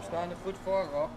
staan er goed voor, Rob.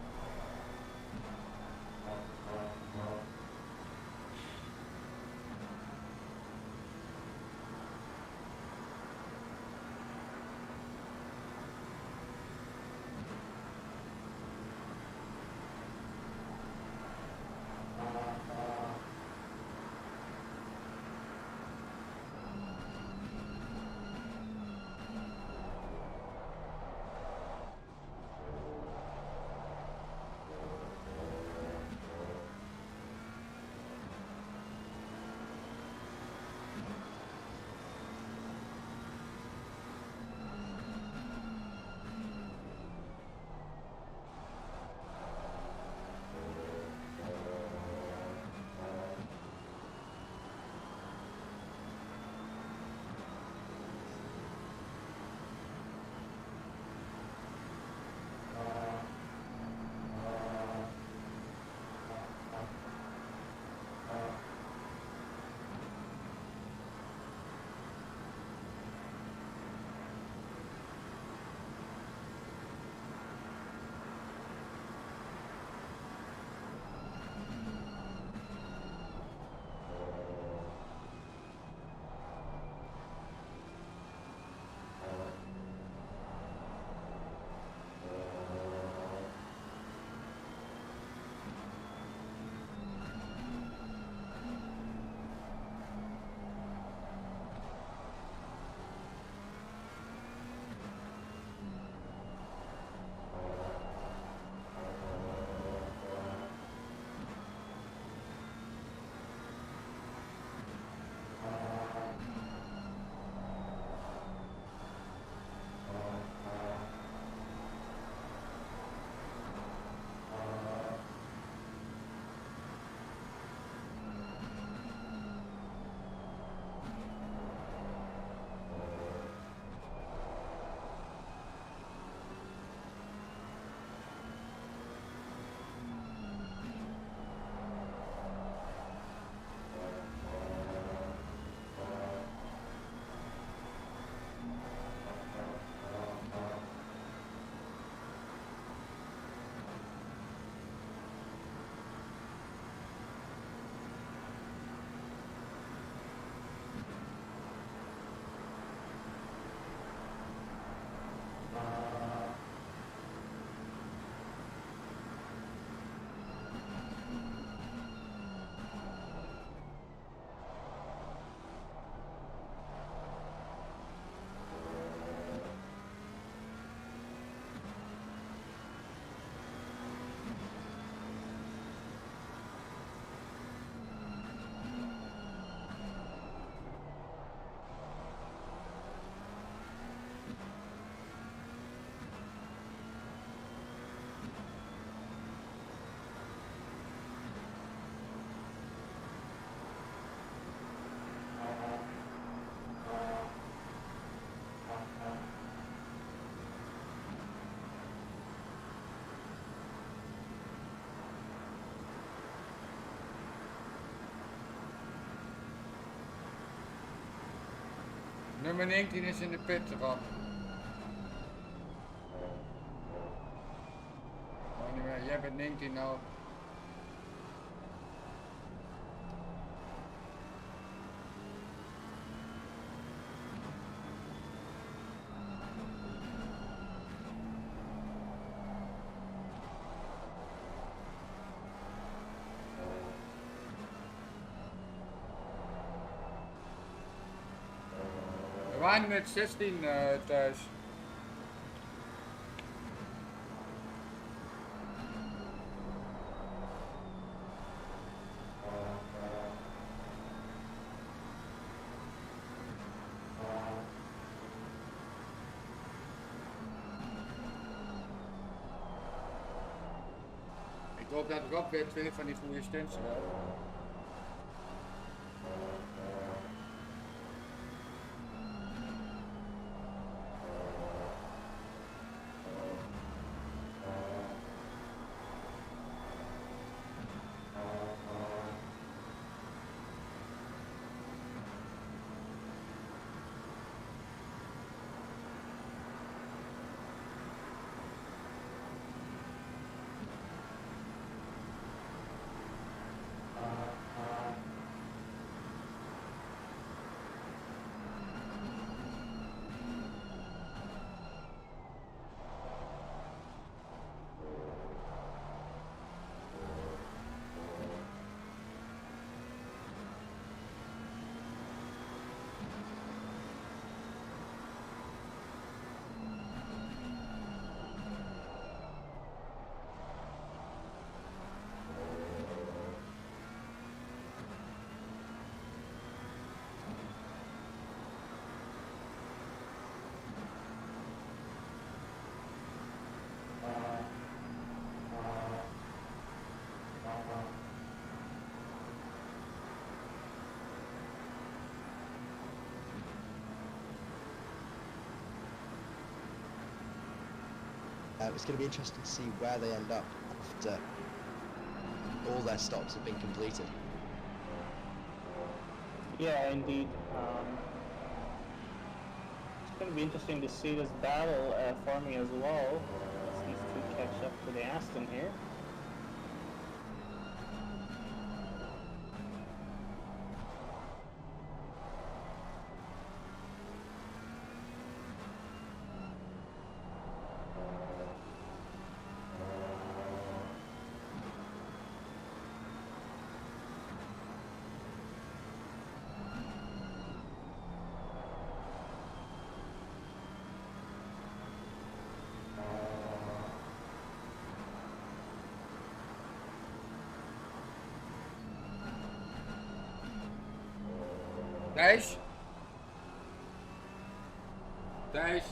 Nummer 19 is in de pit, Rob. Oh, niet meer. Jij bent 19 nou. We waren met 16 thuis. Ik hoop dat Rob weer 2 van die goede stunts wil. It's going to be interesting to see where they end up after all their stops have been completed. Yeah, indeed. It's going to be interesting to see this battle forming as well. As these two catch up to the Aston here. Thijs? Thijs?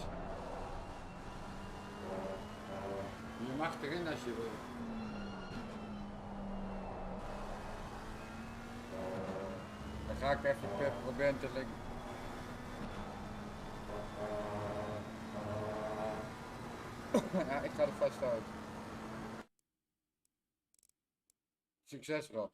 Je mag erin als je wil. Dan ga ik even proberen te linken. Ja, ik ga er vast uit. Succes, Rob.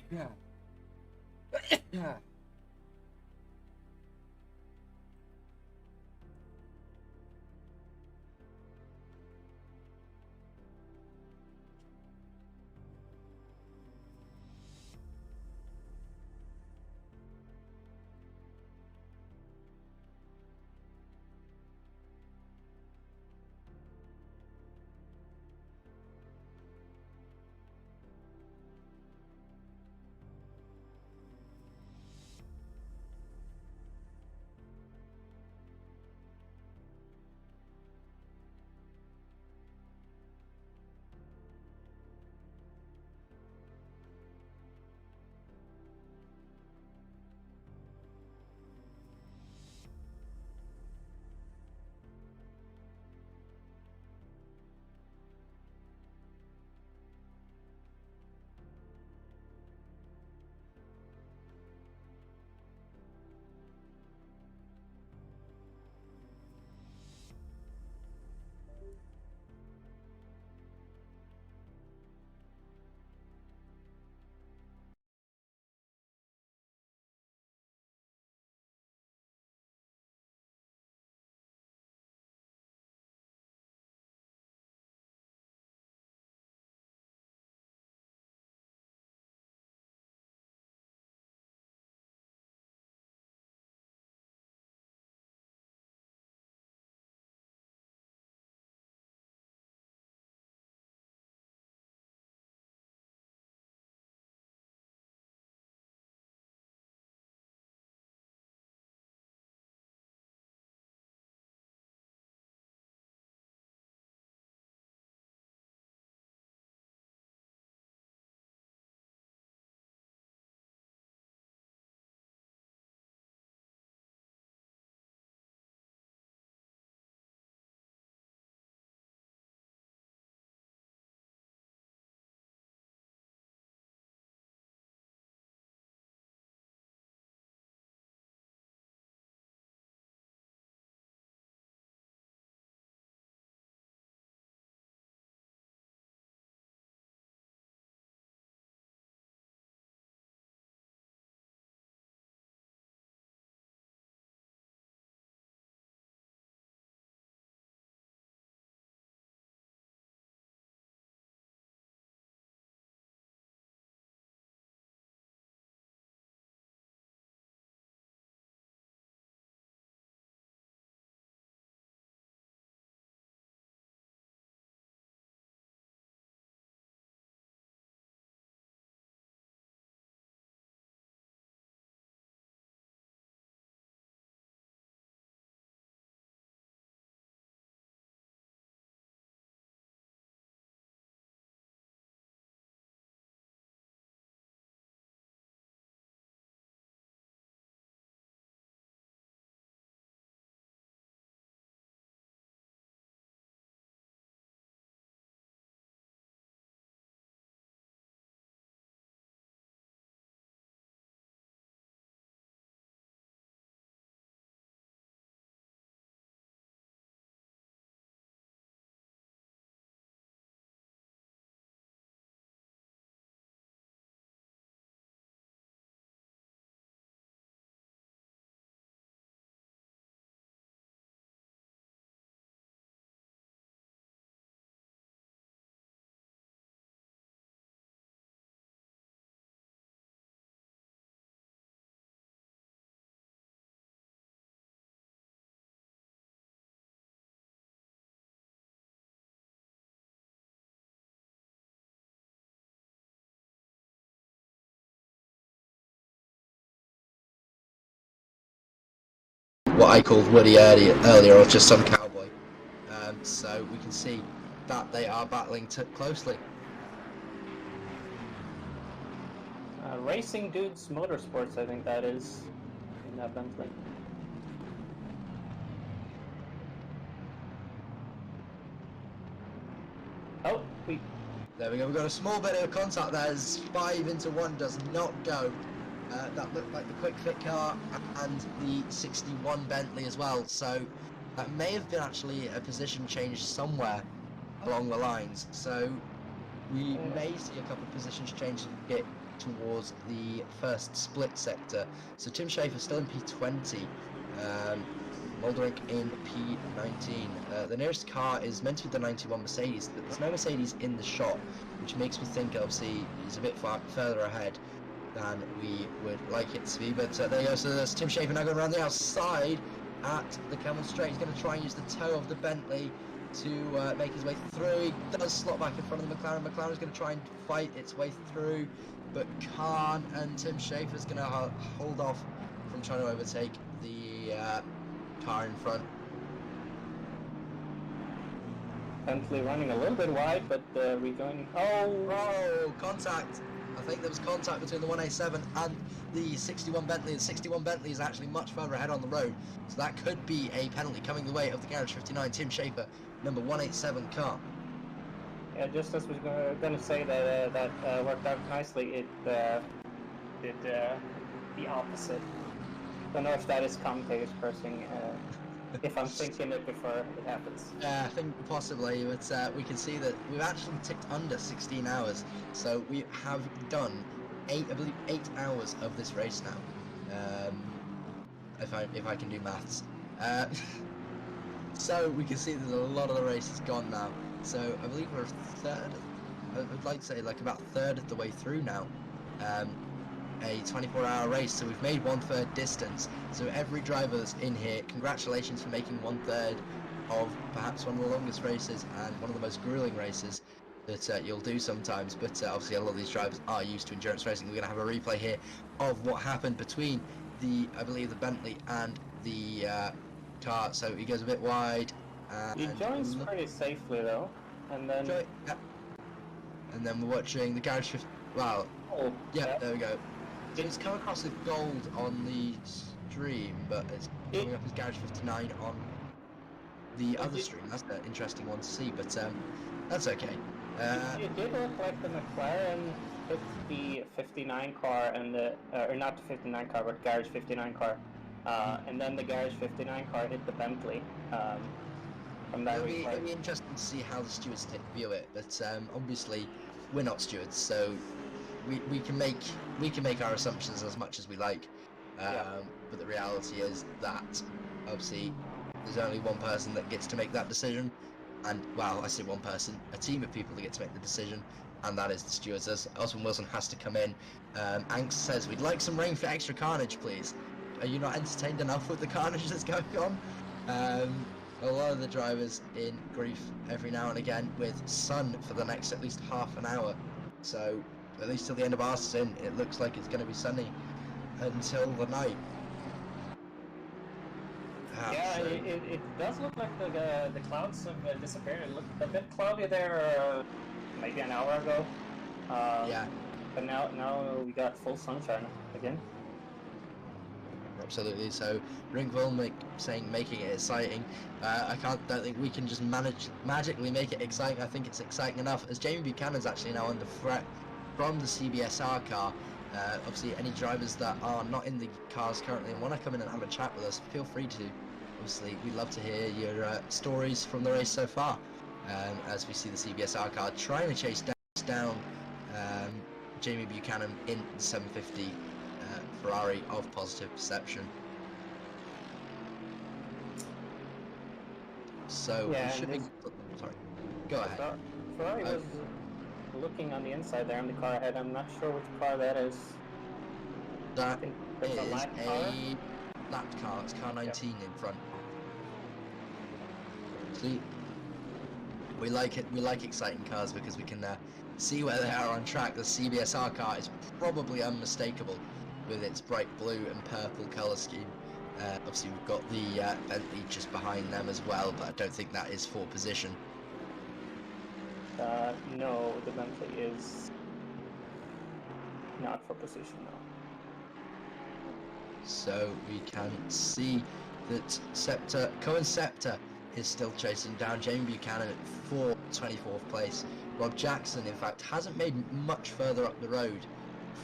Ja. Ja. what I called Woody earlier, or just some cowboy. So we can see that they are battling closely. Racing Dudes Motorsports, I think that is, in that Bentley. Oh, There we go, we've got a small bit of contact there as 5 into 1 does not go. That looked like the quick fit car and the 61 Bentley as well, so that may have been actually a position change somewhere along the lines. So we may see a couple of positions change as we get towards the first split sector. So Tim Schafer still in P20, Molderink in P19. The nearest car is meant to be the 91 Mercedes, but there's no Mercedes in the shot, which makes me think obviously he's a bit further ahead than we would like it to be. But there you go, so there's Tim Schafer now going around the outside at the Camel Straight. He's going to try and use the toe of the Bentley to make his way through. He does slot back in front of the McLaren. McLaren's going to try and fight its way through, but can't, and Tim Schafer's going to hold off from trying to overtake the car in front. Bentley running a little bit wide, but rejoining. Oh, Contact! I think there was contact between the 187 and the 61 Bentley. The 61 Bentley is actually much further ahead on the road, so that could be a penalty coming the way of the Garage 59 Tim Schafer, number 187 car. Yeah, just as we were going to say that that worked out nicely, it did the opposite. Don't know if that is commentators cursing, if I'm thinking it before it happens. I think possibly, but we can see that we've actually ticked under 16 hours, so we have done 8 hours of this race now, if I can do maths. So we can see that a lot of the race is gone now. So I believe we're a third, I would like to say like about a third of the way through now. A 24-hour race, so we've made 1/3 distance. So every driver that's in here, congratulations for making 1/3 of perhaps one of the longest races and one of the most grueling races that you'll do sometimes. But obviously a lot of these drivers are used to endurance racing. We're going to have a replay here of what happened between I believe the Bentley and the car. So he goes a bit wide. He joins pretty safely though, and then and then we're watching the Garage 50. Wow. Oh, yeah, there we go. So it's come across as gold on the stream, but it's coming up as Garage 59 on the other stream. That's an interesting one to see, but that's okay. It did look like the McLaren hit the 59 car and the, or not the 59 car, but Garage 59 car, and then the Garage 59 car hit the Bentley. From that it'll be interesting to see how the stewards view it, but obviously we're not stewards, so we can make our assumptions as much as we like, but the reality is that obviously there's only one person that gets to make that decision, and well, I say one person, a team of people that get to make the decision, and that is the stewards. As Osman Wilson has to come in. Angst says, we'd like some rain for extra carnage, please. Are you not entertained enough with the carnage that's going on? A lot of the drivers in grief every now and again with sun for the next at least half an hour. So at least till the end of our stint, it looks like it's going to be sunny until the night. Yeah, so it does look like the clouds have disappeared. It looked a bit cloudy there maybe an hour ago. Yeah. But now we got full sunshine again. Absolutely. So Ringville saying making it exciting. I don't think we can just magically make it exciting. I think it's exciting enough, as Jamie Buchanan's actually now under threat from the CBSR car. Obviously any drivers that are not in the cars currently and want to come in and have a chat with us, feel free to. Obviously we'd love to hear your stories from the race so far, as we see the CBSR car trying to chase down Jamie Buchanan in the 750 Ferrari of Positive Perception. So yeah, we should be... Sorry, go ahead. Ferrari was looking on the inside there in the car ahead. I'm not sure which car that is. That is a lapped car. Lapped car. It's car 19 in front. See, we like it. We like exciting cars because we can see where they are on track. The CBSR car is probably unmistakable with its bright blue and purple colour scheme. Obviously, we've got the Bentley just behind them as well, but I don't think that is for position. No, the Bentley is not for position now. So we can see that Cohen Scepter is still chasing down Jamie Buchanan for 24th place. Rob Jackson, in fact, hasn't made much further up the road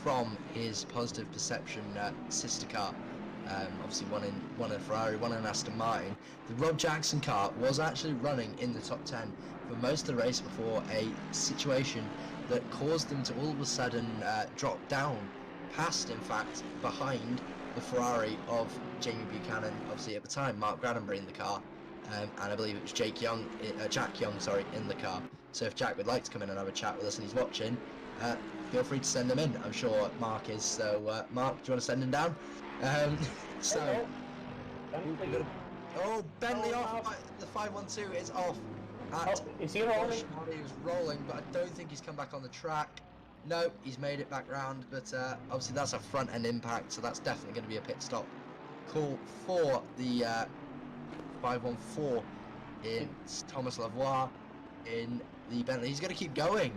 from his Positive Perception sister car. Obviously one in Ferrari, one in Aston Martin. The Rob Jackson car was actually running in the top 10 for most of the race before a situation that caused them to all of a sudden drop down past, in fact, behind the Ferrari of Jamie Buchanan. Obviously at the time, Mark Gradenbury in the car, and I believe it was Jack Young, in the car. So if Jack would like to come in and have a chat with us and he's watching, feel free to send him in. I'm sure Mark is. So Mark, do you want to send him down? So, Bentley. oh, Bentley Oh, off. wow. The 512 is off. Oh, is he rolling? He was rolling, but I don't think he's come back on the track. No, he's made it back round, but obviously that's a front end impact, so that's definitely going to be a pit stop. Call for the 514 in Thomas Lavoie in the Bentley. He's going to keep going.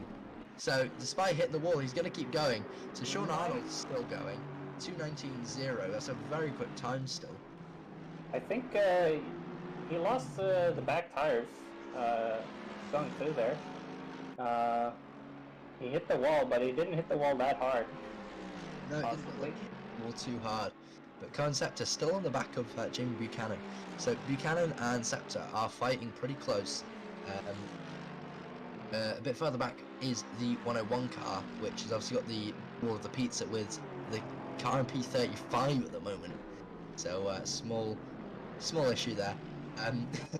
So despite hitting the wall, he's going to keep going. So Sean Arnold's still going. 2:19.0. That's a very quick time still. I think he lost the back tires going through there. He hit the wall, but he didn't hit the wall that hard. No, it didn't look like it more too hard. But Cohen Scepter still on the back of Jamie Buchanan. So Buchanan and Scepter are fighting pretty close. A bit further back is the 101 car, which has obviously got the wall of the pizza with the car in P35 at the moment. So small issue there.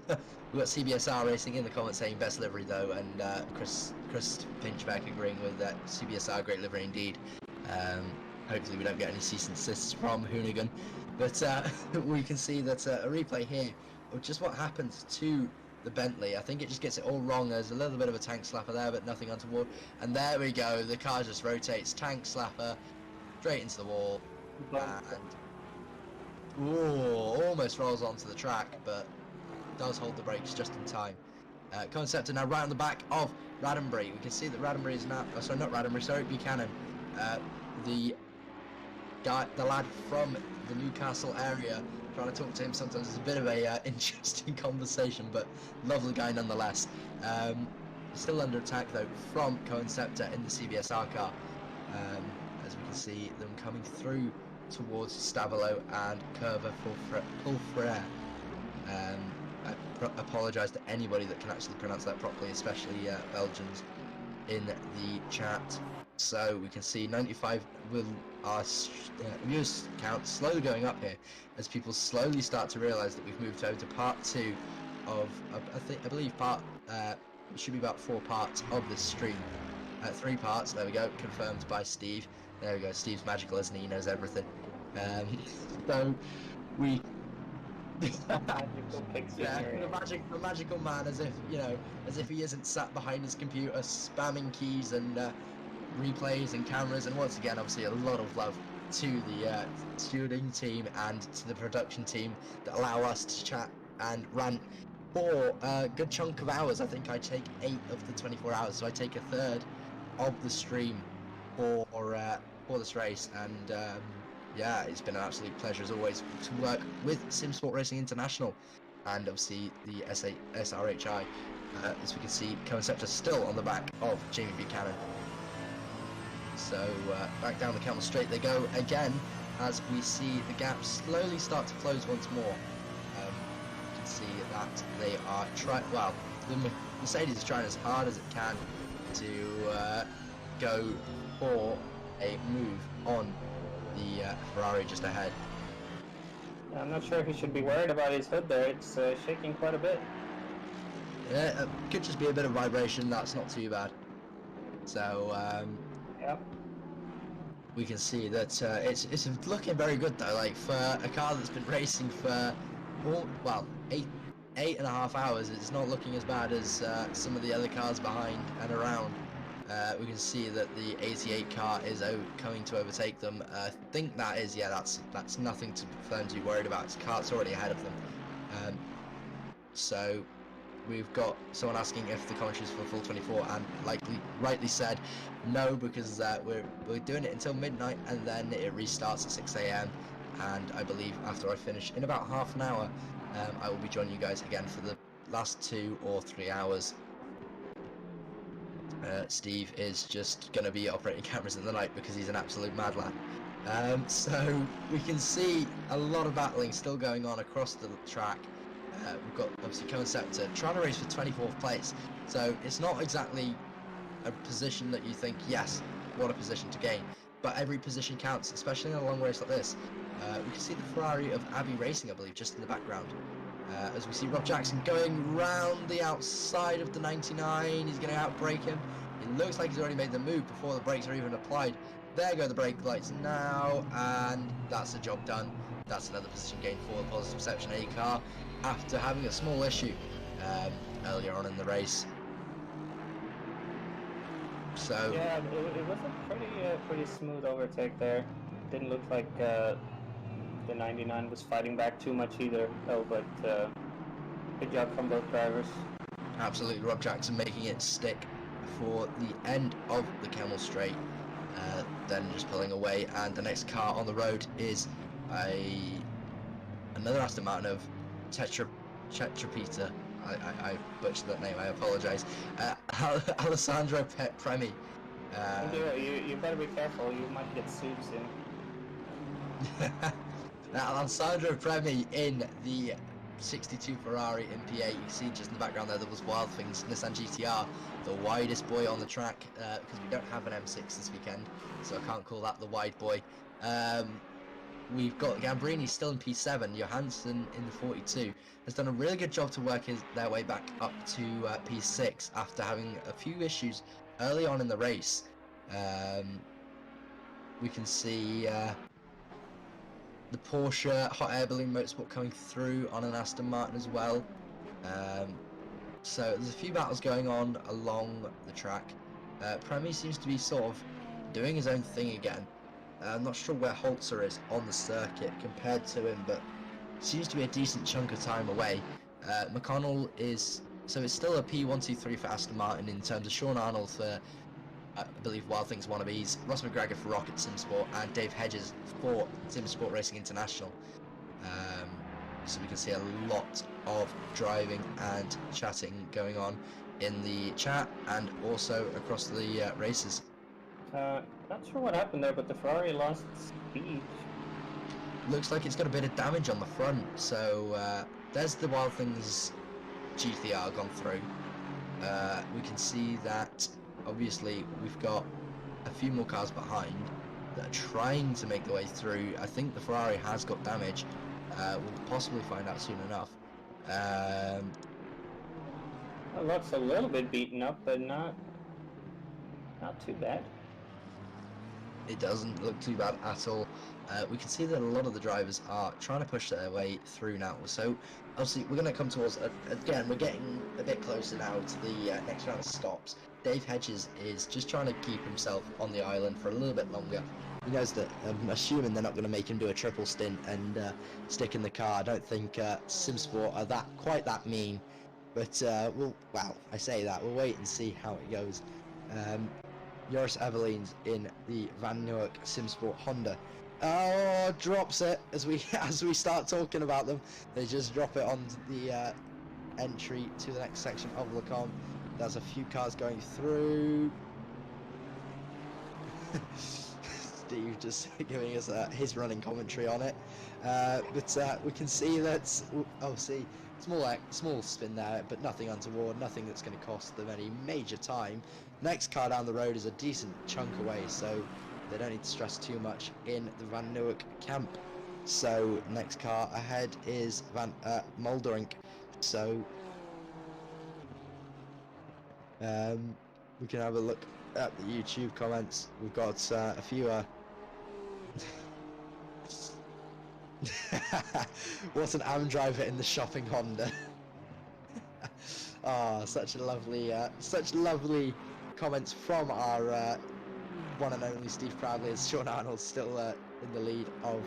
We've got CBSR Racing in the comments saying best livery though, and Chris Pinchback agreeing with that. CBSR, great livery indeed. Hopefully we don't get any cease and desists from Hoonigan, but we can see that a replay here of just what happened to the Bentley. I think it just gets it all wrong. There's a little bit of a tank slapper there, but nothing untoward. And there we go. The car just rotates. Tank slapper straight into the wall, and almost rolls onto the track, but does hold the brakes just in time. Cohen Scepter now right on the back of Radenbury. We can see that Radenbury is now, sorry, not Radenbury, sorry, Buchanan. The lad from the Newcastle area. Trying to talk to him sometimes is a bit of a interesting conversation, but lovely guy nonetheless. Still under attack though from Cohen Scepter in the CBSR car. As we can see them coming through towards Stavelot and Curva Paul Frere. I apologise to anybody that can actually pronounce that properly, especially Belgians in the chat. So we can see 95 will our viewers count slowly going up here as people slowly start to realise that we've moved over to part 2 of I believe part should be about 4 parts of this stream. 3 parts, there we go, confirmed by Steve. There we go, Steve's magical, isn't he? He knows everything. So we the magical man, as if he isn't sat behind his computer spamming keys and replays and cameras. And once again, obviously a lot of love to the stewarding team and to the production team that allow us to chat and rant for a good chunk of hours. I think I take 8 of the 24 hours, so I take a third of the stream for this race. And yeah, it's been an absolute pleasure as always to work with SimSport Racing International and obviously the SRHI. As we can see, Cohen Scepter still on the back of Jamie Buchanan. So back down the Camel Straight they go again as we see the gap slowly start to close once more. You can see that they are the Mercedes is trying as hard as it can to go for a move on the Ferrari just ahead. I'm not sure if he should be worried about his hood there. It's shaking quite a bit. Yeah, it could just be a bit of vibration. That's not too bad. So Yep. we can see that it's looking very good though. Like for a car that's been racing for eight and a half hours, it's not looking as bad as some of the other cars behind and around. We can see that the 88 car is coming to overtake them. I think that is, yeah, that's nothing for them to be worried about. His cart's already ahead of them. So we've got someone asking if the commentary is for full 24, and rightly said no, because we're doing it until midnight, and then it restarts at 6 a.m. And I believe after I finish in about half an hour, I will be joining you guys again for the last 2 or 3 hours. Steve is just going to be operating cameras in the night because he's an absolute mad lad. So we can see a lot of battling still going on across the track. We've got obviously Conceptor trying to race for 24th place, so it's not exactly a position that you think, yes, what a position to gain, but every position counts, especially in a long race like this. We can see the Ferrari of Abbey Racing, I believe, just in the background. As we see Rob Jackson going round the outside of the 99, he's going to outbrake him. It looks like he's already made the move before the brakes are even applied. There go the brake lights now, and that's the job done. That's another position gain for the Positive Perception A car after having a small issue earlier on in the race. So yeah, it was a pretty smooth overtake there. Didn't look like the 99 was fighting back too much either, though. But good job from both drivers. Absolutely, Rob Jackson making it stick for the end of the Kemmel Straight, then just pulling away. And the next car on the road is another Aston Martin of Tetrapita. I butchered that name, I apologise. Alessandro Premi. You better be careful, you might get sued soon. Alessandro Premi in the 62 Ferrari in P8. You can see just in the background there was Wild Things Nissan GTR, the widest boy on the track, because we don't have an M6 this weekend, so I can't call that the wide boy. We've got Gambrini still in P7. Johansson in the 42 has done a really good job to work their way back up to P6 after having a few issues early on in the race. We can see the Porsche Hot Air Balloon Motorsport coming through on an Aston Martin as well. So there's a few battles going on along the track. Premi seems to be sort of doing his own thing again. I'm not sure where Holzer is on the circuit compared to him, but seems to be a decent chunk of time away. McConnell is, so it's still a P123 for Aston Martin in terms of Sean Arnold for, I believe, Wild Things Wannabes, Ross McGregor for Rocket Simsport, and Dave Hedges for Simsport Racing International. So we can see a lot of driving and chatting going on in the chat and also across the races. Not sure what happened there, but the Ferrari lost speed. Looks like it's got a bit of damage on the front, so there's the Wild Things GTR gone through. We can see that obviously we've got a few more cars behind that are trying to make their way through. I think the Ferrari has got damage. We'll possibly find out soon enough. It looks a little bit beaten up, but not too bad. It doesn't look too bad at all. We can see that a lot of the drivers are trying to push their way through now. So obviously we're going to come towards, again, we're getting a bit closer now to the next round of stops. Dave Hedges is just trying to keep himself on the island for a little bit longer. He knows that, I'm assuming they're not going to make him do a triple stint and stick in the car. I don't think Simsport are quite that mean. But, well, I say that. We'll wait and see how it goes. Joris Eveleen's in the Van Nieuwkerk Simsport Honda. Oh, drops it as we start talking about them. They just drop it on the entry to the next section of Le Combe. There's a few cars going through. Steve just giving us his running commentary on it. But we can see that, obviously, small spin there, but nothing untoward, nothing that's going to cost them any major time. Next car down the road is a decent chunk away, so they don't need to stress too much in the Van Nieuwkerk camp. So next car ahead is Mulderink. So we can have a look at the YouTube comments. We've got a few what an AM driver in the shopping Honda. Ah, such lovely comments from our one and only Steve Proudley, as Sean Arnold's still in the lead of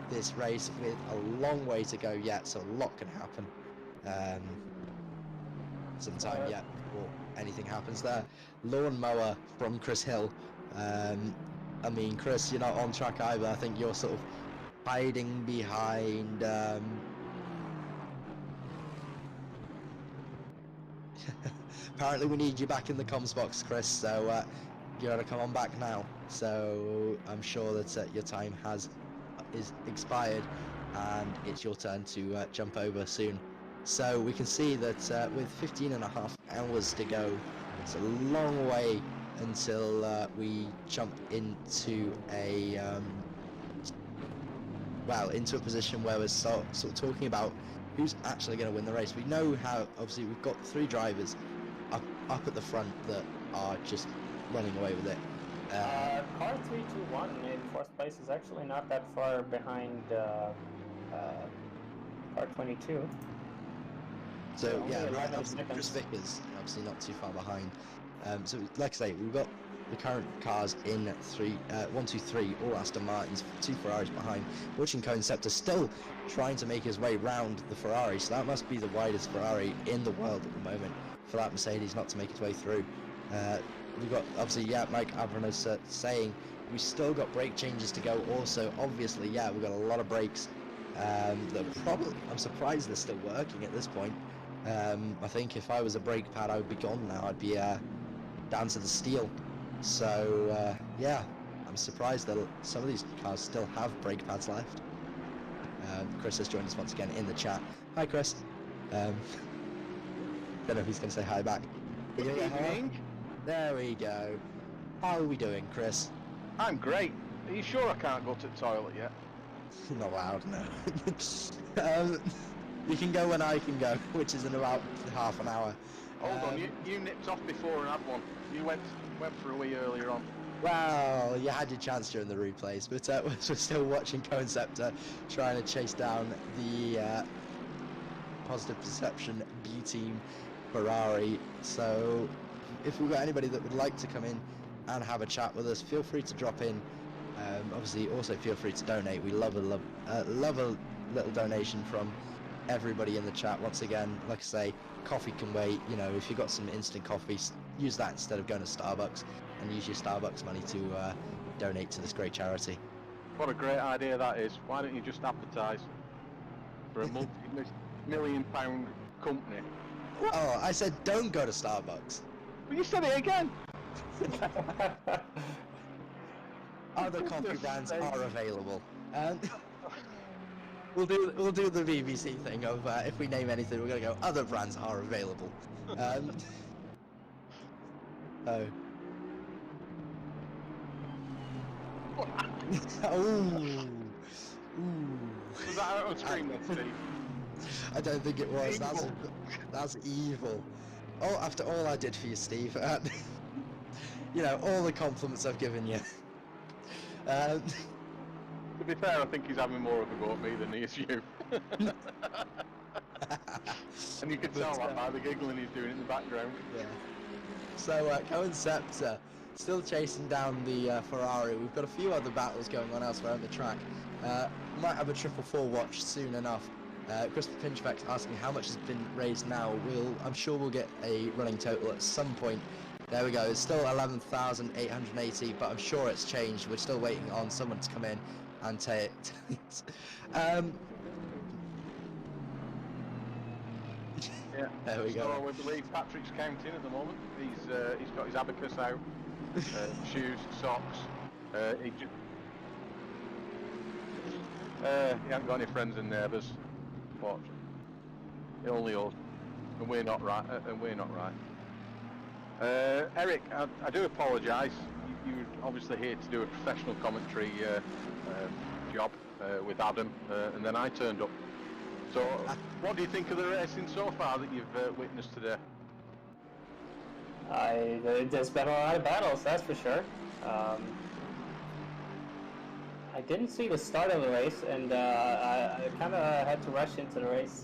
this race with a long way to go yet, so a lot can happen sometime yet before anything happens there. Lawnmower from Chris Hill. I mean, Chris, you're not on track either. I think you're sort of hiding behind apparently we need you back in the comms box, Chris, so you gotta come on back now. So I'm sure that your time is expired and it's your turn to jump over soon. So we can see that with 15.5 hours to go, it's a long way until we jump into a into a position where we're sort of talking about who's actually going to win the race. We know how, obviously, we've got 3 drivers up at the front that are just running away with it. Car 321 in 4th place is actually not that far behind car 22. So yeah, obviously Chris Vickers obviously not too far behind. So like I say, we've got the current cars in 1, 2, 3, all Aston Martins, 2 Ferraris behind. Fortune Concept is still trying to make his way round the Ferrari, so that must be the widest Ferrari in the world at the moment for that Mercedes not to make its way through. We've got, obviously, Mike Avranos saying we've still got brake changes to go also. Obviously, we've got a lot of brakes that probably, I'm surprised they're still working at this point. I think if I was a brake pad, I would be gone now. I'd be down to the steel. So, I'm surprised that some of these cars still have brake pads left. Chris has joined us once again in the chat. Hi, Chris. Don't know if he's going to say hi back. Good evening. There we go. How are we doing, Chris? I'm great. Are you sure I can't go to the toilet yet? Not allowed, no. You can go when I can go, which is in about half an hour. Hold on, you nipped off before and had one. You went for a wee earlier on. Well, you had your chance during the replays, but we're still watching Conceptor trying to chase down the Positive Perception B-Team Ferrari. So if we've got anybody that would like to come in and have a chat with us, feel free to drop in. Obviously, also feel free to donate. We love a little donation from everybody in the chat. Once again, like I say, coffee can wait. You know, if you've got some instant coffee, use that instead of going to Starbucks, and use your Starbucks money to donate to this great charity. What a great idea that is. Why don't you just advertise for a multi-million-pound company? Oh, I said don't go to Starbucks. Well, you said it again. Other coffee brands are available. We'll do the BBC thing of if we name anything, we're gonna go other brands are available. Oh. Ooh. Was that out on screen then, Steve? I don't think it was. That's evil. Oh, after all I did for you, Steve. You know, all the compliments I've given you. To be fair, I think he's having more of a go at me than he is you. And you can tell that by the giggling he's doing in the background. Yeah. So, Concept still chasing down the Ferrari. We've got a few other battles going on elsewhere on the track. Might have a 444 watch soon enough. Christopher Pinchbeck asking how much has been raised now. I'm sure we'll get a running total at some point. There we go. It's still 11,880, but I'm sure it's changed. We're still waiting on someone to come in and take it. Yeah. There we go. So we believe Patrick's counting at the moment. He's got his abacus out, shoes, socks. He hasn't got any friends and neighbours. What? Only us, and we're not right. Eric, I do apologise. You're obviously here to do a professional commentary job with Adam, and then I turned up. So, what do you think of the racing so far that you've witnessed today? There's been a lot of battles, that's for sure. I didn't see the start of the race, and I kind of had to rush into the race.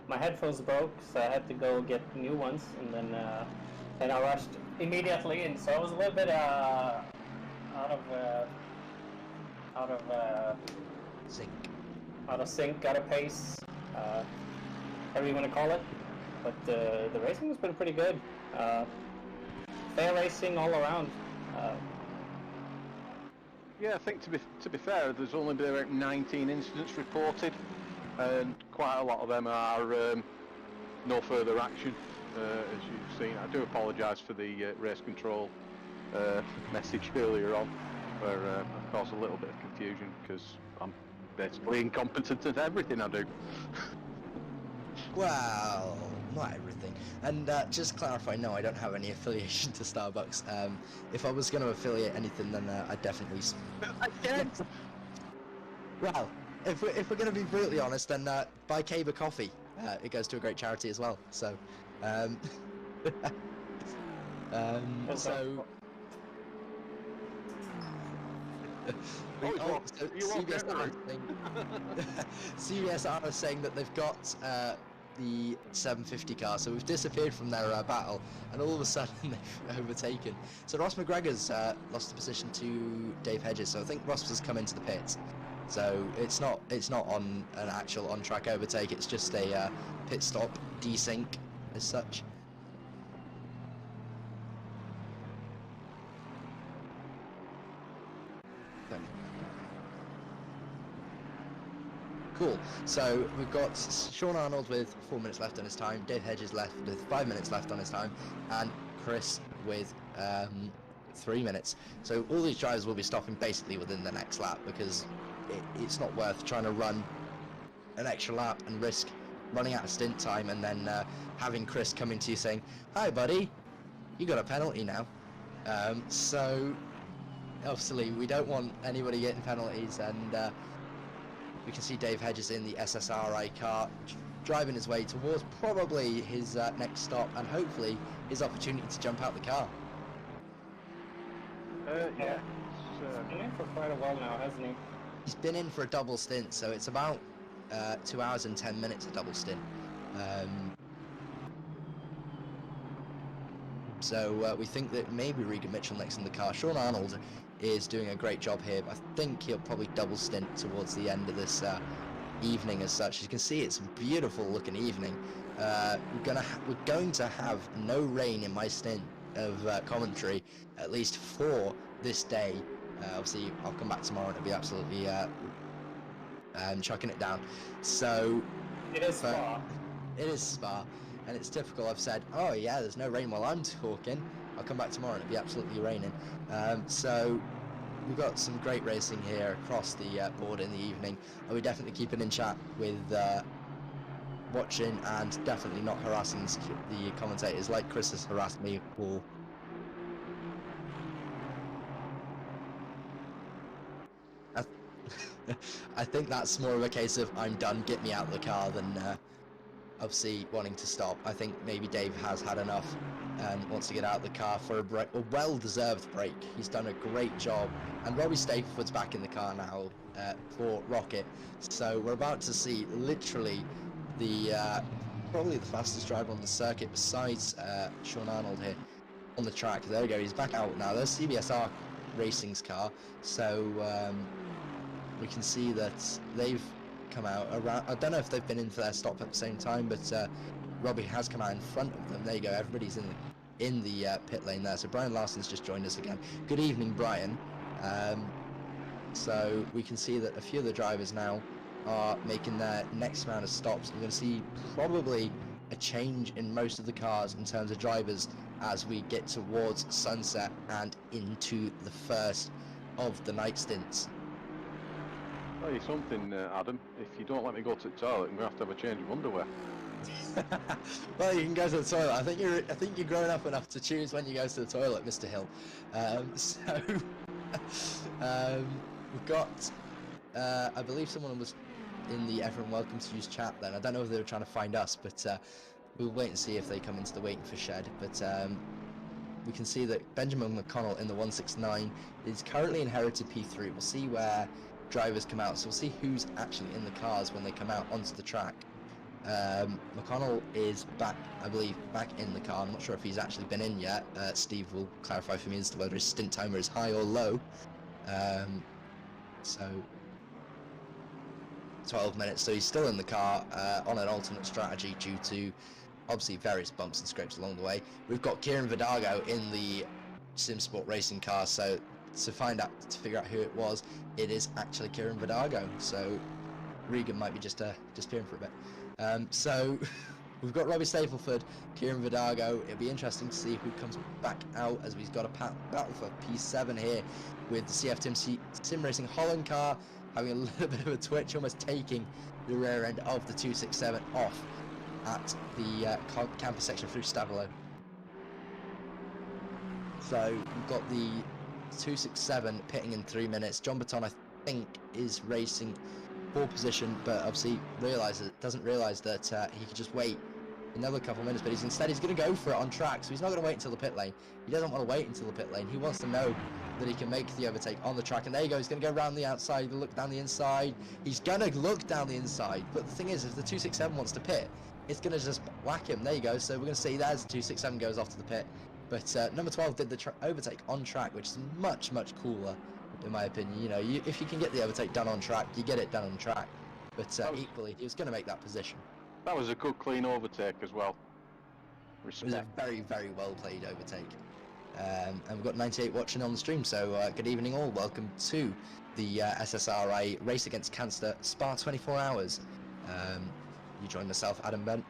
My headphones broke, so I had to go get new ones, and then and I rushed immediately in. So I was a little bit out of sync, out of pace, whatever you want to call it. But the racing has been pretty good. Fair racing all around. Yeah, I think to be fair, there's only been about 19 incidents reported, and quite a lot of them are no further action, as you've seen. I do apologise for the race control message earlier on, where I caused a little bit of confusion because I'm basically incompetent at everything I do. Well, not everything. And just to clarify, no, I don't have any affiliation to Starbucks. If I was going to affiliate anything, then I'd definitely... Well, if we're going to be brutally honest, then buy Caber coffee. It goes to a great charity as well. So, so... CBS are saying that they've got the 750 car, so we've disappeared from their battle, and all of a sudden they've overtaken. So Ross McGregor's lost the position to Dave Hedges, so I think Ross has come into the pits. So it's not on an actual on-track overtake, it's just a pit stop desync as such. Cool. So we've got Sean Arnold with 4 minutes left on his time, Dave Hedges left with 5 minutes left on his time, and Chris with 3 minutes. So all these drivers will be stopping basically within the next lap, because it's not worth trying to run an extra lap and risk running out of stint time and then having Chris coming to you saying, "Hi buddy, you got a penalty now." So obviously we don't want anybody getting penalties, and we can see Dave Hedges in the SSRI car driving his way towards probably his next stop and hopefully his opportunity to jump out the car. Yeah. He's been in for quite a while now, hasn't he? He's been in for a double stint, so it's about 2 hours and 10 minutes a double stint. So we think that maybe Regan Mitchell next in the car. Sean Arnold is doing a great job here, but I think he'll probably double stint towards the end of this evening as such. As you can see, it's a beautiful looking evening. We're going to have no rain in my stint of commentary, at least for this day. Obviously, I'll come back tomorrow and it'll be absolutely chucking it down. So it is Spa. It is Spa, and it's typical. I've said, oh yeah, there's no rain while I'm talking. I'll come back tomorrow and it'll be absolutely raining. So we've got some great racing here across the board in the evening. I'll be definitely keeping in chat with watching and definitely not harassing the commentators like Chris has harassed me all. I think that's more of a case of I'm done, get me out of the car, than obviously wanting to stop. I think maybe Dave has had enough and wants to get out of the car for a well-deserved break. He's done a great job, and Robbie Stapleford's back in the car now for Rocket. So we're about to see literally the probably the fastest driver on the circuit besides Sean Arnold here on the track. There we go, he's back out now. There's CBSR Racing's car. So we can see that they've come out around. I don't know if they've been in for their stop at the same time, but Robbie has come out in front of them. There you go, everybody's in the pit lane there. So Brian Larson's just joined us again. Good evening, Brian. So we can see that a few of the drivers now are making their next round of stops. We're going to see probably a change in most of the cars in terms of drivers as we get towards sunset and into the first of the night stints. Tell you something, Adam. If you don't let me go to the toilet, I'm gonna have to have a change of underwear. Well, you can go to the toilet. I think you're grown up enough to choose when you go to the toilet, Mr. Hill. So we've got. I believe someone was in the Everyone Welcome to Use chat. Then I don't know if they were trying to find us, but we'll wait and see if they come into the waiting for shed. But we can see that Benjamin McConnell in the 169 is currently inherited P3. We'll see where drivers come out, so we'll see who's actually in the cars when they come out onto the track. McConnell is back, I believe, back in the car. I'm not sure if he's actually been in yet. Steve will clarify for me as to whether his stint timer is high or low. So 12 minutes, so he's still in the car on an alternate strategy due to obviously various bumps and scrapes along the way. We've got Kieran Vidago in the SimSport racing car, so to figure out who it was, it is actually Kieran Vidago. So Regan might be just disappearing for a bit. So we've got Robbie Stapleford, Kieran Vidago. It'll be interesting to see who comes back out, as we've got a battle for P7 here with the CF Team Sim Racing Holland car having a little bit of a twitch, almost taking the rear end of the 267 off at the campus section through Stavelot. So we've got the 267 pitting in 3 minutes. John Baton, I think, is racing pole position, but obviously doesn't realise that he could just wait another couple of minutes, but he's going to go for it on track, so he's not going to wait until the pit lane. He doesn't want to wait until the pit lane. He wants to know that he can make the overtake on the track, and there you go. He's going to go around the outside, look down the inside. He's going to look down the inside, but the thing is, if the 267 wants to pit, it's going to just whack him. There you go. So we're going to see there's the 267 goes off to the pit, but number 12 did the overtake on track, which is much cooler in my opinion. You know, if you can get the overtake done on track, you get it done on track, but equally he was going to make that position. That was a good clean overtake as well. Respect. It was a very well played overtake. And we've got 98 watching on the stream, so good evening all. Welcome to the SSRA Race Against Cancer Spa 24 Hours. You join myself, Adam Bent.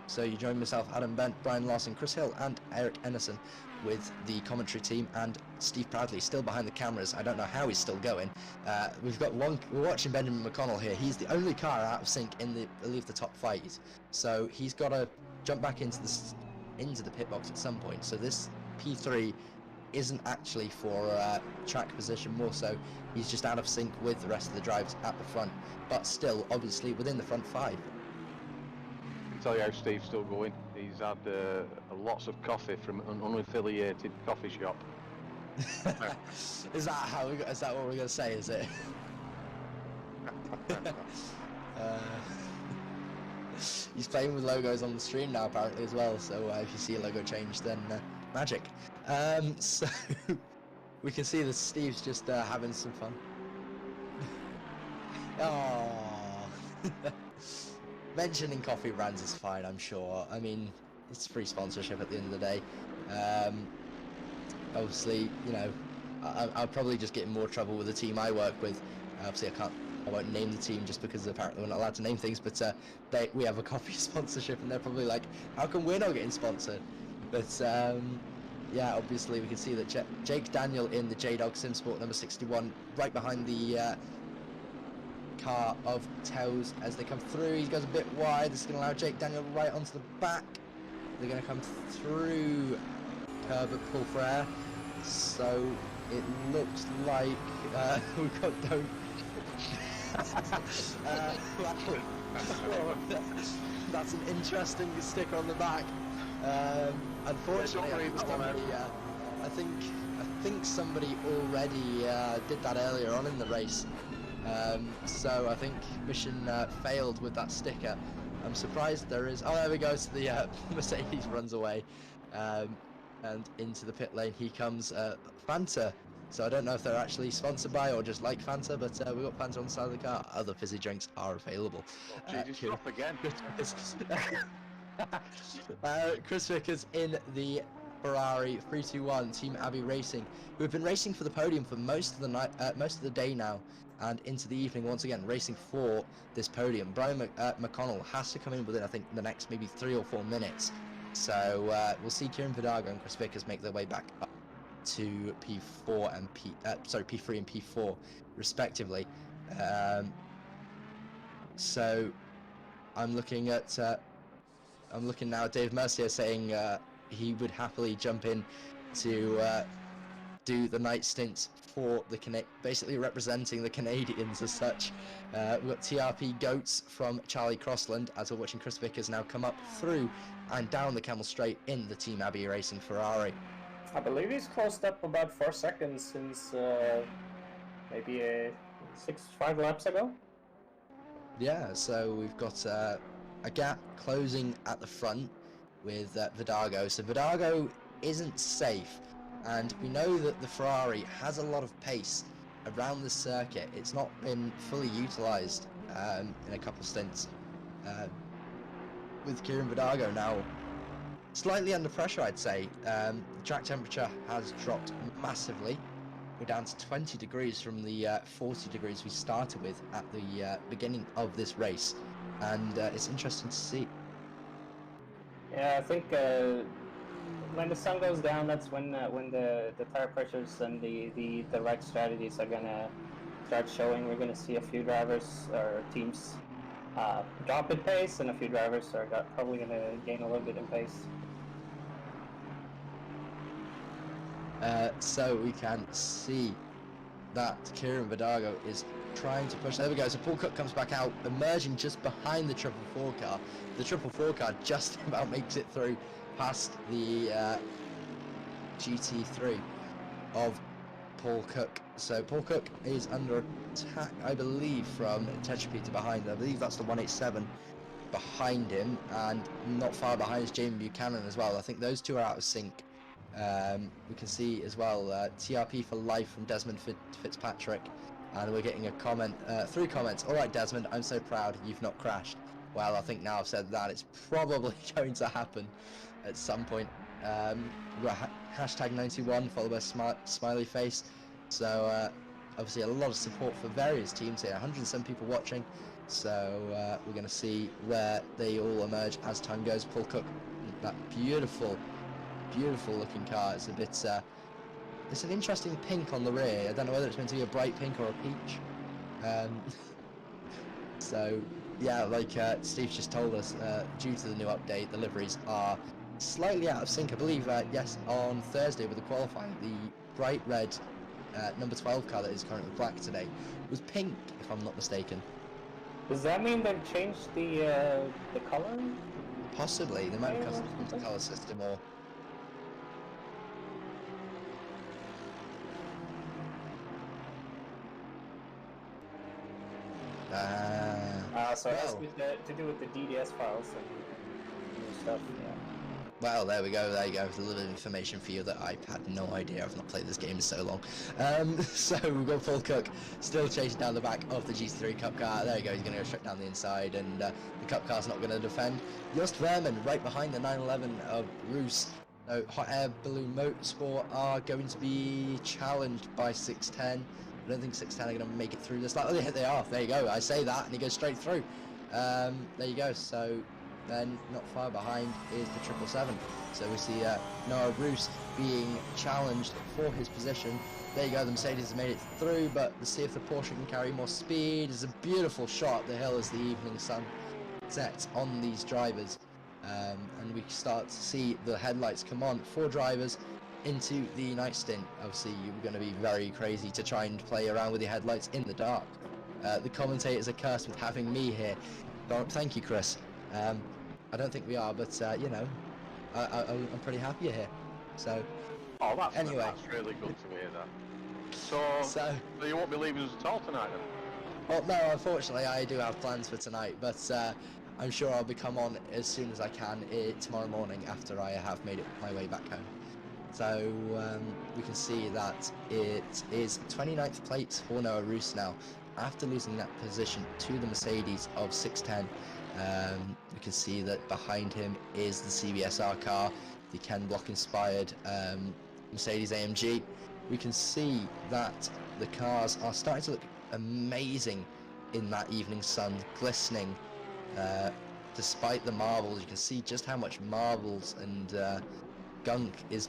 So you join myself, Adam Bent, Brian Larson, Chris Hill and Eric Ennison with the commentary team, and Steve Bradley still behind the cameras. I don't know how he's still going. We're watching Benjamin McConnell here. He's the only car out of sync in the top 5. So he's got to jump back into the pit box at some point. So this P3 isn't actually for track position, more so he's just out of sync with the rest of the drivers at the front, but still obviously within the front 5. I can tell you how Steve's still going. He's had lots of coffee from an unaffiliated coffee shop. Is that what we're gonna say? Is it? He's playing with logos on the stream now apparently as well. So if you see a logo change, then magic. So we can see that Steve's just having some fun. Oh. Mentioning coffee brands is fine, I'm sure. I mean, it's free sponsorship at the end of the day. Obviously, you know, I'll probably just get in more trouble with the team I work with. Obviously, I won't name the team just because apparently we're not allowed to name things, but we have a coffee sponsorship, and they're probably like, how come we're not getting sponsored? But yeah, obviously we can see that Jake Daniel in the J-Dog SimSport number 61, right behind the car of Tells as they come through. He goes a bit wide. This is going to allow Jake Daniel right onto the back. They're going to come through curb at Paul Frere. So it looks like we've got Don't. That's an interesting sticker on the back. Unfortunately, I think somebody already did that earlier on in the race. So I think mission failed with that sticker. I'm surprised there is. Oh, there we go. So the Mercedes runs away, and into the pit lane he comes. Fanta. So I don't know if they're actually sponsored by or just like Fanta, but we've got Fanta on the side of the car. Other fizzy drinks are available. Oh, Jesus, off again. Chris Vickers in the Ferrari 321 Team Abbey Racing, who have been racing for the podium for most of the night, most of the day now, and into the evening once again racing for this podium. Brian McConnell has to come in within, I think, the next maybe 3 or 4 minutes. So we'll see Kieran Vidago and Chris Vickers make their way back up to P4 and P3 and P4 respectively. So I'm looking now at Dave Mercier saying he would happily jump in to do the night stints for the basically representing the Canadians as such. We've got TRP Goats from Charlie Crossland as we're watching Chris Vickers now come up through and down the Camel Straight in the Team Abbey Racing Ferrari. I believe he's closed up about 4 seconds since maybe 5 laps ago. Yeah, so we've got a gap closing at the front with Vidago. So Vidago isn't safe, and we know that the Ferrari has a lot of pace around the circuit. It's not been fully utilised in a couple stints. With Kieran Vidago now slightly under pressure, I'd say. The track temperature has dropped massively. We're down to 20 degrees from the 40 degrees we started with at the beginning of this race, and it's interesting to see. Yeah, I think when the sun goes down, that's when the tire pressures and the right strategies are gonna start showing. We're gonna see a few drivers or teams drop in pace, and a few drivers are probably gonna gain a little bit in pace. So we can see that Kieran Vidago is trying to push. There we go. So Paul Cook comes back out, emerging just behind the 444 car. The 444 car just about makes it through past the GT3 of Paul Cook. So Paul Cook is under attack, I believe, from Tetrapeter behind. I believe that's the 187 behind him, and not far behind is Jamie Buchanan as well. I think those two are out of sync. We can see as well TRP for life from Desmond Fitzpatrick, and we're getting a comment, 3 comments. All right, Desmond, I'm so proud you've not crashed. Well, I think now I've said that, it's probably going to happen at some point. We've got hashtag 91 followed by smiley face. So obviously a lot of support for various teams here. 107 people watching. So we're going to see where they all emerge as time goes. Paul Cook, that beautiful looking car. It's a bit it's an interesting pink on the rear. I don't know whether it's meant to be a bright pink or a peach. So yeah, like Steve just told us, due to the new update, the liveries are slightly out of sync. I believe yes, on Thursday with the qualifying, the bright red number 12 car that is currently black today was pink, if I'm not mistaken. Does that mean they've changed the color? Possibly, they might have customized the color system, or so it has to do with the DDS files and stuff, yeah. Well, there we go, there you go. There's a little bit of information for you that I had no idea. I've not played this game in so long. So we've got Paul Cook still chasing down the back of the GT3 Cup car. There you go, he's going to go straight down the inside, and the Cup car's not going to defend. Jost Verman right behind the 911 of Roos. So Hot Air Balloon Motorsport are going to be challenged by 610. I don't think 610 are going to make it through this. Like, oh, yeah, they are. There you go. I say that, and he goes straight through. There you go. So then, not far behind is the 777. So we see Noah Roos being challenged for his position. There you go. The Mercedes has made it through, but let's see if the Porsche can carry more speed. It's a beautiful shot up the hill as the evening sun sets on these drivers, and we start to see the headlights come on for drivers into the night stint. Obviously, you're going to be very crazy to try and play around with your headlights in the dark. The commentators are cursed with having me here. Thank you, Chris. I don't think we are, but you know, I'm pretty happy you're here. So, that's anyway, that's really good to hear that. So you won't be leaving us at all tonight then? Well, no, unfortunately, I do have plans for tonight, but I'm sure I'll be come on as soon as I can tomorrow morning after I have made my way back home. So we can see that it is 29th place for Noah Roos now, after losing that position to the Mercedes of 610. We can see that behind him is the CBSR car, the Ken Block inspired Mercedes AMG. We can see that the cars are starting to look amazing in that evening sun, glistening. Despite the marbles, you can see just how much marbles and gunk is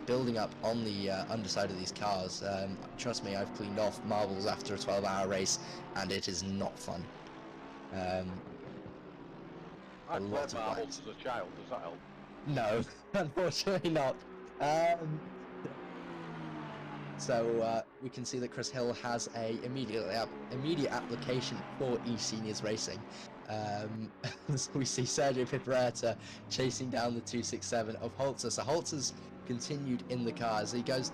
building up on the underside of these cars. Trust me, I've cleaned off marbles after a 12-hour race, and it is not fun. I played marbles as a child, does that help? No, unfortunately not. So we can see that Chris Hill has a immediate application for eSeniors Racing. So we see Sergio Piperetta chasing down the 267 of Holzer. So Holzer's continued in the car as he goes,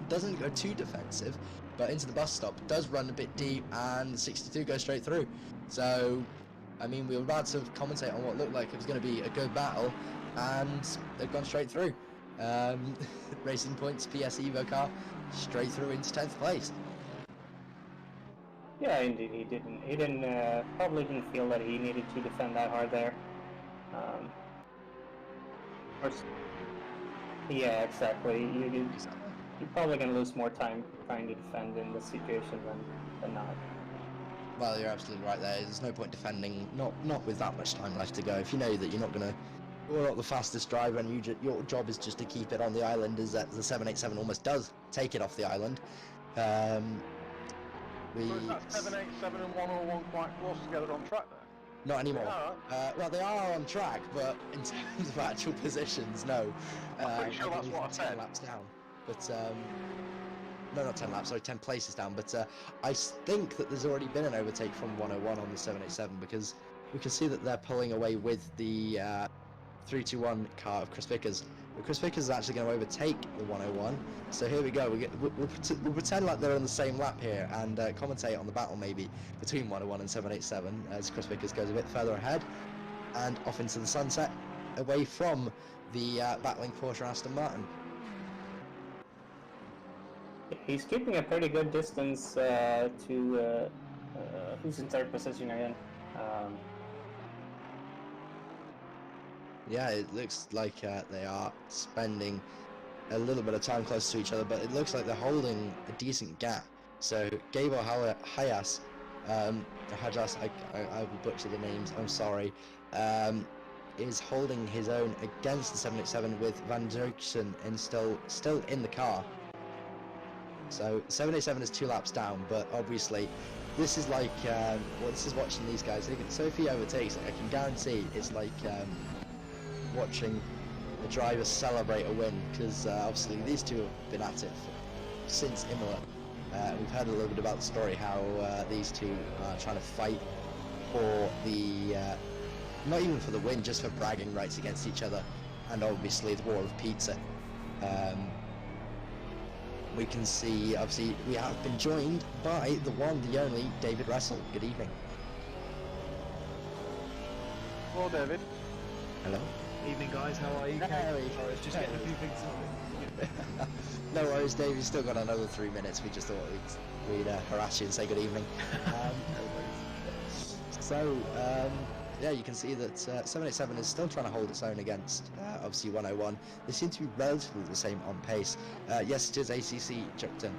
doesn't go too defensive, but into the bus stop, does run a bit deep, and the 62 goes straight through. So, I mean, we were about to commentate on what looked like it was going to be a good battle, and they've gone straight through. Racing Points PS Evo car straight through into 10th place. Yeah, indeed, he didn't. He didn't probably didn't feel that he needed to defend that hard there. Of course, yeah, exactly. You're probably gonna lose more time trying to defend in this situation than not. Well, you're absolutely right there. There's no point defending, not with that much time left to go. If you know that you're not the fastest driver, and your job is just to keep it on the island, as the 787 almost does take it off the island. So is that 787 and 101 quite close together on track there? Not anymore. Well, they are on track, but in terms of actual positions, no. I'm pretty sure that's what I said. 10 laps down. But, no, not 10 laps, sorry, 10 places down. But I think that there's already been an overtake from 101 on the 787, because we can see that they're pulling away with the 321 car of Chris Vickers. But Chris Vickers is actually going to overtake the 101. So here we go. We'll pretend like they're on the same lap here and commentate on the battle maybe between 101 and 787 as Chris Vickers goes a bit further ahead and off into the sunset, away from the battling Porsche Aston Martin. He's keeping a pretty good distance to who's in third position again. Yeah, it looks like they are spending a little bit of time close to each other, but it looks like they're holding a decent gap. So Gabor Hayas, Hajas, I will butcher the names, I'm sorry, is holding his own against the 787 with Van Dirksen and still in the car. So 787 is 2 laps down, but obviously this is like, this is watching these guys. So if he overtakes, I can guarantee it's like watching the drivers celebrate a win, because obviously these two have been at it since Imola. We've heard a little bit about the story, how these two are trying to fight for the, not even for the win, just for bragging rights against each other, and obviously the war of pizza. We can see, obviously, we have been joined by the one, the only, David Russell. Good evening. Hello, David. Hello. Evening, guys. How are you? Hey. I was just getting a few things on. No worries, Dave. You've still got another 3 minutes. We just thought we'd harass you and say good evening. Yeah, you can see that 787 is still trying to hold its own against, obviously, 101. They seem to be relatively the same on pace. Yes, it is ACC, Chuckton.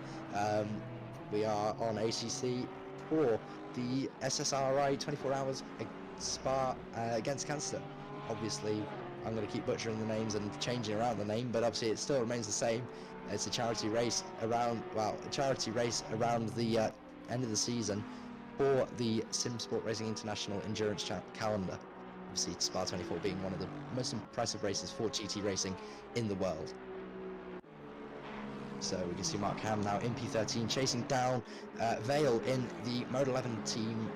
We are on ACC for the SSRI 24 Hours Spa against Cancer. Obviously, I'm going to keep butchering the names and changing around the name, but obviously it still remains the same. It's a charity race around, the end of the season for the Sim Sport Racing International Endurance calendar. Obviously, Spa 24 being one of the most impressive races for GT racing in the world. So we can see Mark Ham now in P13 chasing down Vale in the Mode 11 team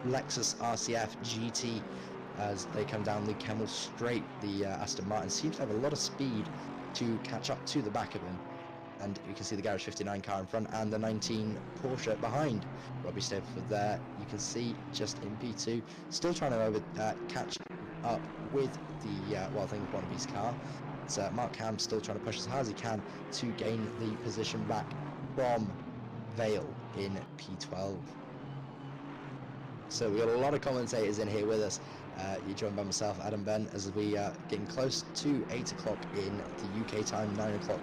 Lexus RCF GT as they come down the Kemmel Straight. The Aston Martin seems to have a lot of speed to catch up to the back of him. And you can see the Garage 59 car in front and the 19 Porsche behind. Robbie Stapleford there, you can see just in P2, still trying to catch up with the, I think Wannabe's car. So Mark Ham still trying to push as hard as he can to gain the position back from Vale in P12. So we got a lot of commentators in here with us. You're joined by myself, Adam Ben, as we are getting close to 8 o'clock in the UK time, 9 o'clock.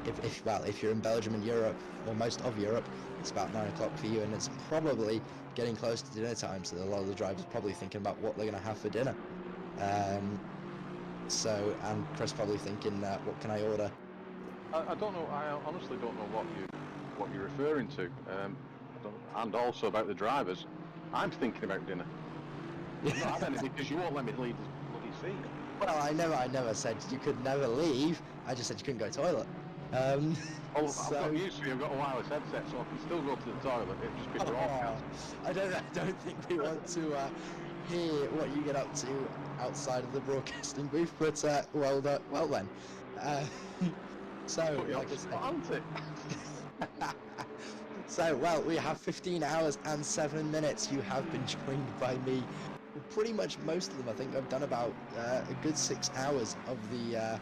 If you're in Belgium and Europe, or most of Europe, it's about 9 o'clock for you, and it's probably getting close to dinner time, so a lot of the drivers are probably thinking about what they're going to have for dinner. And Chris probably thinking, what can I order? I don't know, I honestly don't know what you're referring to, and also about the drivers. I'm thinking about dinner. I'm not having anything because you won't let me leave the bloody seat. Well, I never said you could never leave. I just said you couldn't go to the toilet. I've got used to it. I've got a wireless headset, so I can still go to the toilet. It'd just be broadcast. I don't think we want to hear what you get up to outside of the broadcasting booth, but well done. Well then. So, like I said, so, well, we have 15 hours and 7 minutes. You have been joined by me. Pretty much most of them. I think I've done about a good 6 hours of the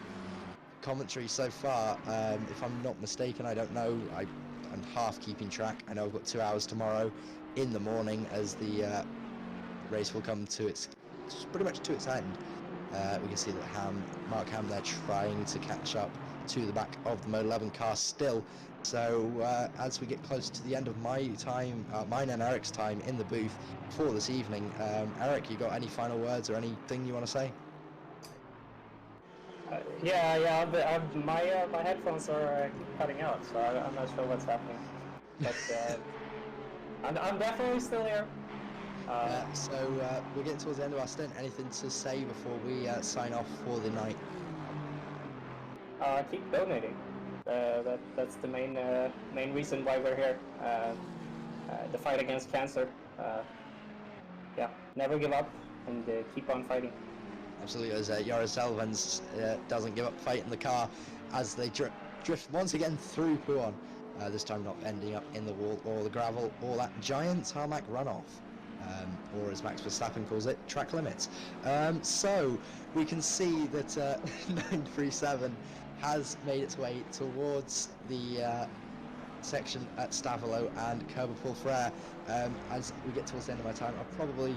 commentary so far. If I'm not mistaken, I don't know. I'm half keeping track. I know I've got 2 hours tomorrow in the morning as the race will come to its pretty much to its end. We can see that Mark Ham there trying to catch up to the back of the Moto 11 car still. So as we get close to the end of my time, mine and Eric's time in the booth for this evening, Eric, you got any final words or anything you want to say? Yeah. My headphones are cutting out, so I'm not sure what's happening. But I'm definitely still here. So we're getting towards the end of our stint. Anything to say before we sign off for the night? Keep donating. That's the main reason why we're here. The fight against cancer. Yeah, never give up and keep on fighting. Absolutely, as Joris Elvens doesn't give up fighting the car as they drift once again through Pouhon. This time not ending up in the wall or the gravel or that giant tarmac runoff. Or as Max Verstappen calls it, track limits. So we can see that 937 has made its way towards the section at Stavelot and Coberpool Frere. As we get towards the end of my time, I'll probably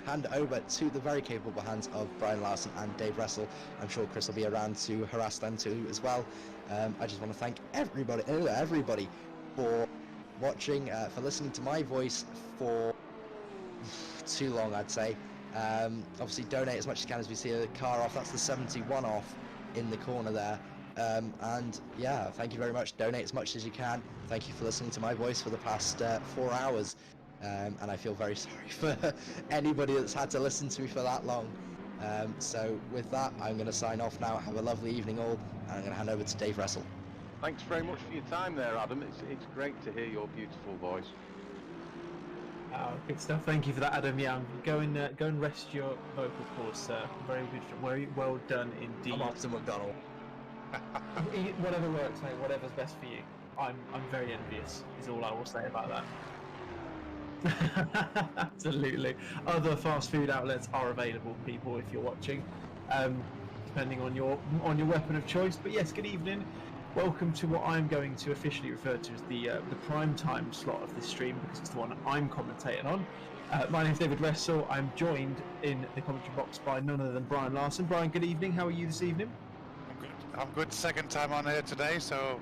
hand over to the very capable hands of Brian Larson and Dave Russell. I'm sure Chris will be around to harass them too as well. I just want to thank everybody for watching, for listening to my voice for too long, I'd say. Obviously donate as much as you can as we see a car off. That's the 71 off in the corner there. And yeah, thank you very much. Donate as much as you can. Thank you for listening to my voice for the past 4 hours. And I feel very sorry for anybody that's had to listen to me for that long. So with that, I'm going to sign off now. Have a lovely evening all, and I'm going to hand over to Dave Russell. Thanks very much for your time there, Adam. It's great to hear your beautiful voice. Good stuff. Thank you for that, Adam. Yeah, go and rest your vocal cords, sir. Very good. Very well done indeed. I'm off to McDonald. Whatever works, mate. Whatever's best for you. I'm very envious. Is all I will say about that. Absolutely. Other fast food outlets are available, people, if you're watching, depending on your weapon of choice. But yes, good evening. Welcome to what I'm going to officially refer to as the prime time slot of this stream, because it's the one I'm commentating on. My name's David Russell. I'm joined in the commentary box by none other than Brian Larson. Brian, good evening. How are you this evening? I'm good. Second time on here today, so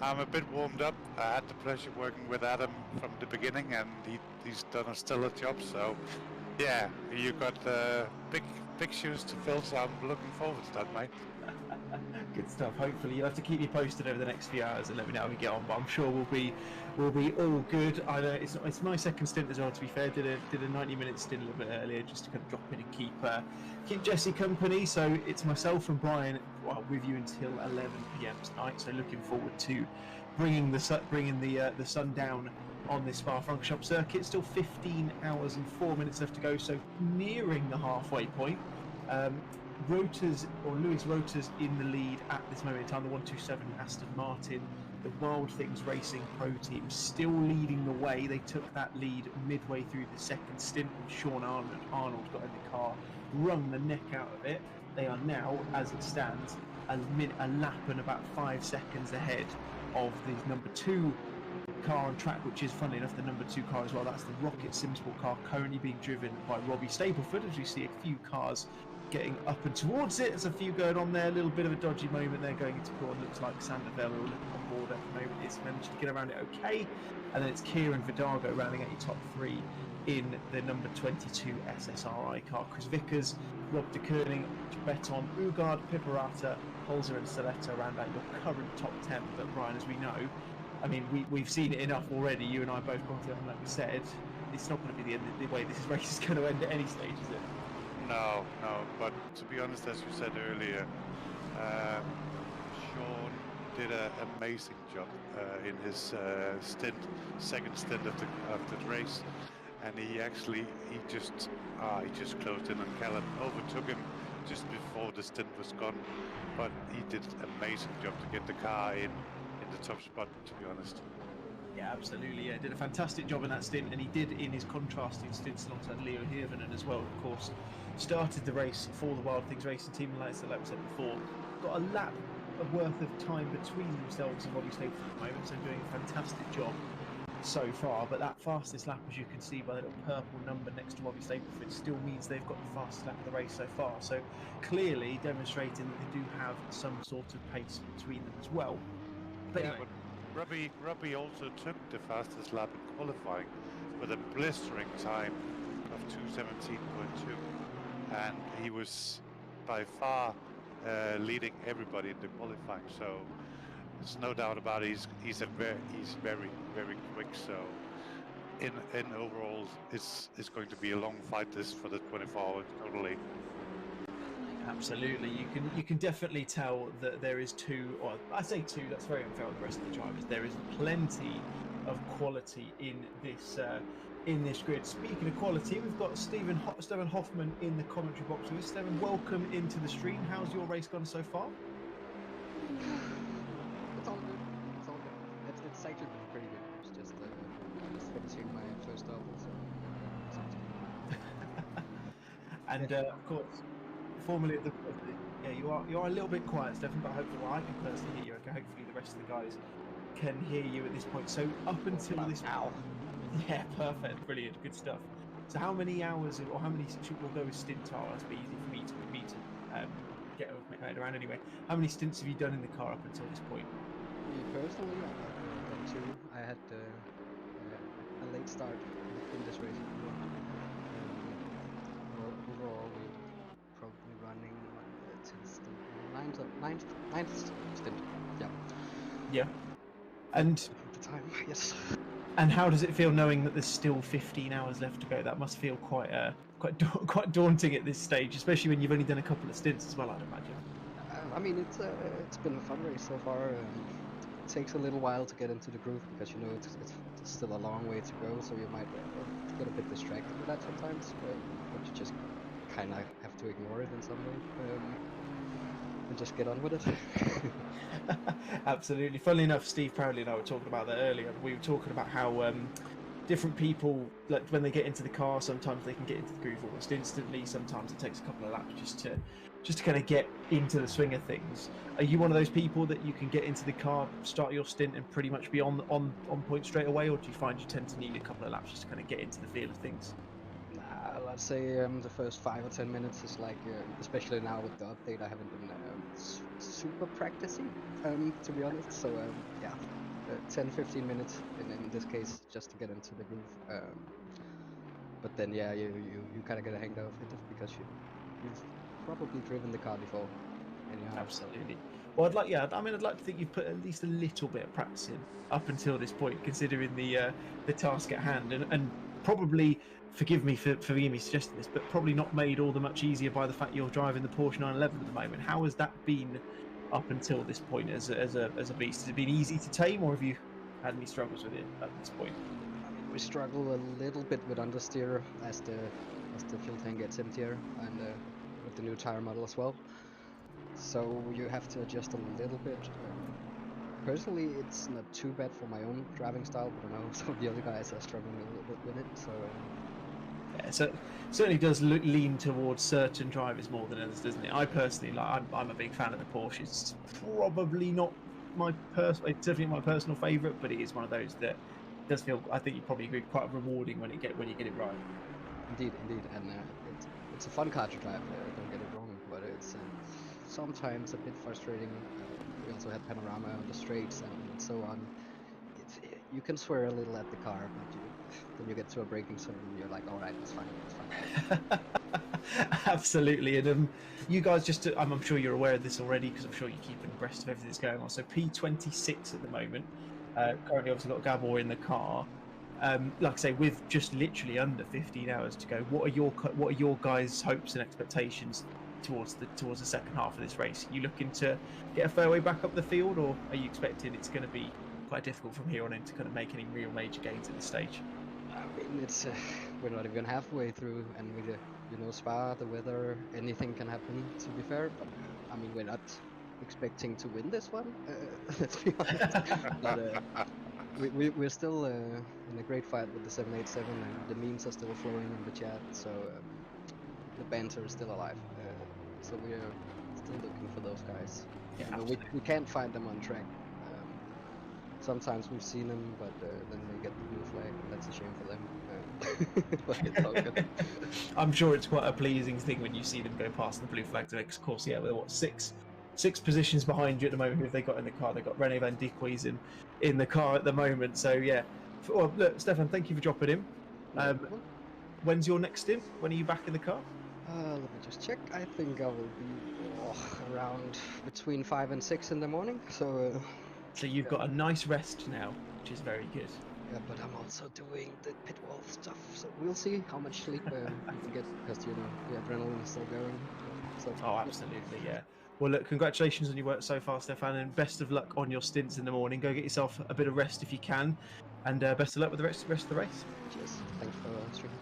I'm a bit warmed up. I had the pleasure of working with Adam from the beginning, and he's done a stellar job. So yeah, you got big shoes to fill. So I'm looking forward to that, mate. Good stuff. Hopefully you'll have to keep me posted over the next few hours and let me know how we get on. But I'm sure we'll be all good. I know it's my second stint as well. To be fair, did a 90-minute stint a little bit earlier just to kind of drop in and keep Jesse company. So it's myself and Brian with you until 11 PM tonight. So looking forward to bringing the sun down on this Spa-Francorchamps circuit. Still 15 hours and 4 minutes left to go. So nearing the halfway point. Lewis Roters in the lead at this moment in time, the 127 Aston Martin, the Wild Things Racing Pro Team still leading the way. They took that lead midway through the second stint when Sean Arnold got in the car, wrung the neck out of it. They are now, as it stands, a lap and about 5 seconds ahead of the number 2 car on track, which is, funnily enough, the number 2 car as well. That's the Rocket Simsport car, currently being driven by Robbie Stapleford, as we see a few cars getting up and towards it. There's a few going on there, a little bit of a dodgy moment there going into Pouhon. Looks like Sandoval looking on board at the moment. It's managed to get around it okay. And then it's Kieran Vidago rounding out your top 3 in the number 22 SSRI car. Chris Vickers, Rob de Koning, Beton, Ugard, Piperata, Holzer and Saletta round out your current top 10. But Brian, as we know, I mean, we've seen it enough already. You and I both commented on, like we said, it's not going to be the end of the way this race is going to end at any stage, is it? No, but to be honest, as you said earlier, Sean did an amazing job in his second stint of the race, and he just closed in on Callum, overtook him just before the stint was gone. But he did an amazing job to get the car in the top spot, to be honest. Yeah, absolutely. Yeah, did a fantastic job in that stint, and he did in his contrasting stints alongside Leo Hirvonen as well. Of course, started the race for the Wild Things Racing team, and like we said before, got a lap worth of time between themselves and Robbie Stapleton at the moment, so doing a fantastic job so far. But that fastest lap, as you can see by the little purple number next to Robbie Stapleton, still means they've got the fastest lap of the race so far. So clearly demonstrating that they do have some sort of pace between them as well. But Yeah, anyway, but Robbie also took the fastest lap in qualifying with a blistering time of 2:17.2, and he was by far leading everybody in the qualifying. So there's no doubt about it. He's very quick. So in overall, it's going to be a long fight this for the 24 hours totally. absolutely, you can definitely tell that there is two, or I say two, that's very unfair with the rest of the drivers. There is plenty of quality in this grid. Speaking of quality, we've got Stephen Hoffman in the commentary box with us. Stephen, welcome into the stream. How's your race gone so far? It's all good. It's all good. It's actually been pretty good. It's just finishing my first double, so sounds good. And of course, formerly you are a little bit quiet, Stephen, but hopefully, well, I can personally hear you. Okay, hopefully the rest of the guys can hear you at this point. So up until this now. Yeah, perfect, brilliant, good stuff. So how many hours, or how many, we'll go with stint are, that's be easy for me to get my head around anyway. How many stints have you done in the car up until this point? Me personally, I've done two. I had a late start in this race. Overall, we probably running 10th stint, ninth stint. Yeah. Yeah. And The time, yes. And how does it feel knowing that there's still 15 hours left to go? That must feel quite daunting at this stage, especially when you've only done a couple of stints as well, I'd imagine. I mean, it's been a fun race so far. It takes a little while to get into the groove because you know it's still a long way to go, so you might get a bit distracted with that sometimes. But you just kind of have to ignore it in some way and just get on with it. Absolutely. Funnily enough, Steve Proudley and I were talking about that earlier. We were talking about how different people, like when they get into the car, sometimes they can get into the groove almost instantly. Sometimes it takes a couple of laps just to kind of get into the swing of things. Are you one of those people that you can get into the car, start your stint, and pretty much be on point straight away, or do you find you tend to need a couple of laps just to kind of get into the feel of things? I'd say the first 5 or 10 minutes is like, especially now with the update, I haven't been super practicing, to be honest. So yeah, 10-15 minutes in this case just to get into the groove. But then yeah, you kind of get a hang of it because you've probably driven the car before. Anyhow. Absolutely. Well, I'd like to think you've put at least a little bit of practice in up until this point, considering the task at hand, and probably, forgive me for me suggesting this, but probably not made all the much easier by the fact you're driving the Porsche 911 at the moment. How has that been up until this point as a beast? Has it been easy to tame, or have you had any struggles with it at this point? I mean, we struggle a little bit with understeer as the fuel tank gets emptier, and with the new tire model as well. So you have to adjust a little bit. Personally, it's not too bad for my own driving style, but I know some of the other guys are struggling a little bit with it. So yeah, so it certainly does lean towards certain drivers more than others, doesn't it? I personally, I'm a big fan of the Porsche. It's probably not it's definitely my personal favourite, but it is one of those that does feel, I think you probably agree, quite rewarding when you get it right. Indeed, and it's a fun car to drive. Don't get it wrong, but it's sometimes a bit frustrating. We also had panorama on the straights and so on. You can swear a little at the car, but then you get to a braking zone and you're like, all right, it's fine. Absolutely. And you guys, I'm sure you're aware of this already because I'm sure you keep abreast of everything that's going on. So P26 at the moment. Currently, obviously, got Gabor in the car. Like I say, with just literally under 15 hours to go, what are your guys' hopes and expectations towards the second half of this race? Are you looking to get a fair way back up the field, or are you expecting it's going to be quite difficult from here on in to kind of make any real major gains at this stage? I mean, it's we're not even halfway through, and we, you know, Spa, the weather, anything can happen. To be fair, but I mean, we're not expecting to win this one. Let's be honest. But we're still in a great fight with the 787, and the memes are still flowing in the chat. So the banter is still alive. So we are still looking for those guys. Yeah, You know, we can't find them on track. Sometimes we've seen them, but then they get the blue flag. That's a shame for them. But it's all good. I'm sure it's quite a pleasing thing when you see them go past the blue flag. Of course, yeah, they're what, six positions behind you at the moment. Who have they got in the car? They've got Rene van Diekwes in the car at the moment. So yeah. Well, look, Stefan, thank you for dropping in. When's your next stint? When are you back in the car? Let me just check. I think I will be around between 5 and 6 in the morning. So. So you've got a nice rest now, which is very good. Yeah, but I'm also doing the pit wall stuff, so we'll see how much sleep we can get, because, you know, the adrenaline is still going. So, oh, absolutely, yeah. Well, look, congratulations on your work so far, Stefan, and best of luck on your stints in the morning. Go get yourself a bit of rest if you can, and best of luck with the rest of the race. Cheers. Thanks for streaming.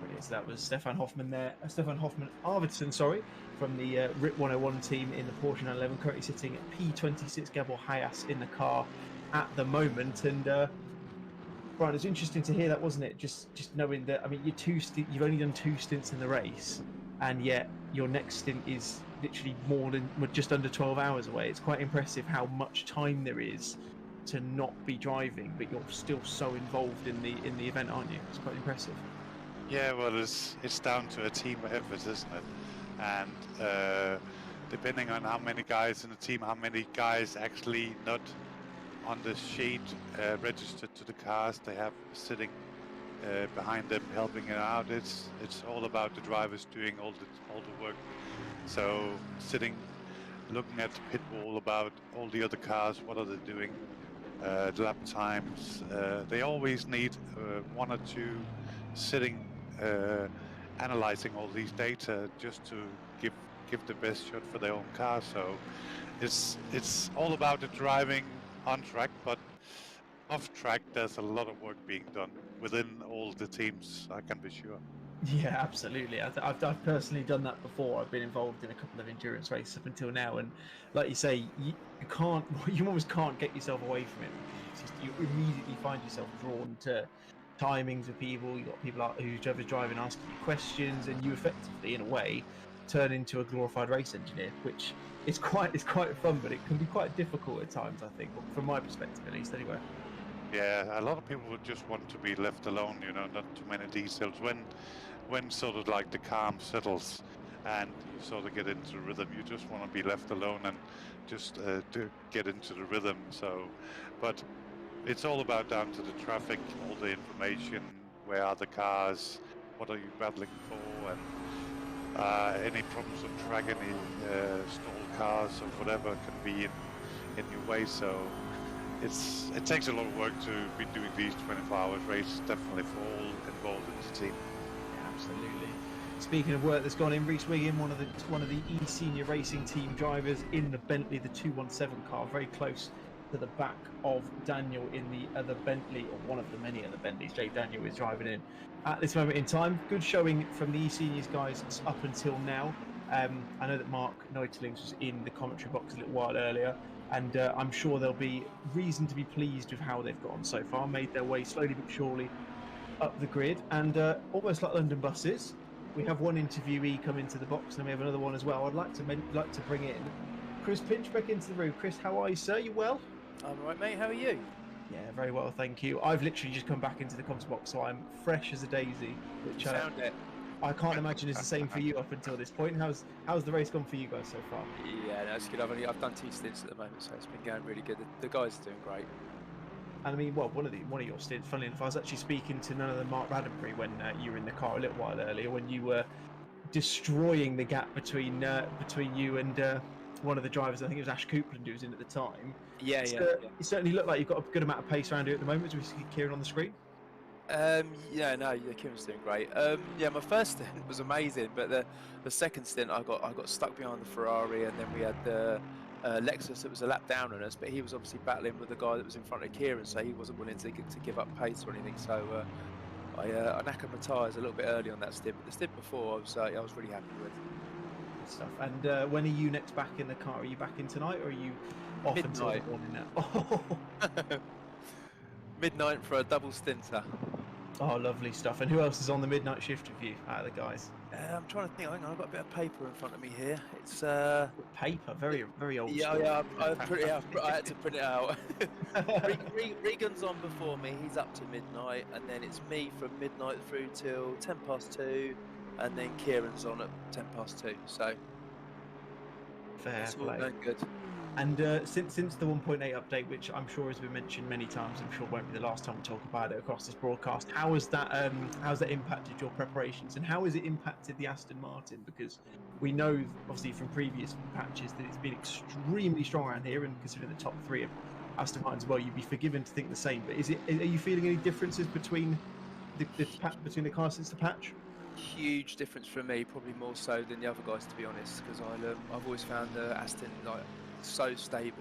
Brilliant. So that was Stefan Hoffman there. Stefan Hoffman Arvidsson, sorry, from the RIP 101 team in the Porsche 911, currently sitting at P26 Gabor Hayas in the car at the moment. And Brian, it's interesting to hear that, wasn't it? Just knowing that, I mean, you've only done 2 stints in the race, and yet your next stint is literally just under 12 hours away. It's quite impressive how much time there is to not be driving, but you're still so involved in the event, aren't you? It's quite impressive. Yeah, well, it's down to a team effort, isn't it? And depending on how many guys in the team, how many guys actually not on the sheet registered to the cars they have sitting behind them, helping it out. It's all about the drivers doing all the work. So sitting, looking at the pit wall about all the other cars, what are they doing, the lap times. They always need 1 or 2 sitting, analyzing all these data just to give the best shot for their own car. So it's all about the driving on track, but off track there's a lot of work being done within all the teams, I can be sure. Yeah, absolutely. I've personally done that before. I've been involved in a couple of endurance races up until now, and like you say, you almost can't get yourself away from it. You immediately find yourself drawn to timings of people. You've got people who's driving asking you questions, and you effectively, in a way, turn into a glorified race engineer, which is quite fun, but it can be quite difficult at times, I think, from my perspective at least, anyway. Yeah, a lot of people would just want to be left alone, you know, not too many details. When sort of like the calm settles and you sort of get into the rhythm, you just want to be left alone and just to get into the rhythm. So, but it's all about down to the traffic, all the information, where are the cars, what are you battling for, and any problems on track, any stalled cars or whatever can be in your way. So it takes a lot of work to be doing these 24-hour races, definitely for all involved in the team. Yeah, absolutely. Speaking of work that's gone in, Reese Wiggin, one of the E-Senior Racing team drivers in the Bentley, the 217 car, very close to the back of Daniel in the other Bentley, or one of the many other Bentleys Jake Daniel is driving in at this moment in time. Good showing from the E-Seniors guys up until now. I know that Mark Neutelings was in the commentary box a little while earlier, and I'm sure there'll be reason to be pleased with how they've gone so far. Made their way slowly but surely up the grid, and almost like London buses, we have one interviewee come into the box, and we have another one as well. I'd like to bring in Chris Pinchbeck into the room. Chris, how are you, sir? You well? I'm alright, mate. How are you? Yeah, very well, thank you. I've literally just come back into the comms box, so I'm fresh as a daisy, which I can't imagine is the same for you up until this point. How's the race gone for you guys so far? Yeah, no, it's good. I've done 2 stints at the moment, so it's been going really good. The guys are doing great. And I mean, well, one of your stints, funnily enough, I was actually speaking to none other than Mark Raddenbury when you were in the car a little while earlier, when you were destroying the gap between you and one of the drivers. I think it was Ash Coupland who was in at the time. Yeah. You certainly look like you've got a good amount of pace around you at the moment, as we see Kieran on the screen. Kieran's doing great. My first stint was amazing, but the second stint I got stuck behind the Ferrari, and then we had the Lexus that was a lap down on us, but he was obviously battling with the guy that was in front of Kieran, so he wasn't willing to give up pace or anything. So I knackered my tyres a little bit early on that stint, but the stint before I was really happy with. Good stuff. And when are you next back in the car? Are you back in tonight, or are you off until the Midnight. morning now? Midnight for a double stinter. Oh, lovely stuff. And who else is on the midnight shift with you out of the guys? I'm trying to think. Hang on, I've got a bit of paper in front of me here. It's Paper, very old yeah, school. yeah. I had to print it out. Regan's on before me. He's up to midnight, and then it's me from midnight through till 2:10, and then Kieran's on at 2:10. So Fair it's all play. going good. And since the 1.8 update, which I'm sure has been mentioned many times, I'm sure it won't be the last time we talk about it across this broadcast. How's that impacted your preparations, and how has it impacted the Aston Martin? Because we know, obviously, from previous patches that it's been extremely strong around here, and considering the top 3 of Aston Martins, well, you'd be forgiven to think the same. But are you feeling any differences between between the cars since the patch? Huge difference for me, probably more so than the other guys, to be honest, because I've always found Aston so stable,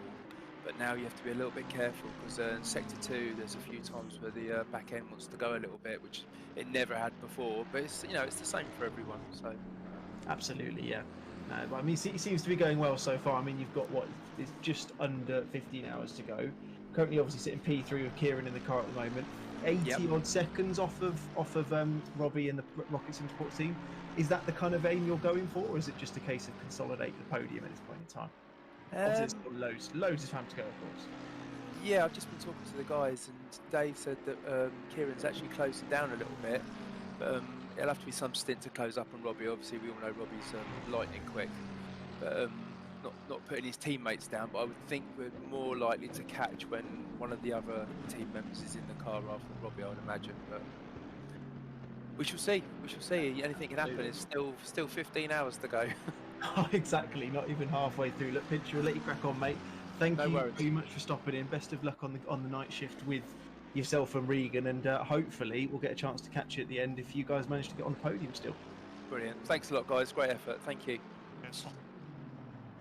but now you have to be a little bit careful because in Sector 2 there's a few times where the back end wants to go a little bit, which it never had before, but it's it's the same for everyone. So Absolutely, yeah. No, I mean, it seems to be going well so far. I mean, you've got it's just under 15 hours to go. Currently, obviously sitting P3 with Kieran in the car at the moment. 80 odd seconds off of Robbie and the Rocket Sim Sports team. Is that the kind of aim you're going for, or is it just a case of consolidating the podium at this point in time? Obviously, there's still loads of time to go, of course. Yeah, I've just been talking to the guys, and Dave said that Kieran's actually closing down a little bit, but it'll have to be some stint to close up on Robbie. Obviously, we all know Robbie's lightning quick, but not putting his teammates down. But I would think we're more likely to catch when one of the other team members is in the car rather than Robbie, I would imagine. But we shall see. We shall see. Anything can happen. It's still 15 hours to go. Oh, exactly, not even halfway through. Look, Pincher, I'll let you crack on, mate. Thank you very much for stopping in. Best of luck on the night shift with yourself and Regan, and hopefully we'll get a chance to catch you at the end if you guys manage to get on the podium still. Brilliant. Thanks a lot, guys. Great effort. Thank you. Yes.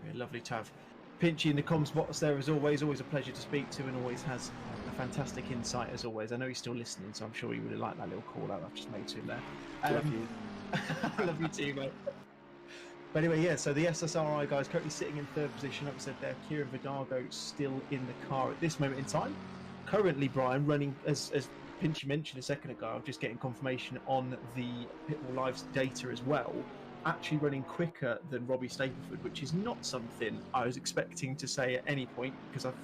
Yeah, lovely to have Pinchy in the comms box there as always. Always a pleasure to speak to, and always has a fantastic insight as always. I know he's still listening, so I'm sure he would have liked that little call out I've just made to him there. Love you. Love you too, mate. But anyway, yeah, so the SSRI guys currently sitting in 3rd position. Like I said there, Kieran Vidago still in the car at this moment in time. Currently, Brian, running, as Pinchy mentioned a second ago, I'm just getting confirmation on the Pitbull Live's data as well, actually running quicker than Robbie Stapleford, which is not something I was expecting to say at any point, because I've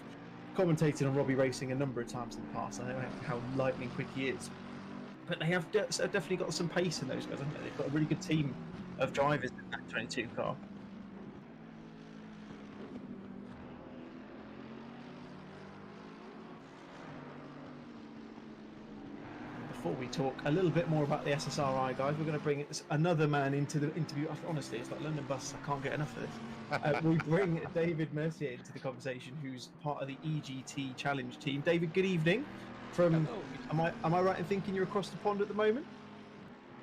commentated on Robbie racing a number of times in the past. I know how lightning quick he is. But they have definitely got some pace in those guys, haven't they? They've got a really good team of drivers in that 22 car. Before we talk a little bit more about the SSRI guys, we're going to bring another man into the interview. Honestly, it's like London Bus. I can't get enough of this. We bring David Mercier into the conversation, who's part of the EGT Challenge team. David, good evening. Am I right in thinking you're across the pond at the moment?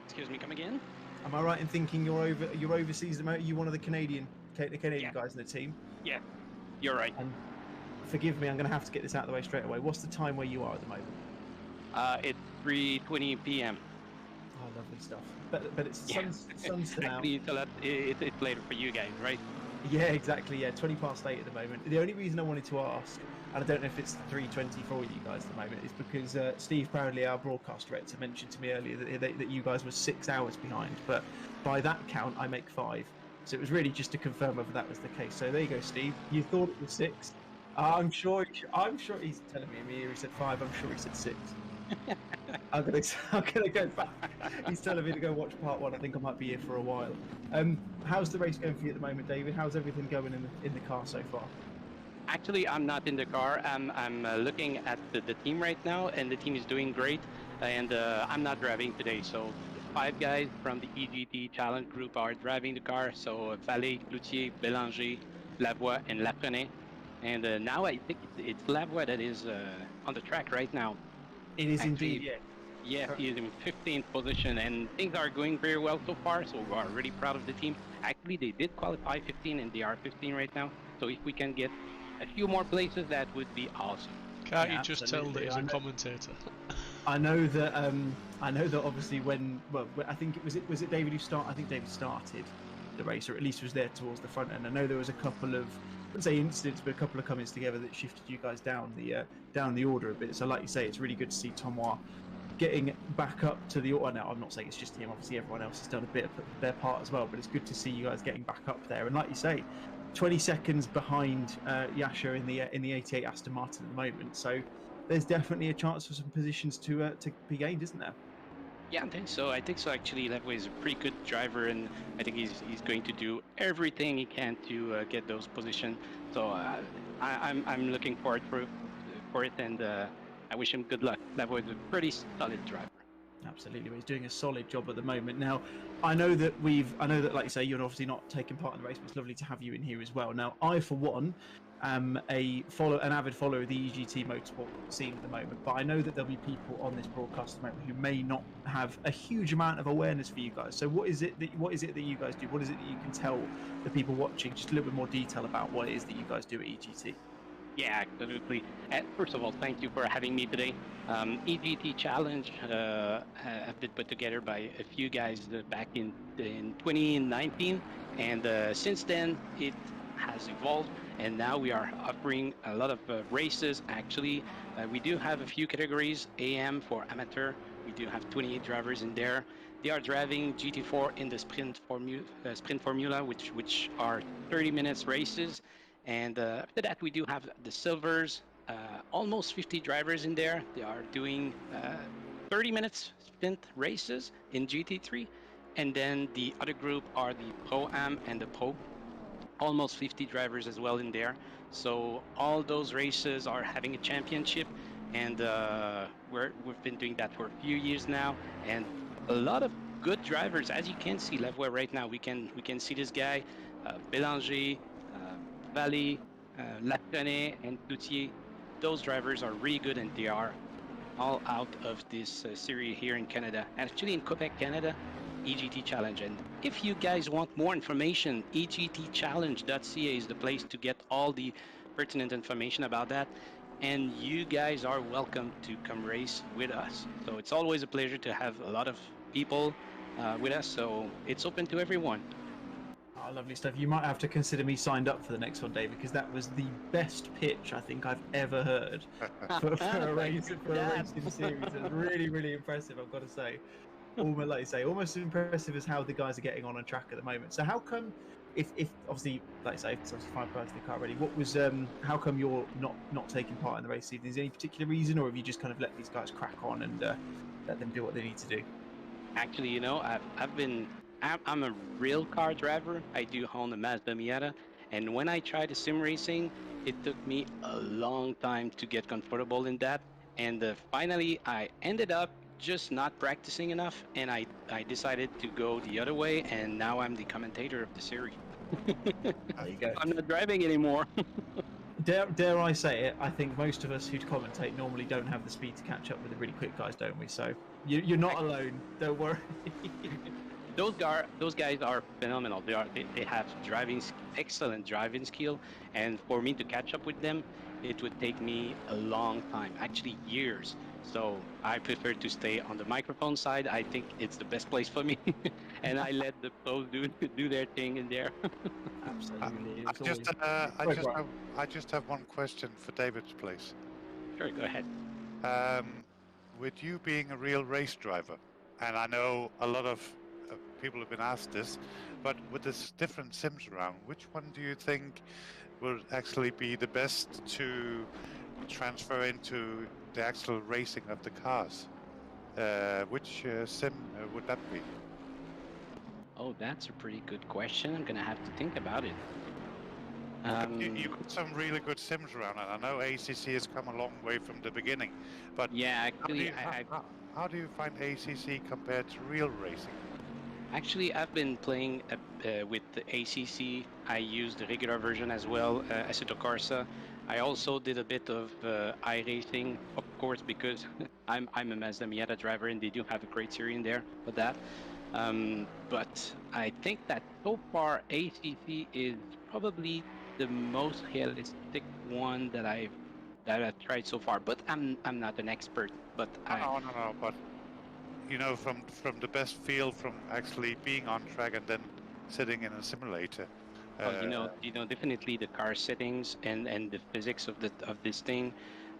Excuse me, come again? Am I right in thinking you're overseas at the moment? You're one of the Canadian guys in the team? Yeah, you're right. And forgive me, I'm going to have to get this out of the way straight away. What's the time where you are at the moment? It's 3:20 p.m. Oh, lovely stuff. But it's sun's still out. Actually, it's later for you guys, right? Yeah, exactly. Yeah, 20 past 8 at the moment. The only reason I wanted to ask, and I don't know if it's 3:20 for you guys at the moment, is because Steve Proudley, our broadcast director, mentioned to me earlier that you guys were 6 hours behind. But by that count, I make 5. So it was really just to confirm whether that was the case. So there you go, Steve. You thought it was 6. I'm sure he's telling me he said 5. I'm sure he said 6. I'm gonna go back. He's telling me to go watch part 1. I think I might be here for a while. How's the race going for you at the moment, David? How's everything going in the car so far? Actually, I'm not in the car. I'm looking at the team right now, and the team is doing great. And I'm not driving today, so 5 guys from the EGT Challenge group are driving the car. So Vallée, Cloutier, Bélanger, Lavoie, and Lafrenière. And now I think it's Lavoie that is on the track right now. It is indeed, yeah. Yes, he is in 15th position, and things are going very well so far, so we are really proud of the team. Actually, they did qualify 15, and they are 15 right now, so if we can get a few more places, that would be awesome. Can't you just tell that he's a commentator? I know that obviously I think was it David who started. I think David started the race, or at least was there towards the front end. I know there was a couple of, I wouldn't say incidents, but a couple of comings together that shifted you guys down the order a bit. So like you say, it's really good to see Tomois getting back up to the order. Now I'm not saying it's just him. Obviously everyone else has done a bit of their part as well, but it's good to see you guys getting back up there. And like you say, 20 seconds behind Yasha in the 88 Aston Martin at the moment. So there's definitely a chance for some positions to be gained, isn't there? Yeah, I think so. Actually, Levway is a pretty good driver, and I think he's going to do everything he can to get those positions. So I'm looking forward for it, and I wish him good luck. Levway is a pretty solid driver. Absolutely, he's doing a solid job at the moment. Now, I know that, like you say, you're obviously not taking part in the race, but it's lovely to have you in here as well. Now, I, for one, am an avid follower of the EGT motorsport scene at the moment, but I know that there'll be people on this broadcast at the moment who may not have a huge amount of awareness for you guys. So, what is it that you guys do? What is it that you can tell the people watching? Just a little bit more detail about what it is that you guys do at EGT. Yeah, absolutely. First of all, thank you for having me today. EGT Challenge have been put together by a few guys back in 2019, and since then it has evolved, and now we are offering a lot of races. Actually, we do have a few categories. AM for amateur. We do have 28 drivers in there. They are driving GT4 in the sprint formula, which are 30 minutes races. And after that, we do have the silvers, almost 50 drivers in there. They are doing 30 minutes sprint races in GT3. And then the other group are the Pro-Am and the Pro, almost 50 drivers as well in there. So all those races are having a championship, and we've been doing that for a few years now. And a lot of good drivers, as you can see, Levway right now. We can see this guy, Bélanger, Valley, Lafrenière, and Cloutier. Those drivers are really good, and they are all out of this series here in Canada. Actually, in Quebec, Canada, EGT Challenge. And if you guys want more information, egtchallenge.ca is the place to get all the pertinent information about that. And you guys are welcome to come race with us. So it's always a pleasure to have a lot of people with us. So it's open to everyone. Oh, lovely stuff. You might have to consider me signed up for the next one, David, because that was the best pitch I think I've ever heard for a racing series. It was really, really impressive, I've got to say. Almost, like you say, almost as impressive as how the guys are getting on track at the moment. So how come, if obviously, like I say, it's obviously 5 cars in the car already, what was, how come you're not taking part in the race season? Is there any particular reason, or have you just kind of let these guys crack on and let them do what they need to do? Actually, you know, I'm a real car driver. I do own a Mazda Miata, and when I tried sim racing, it took me a long time to get comfortable in that, and finally I ended up just not practicing enough, and I decided to go the other way, and now I'm the commentator of the series. There you go. I'm not driving anymore. Dare I say it, I think most of us who commentate normally don't have the speed to catch up with the really quick guys, don't we? So you're not alone, don't worry. Those guys are phenomenal. They have excellent driving skill, and for me to catch up with them, it would take me a long time, actually years. So I prefer to stay on the microphone side. I think it's the best place for me, and I let the pros do their thing in there. Absolutely. I just have one question for David, please. Sure, go ahead. With you being a real race driver, and I know a lot of people have been asked this, but with this different sims around, which one do you think will actually be the best to transfer into the actual racing of the cars? Which sim would that be? Oh, that's a pretty good question. I'm gonna have to think about it. You got some really good sims around, and I know ACC has come a long way from the beginning, but yeah, actually, how do you find ACC compared to real racing? Actually, I've been playing with the ACC. I used the regular version as well, Assetto Corsa. I also did a bit of iRacing, of course, because I'm a Mazda Miata driver, and they do have a great series in there for that. But I think that so far ACC is probably the most realistic one that I've that I've tried so far. But I'm not an expert. But No. But you know, from the best feel from actually being on track and then sitting in a simulator. You know, definitely the car settings and the physics of this thing.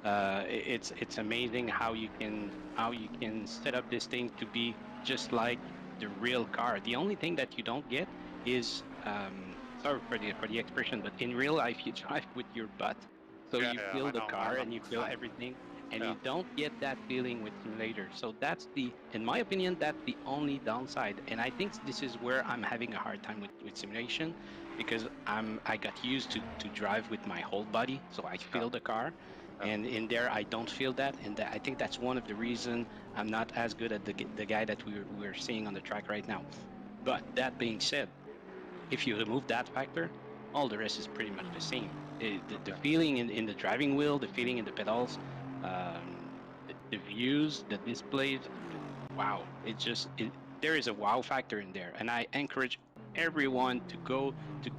It's amazing how you can set up this thing to be just like the real car. The only thing that you don't get is sorry for the expression, but in real life you drive with your butt, so you feel the car and you feel everything, and you don't get that feeling with simulator. So that's in my opinion, that's the only downside. And I think this is where I'm having a hard time with simulation, because I got used to drive with my whole body, so I feel the car. And in there, I don't feel that, and I think that's one of the reasons I'm not as good at the guy that we're seeing on the track right now. But that being said, if you remove that factor, all the rest is pretty much the same. The feeling in the driving wheel, the feeling in the pedals, the views, the displays, wow! There is a wow factor in there, and I encourage everyone to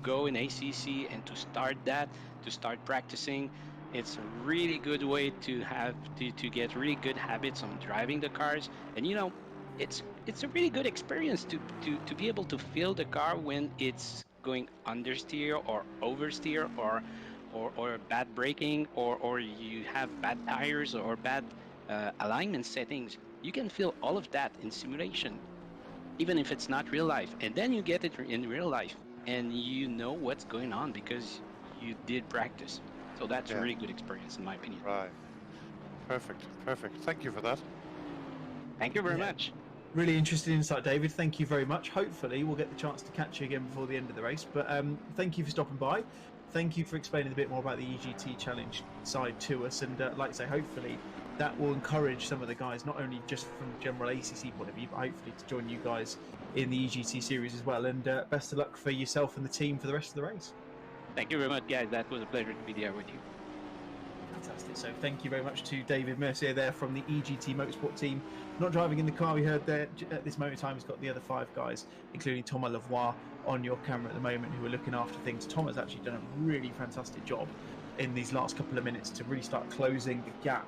go in ACC and to start practicing. It's a really good way to get really good habits on driving the cars, and you know, it's a really good experience to be able to feel the car when it's going understeer or oversteer or bad braking or you have bad tires or bad alignment settings. You can feel all of that in simulation, even if it's not real life, and then you get it in real life and you know what's going on because you did practice. So that's a really good experience, in my opinion. Right. Perfect. Thank you for that. Thank you very much. Really interesting insight, David. Thank you very much. Hopefully, we'll get the chance to catch you again before the end of the race. But thank you for stopping by. Thank you for explaining a bit more about the EGT Challenge side to us. And like I say, hopefully that will encourage some of the guys, not only just from the general ACC point of view, but hopefully to join you guys in the EGT series as well. And best of luck for yourself and the team for the rest of the race. Thank you very much, guys. That was a pleasure to be there with you. Fantastic. So thank you very much to David Mercier there from the EGT Motorsport team. Not driving in the car we heard there at this moment in time. He's got the other 5 guys, including Thomas Lavoie, on your camera at the moment, who are looking after things. Tom has actually done a really fantastic job in these last couple of minutes to really start closing the gap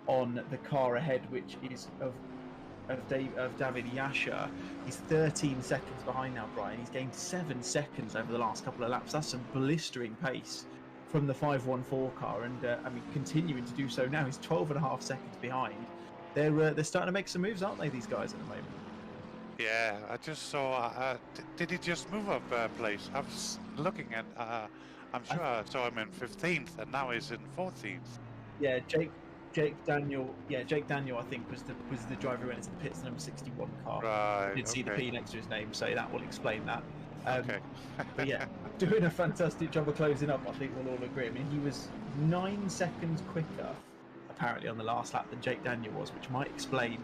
on the car ahead, which is of David Yasha. He's 13 seconds behind now, Brian. He's gained 7 seconds over the last couple of laps. That's some blistering pace from the 514 car, and I mean, continuing to do so now. He's 12.5 seconds behind. They're starting to make some moves, aren't they, these guys at the moment? Yeah, I just saw. Did he just move up a place? I was looking at. I'm sure I saw him in 15th, and now he's in 14th. Yeah, Jake Daniel, I think was the driver who went into the pits, the number 61 car. Right. You didn't see the P next to his name, so that will explain that. Okay. But yeah, doing a fantastic job of closing up, I think we'll all agree. I mean, he was 9 seconds quicker, apparently, on the last lap than Jake Daniel was, which might explain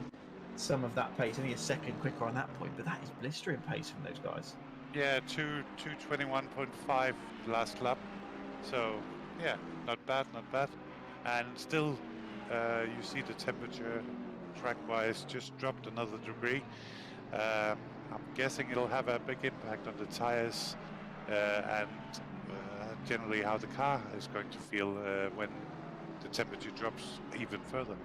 some of that pace. Only a second quicker on that point, but that is blistering pace from those guys. Yeah, 2:21.5 last lap. So yeah, not bad. And still, you see the temperature track-wise just dropped another degree. I'm guessing it'll have a big impact on the tires and generally how the car is going to feel when the temperature drops even further.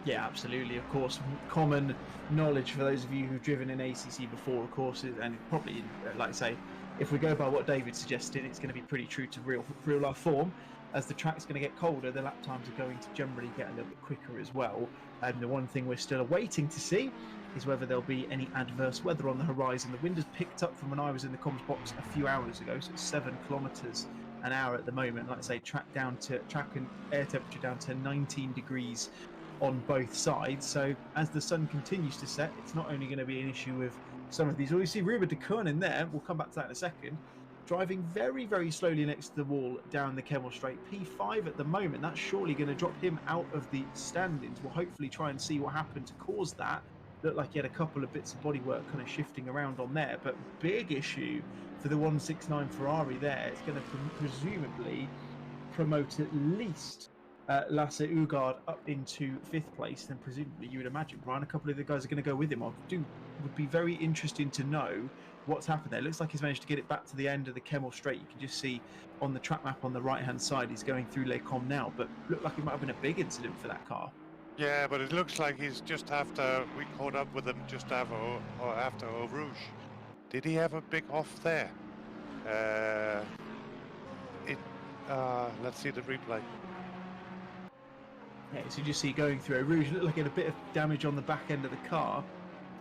Yeah, absolutely. Of course, common knowledge for those of you who've driven in ACC before, of course, and probably, like I say, if we go by what David suggested, it's going to be pretty true to real life form. As the track's going to get colder, the lap times are going to generally get a little bit quicker as well. And the one thing we're still waiting to see is whether there'll be any adverse weather on the horizon. The wind has picked up from when I was in the comms box a few hours ago, so it's 7 kilometers an hour at the moment. Like I say, track and air temperature down to 19 degrees on both sides. So as the sun continues to set, it's not only going to be an issue with some of these. Oh, you see Ruben de Koen in there. We'll come back to that in a second. Driving very, very slowly next to the wall down the Kemmel Straight. P5 at the moment. That's surely going to drop him out of the standings. We'll hopefully try and see what happened to cause that. Looked like he had a couple of bits of bodywork kind of shifting around on there. But big issue for the 169 Ferrari there. It's going to presumably promote at least Lasse Ugard up into 5th place. Then presumably you would imagine, Brian, a couple of the guys are going to go with him. Would be very interesting to know what's happened there. It looks like he's managed to get it back to the end of the Kemmel Straight. You can just see on the track map on the right-hand side, he's going through Les Combes now, but looked like it might have been a big incident for that car. Yeah, but it looks like he's just after, we caught up with him just after Eau Rouge. Did he have a big off there? Let's see the replay. Yeah, so you just see going through Eau Rouge, looked like he had a bit of damage on the back end of the car.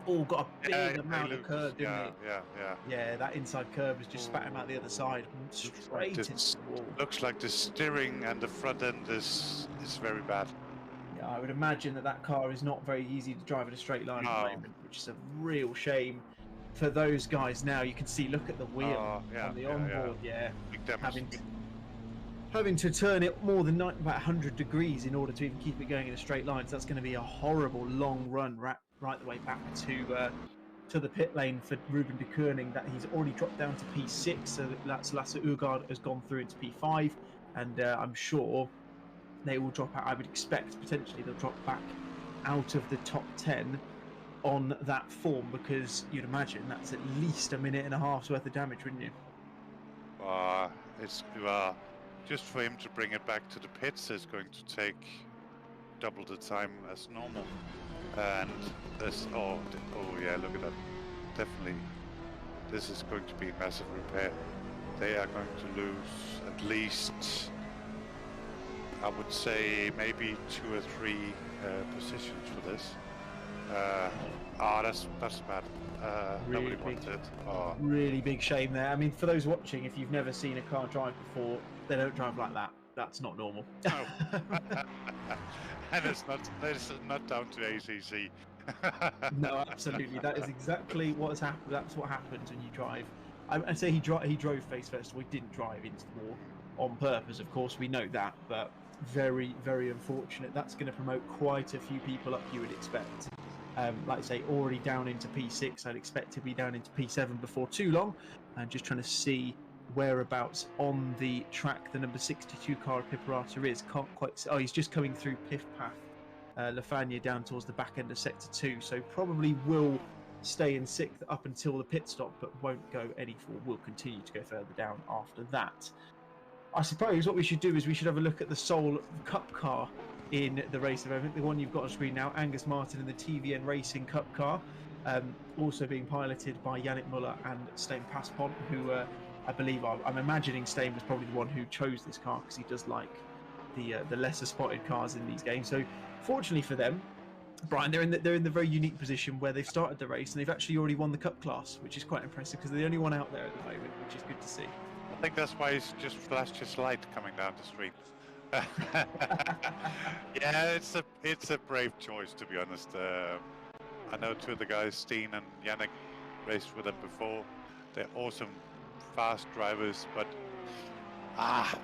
All got a big amount of curve, didn't it? Yeah, that inside curve was just spat him out the other side, straight into the wall. Looks like the steering and the front end is very bad. Yeah, I would imagine that car is not very easy to drive in a straight line at the moment, which is a real shame for those guys. Now you can see, look at the wheel on the onboard, Big damage. Having to turn it more than about 100 degrees in order to even keep it going in a straight line. So that's going to be a horrible long run right the way back to the pit lane for Ruben de Koning. That he's already dropped down to P6, so that's Lasse Ugaard has gone through into P5, and I'm sure they will drop out. I would expect potentially they'll drop back out of the top 10 on that form, because you'd imagine that's at least a minute and a half's worth of damage, wouldn't you? It's just for him to bring it back to the pits is going to take double the time as normal. And this, oh yeah, look at that. Definitely, this is going to be a massive repair. They are going to lose at least, I would say, maybe 2 or 3 positions for this. That's bad. Nobody wants it. Really big shame there. I mean, for those watching, if you've never seen a car drive before, they don't drive like that. That's not normal. No. And it's not down to ACC. No, absolutely. That is exactly what has happened. That's what happens when you drive. I'd say he drove face first. We didn't drive into the wall on purpose, of course. We know that, but very, very unfortunate. That's going to promote quite a few people up, you would expect. Like I say, already down into P6. I'd expect to be down into P7 before too long. I'm just trying to see whereabouts on the track the number 62 car Piperata is. Can't quite see. Oh, he's just coming through Piff Path Lafanya down towards the back end of sector 2, so probably will stay in 6th up until the pit stop, but won't go any further. Will continue to go further down after that. I suppose what we should do is we should have a look at the sole Cup car in the race event, the one you've got on screen now, Angus Martin in the TVN Racing Cup car, also being piloted by Yannick Muller and Stein Passpont, who I believe, I'm imagining Stein was probably the one who chose this car because he does like the lesser spotted cars in these games. So fortunately for them, Brian, they're in the very unique position where they've started the race and they've actually already won the Cup class, which is quite impressive because they're the only one out there at the moment, which is good to see. I think that's why he's just flashed his light coming down the street. Yeah, it's a brave choice, to be honest. I know 2 of the guys, Steen and Yannick, raced with them before. They're awesome, fast drivers, but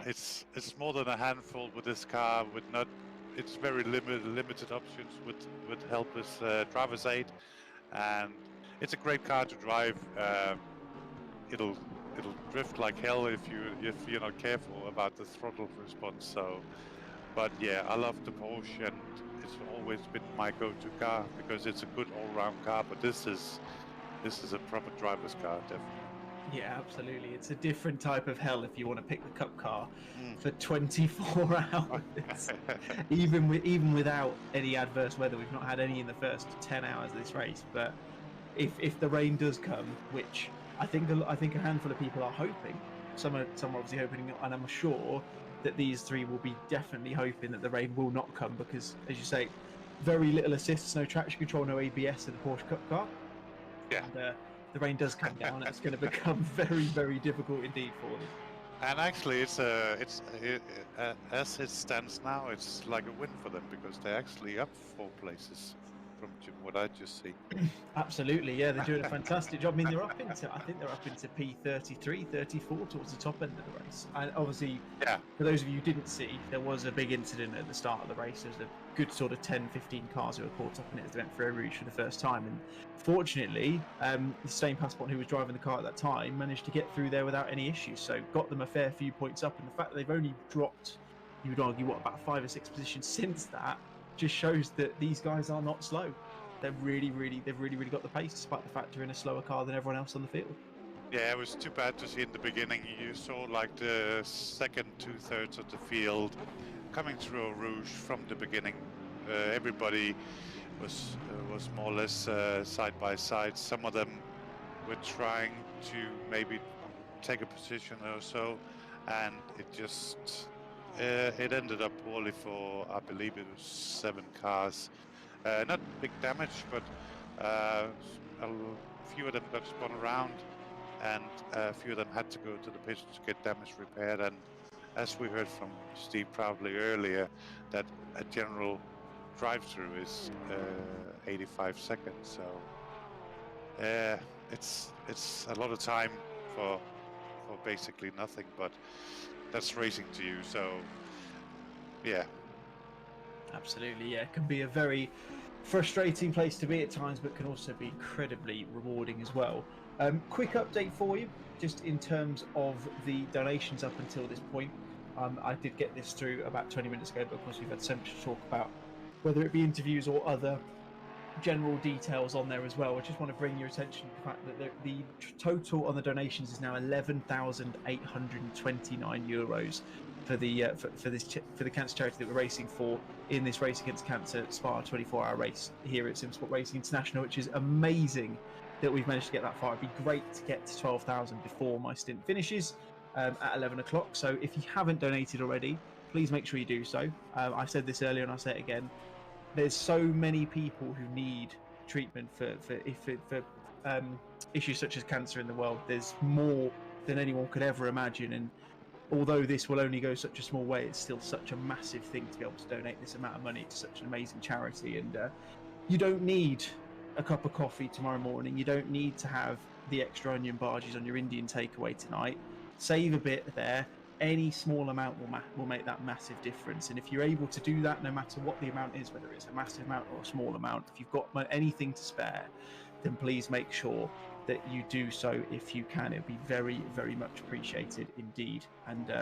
it's more than a handful with this car. It's very limited options with helpless driver's aid, and it's a great car to drive. It'll drift like hell if you're not careful about the throttle response. So, but yeah, I love the Porsche, and it's always been my go-to car because it's a good all-round car. But this is a proper driver's car, definitely. Yeah, absolutely. It's a different type of hell if you want to pick the Cup car for 24 hours. even without any adverse weather, we've not had any in the first 10 hours of this race. But if the rain does come, which I think a handful of people are hoping, some are obviously hoping, and I'm sure that these 3 will be definitely hoping that the rain will not come, because, as you say, very little assists, no traction control, no ABS in the Porsche Cup car. Yeah. And, the rain does come down, it's going to become very, very difficult indeed for them. And actually, it's as it stands now, it's like a win for them because they're actually up 4 places from what I just see. Absolutely, yeah, they're doing a fantastic job. I mean, I think they're up into P33, 34 towards the top end of the race. And obviously, for those of you who didn't see, there was a big incident at the start of the race. There was a good sort of 10, 15 cars who were caught up in it as they went through Eau Rouge for the first time. And fortunately, the Stein Passport, who was driving the car at that time, managed to get through there without any issues. So got them a fair few points up. And the fact that they've only dropped, you would argue, about 5 or 6 positions since that, just shows that these guys are not slow. They've really got the pace, despite the fact they're in a slower car than everyone else on the field. Yeah, it was too bad to see in the beginning. You saw like the second 2/3 of the field coming through Eau Rouge from the beginning. Everybody was more or less side by side. Some of them were trying to maybe take a position or so, and it just it ended up poorly for, I believe it was 7 cars. Not big damage, but a few of them got spun around, and a few of them had to go to the pits to get damage repaired. And as we heard from Steve Proudly earlier, that a general drive-through is 85 seconds. So it's a lot of time for basically nothing, but that's racing to you. So yeah. Absolutely, yeah. It can be a very frustrating place to be at times, but can also be incredibly rewarding as well. Quick update for you, just in terms of the donations up until this point. I did get this through about 20 minutes ago, but of course we've had so much to talk about, whether it be interviews or other general details on there as well. I just want to bring your attention to the fact that the total on the donations is now €11,829 for the for the cancer charity that we're racing for in this Race Against Cancer Spa 24-hour race here at SimSport Racing International, which is amazing that we've managed to get that far. It'd be great to get to 12,000 before my stint finishes at 11 o'clock. So if you haven't donated already, please make sure you do so. I said this earlier and I'll say it again. There's so many people who need treatment for issues such as cancer in the world. There's more than anyone could ever imagine, and although this will only go such a small way, it's still such a massive thing to be able to donate this amount of money to such an amazing charity. And you don't need a cup of coffee tomorrow morning. You don't need to have the extra onion bhajis on your Indian takeaway tonight. Save a bit there. Any small amount will make that massive difference. And if you're able to do that, no matter what the amount is, whether it's a massive amount or a small amount, if you've got anything to spare, then please make sure that you do so if you can. It'd be very, very much appreciated indeed. And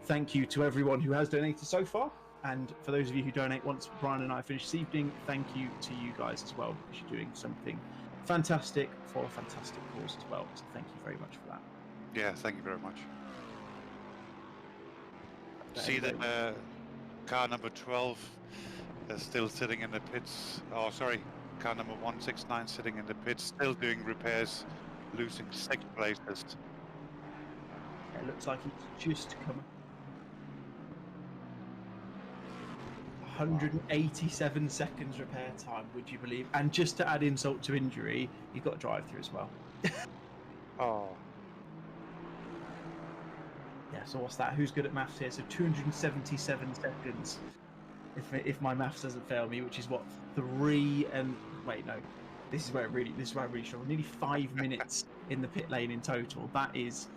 thank you to everyone who has donated so far. And for those of you who donate once Brian and I finish this evening, thank you to you guys as well, because you're doing something fantastic for a fantastic cause as well. So thank you very much for that. Yeah, thank you very much. See that car number 12 is still sitting in the pits. Oh, sorry, car number 169 sitting in the pits, still doing repairs, losing 6 places. It looks like it's just come. 187 seconds repair time, would you believe? And just to add insult to injury, you've got a drive-through as well. Oh. Yeah, so what's that? Who's good at maths here? So 277 seconds, if my maths doesn't fail me, which is what, 3 and wait, no, this is where I really struggle. Nearly 5 minutes in the pit lane in total. That is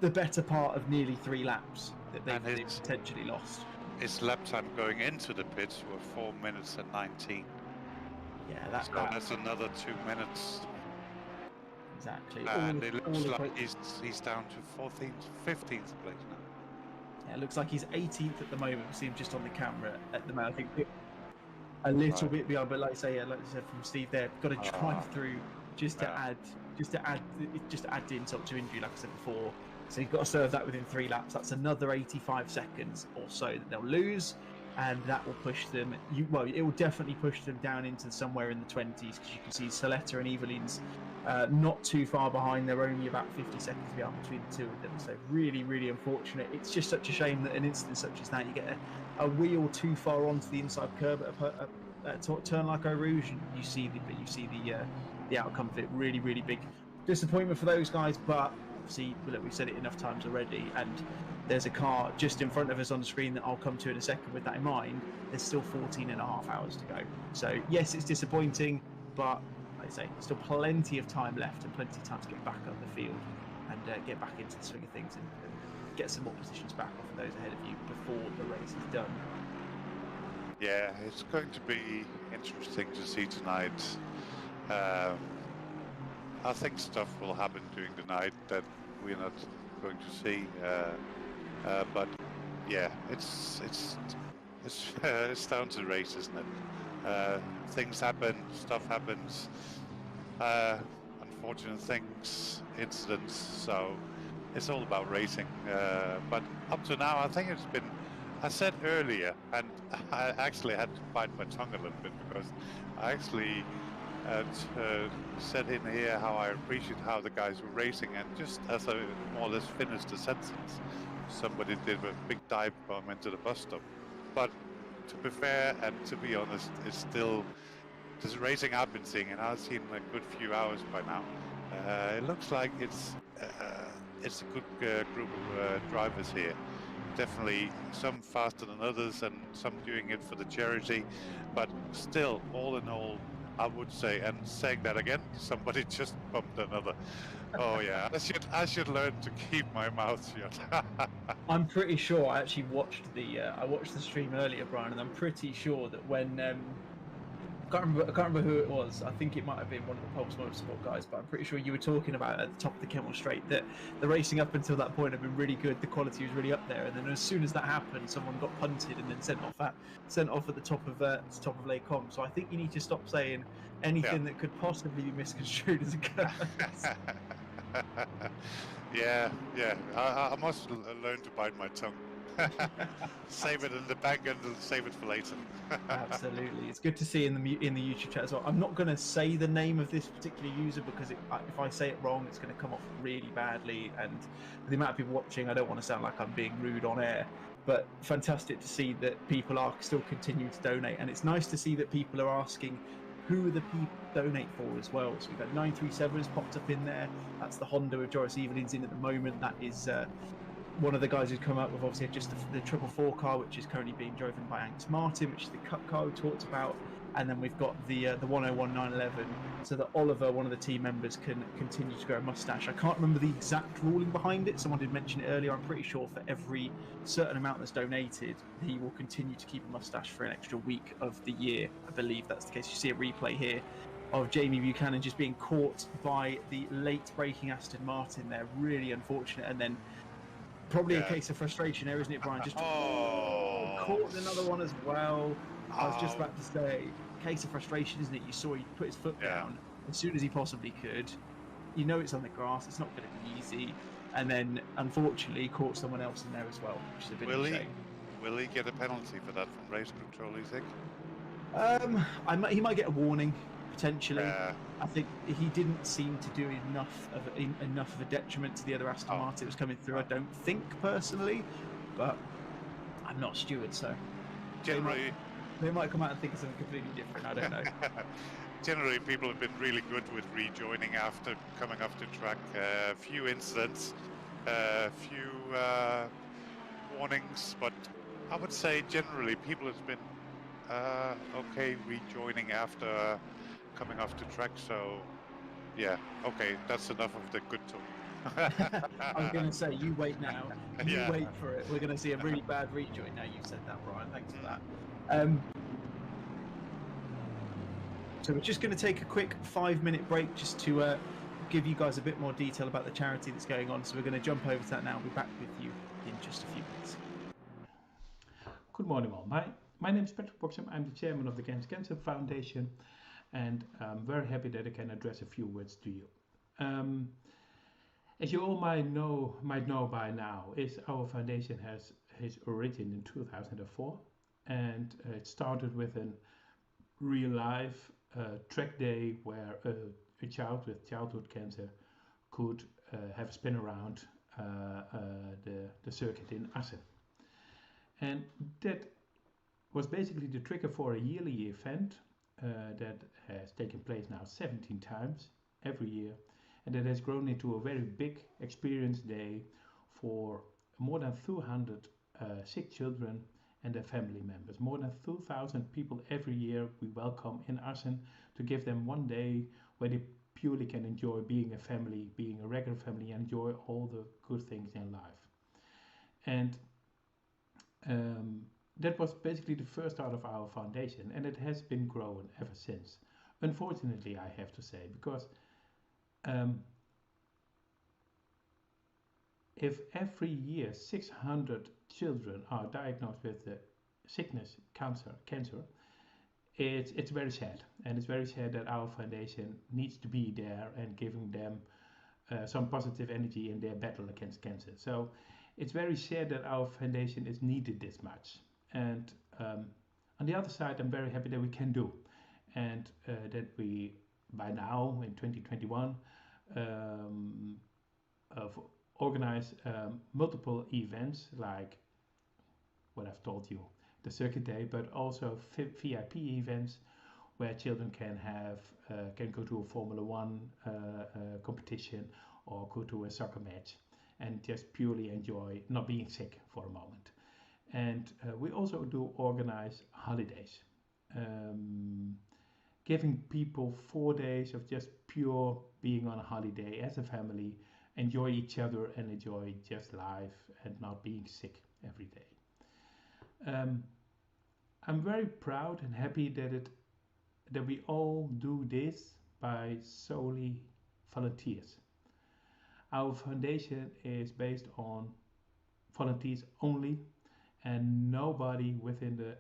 the better part of nearly 3 laps that they've potentially lost. His lap time going into the pits were 4 minutes and 19. Yeah, that's another 2 minutes. Exactly. And it looks like he's down to 15th place now. Yeah, it looks like he's 18th at the moment. We see him just on the camera at the moment. I think a little bit beyond, but like I said from Steve there, got to drive through just to add the insult to injury, like I said before. So you've got to serve that within 3 laps. That's another 85 seconds or so that they'll lose, and that will push them. It will definitely push them down into somewhere in the 20s, because you can see Soletta and Evelyn's not too far behind. They're only about 50 seconds behind between the 2 of them. So really, really unfortunate. It's just such a shame that an incident such as that, you get a wheel too far onto the inside curb at a turn like Eau Rouge, and you see the outcome of it. Really, really big disappointment for those guys, but. See, look, we've said it enough times already, and there's a car just in front of us on the screen that I'll come to in a second. With that in mind, there's still 14.5 hours to go. So yes, it's disappointing, but like I say, still plenty of time left and plenty of time to get back up the field and get back into the swing of things and get some more positions back off of those ahead of you before the race is done. Yeah, it's going to be interesting to see tonight. I think stuff will happen during the night that we're not going to see, but yeah, it's down to the race, isn't it? Things happen, stuff happens. unfortunate things, incidents. So it's all about racing. But up to now, I think it's been. I said earlier, and I actually had to bite my tongue a little bit because I actually said in here how I appreciate how the guys were racing, and just as I more or less finished the sentence, somebody did a big dive bomb into the bus stop. But to be fair and to be honest, it's still this racing I've been seeing, and I've seen a good few hours by now. It looks like it's a good group of drivers here. Definitely some faster than others, and some doing it for the charity. But still, all in all, I would say, and saying that again, somebody just bumped another. Oh yeah, I should learn to keep my mouth shut. I'm pretty sure I actually watched the stream earlier, Brian, and I'm pretty sure that when I can't remember who it was. I think it might have been one of the Pulse Motorsport guys, but I'm pretty sure you were talking about at the top of the Kemmel Straight that the racing up until that point had been really good. The quality was really up there, and then as soon as that happened, someone got punted and then sent off at the top of Lake Com. So I think you need to stop saying anything that could possibly be misconstrued as a curse. Yeah. I must learn to bite my tongue. Save it in the bank and save it for later. Absolutely, it's good to see in the YouTube chat as well. I'm not going to say the name of this particular user because if I say it wrong, it's going to come off really badly. And the amount of people watching, I don't want to sound like I'm being rude on air. But fantastic to see that people are still continuing to donate, and it's nice to see that people are asking who the people donate for as well. So we've got 937 has popped up in there. That's the Honda with Joris Evelyn's in at the moment. That is one of the guys who's come up with obviously just the 444 car, which is currently being driven by Angus Martin, which is the Cup car we talked about. And then we've got the 101 911, so that Oliver, one of the team members, can continue to grow a mustache. I can't remember the exact ruling behind it. Someone did mention it earlier. I'm pretty sure for every certain amount that's donated, he will continue to keep a mustache for an extra week of the year. I believe that's the case. You see a replay here of Jamie Buchanan just being caught by the late braking Aston Martin there. Really unfortunate. And then probably a case of frustration there, isn't it, Brian? Just caught another one as well. I was just about to say, case of frustration, isn't it? You saw he put his foot down as soon as he possibly could. You know it's on the grass, it's not going to be easy. And then, unfortunately, caught someone else in there as well, which is a bit of a shame. Will he get a penalty for that from race control, you think? He might get a warning, potentially. I think he didn't seem to do enough of a detriment to the other Aston Martin that was coming through, I don't think, personally. But I'm not a steward, so... Generally... They might come out and think of something completely different, I don't know. Generally, people have been really good with rejoining after coming off the track. Few incidents, few warnings, but I would say generally people have been okay rejoining after coming off the track. So, yeah, okay, that's enough of the good talk. I was going to say, you wait now. You wait for it. We're going to see a really bad rejoin now. You've said that, Brian. Thanks for that. So we're just going to take a quick 5-minute break just to give you guys a bit more detail about the charity that's going on. So we're going to jump over to that now. We'll be back with you in just a few minutes. Good morning all. My name is Patrick Boxham. I'm the chairman of the Against Cancer Foundation, and I'm very happy that I can address a few words to you. As you all might know by now, our foundation has its origin in 2004. And it started with a real life track day where a child with childhood cancer could have a spin around the circuit in Assen. And that was basically the trigger for a yearly event that has taken place now 17 times every year, and that has grown into a very big experience day for more than 200 sick children and their family members. More than 2,000 people every year we welcome in Assen to give them one day where they purely can enjoy being a family, being a regular family, and enjoy all the good things in life. And that was basically the first start of our foundation, and it has been growing ever since. Unfortunately, I have to say, because if every year 600 children are diagnosed with the sickness, cancer, it's very sad, and it's very sad that our foundation needs to be there and giving them some positive energy in their battle against cancer. So it's very sad that our foundation is needed this much. And on the other side, I'm very happy that we can do, and that we, by now in 2021, organize multiple events like what I've told you, the circuit day, but also VIP events where children can go to a Formula One competition or go to a soccer match and just purely enjoy not being sick for a moment. And we also do organize holidays, giving people 4 days of just pure being on a holiday as a family, enjoy each other and enjoy just life and not being sick every day. I'm very proud and happy that we all do this by solely volunteers. Our foundation is based on volunteers only, and nobody within the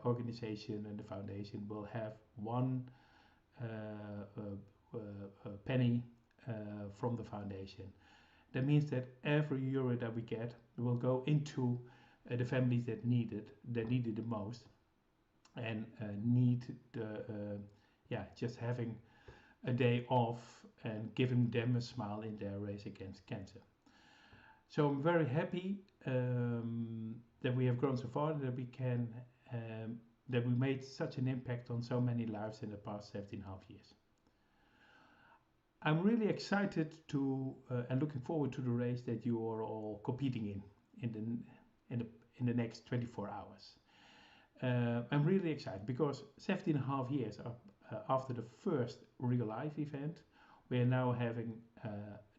organization and the foundation will have one penny from the foundation. That means that every euro that we get will go into the families that need it the most, and need just having a day off and giving them a smile in their race against cancer. So I'm very happy that we have grown so far, that we can that we made such an impact on so many lives in the past 17.5 years. I'm really excited to and looking forward to the race that you are all competing in the next 24 hours. I'm really excited because 17.5 years after the first real life event, we are now having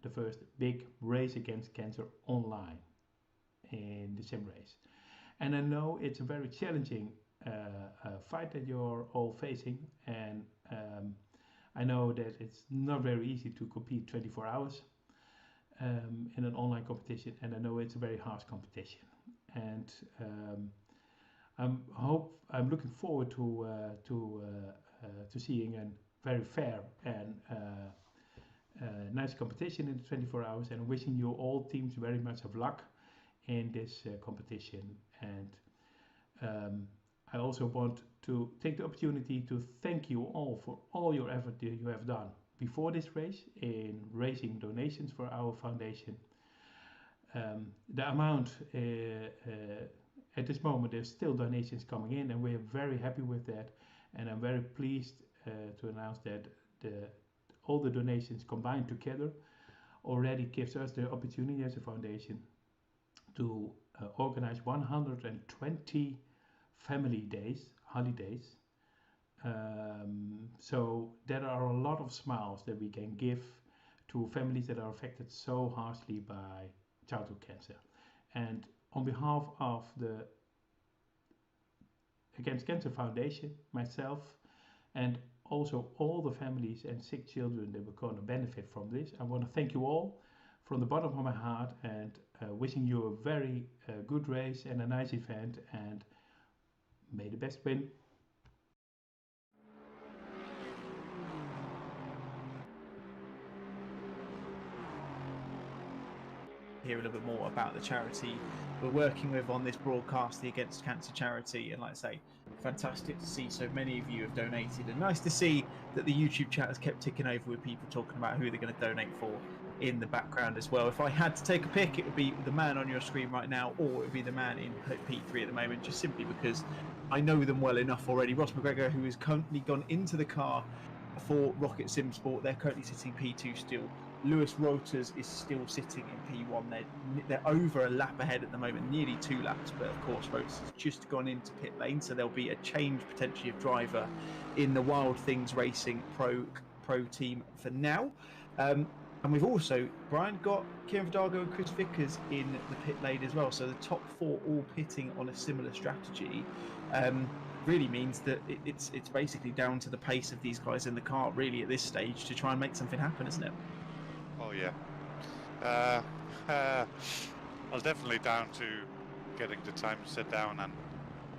the first big race against cancer online in the sim race. And I know it's a very challenging fight that you're all facing, and I know that it's not very easy to compete 24 hours in an online competition, and I know it's a very harsh competition. And I'm looking forward to seeing a very fair and nice competition in the 24 hours, and wishing you all teams very much of luck in this competition. And I also want to take the opportunity to thank you all for all your effort that you have done before this race in raising donations for our foundation. The amount at this moment, there's still donations coming in, and we're very happy with that. And I'm very pleased to announce that all the donations combined together already gives us the opportunity as a foundation to organize 120 family days, holidays. So there are a lot of smiles that we can give to families that are affected so harshly by childhood cancer. And on behalf of the Against Cancer Foundation, myself, and also all the families and sick children that were going to benefit from this, I want to thank you all from the bottom of my heart, and wishing you a very good race and a nice event, and may the best win. Hear a little bit more about the charity we're working with on this broadcast, the Against Cancer charity. And like I say, fantastic to see so many of you have donated, and nice to see that the YouTube chat has kept ticking over with people talking about who they're going to donate for in the background as well. If I had to take a pick, it would be the man on your screen right now, or it would be the man in P3 at the moment, just simply because I know them well enough already. Ross McGregor, who has currently gone into the car for Rocket Sim Sport, they're currently sitting P2 still. Lewis Roters is still sitting in P1. They're over a lap ahead at the moment, nearly 2 laps, but of course Roters has just gone into pit lane, so there'll be a change potentially of driver in the Wild Things Racing Pro team for now. And we've also, Brian, got Kieran Vidago and Chris Vickers in the pit lane as well, so the top 4 all pitting on a similar strategy. Really means that it's basically down to the pace of these guys in the car really at this stage to try and make something happen, isn't it? Oh yeah. Well, definitely down to getting the time set down,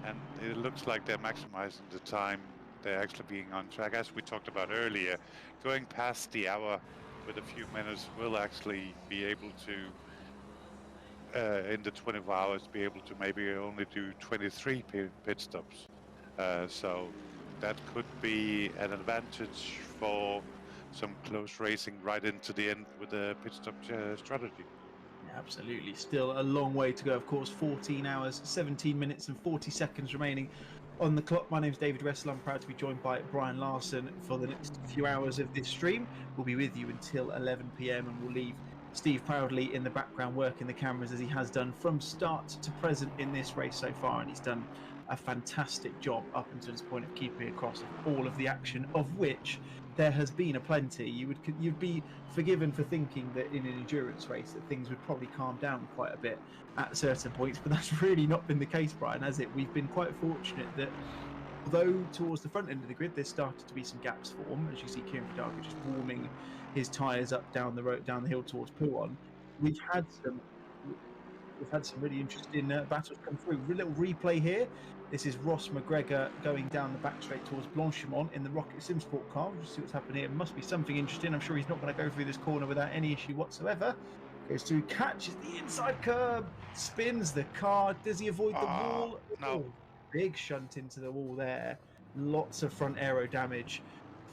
and it looks like they're maximizing the time they're actually being on track. As we talked about earlier, going past the hour with a few minutes will actually be able to, in the 24 hours, be able to maybe only do 23 pit stops. So that could be an advantage for some close racing right into the end with the pit stop strategy. Absolutely. Still a long way to go, of course. 14 hours, 17 minutes and 40 seconds remaining on the clock. My name's David Wessel. I'm proud to be joined by Brian Larson for the next few hours of this stream. We'll be with you until 11 p.m. and we'll leave Steve proudly in the background working the cameras as he has done from start to present in this race so far, and he's done a fantastic job up until this point of keeping across all of the action, of which there has been a plenty. You'd be forgiven for thinking that in an endurance race that things would probably calm down quite a bit at certain points, but that's really not been the case, Brian, has it? We've been quite fortunate that although towards the front end of the grid there started to be some gaps form, as you see Kieran Vidago just warming his tyres up down the hill towards Pouhon, we've had some really interesting battles come through. A little replay here. This is Ross McGregor going down the back straight towards Blanchimont in the Rocket Sim Sport car. We'll see what's happening here. Must be something interesting. I'm sure he's not going to go through this corner without any issue whatsoever. Goes through, catches the inside curb, spins the car. Does he avoid the wall? No. Oh, big shunt into the wall there. Lots of front aero damage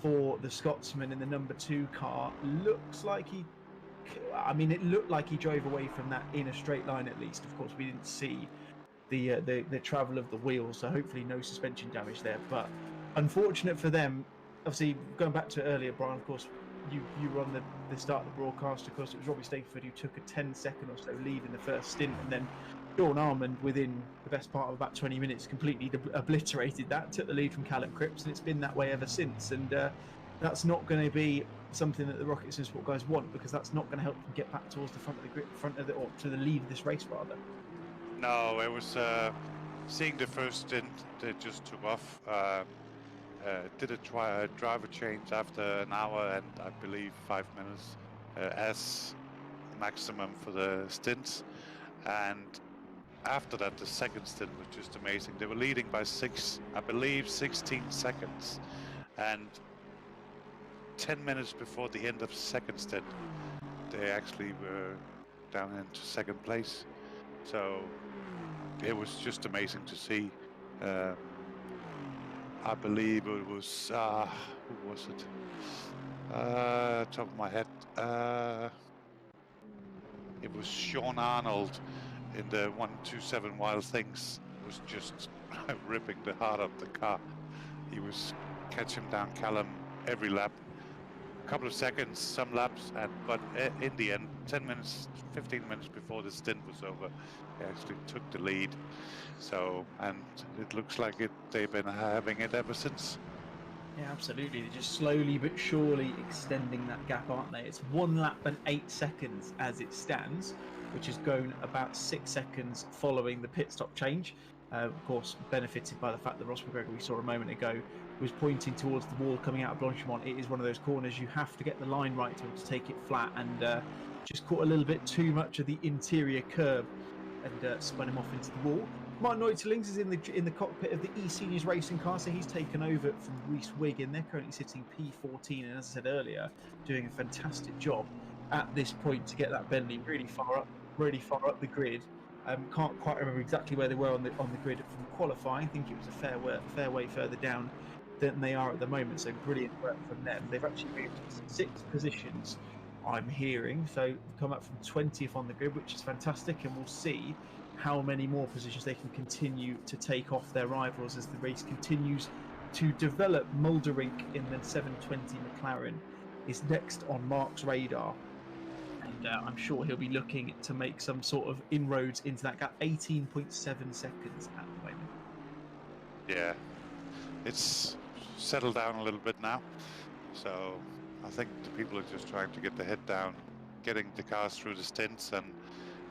for the Scotsman in the number 2 car. Looks like it looked like he drove away from that in a straight line at least. Of course, we didn't see the travel of the wheels, so hopefully no suspension damage there. But unfortunate for them, obviously going back to it earlier, Brian, of course, you were on the start of the broadcast. Of course, it was Robbie Stapleton who took a 10-second or so lead in the first stint, and then Sean Armand, within the best part of about 20 minutes, completely obliterated that, took the lead from Callum Cripps, and it's been that way ever since. And that's not going to be something that the Rocket Sim Sport guys want, because that's not going to help them get back towards the front of the grid, or to the lead of this race rather. No, it was seeing the first stint. They just took off. Did a driver change after an hour and I believe 5 minutes as maximum for the stints. And after that, the second stint was just amazing. They were leading by 16 seconds. And 10 minutes before the end of second stint, they actually were down into second place. So it was just amazing to see. I believe it was, who was it? Top of my head. It was Sean Arnold in the 127 Wild Things. Was just ripping the heart of the car. He was catching down Callum every lap. A couple of seconds, some laps, but in the end, 10 minutes, 15 minutes before the stint was over, he actually took the lead. So, and it looks like they've been having it ever since. Yeah, absolutely. They're just slowly but surely extending that gap, aren't they? It's 1 lap and 8 seconds as it stands, which has grown about 6 seconds following the pit stop change. Of course, benefited by the fact that Ross McGregor, we saw a moment ago, was pointing towards the wall coming out of Blanchimont. It is one of those corners you have to get the line right to take it flat, and just caught a little bit too much of the interior curb and spun him off into the wall. Martin Neutelings is in the cockpit of the E-Series racing car, so he's taken over from Reese Wiggin. They're currently sitting P14, and as I said earlier, doing a fantastic job at this point to get that Bentley really far up the grid. Can't quite remember exactly where they were on the grid from qualifying. I think it was a fair way further down than they are at the moment. So brilliant work from them. They've actually moved 6 positions, I'm hearing. So come up from 20th on the grid, which is fantastic, and we'll see how many more positions they can continue to take off their rivals as the race continues to develop. Mulderink in the 720 McLaren is next on Mark's radar. And I'm sure he'll be looking to make some sort of inroads into that gap. 18.7 seconds at the moment. Yeah, it's settled down a little bit now. So I think the people are just trying to get their head down, getting the cars through the stints, and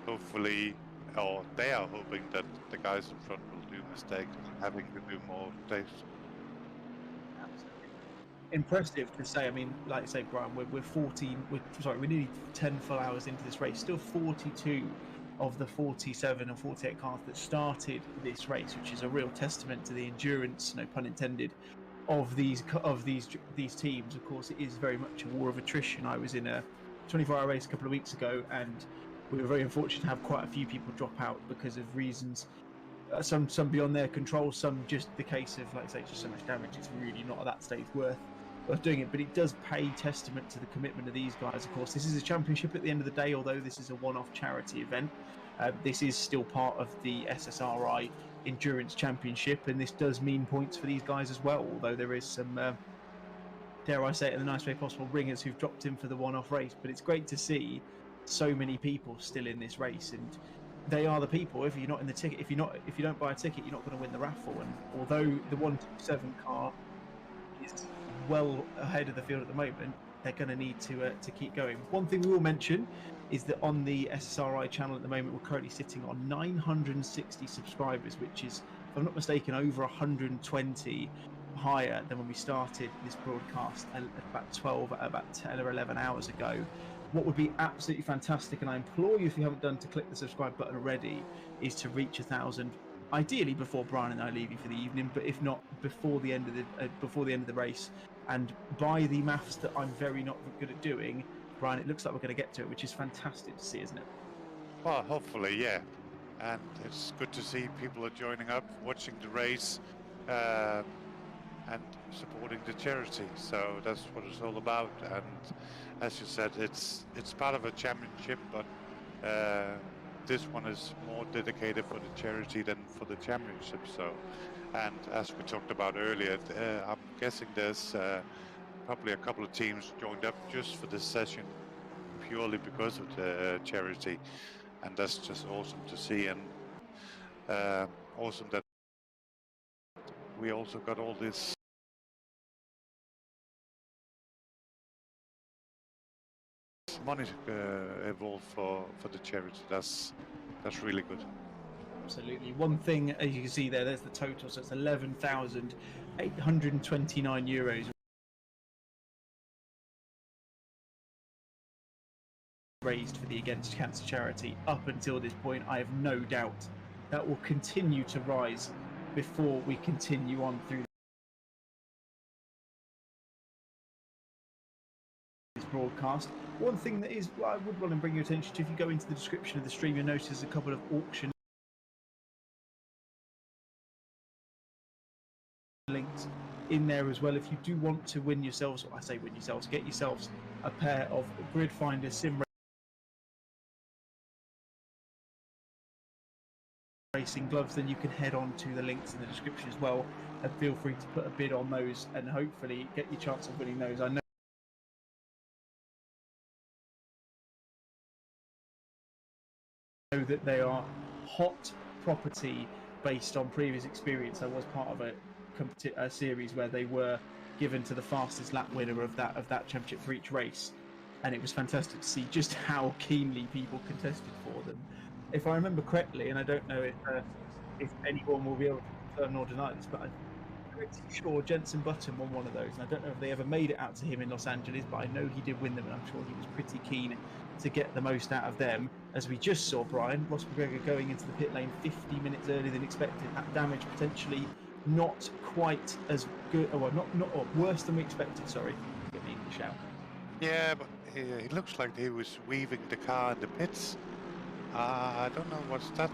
hopefully, or they are hoping that the guys in front will do mistakes and having to do more mistakes. Impressive to say. I mean, like I say, Brian, we're nearly 10 full hours into this race. Still 42 of the 47 and 48 cars that started this race, which is a real testament to the endurance, no pun intended, of these teams. Of course, it is very much a war of attrition. I was in a 24-hour race a couple of weeks ago, and we were very unfortunate to have quite a few people drop out because of reasons, some beyond their control, some just the case of, like I say, just so much damage. It's really not at that stage worth doing it. But it does pay testament to the commitment of these guys. Of course, this is a championship at the end of the day, although this is a one-off charity event. This is still part of the SSRI Endurance Championship, and this does mean points for these guys as well, although there is some, dare I say it in the nice way possible, ringers who've dropped in for the one-off race. But it's great to see so many people still in this race, and they are the people. If you're not in the ticket, if you don't buy a ticket, you're not going to win the raffle. And although the 127 car is well ahead of the field at the moment, they're going to need to keep going. One thing we will mention is that on the SSRI channel at the moment, we're currently sitting on 960 subscribers, which is, if I'm not mistaken, over 120 higher than when we started this broadcast about 10 or 11 hours ago. What would be absolutely fantastic, and I implore you, if you haven't done, to click the subscribe button already, is to reach 1,000. Ideally before Brian and I leave you for the evening, but if not, before the end of the race. And by the maths that I'm very not good at doing, Brian, it looks like we're going to get to it, which is fantastic to see, isn't it? Well, hopefully, yeah. And it's good to see people are joining up, watching the race, and supporting the charity. So that's what it's all about. And as you said, it's part of a championship, but this one is more dedicated for the charity than for the championship. So, and as we talked about earlier, I'm guessing there's probably a couple of teams joined up just for this session, purely because of the charity, and that's just awesome to see. And awesome that we also got all this money involved for the charity. That's really good. Absolutely. One thing, as you can see there's the total, so it's 11,829 euros raised for the Against Cancer charity up until this point. I have no doubt that will continue to rise before we continue on through this broadcast. One thing that is, I would want to bring your attention to, if you go into the description of the stream, you'll notice a couple of auction links in there as well. If you do want to win yourselves, or I say win yourselves, get yourselves a pair of Gridfinder Sim Racing gloves, then you can head on to the links in the description as well, and feel free to put a bid on those and hopefully get your chance of winning those. I know that they are hot property based on previous experience. I was part of a series where they were given to the fastest lap winner of that championship for each race, and it was fantastic to see just how keenly people contested for them. If I remember correctly, and I don't know if anyone will be able to confirm nor deny this, but I'm pretty sure Jenson Button won one of those, and I don't know if they ever made it out to him in Los Angeles, but I know he did win them, and I'm sure he was pretty keen to get the most out of them. As we just saw, Brian, Ross McGregor going into the pit lane 50 minutes earlier than expected. That damage potentially not quite as good, or worse than we expected. Sorry, get the English out. Yeah, but it looks like he was weaving the car in the pits. I don't know what's that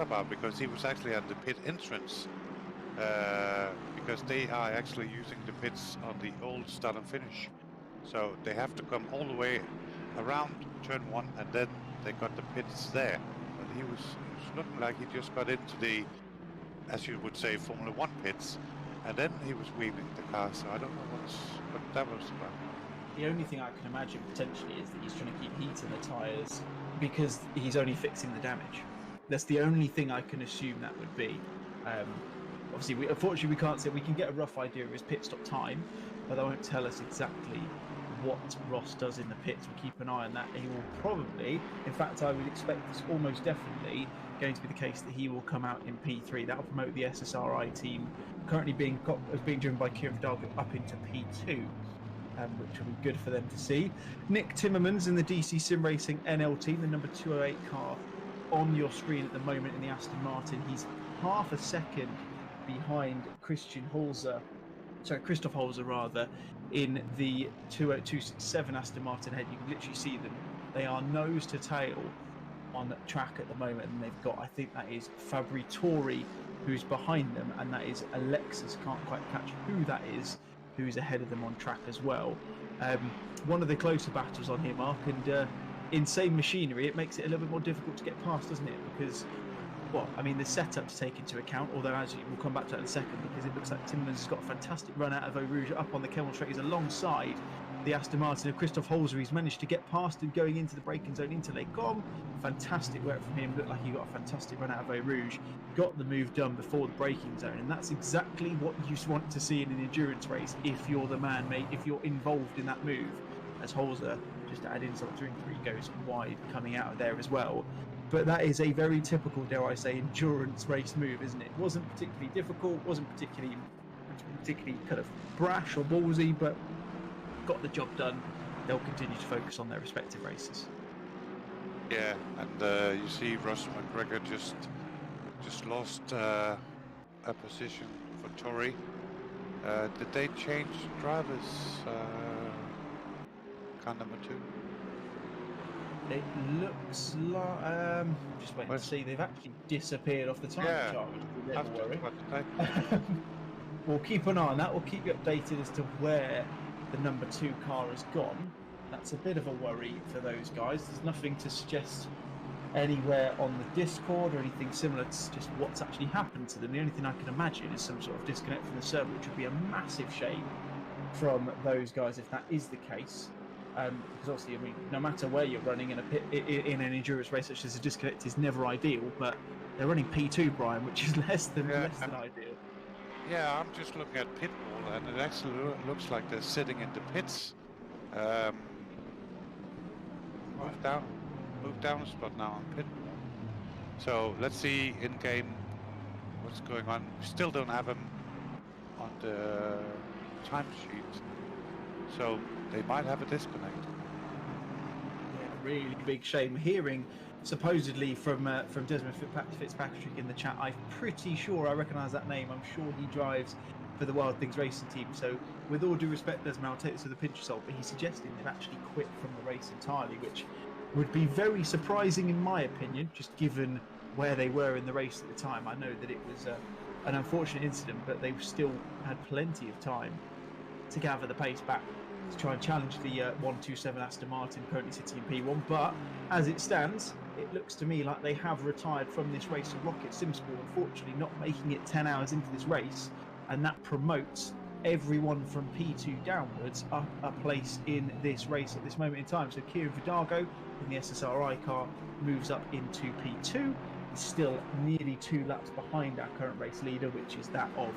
about, because he was actually at the pit entrance, because they are actually using the pits on the old start and finish, so they have to come all the way around turn 1, and then they got the pits there. But he was looking like he just got into the, as you would say, Formula 1 pits, and then he was weaving the car, so I don't know what that was about. The only thing I can imagine potentially is that he's trying to keep heat in the tyres because he's only fixing the damage. That's the only thing I can assume that would be. Obviously, unfortunately, we can't say. We can get a rough idea of his pit stop time, but they won't tell us exactly what Ross does in the pits. We'll keep an eye on that. He will probably, in fact, I would expect it's almost definitely going to be the case that he will come out in P3. That will promote the SSRI team, currently being driven by Kieran Vidal, up into P2. Which will be good for them to see. Nick Timmermans in the DC Sim Racing NL team, the number 208 car on your screen at the moment in the Aston Martin. He's half a second behind Christian Hulzer Christoph Holzer rather, in the 20267 Aston Martin head. You can literally see them. They are nose to tail on track at the moment, and they've got, I think that is Fabri Tori who's behind them, and that is Alexis, can't quite catch who that is, who's ahead of them on track as well. One of the closer battles on here, Mark, and insane machinery, it makes it a little bit more difficult to get past, doesn't it? Because, well, I mean, the setup to take into account, although as we'll come back to that in a second, because it looks like Timmermans has got a fantastic run out of Eau Rouge up on the Kemmel straight. He's alongside the Aston Martin of Christoph Holzer. He's managed to get past him going into the braking zone into Les Combes. Fantastic work from him. Looked like he got a fantastic run out of Eau Rouge. Got the move done before the braking zone, and that's exactly what you want to see in an endurance race if you're the man, mate, if you're involved in that move. As Holzer, just to add insult to injury, goes wide coming out of there as well. But that is a very typical, dare I say, endurance race move, isn't it? Wasn't particularly difficult, wasn't particularly kind of brash or ballsy, but got the job done. They'll continue to focus on their respective races. Yeah, and you see Russell McGregor just lost a position for Tori. Did they change drivers? Car number 2. It looks like just waiting to see. They've actually disappeared off the time chart, which is a bit of a worry. We'll keep an eye on that. We'll keep you updated as to where the number 2 car has gone. That's a bit of a worry for those guys. There's nothing to suggest anywhere on the Discord or anything similar to just what's actually happened to them. The only thing I can imagine is some sort of disconnect from the server, which would be a massive shame from those guys if that is the case. Because obviously, I mean, no matter where you're running in a pit, in an endurance race such as a disconnect is never ideal, but they're running P2, Brian, which is less than ideal. Yeah, I'm just looking at pit wall, and it actually looks like they're sitting in the pits. Move down a spot now on pit wall. So let's see in game what's going on. We still don't have them on the timesheet, so they might have a disconnect. Yeah, really big shame. Hearing supposedly from Desmond Fitzpatrick in the chat, I'm pretty sure I recognise that name. I'm sure he drives for the Wild Things Racing team. So with all due respect, Desmond, I'll take this with a pinch of salt, but he's suggesting they've actually quit from the race entirely, which would be very surprising in my opinion, just given where they were in the race at the time. I know that it was an unfortunate incident, but they still had plenty of time to gather the pace back to try and challenge the 127 Aston Martin currently sitting in P1. But as it stands, it looks to me like they have retired from this race. And Rocket Simsport, unfortunately, not making it 10 hours into this race, and that promotes everyone from P2 downwards up a place in this race at this moment in time. So Kieran Vidago in the SSRI car moves up into P2. He's still nearly 2 laps behind our current race leader, which is that of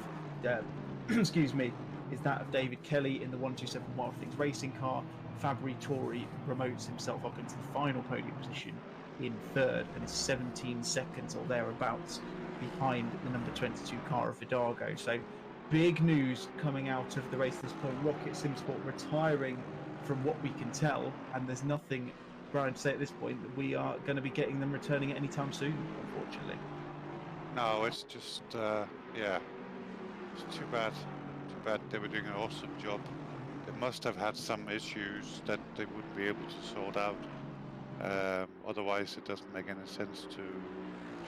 is that of David Kelly in the 127 Wild Things Racing car. Fabri Tori promotes himself up into the final podium position in 3rd and is 17 seconds or thereabouts behind the number 22 car of Vidago. So big news coming out of the race at this point. Rocket Simsport retiring from what we can tell, and there's nothing, Brian, to say at this point that we are going to be getting them returning at any time soon, unfortunately. No, it's just, yeah, it's too bad. Too bad. They were doing an awesome job. They must have had some issues that they wouldn't be able to sort out. Otherwise, it doesn't make any sense to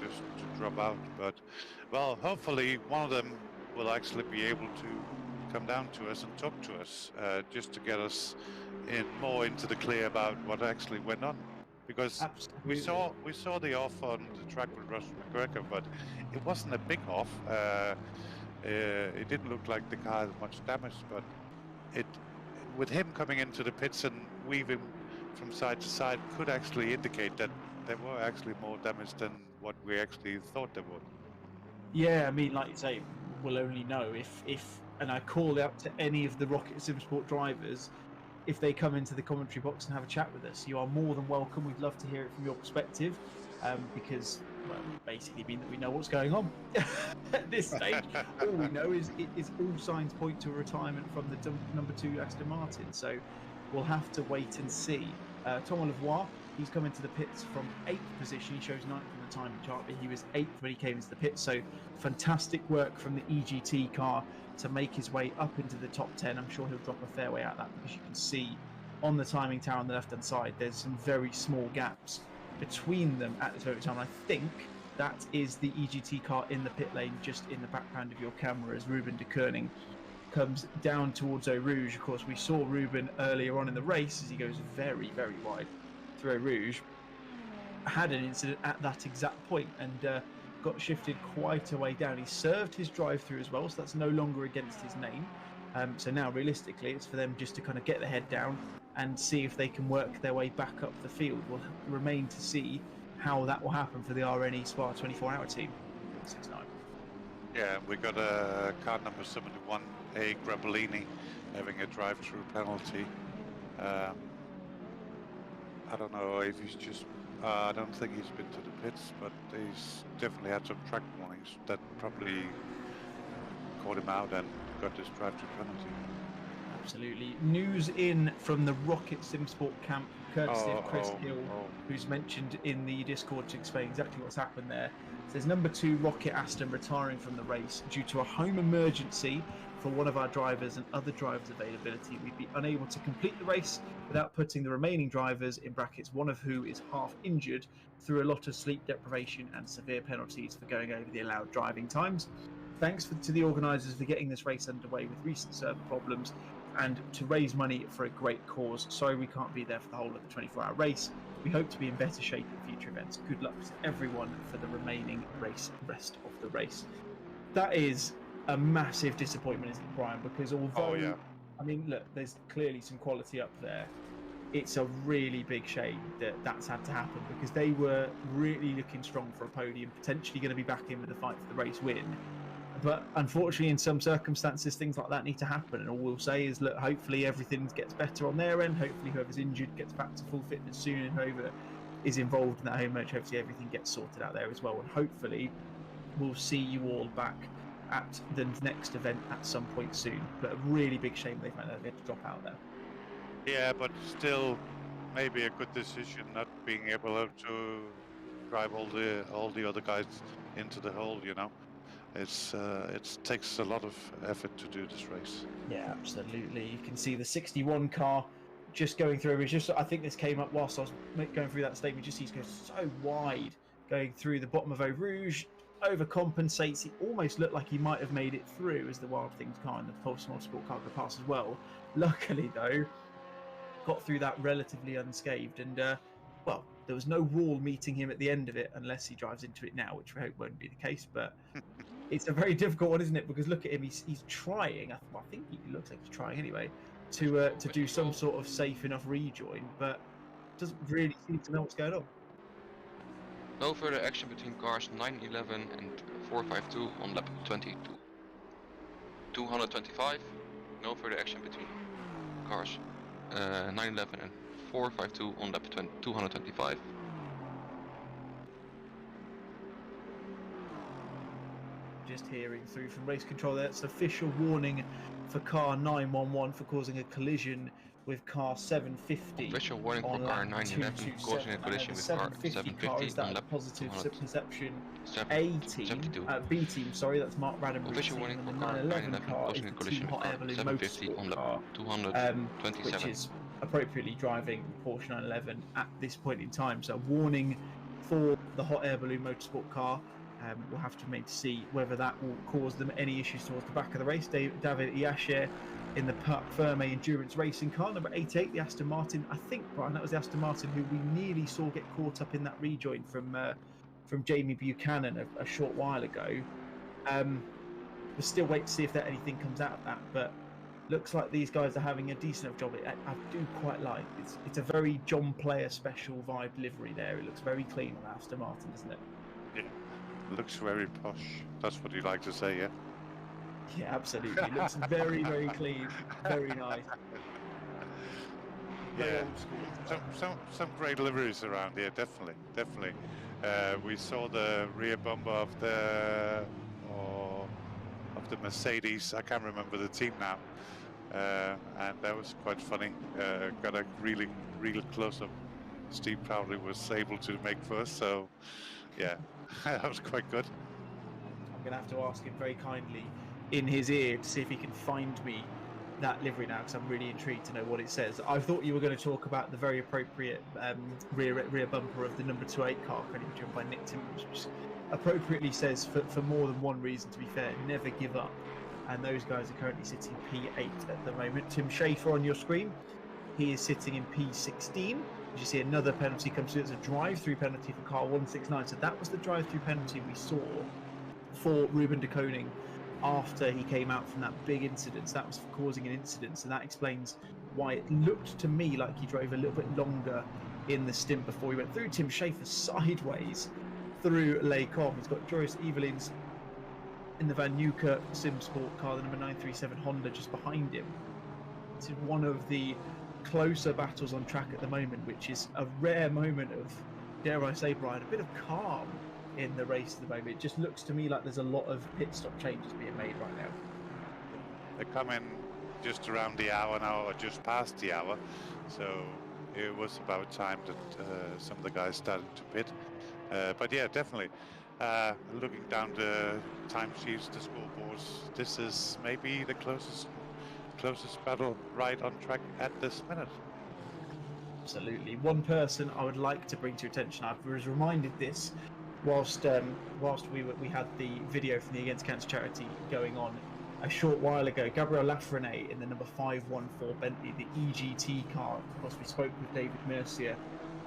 just drop out. But, well, hopefully one of them will actually be able to come down to us and talk to us, just to get us more into the clear about what actually went on. Because we saw the off on the track with Russell McGregor, but it wasn't a big off. It didn't look like the car had much damage, but with him coming into the pits and weaving from side to side could actually indicate that there were actually more damage than what we actually thought there would. Yeah, I mean, like you say, we'll only know if and I call out to any of the Rocket Simsport drivers, if they come into the commentary box and have a chat with us. You are more than welcome. We'd love to hear it from your perspective, because, well, basically mean that we know what's going on at this stage. All we know is all signs point to a retirement from the number 2 Aston Martin. So we'll have to wait and see. Thomas Lavoie, he's come into the pits from 8th position. He shows 9th in the timing chart, but he was 8th when he came into the pit. So fantastic work from the EGT car to make his way up into the top 10. I'm sure he'll drop a fair way out of that, because you can see on the timing tower on the left-hand side, there's some very small gaps between them at this very time. I think that is the EGT car in the pit lane, just in the background of your camera, as Ruben de Koning comes down towards Eau Rouge. Of course, we saw Ruben earlier on in the race as he goes very, very wide through Eau Rouge. Had an incident at that exact point and got shifted quite a way down. He served his drive-through as well, so that's no longer against his name. So now, realistically, it's for them just to kind of get their head down and see if they can work their way back up the field. We'll remain to see how that will happen for the RN Spa 24-hour team. 6-9. Yeah, we got a car number 71, A. Grabellini, having a drive-through penalty. I don't know if he's just... I don't think he's been to the pits, but he's definitely had some track warnings that probably caught him out and got this drive-through penalty. Absolutely. News in from the Rocket Simsport camp, courtesy of Chris Hill, who's mentioned in the Discord to explain exactly what's happened there. It says number 2 Rocket Aston retiring from the race due to a home emergency for one of our drivers and other drivers' availability. We'd be unable to complete the race without putting the remaining drivers, in brackets one of who is half injured, through a lot of sleep deprivation and severe penalties for going over the allowed driving times. Thanks to the organisers for getting this race underway with recent server problems and to raise money for a great cause. Sorry we can't be there for the whole of the 24-hour race. We hope to be in better shape at future events. Good luck to everyone for the remaining rest of the race. That is a massive disappointment, isn't it, Brian? Because although, I mean, look, there's clearly some quality up there. It's a really big shame that that's had to happen, because they were really looking strong for a podium, potentially going to be back in with the fight for the race win. But unfortunately, in some circumstances, things like that need to happen. And all we'll say is, look, hopefully everything gets better on their end. Hopefully whoever's injured gets back to full fitness soon, and whoever is involved in that home match, hopefully everything gets sorted out there as well. And hopefully we'll see you all back at the next event at some point soon. But a really big shame they've had to drop out there. Yeah, but still, maybe a good decision not being able to drive all the other guys into the hole. You know, it takes a lot of effort to do this race. Yeah, absolutely. You can see the 61 car just going through. It's just, I think this came up whilst I was going through that statement. Just sees goes so wide going through the bottom of Eau Rouge. Overcompensates. He almost looked like he might have made it through as the Wild Things car and the Pulse Motorsport car could pass as well. Luckily, though, got through that relatively unscathed, and well, there was no wall meeting him at the end of it, unless he drives into it now, which we hope won't be the case. But it's a very difficult one, isn't it? Because look at him, he's trying. I think he looks like he's trying anyway to do some sort of safe enough rejoin, but doesn't really seem to know what's going on. No further action between cars 911 and 452 on lap 22. 225. No further action between cars 911 and 452 on lap 225. Just hearing through from race control, that's official warning for car 911 for causing a collision with car 750. Official warning for car 911 causing a collision with car 750 on lap positive perception. A team, B team, sorry, that's Mark Raddenberry. Official warning for car 911 causing a collision with car 750 on lap 227. Which is appropriately driving Porsche 911 at this point in time. So warning for the hot air balloon motorsport car. We'll have to remain to see whether that will cause them any issues towards the back of the race. David Iasher in the Ferme Endurance Racing car, number 88, the Aston Martin. I think, Brian, that was the Aston Martin who we nearly saw get caught up in that rejoin from Jamie Buchanan a short while ago. We'll still wait to see if anything comes out of that, but looks like these guys are having a decent job. I do quite like it. It's a very John Player special vibe livery there. It looks very clean on Aston Martin, doesn't it? Yeah. Looks very posh. That's what you like to say, yeah? Yeah, absolutely. It looks very, very clean. Very nice. Yeah, some great liveries around here, definitely. We saw the rear bumper of the Mercedes. I can't remember the team now, and that was quite funny. Got a really close-up Steve Proudly was able to make first. So, yeah, that was quite good. I'm going to have to ask him very kindly in his ear to see if he can find me that livery now, because I'm really intrigued to know what it says. I thought you were going to talk about the very appropriate rear bumper of the number 28 car, currently driven by Nick Timmins, which appropriately says, for more than one reason, to be fair, never give up. And those guys are currently sitting P8 at the moment. Tim Schafer on your screen, he is sitting in P16. As you see, another penalty comes through. It's a drive-through penalty for car 169. So that was the drive-through penalty we saw for Ruben de Koning after he came out from that big incident. So that was causing an incident. So that explains why it looked to me like he drove a little bit longer in the stint before he went through. Tim Schafer sideways through Lecom. He's got Joris Evelins in the Van Newker SimSport car, the number 937 Honda, just behind him. This is one of the closer battles on track at the moment, which is a rare moment of, dare I say, Brian, a bit of calm in the race at the moment. It just looks to me like there's a lot of pit stop changes being made right now. They come in just around the hour now, or just past the hour, so it was about time that some of the guys started to pit. But yeah, definitely. Looking down the timesheets, the scoreboards, this is maybe the closest battle right on track at this minute. Absolutely. One person I would like to bring to your attention, I was reminded this whilst we had the video from the Against Cancer charity going on a short while ago. Gabriel Lafreniere in the number 514 Bentley, the EGT car. Of course, we spoke with David Mercier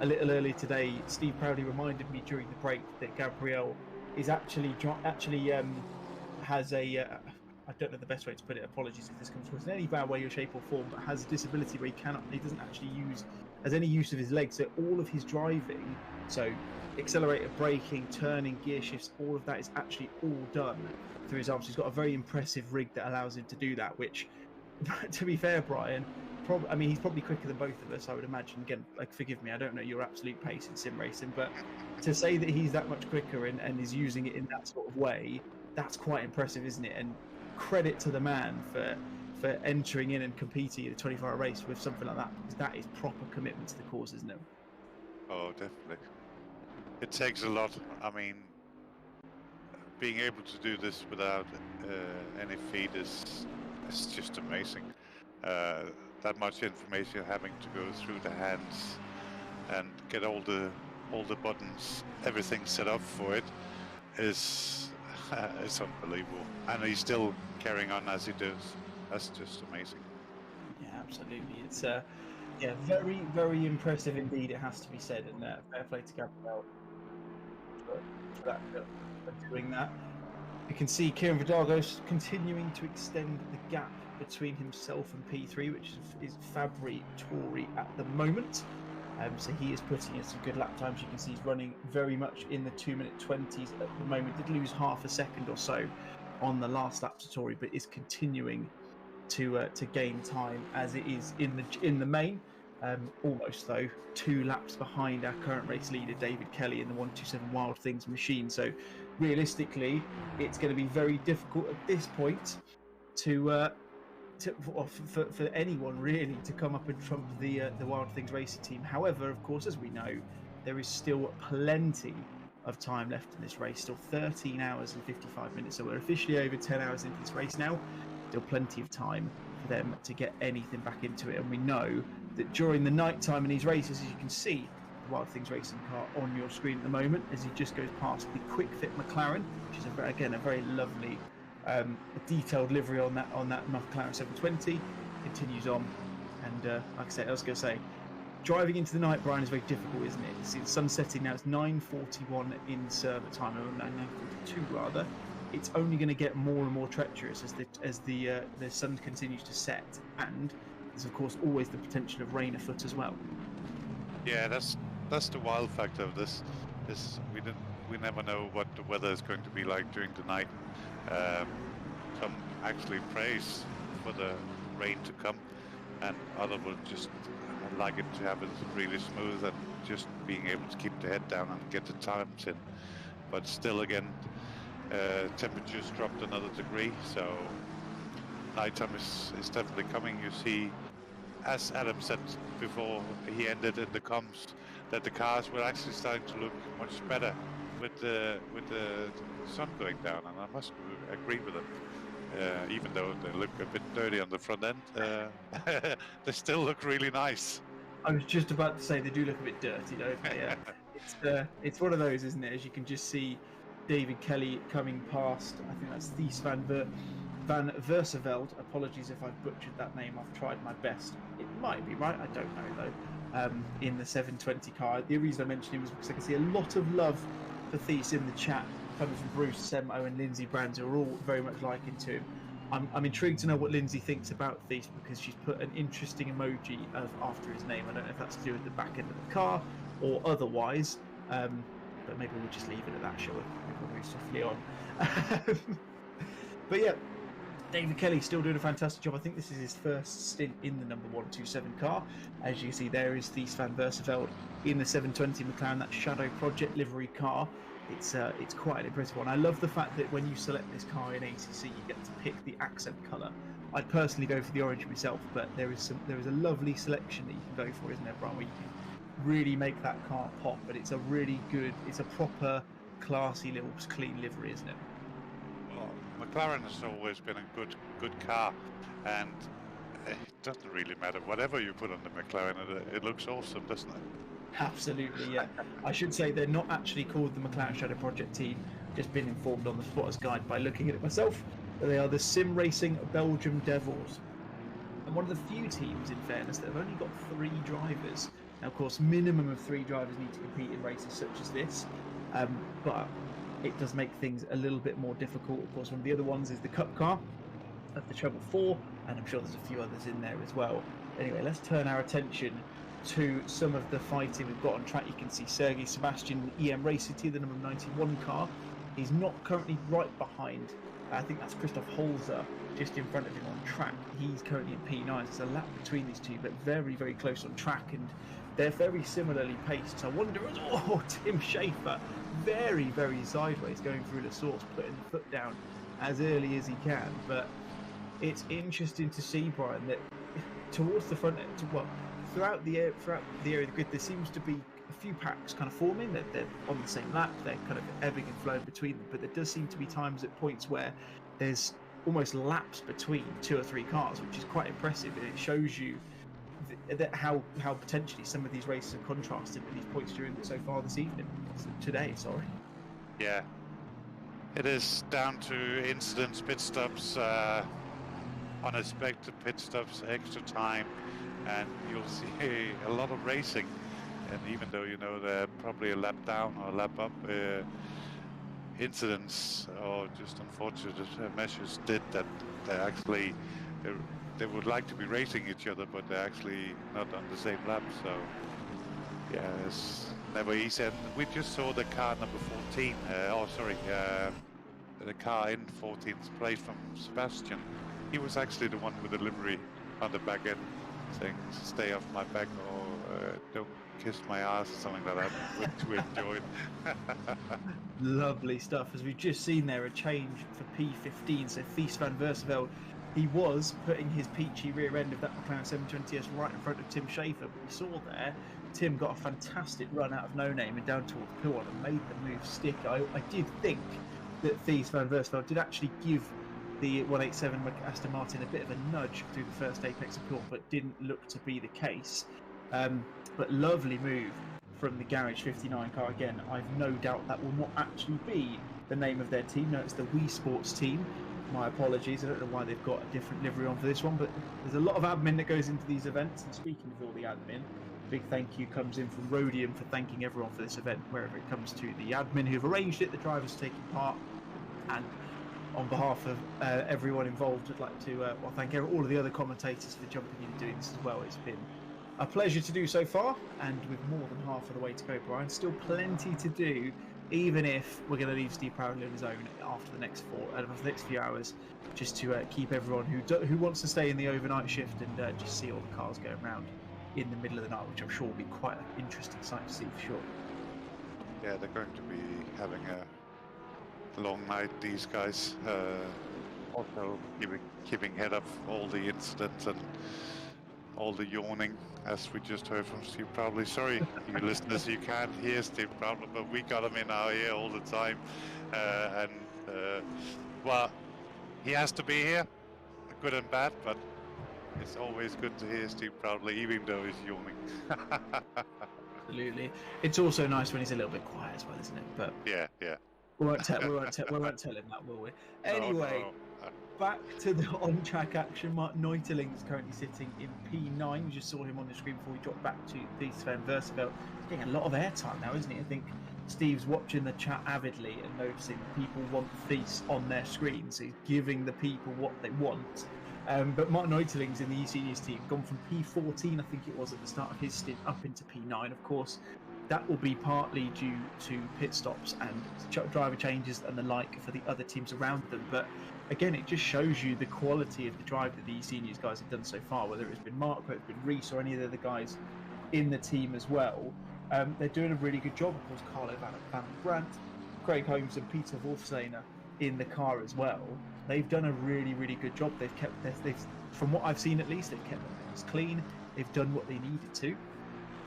a little earlier today. Steve Proudly reminded me during the break that Gabriel is actually has a I don't know the best way to put it, apologies if this comes across in any bad way or shape or form, but has a disability where he doesn't actually use any use of his legs. So all of his driving, so accelerator, braking, turning, gear shifts, all of that is actually all done through his arms. He's got a very impressive rig that allows him to do that, which, to be fair, Brian, he's probably quicker than both of us, I would imagine. Again, like, forgive me, I don't know your absolute pace in sim racing, but to say that he's that much quicker and is using it in that sort of way, that's quite impressive, isn't it? And credit to the man for entering in and competing in a 24-hour race with something like that, because that is proper commitment to the cause, isn't it? Oh, definitely. It takes a lot. I mean, being able to do this without any feed is just amazing. That much information having to go through the hands and get all the buttons, everything set up for it is it's unbelievable. And he's still carrying on as he does. That's just amazing. Yeah, absolutely. It's very, very impressive indeed, it has to be said, and fair play to Gabriel for doing that. You can see Kieran Vidalgos continuing to extend the gap between himself and P3, which is Fabri Tori at the moment. So he is putting in some good lap times. You can see he's running very much in the 2-minute 20s at the moment. Did lose half a second or so on the last lap to Tori, but is continuing to gain time as it is in the main. Almost though 2 laps behind our current race leader David Kelly in the 127 Wild Things machine. So realistically, it's going to be very difficult at this point for anyone really to come up and trump the Wild Things racing team. However, of course, as we know, there is still plenty of time left in this race. Still 13 hours and 55 minutes. So we're officially over 10 hours into this race now. Still plenty of time for them to get anything back into it. And we know that during the night time in these races, as you can see the Wild Things racing car on your screen at the moment, as he just goes past the Quick Fit McLaren, which is again a very lovely detailed livery on that McLaren 720, continues on. And like I said, I was going to say, driving into the night, Brian, is very difficult, isn't it? It's sun setting now. It's 9:41 in server time, or 9:42 rather. It's only going to get more and more treacherous as the sun continues to set, and there's of course always the potential of rain afoot as well. Yeah, that's the wild factor of this. We never know what the weather is going to be like during the night. Some actually praise for the rain to come, and others will just like it to have it really smooth and just being able to keep the head down and get the times in. But still, again, temperatures dropped another degree, so nighttime is definitely coming. You see as Adam said before he ended in the comms, that the cars were actually starting to look much better with the sun going down, and I must agree with him. Even though they look a bit dirty on the front end, they still look really nice. I was just about to say they do look a bit dirty, don't they? It's one of those, isn't it? As you can just see David Kelly coming past. I think that's Thies van Verseveld. Apologies if I've butchered that name. I've tried my best. It might be right. I don't know though. In the 720 car. The reason I mentioned him was because I can see a lot of love for Thies in the chat, coming from Bruce, Semo, and Lindsay Brands, who are all very much liking to him. I'm intrigued to know what Lindsay thinks about Thies, because she's put an interesting emoji after his name. I don't know if that's to do with the back end of the car or otherwise. But maybe we'll just leave it at that, shall we? Maybe we'll move swiftly on. But yeah, David Kelly still doing a fantastic job. I think this is his first stint in the number 127 car. As you can see, there is Thies van Verseveld in the 720 McLaren, that Shadow Project livery car. It's quite an impressive one. I love the fact that when you select this car in ACC, you get to pick the accent colour. I'd personally go for the orange myself, but there is a lovely selection that you can go for, isn't there, Brian? Where you can really make that car pop, but it's a really good, it's a proper, classy little clean livery, isn't it? Well, McLaren has always been a good car, and it doesn't really matter. Whatever you put on the McLaren, it looks awesome, doesn't it? Absolutely, yeah. I should say they're not actually called the McLaren Shadow Project team. Just been informed on the Spotters Guide by looking at it myself. But they are the Sim Racing Belgium Devils. And one of the few teams, in fairness, that have only got 3 drivers. Now, of course, minimum of 3 drivers need to compete in races such as this. But it does make things a little bit more difficult. Of course, one of the other ones is the Cup car of the Treble 4, and I'm sure there's a few others in there as well. Anyway, let's turn our attention to some of the fighting we've got on track. You can see Sergei Sebastian, EM Race City, the number 91 car. He's not currently right behind, I think that's Christoph Holzer, just in front of him on track. He's currently in P9. There's a lap between these two, but very, very close on track, and they're very similarly paced. So I wonder, Tim Schaefer, very, very sideways, going through the source, putting the foot down as early as he can. But it's interesting to see, Brian, that towards the front, throughout the area of the grid, there seems to be a few packs kind of forming. They're on the same lap, they're kind of ebbing and flowing between them, but there does seem to be times at points where there's almost laps between 2 or 3 cars, which is quite impressive, and it shows you that how potentially some of these races are contrasted with these points during so far this evening, today, sorry. Yeah, it is down to incidents, pit stops, unexpected pit stops, extra time, and you'll see a lot of racing. And even though you know they're probably a lap down or a lap up, incidents or just unfortunate measures did that they actually they would like to be racing each other, but they're actually not on the same lap. So yeah, it's never easy. And we just saw the car number 14. The car in 14th place from Sebastian. He was actually the one with the livery on the back end, saying "Stay off my back" or "Don't kiss my ass," or something like that, which we enjoyed. Lovely stuff. As we've just seen there, a change for P15, so Thies van Verseveld. He was putting his peachy rear end of that McLaren 720S right in front of Tim Schaefer, but we saw there, Tim got a fantastic run out of No Name and down towards Pillon and made the move stick. I did think that Thies van Verseveld did actually give the 187 Aston Martin a bit of a nudge through the first apex of Pillon, but didn't look to be the case. But lovely move from the Garage 59 car again. I've no doubt that will not actually be the name of their team. No, it's the Wii Sports team. My apologies, I don't know why they've got a different livery on for this one, but there's a lot of admin that goes into these events, and speaking of all the admin, big thank you comes in from Rhodium for thanking everyone for this event, wherever it comes to the admin who've arranged it, the drivers taking part, and on behalf of everyone involved, I'd like to thank all of the other commentators for jumping in and doing this as well. It's been a pleasure to do so far, and with more than half of the way to go, Brian. Still plenty to do, even if we're going to leave Steve Proudly on his own after the next few hours, just to keep everyone who wants to stay in the overnight shift and just see all the cars going around in the middle of the night, which I'm sure will be quite an interesting sight to see for sure. Yeah, they're going to be having a long night, these guys. Also keeping head of all the incidents and all the yawning, as we just heard from Steve Proudly. Sorry, you listeners, you can't hear Steve Proudly, but we got him in our ear all the time. Well, he has to be here, good and bad, but it's always good to hear Steve Proudly, even though he's yawning. Absolutely. It's also nice when he's a little bit quiet as well, isn't it? But yeah. we won't tell him that, will we? Anyway, back to the on-track action. Martin Neuterling is currently sitting in P9. You just saw him on the screen before we dropped back to Thies van Versfeld. He's getting a lot of airtime now, isn't he? I think Steve's watching the chat avidly and noticing people want Thies on their screen, so he's giving the people what they want. But Martin Neuterling's in the E-Seniors team, gone from P14, I think it was, at the start of his stint, up into P9. Of course, that will be partly due to pit stops and driver changes and the like for the other teams around them. But again, it just shows you the quality of the drive that the E-Seniors guys have done so far, whether it's been Mark, whether it's been Reese, or any of the other guys in the team as well. They're doing a really good job. Of course, Carlo van Brandt, Craig Holmes and Peter Wolfsleiner in the car as well. They've done a really, really good job. They've kept from what I've seen at least, they've kept their things clean. They've done what they needed to.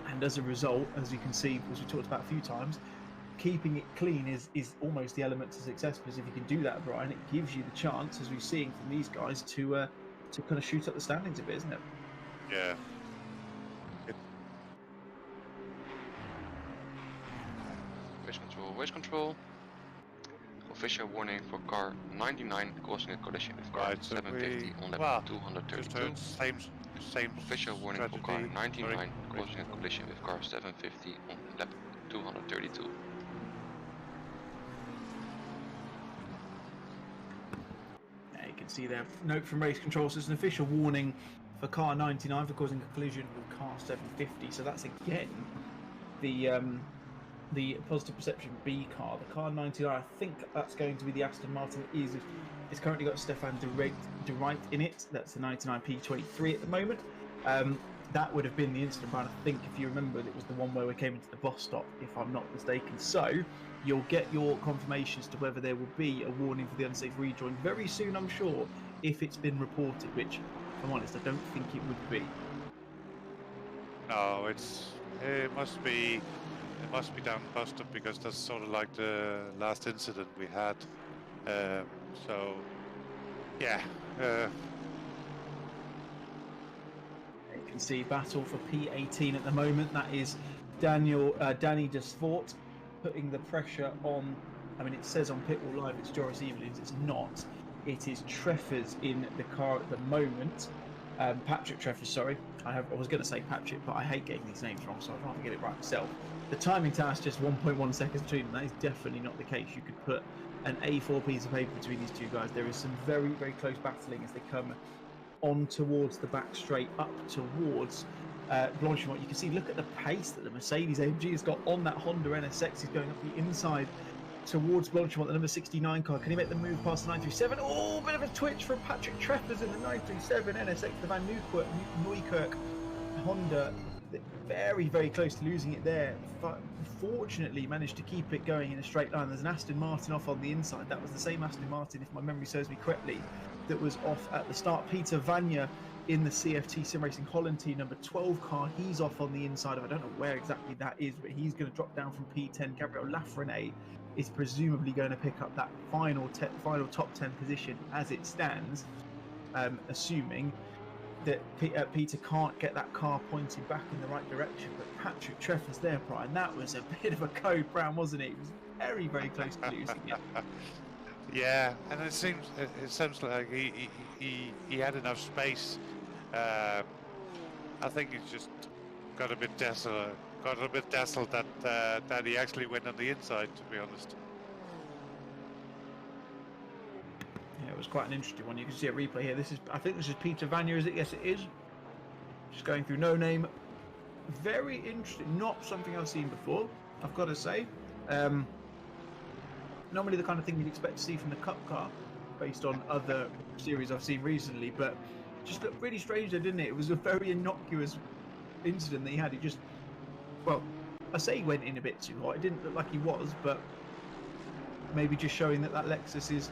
And as a result, as you can see, as we talked about a few times, keeping it clean is almost the element to success, because if you can do that, Brian, it gives you the chance, as we're seeing from these guys, to kind of shoot up the standings a bit, isn't it? Yeah. Race control. Official warning for car 99 causing a collision with car 750 on lap 232. Same official warning for car 99 causing a collision with car 750 on lap 232. Yeah, you can see there, note from race control, so it's an official warning for car 99 for causing a collision with car 750. So that's again the positive perception B car. The car 99, I think that's going to be the Aston Martin that it's currently got Stefan de Rijk in it. That's the 99 P23 at the moment. That would have been the incident, but I think, if you remember, it was the one where we came into the bus stop, if I'm not mistaken. So you'll get your confirmation as to whether there will be a warning for the unsafe rejoin very soon, I'm sure, if it's been reported, which, if I'm honest, I don't think it would be. No, it must be down bus stop, because that's sort of like the last incident we had. So yeah. You can see battle for P18 at the moment. That is Danny Desfort putting the pressure on. I mean, it says on Pitbull Live it's Joris Evelins. It's not. It is Treffers in the car at the moment. Patrick Treffers, sorry. I was going to say Patrick, but I hate getting these names wrong, so I'd rather get it right myself. The timing task just 1.1 seconds between them. That is definitely not the case. You could put an A4 piece of paper between these two guys. There is some very, very close battling as they come on towards the back straight, up towards Blanchimont. You can see, look at the pace that the Mercedes AMG has got on that Honda NSX. He's going up the inside towards Blanchimont, the number 69 car. Can he make the move past the 937? Oh, bit of a twitch from Patrick Treffers in the 937 NSX, the Van Nieuwkerk Honda. Very, very close to losing it there. Fortunately, managed to keep it going in a straight line. There's an Aston Martin off on the inside. That was the same Aston Martin, if my memory serves me correctly, that was off at the start. Peter Vanya in the CFT Sim Racing Holland team, number 12 car. He's off on the inside of, I don't know where exactly that is, but he's going to drop down from P10. Gabriel Lafreniere is presumably going to pick up that final top 10 position as it stands, assuming that Peter can't get that car pointed back in the right direction. But Patrick Treffers there, Brian, that was a bit of a code brown, wasn't it? It was very, very close to losing it. Yeah, and it seems like he had enough space. I think he's just got a bit dazzled that he actually went on the inside, to be honest. Yeah, it was quite an interesting one. You can see a replay here. I think this is Peter Vanya, is it? Yes, it is. Just going through no name. Very interesting. Not something I've seen before, I've got to say. Normally the kind of thing you'd expect to see from the Cup car, based on other series I've seen recently, but just looked really strange there, didn't it? It was a very innocuous incident that he had. He just, well, I say he went in a bit too hot. It didn't look like he was, but maybe just showing that Lexus is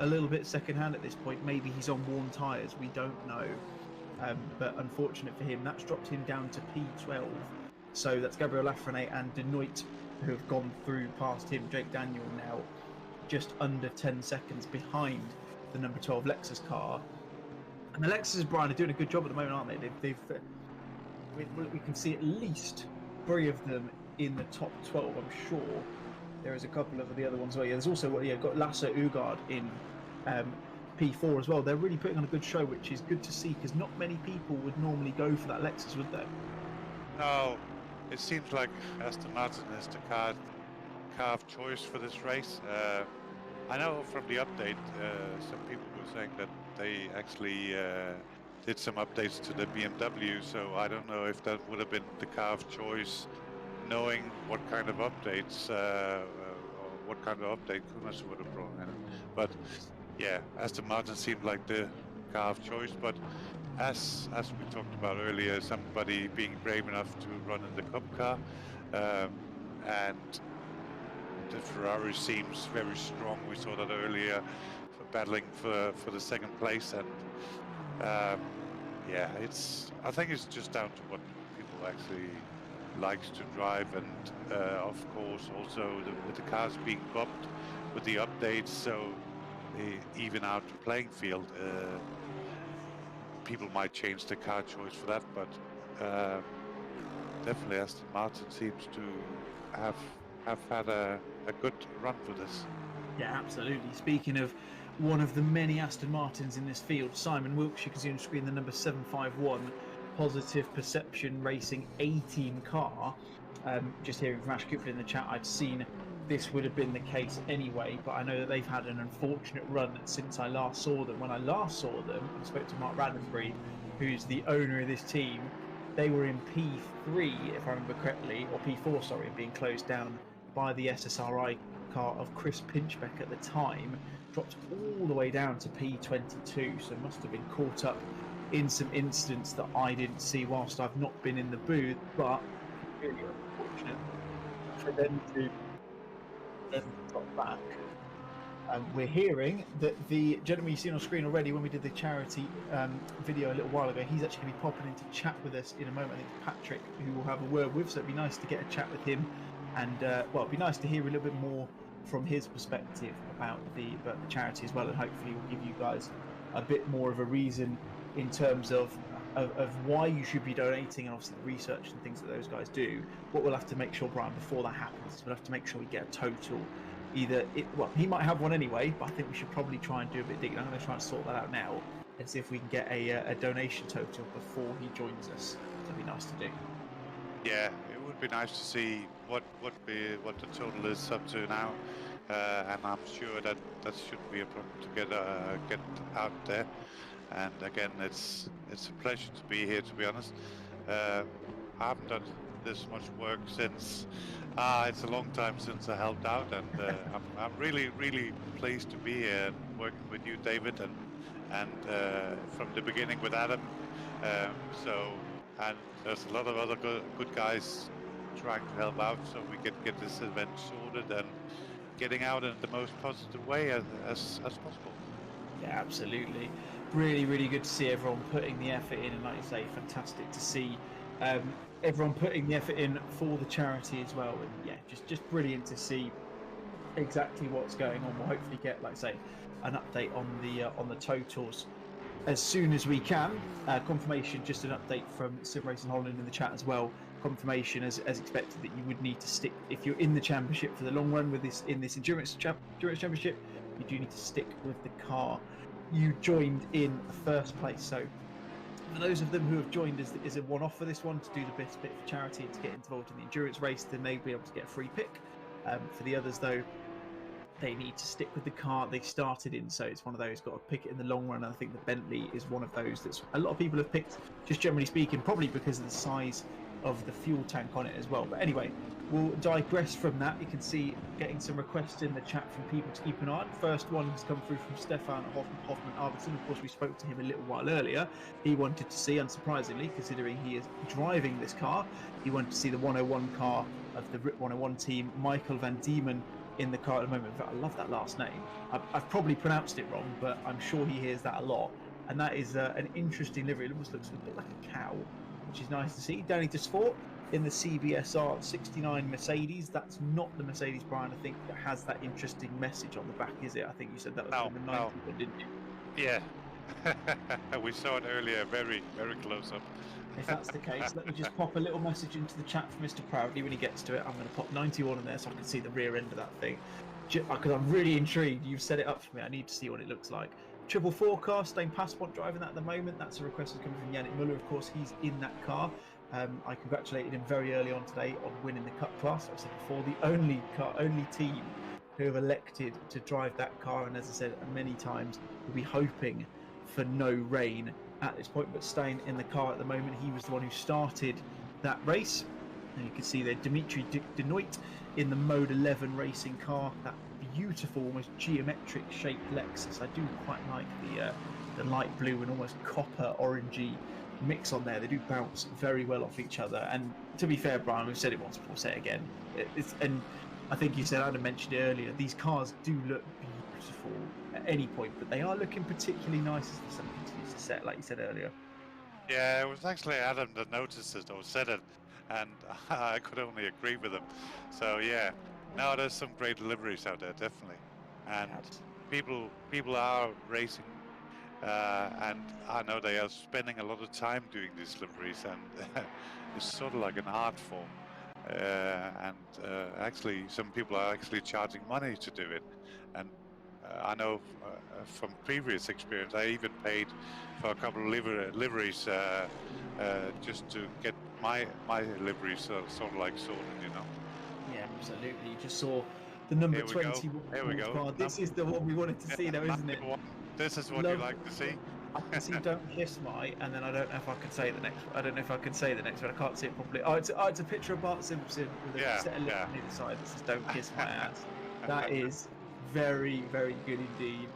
a little bit second-hand at this point. Maybe he's on worn tyres. We don't know. but unfortunate for him, that's dropped him down to P12. So that's Gabriel Lafreniere and Denoit who have gone through past him. Jake Daniel now just under 10 seconds behind the number 12 Lexus car. And the Lexus, Brian, are doing a good job at the moment, aren't they? We can see at least 3 of them in the top 12, I'm sure. There is a couple of the other ones. Well, yeah, there's also got Lasse Ugard in P4 as well. They're really putting on a good show, which is good to see, because not many people would normally go for that Lexus, would they? No, it seems like Aston Martin is the car of choice for this race. I know from the update, some people were saying that they actually did some updates to the BMW, so I don't know if that would have been the car of choice, knowing what kind of updates, or what kind of update Kumas would have brought in. But yeah, Aston Martin seemed like the car of choice, but as we talked about earlier, somebody being brave enough to run in the Cup car, and the Ferrari seems very strong. We saw that earlier, for battling for the second place, and yeah, I think it's just down to what people actually likes to drive, and of course also with the cars being bumped with the updates, so they even out the playing field. People might change the car choice for that, but definitely Aston Martin seems to have had a good run for this. Yeah, absolutely. Speaking of one of the many Aston Martins in this field, Simon Wilkes, you can see on the screen the number 751 Positive Perception Racing 18 car. Just hearing from Ash Cooper in the chat, I'd seen this would have been the case anyway, but I know that they've had an unfortunate run since I last saw them. When I last saw them, I spoke to Mark Raddenbury, who's the owner of this team. They were in P3, if I remember correctly, or P4, sorry, being closed down by the SSRI car of Chris Pinchbeck at the time. Dropped all the way down to P22, so must have been caught up in some incidents that I didn't see whilst I've not been in the booth, but really unfortunate for them to got back. We're hearing that the gentleman you've seen on screen already when we did the charity video a little while ago, he's actually going to be popping in to chat with us in a moment. I think it's Patrick who will have a word with, so it'd be nice to get a chat with him, and well, it'd be nice to hear a little bit more from his perspective about the charity as well, and hopefully we'll give you guys a bit more of a reason in terms of why you should be donating, and obviously the research and things that those guys do. What we'll have to make sure, Brian, before that happens, is we'll have to make sure we get a total. Well, he might have one anyway, but I think we should probably try and do a bit of digging. I'm going to try and sort that out now and see if we can get a donation total before he joins us. That'd be nice to do. Yeah, it would be nice to see what the total is up to now, and I'm sure that shouldn't be a problem to get out there. And again, it's a pleasure to be here, to be honest. I haven't done this much work since it's a long time since I helped out, and I'm really pleased to be here and working with you, David, and from the beginning with Adam. And there's a lot of other good guys trying to help out, so we can get this event sorted and getting out in the most positive way as possible. Yeah, absolutely. Really good to see everyone putting the effort in, and like you say, fantastic to see everyone putting the effort in for the charity as well. And yeah, just brilliant to see exactly what's going on. We'll hopefully get, like I say, an update on the totals as soon as we can. Confirmation, just an update from Sim Racing Holland in the chat as well. Confirmation as expected that you would need to stick, if you're in the championship for the long run with this endurance championship, you do need to stick with the car you joined in first place. So for those of them who have joined as a one-off for this one, to do the bit for charity and to get involved in the endurance race, then they'll be able to get a free pick. For the others though, they need to stick with the car they started in, so it's one of those, got to pick it in the long run. And I think the Bentley is one of those that's a lot of people have picked, just generally speaking, probably because of the size of the fuel tank on it as well. But anyway, we'll digress from that. You can see getting some requests in the chat from people to keep an eye on. First one has come through from Stefan Hoffman Arvidsson. Of course, we spoke to him a little while earlier. He wanted to see, unsurprisingly, considering he is driving this car, he wanted to see the 101 car of the RIP 101 team, Michael Van Diemen, in the car at the moment. In fact, I love that last name. I've probably pronounced it wrong, but I'm sure he hears that a lot. and that is an interesting livery. It almost looks a bit like a cow, which is nice to see. Danny Desfort in the CBSR 69 Mercedes. That's not the Mercedes, Brian, I think, that has that interesting message on the back, is it? I think you said that was the 90 one, didn't you? Yeah. We saw it earlier, very, very close up. If that's the case, let me just pop a little message into the chat for Mr. Proudly when he gets to it. I'm going to pop 91 in there so I can see the rear end of that thing. Because I'm really intrigued. You've set it up for me. I need to see what it looks like. Triple forecast, Staying Passport driving that at the moment. That's a request that's coming from Yannick Muller. Of course, he's in that car. I congratulated him very early on today on winning the Cup class. I've said before, the only team who have elected to drive that car. And as I said many times, we'll be hoping for no rain at this point, but staying in the car at the moment. He was the one who started that race, and you can see there Dimitri Denoit in the Mode 11 racing car, that beautiful almost geometric shaped Lexus. I do quite like the light blue and almost copper orangey mix on there. They do bounce very well off each other, and to be fair, Brian, we've said it once before, say it again, and I think you said, Adam mentioned it earlier, these cars do look beautiful at any point, but they are looking particularly nice as the sun continues to set, like you said earlier. Yeah, it was actually Adam that noticed it or said it, and I could only agree with him. So yeah, now there's some great liveries out there, definitely, and people are racing, and I know they are spending a lot of time doing these liveries, and it's sort of like an art form, and actually some people are actually charging money to do it, and I know from previous experience, I even paid for a couple of liveries just to get my liveries sort of like sorted, you know. Yeah, absolutely. You just saw the number 20. Here we go. This is the one we wanted to see, though, isn't it? This is what you like to see. I can see "Don't Kiss My," and then I don't know if I can say the next one. I don't know if I can say the next one. I can't see it properly. Oh, it's a picture of Bart Simpson with a set of lips on either side that says "Don't Kiss My Ass." That is very, very good indeed.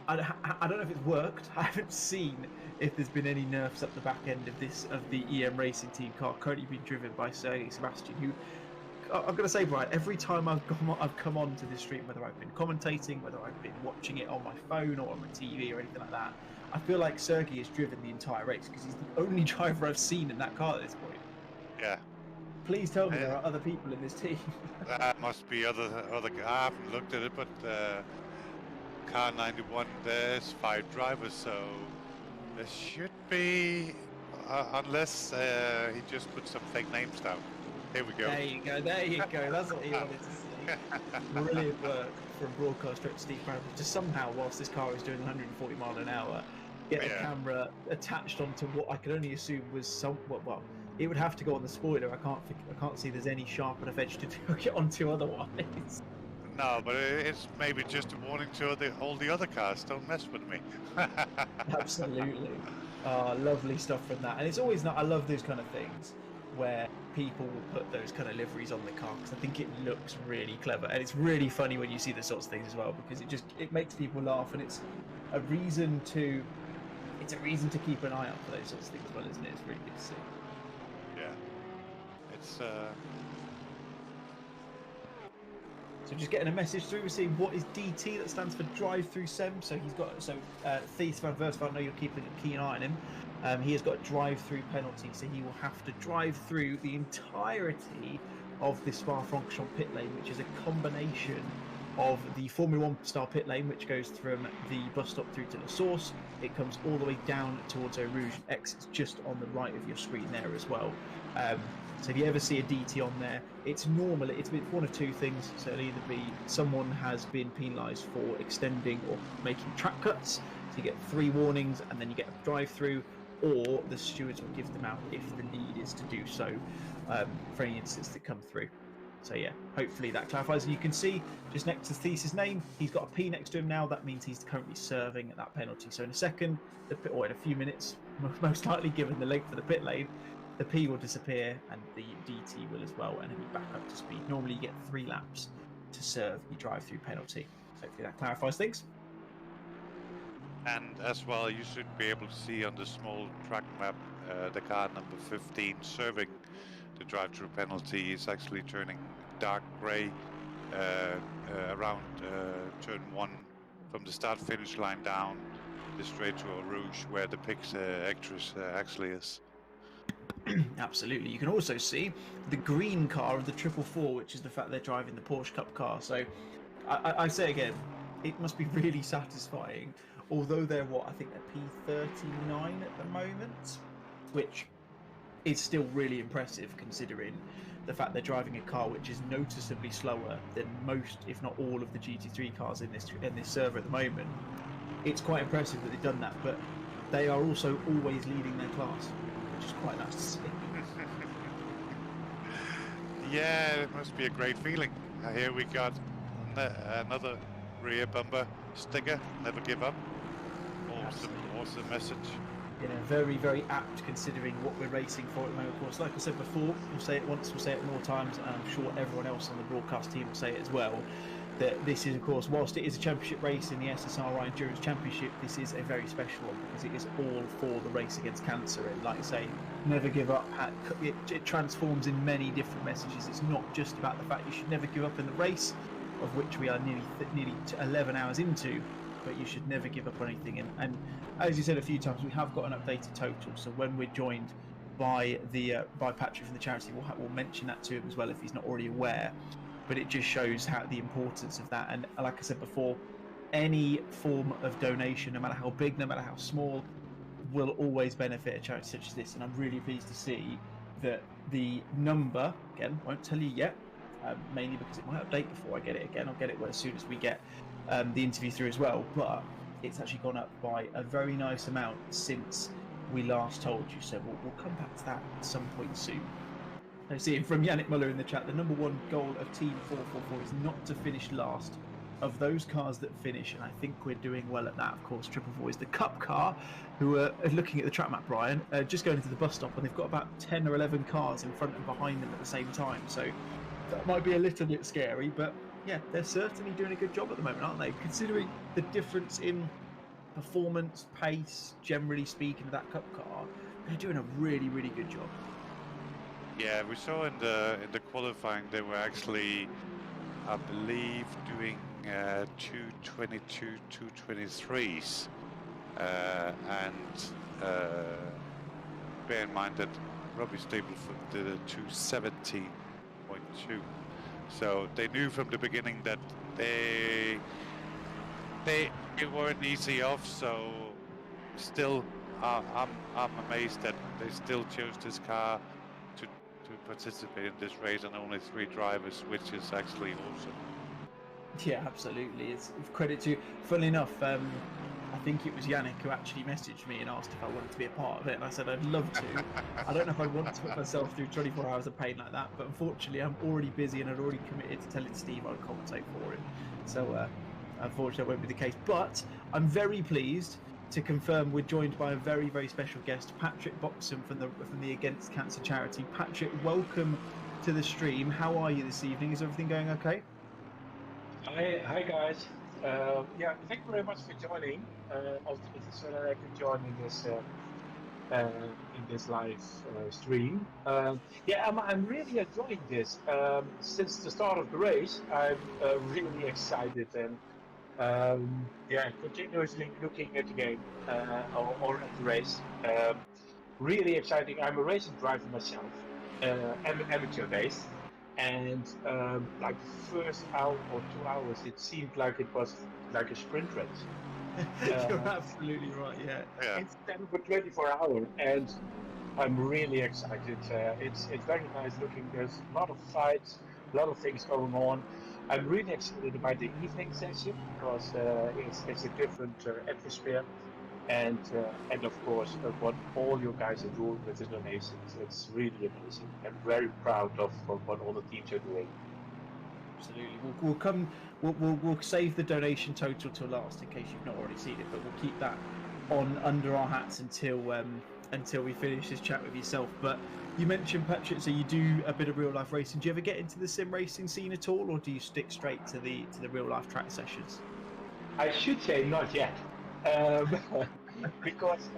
I don't know if it's worked. I haven't seen if there's been any nerfs up the back end of the EM Racing Team car currently being driven by Sergei Sebastian, who, I'm going to say, Brian, every time I've come onto this stream, whether I've been commentating, whether I've been watching it on my phone or on my TV or anything like that, I feel like Sergei has driven the entire race because he's the only driver I've seen in that car at this point. Yeah. Please tell me there are other people in this team. There must be other. I haven't looked at it, but car 91. There's 5 drivers, so there should be, unless he just put some fake names down. Here we go. There you go. There you go. That's what he wanted to see. Brilliant work from broadcaster Steve Brown to somehow, whilst this car is doing 140 miles an hour, get a camera attached onto what I can only assume was well, it would have to go on the spoiler. I can't see there's any sharp enough edge to hook it onto otherwise. No, but it's maybe just a warning to all the other cars. Don't mess with me. Absolutely. Lovely stuff from that. And it's always I love those kind of things where people will put those kind of liveries on the car because I think it looks really clever, and it's really funny when you see the sorts of things as well, because it makes people laugh, and it's a reason to keep an eye out for those sorts of things as well, isn't it? It's really good to see. Yeah, it's So just getting a message through, we're seeing what is DT, that stands for drive through Sem. So he's got, Thies van Versvaart, I know you're keeping a keen eye on him. He has got a drive through penalty, so he will have to drive through the entirety of the Spa-Francorchamps pit lane, which is a combination of the Formula 1 style pit lane, which goes from the bus stop through to La Source. It comes all the way down towards Eau Rouge, exits just on the right of your screen there as well. So if you ever see a DT on there, it's normally, it's one of two things. So it'll either be someone has been penalised for extending or making track cuts, so you get 3 warnings and then you get a drive through, or the stewards will give them out if the need is to do so for any incidents that come through. So yeah, hopefully that clarifies. And you can see just next to Thies's name, he's got a P next to him now. That means he's currently serving at that penalty. So in a second, or in a few minutes, most likely given the length of the pit lane, the P will disappear and the DT will as well, and he'll be back up to speed. Normally you get 3 laps to serve your drive-through penalty. So hopefully that clarifies things. And as well, you should be able to see on the small track map the car number 15 serving the drive-through penalty is actually turning dark grey around turn 1 from the start-finish line down. the straight to Eau Rouge where the Pix actress actually is. Absolutely. You can also see the green car of the 444, which is the fact they're driving the Porsche Cup car. So I say again, it must be really satisfying. Although they're I think they're P39 at the moment, which is still really impressive considering the fact they're driving a car which is noticeably slower than most, if not all, of the GT3 cars in this server at the moment. It's quite impressive that they've done that, but they are also always leading their class, which is quite nice to see. Yeah, it must be a great feeling. Here we got another rear bumper sticker, never give up. Awesome message. Yeah, very, very apt considering what we're racing for at the moment. Of course, like I said before, we'll say it once, we'll say it more times, and I'm sure everyone else on the broadcast team will say it as well, that this is, of course, whilst it is a championship race in the SSRI Endurance Championship, this is a very special one because it is all for the race against cancer. And like I say, never give up. It transforms in many different messages. It's not just about the fact you should never give up in the race, of which we are nearly 11 hours into, but you should never give up on anything. And as you said a few times, we have got an updated total. So when we're joined by Patrick from the charity, we'll mention that to him as well if he's not already aware. But it just shows the importance of that. And like I said before, any form of donation, no matter how big, no matter how small, will always benefit a charity such as this. And I'm really pleased to see that the number, again, won't tell you yet, mainly because it might update before I get it again. I'll get it as soon as we get the interview through as well. But it's actually gone up by a very nice amount since we last told you. So we'll come back to that at some point soon. I see from Yannick Muller in the chat, the number one goal of Team 444 is not to finish last of those cars that finish, and I think we're doing well at that. Of course, 444 is the Cup car, who are looking at the track map, Brian, just going into the bus stop, and they've got about 10 or 11 cars in front and behind them at the same time, so that might be a little bit scary, but yeah, they're certainly doing a good job at the moment, aren't they? Considering the difference in performance, pace, generally speaking, of that Cup car, they're doing a really, really good job. Yeah, we saw in the qualifying they were actually, I believe, doing 222, 223s, and bear in mind that Robbie Stableford did a 270.2. So they knew from the beginning that it weren't easy off. So still, I'm amazed that they still chose this car to participate in this race, and only 3 drivers, which is actually awesome. Yeah, absolutely. It's credit to. Funnily enough, I think it was Yannick who actually messaged me and asked if I wanted to be a part of it, and I said I'd love to. I don't know if I want to put myself through 24 hours of pain like that, but unfortunately I'm already busy and I'd already committed to telling Steve I'd compensate for him. So unfortunately that won't be the case. But I'm very pleased to confirm we're joined by a very, very special guest, Patrick Boxham from the Against Cancer charity. Patrick, welcome to the stream. How are you this evening? Is everything going okay? Hi guys. Yeah, thank you very much for joining. It's so that I can join in this live stream. Yeah, I'm really enjoying this. Since the start of the race, I'm really excited and yeah, continuously looking at the game or at the race. Really exciting. I'm a racing driver myself, amateur based. And like the first hour or 2 hours, it seemed like it was like a sprint race. You're absolutely right, yeah. Instead of a 24-hour, and I'm really excited. It's very nice looking. There's a lot of fights, a lot of things going on. I'm really excited about the evening session because it's a different atmosphere. And of course, what all you guys are doing with the donations, it's really amazing. I'm very proud of what all the teams are doing. Absolutely. We'll save the donation total till last in case you've not already seen it, but we'll keep that on under our hats until we finish this chat with yourself. But you mentioned, Patrick, so you do a bit of real life racing. Do you ever get into the sim racing scene at all, or do you stick straight to the real life track sessions? I should say not yet. Because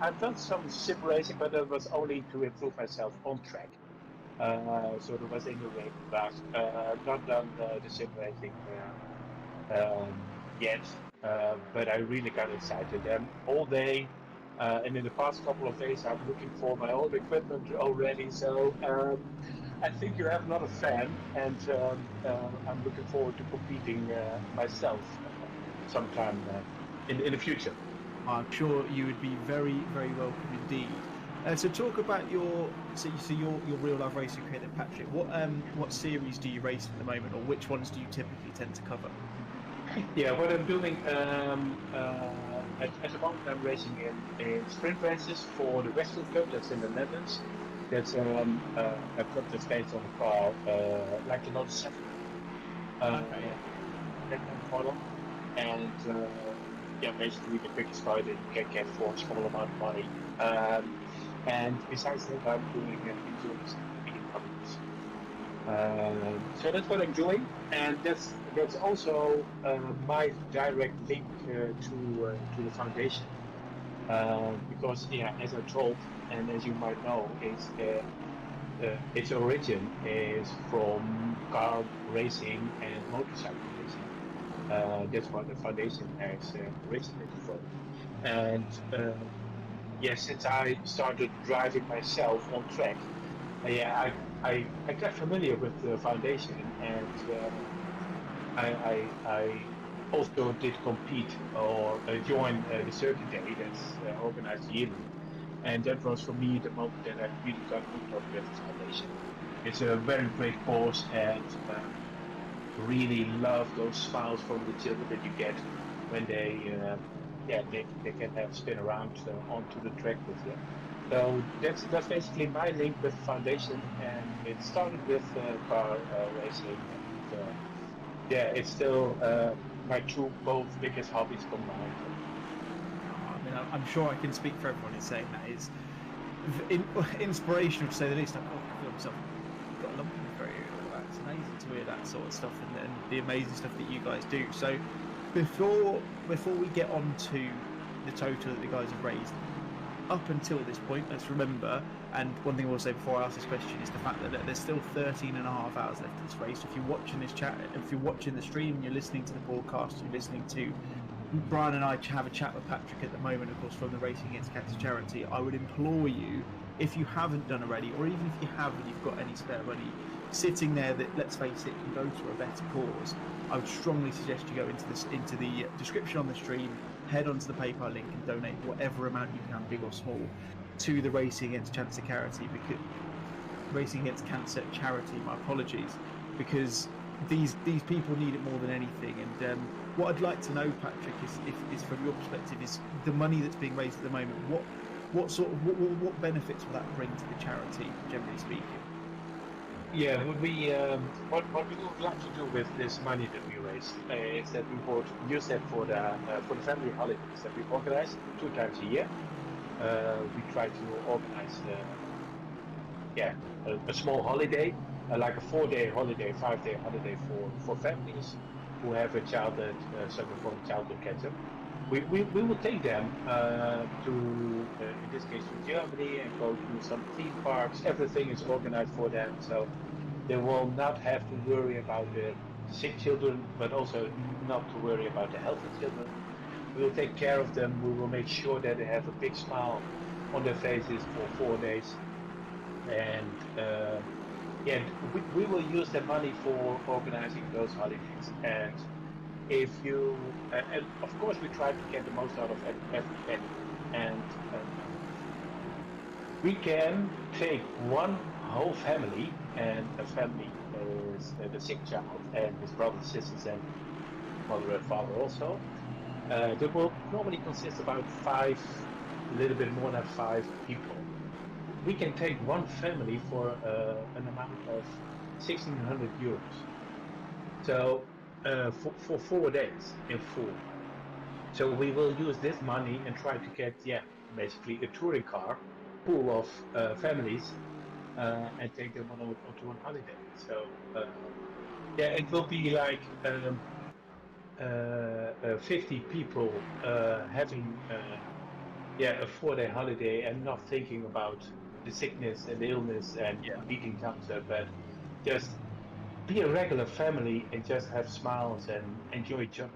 I've done some sim racing, but it was only to improve myself on track. So there was in the ring, but not done the sim racing yet. but I really got excited. And all day, and in the past couple of days, I'm looking for my old equipment already. So I think you have another fan, and I'm looking forward to competing myself sometime in the future. I'm sure you would be very, very welcome indeed. So talk about your real life racing career, Patrick. What series do you race at the moment, or which ones do you typically tend to cover? Yeah, what I'm doing at the moment, I'm racing in sprint races for the Westfield Cup. That's in the Netherlands. That's a cup that's based on a car like the Lotus 7 model, and basically the quickest car that you can get for a small amount of money. And besides that, I'm doing endurance speed companies. So that's what I'm doing, and that's also my direct link to the foundation. Because as I told, and as you might know, its origin is from car racing and motorcycle racing. That's what the foundation has originated from. And since I started driving myself on track, I got familiar with the foundation, and I also did compete or join the circuit day that's organized yearly, and that was for me the moment that I really got hooked up with the foundation. It's a very great course, and really love those smiles from the children that you get when they can have spin around onto the track with you. So that's basically my link with the foundation, and it started with car racing. And, it's still my two both biggest hobbies combined. I mean, I'm sure I can speak for everyone in saying that is inspirational to say the least. I feel myself got a lump in my throat and all that. It's amazing to hear that sort of stuff and the amazing stuff that you guys do. So before we get on to the total that the guys have raised, up until this point, let's remember, and one thing I will say before I ask this question is the fact that there's still 13 and a half hours left of this race. If you're watching this chat, if you're watching the stream, you're listening to the broadcast, you're listening to Brian and I have a chat with Patrick at the moment, of course, from the Racing Against Cancer charity. I would implore you, if you haven't done already, or even if you have and you've got any spare money sitting there that, let's face it, can go to a better cause, I would strongly suggest you go into the description on the stream, head onto the PayPal link and donate whatever amount you can, big or small, to the Racing Against Cancer charity, because my apologies, because these people need it more than anything. And what I'd like to know, Patrick, is from your perspective, is the money that's being raised at the moment, what benefits will that bring to the charity, generally speaking? Yeah, what we would like to do with this money that we raise is that we would use that for the family holidays that we organize 2 times a year. We try to organize a small holiday, like a 4-day holiday, 5-day holiday for families who have a child that suffers from childhood cancer. We will take them to, in this case, to Germany, and go to some theme parks. Everything is organized for them, so they will not have to worry about the sick children, but also not to worry about the healthy children. We will take care of them. We will make sure that they have a big smile on their faces for 4 days. And we will use the money for organizing those holidays. And if you, and of course, we try to get the most out of every penny. And we can take one whole family, and a family is the sick child and his brothers, sisters, and mother and father also. That will normally consist about 5, a little bit more than 5 people. We can take one family for an amount of 1,600 euros. So for 4 days in full. So we will use this money and try to get basically a touring car full of families and take them onto a holiday. So it will be like 50 people having a 4-day holiday and not thinking about the sickness and the illness and beating cancer, but just be a regular family and just have smiles and enjoy each other.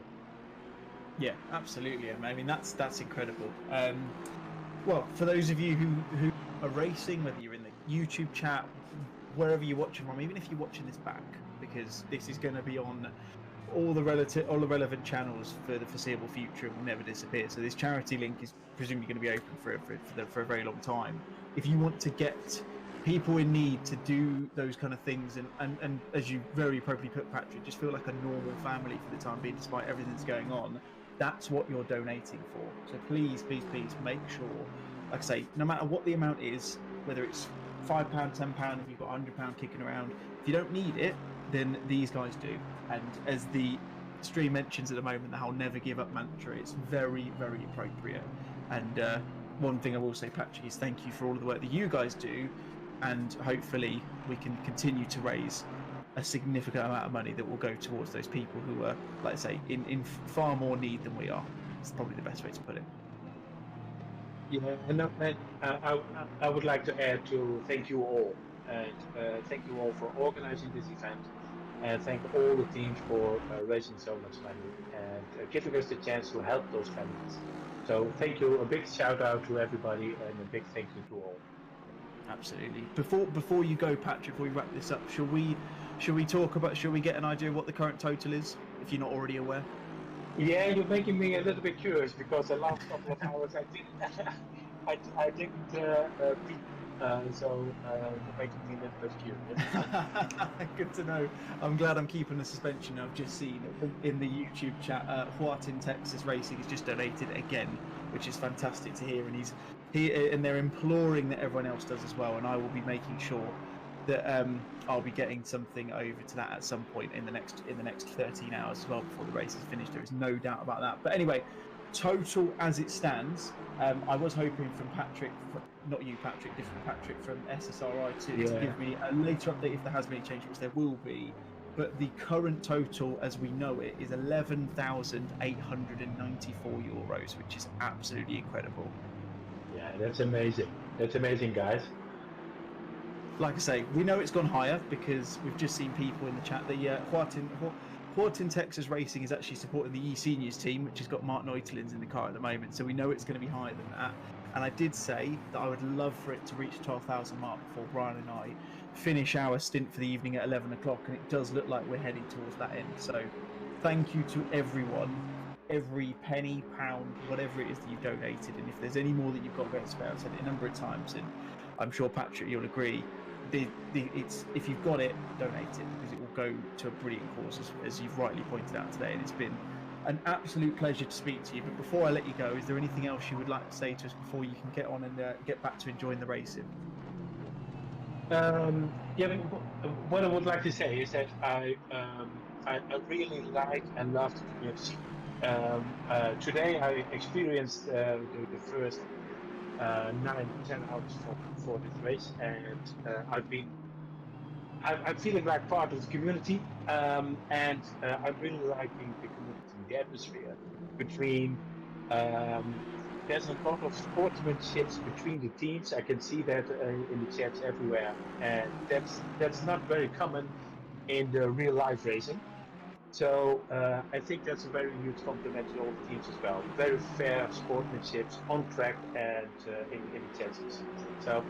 Yeah, absolutely. I mean, that's incredible. Well, for those of you who are racing, whether you're in the YouTube chat, wherever you're watching from, even if you're watching this back, because this is going to be on all the relevant channels for the foreseeable future and will never disappear. So this charity link is presumably going to be open for a very long time. If you want to get people in need to do those kind of things, and as you very appropriately put, Patrick, just feel like a normal family for the time being, despite everything that's going on, that's what you're donating for. So please, please, please make sure, like I say, no matter what the amount is, whether it's £5, £10, if you've got £100 kicking around, if you don't need it, then these guys do. And as the stream mentions at the moment, the whole never give up mantra, it's very, very appropriate. And one thing I will say, Patrick, is thank you for all of the work that you guys do, and hopefully we can continue to raise a significant amount of money that will go towards those people who are, like I say, in far more need than we are. It's probably the best way to put it. Yeah, and I would like to add to thank you all, and thank you all for organizing this event, and thank all the teams for raising so much money and giving us the chance to help those families. So thank you, a big shout out to everybody, and a big thank you to all. Absolutely. Before you go, Patrick, before we wrap this up, shall we get an idea of what the current total is, if you're not already aware? Yeah, you're making me a little bit curious, because the last couple of hours I didn't peep, so you're making me a little bit curious. Good to know. I'm glad I'm keeping the suspension. I've just seen in the YouTube chat, Huatin Texas Racing has just donated again, which is fantastic to hear, and and they're imploring that everyone else does as well, and I will be making sure that I'll be getting something over to that at some point in the next 13 hours as well, before the race is finished. There is no doubt about that. But anyway, total as it stands, I was hoping from Patrick, not you Patrick, different Patrick from SSRI to give me a later update if there has been any change, which there will be. But the current total as we know it is €11,894, which is absolutely incredible. Yeah, that's amazing. That's amazing, guys. Like I say, we know it's gone higher because we've just seen people in the chat. The Huatin Texas Racing is actually supporting the E-Seniors team, which has got Mark Neutelins in the car at the moment, so we know it's going to be higher than that. And I did say that I would love for it to reach the 12,000 mark before Brian and I finish our stint for the evening at 11 o'clock, and it does look like we're heading towards that end. So thank you to everyone, every penny, pound, whatever it is that you've donated, and if there's any more that you've got going to spare, I've said it a number of times, and I'm sure, Patrick, you'll agree, it's if you've got it, donate it, because it will go to a brilliant cause, as you've rightly pointed out today, and it's been an absolute pleasure to speak to you. But before I let you go, is there anything else you would like to say to us before you can get on and get back to enjoying the racing? Yeah, what I would like to say is that I really like and love the community. Today I experienced the first 9-10 hours for this race, and I'm feeling like part of the community, and I'm really liking the community, the atmosphere between. There's a lot of sportsmanship between the teams. I can see that in the chats everywhere, and that's not very common in the real life racing. So I think that's a very huge compliment to all the teams as well. Very fair sportsmanship on track and in the chances. So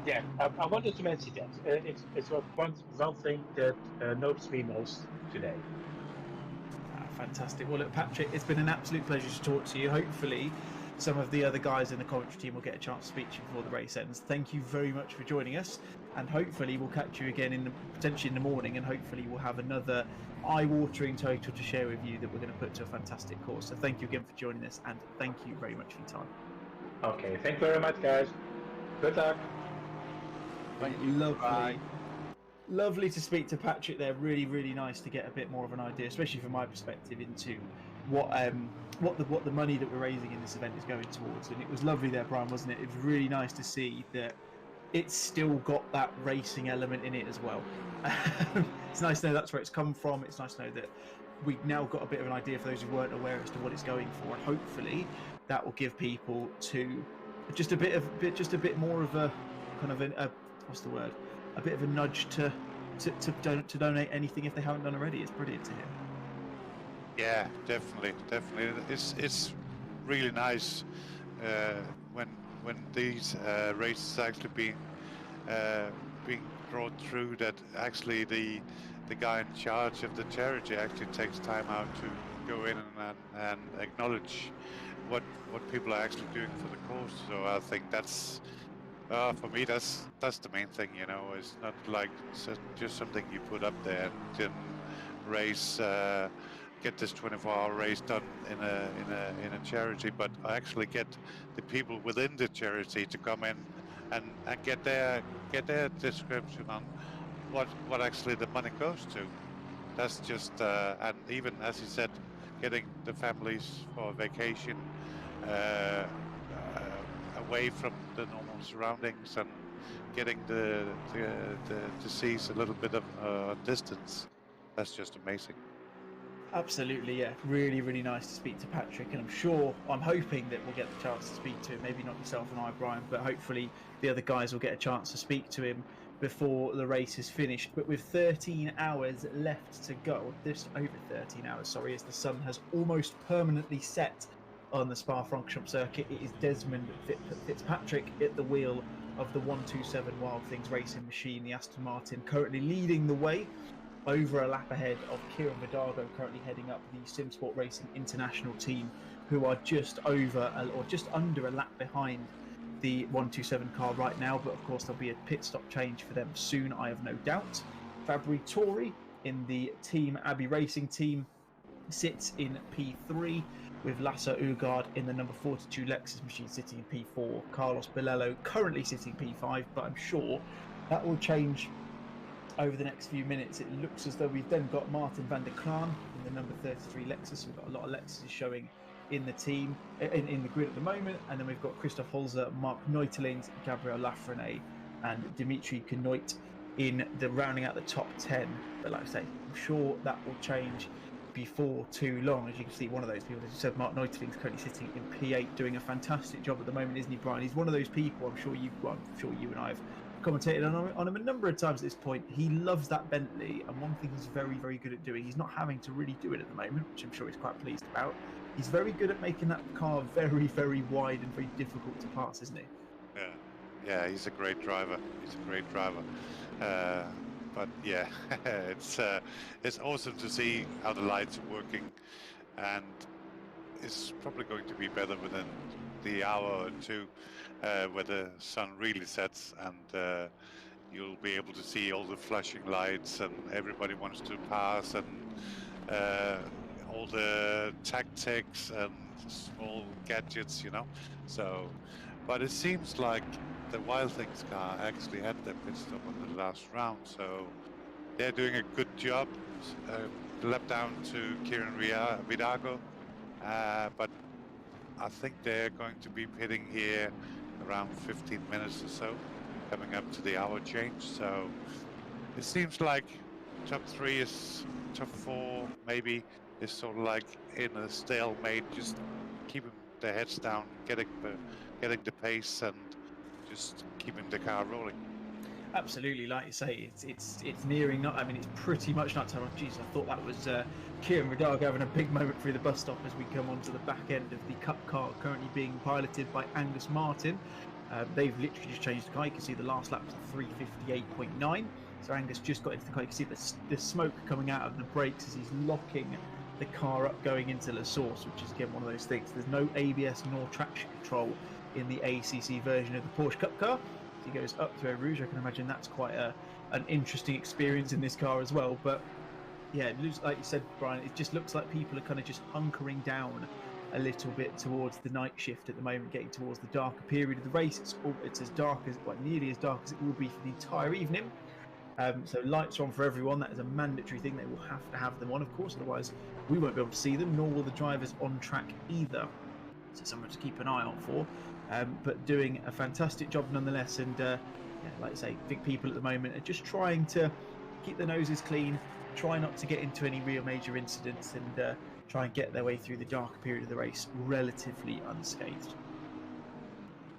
yeah, I wanted to mention that. It's one thing that noticed me most today. Fantastic. Well, look, Patrick, it's been an absolute pleasure to talk to you. Hopefully some of the other guys in the commentary team will get a chance to speak to you before the race ends. Thank you very much for joining us, and hopefully we'll catch you again potentially in the morning, and hopefully we'll have another eye-watering total to share with you that we're going to put to a fantastic course. So thank you again for joining us, and thank you very much for your time. Okay, thank you very much, guys. Good luck. Thank you. Lovely. Bye. Lovely to speak to Patrick there. Really, really nice to get a bit more of an idea, especially from my perspective, into what the money that we're raising in this event is going towards. And it was lovely there, Brian, wasn't it? It was really nice to see that it's still got that racing element in it as well. It's nice to know that's where it's come from. It's nice to know that we've now got a bit of an idea for those who weren't aware as to what it's going for, and hopefully that will give people to just a bit more of a kind of a what's the word? A bit of a nudge to donate anything if they haven't done already. It's brilliant to hear. Yeah, definitely. It's really nice when these races actually being brought through, that actually the guy in charge of the charity actually takes time out to go in and acknowledge what people are actually doing for the cause. So I think that's for me that's the main thing. You know, it's not like just something you put up there and then race. Get this 24-hour race done in a charity, but I actually get the people within the charity to come in and get their description on what actually the money goes to. That's just and even as you said, getting the families for a vacation away from the normal surroundings and getting the deceased a little bit of distance. That's just amazing. Absolutely, yeah. Really, really nice to speak to Patrick, and I'm hoping that we'll get the chance to speak to him. Maybe not yourself and I, Brian, but hopefully the other guys will get a chance to speak to him before the race is finished. But with 13 hours left to go, just over 13 hours, sorry, as the sun has almost permanently set on the Spa-Francorchamps circuit, it is Desmond Fitzpatrick at the wheel of the 127 Wild Things racing machine, the Aston Martin, currently leading the way over a lap ahead of Kieran Vidago, currently heading up the SimSport Racing International team, who are just over or just under a lap behind the 127 car right now. But of course there'll be a pit stop change for them soon, I have no doubt. Fabri Tori in the Team Abbey Racing team sits in P3, with Lasse Ugard in the number 42 Lexus machine sitting in P4. Carlos Bilello currently sitting P5, but I'm sure that will change over the next few minutes. It looks as though we've then got Martin van der Klaan in the number 33 Lexus. We've got a lot of Lexuses showing in the team, in the grid at the moment, and then we've got Christoph Holzer, Mark Neutelings, Gabriel Lafreniere and Dimitri Kanoit in the rounding out the top 10. But like I say, I'm sure that will change before too long. As you can see, one of those people, as you said, Mark Neutelings, currently sitting in P8, doing a fantastic job at the moment, isn't he, Brian? He's one of those people, I'm sure you and I have commentated on him a number of times at this point. He loves that Bentley, and one thing he's very, very good at doing, he's not having to really do it at the moment, which I'm sure he's quite pleased about. He's very good at making that car very, very wide and very difficult to pass, isn't he? Yeah, he's a great driver. But yeah, it's awesome to see how the lights are working, and it's probably going to be better within the hour or two where the sun really sets, and you'll be able to see all the flashing lights, and everybody wants to pass, and all the tactics and small gadgets, you know. So, but it seems like the Wild Things car actually had their pit stop on the last round, so they're doing a good job. Lap down to Kieran Vidago, but I think they're going to be pitting here around 15 minutes or so, coming up to the hour change. So it seems like top 4 maybe is sort of like in a stalemate, just keeping their heads down, getting the pace, and just keeping the car rolling. Absolutely, like you say, it's nearing. I mean, it's pretty much not time. Jeez, I thought that was Kieran Vidago having a big moment through the bus stop as we come onto the back end of the Cup car, currently being piloted by Angus Martin. They've literally just changed the car. You can see the last lap was 3:58.9. So Angus just got into the car. You can see the smoke coming out of the brakes as he's locking the car up going into La Source, which is again one of those things. There's no ABS nor traction control in the ACC version of the Porsche Cup car. He goes up to Eau Rouge. I can imagine that's quite an interesting experience in this car as well. But yeah, it looks, like you said, Brian, it just looks like people are kind of just hunkering down a little bit towards the night shift at the moment, getting towards the darker period of the race. It's as dark as, well, nearly as dark as it will be for the entire evening. So lights are on for everyone. That is a mandatory thing. They will have to have them on, of course, otherwise we won't be able to see them, nor will the drivers on track either. So something to keep an eye out for. But doing a fantastic job nonetheless, and yeah, like I say, I think people at the moment are just trying to keep their noses clean, try not to get into any real major incidents, and try and get their way through the darker period of the race relatively unscathed.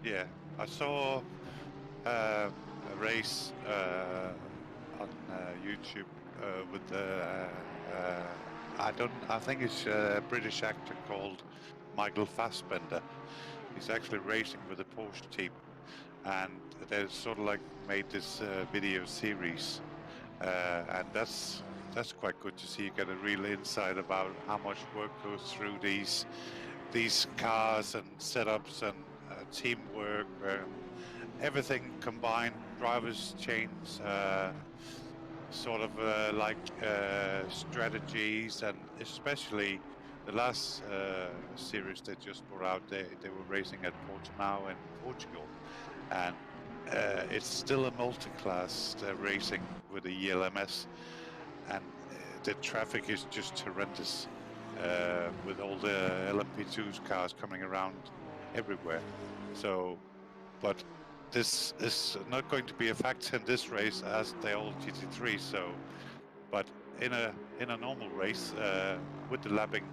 Yeah, I saw a race on YouTube with I think it's a British actor called Michael Fassbender. He's actually racing with the Porsche team, and they've sort of like made this video series, and that's quite good to see. You get a real insight about how much work goes through these cars and setups and teamwork, everything combined, drivers change, sort of strategies, and especially the last series they just brought out, they were racing at Portimao in Portugal, and it's still a multi-class racing with the ELMS, and the traffic is just horrendous with all the LMP2's cars coming around everywhere. So, but this is not going to be a factor in this race as the old GT3. So, but in a normal race with the lapping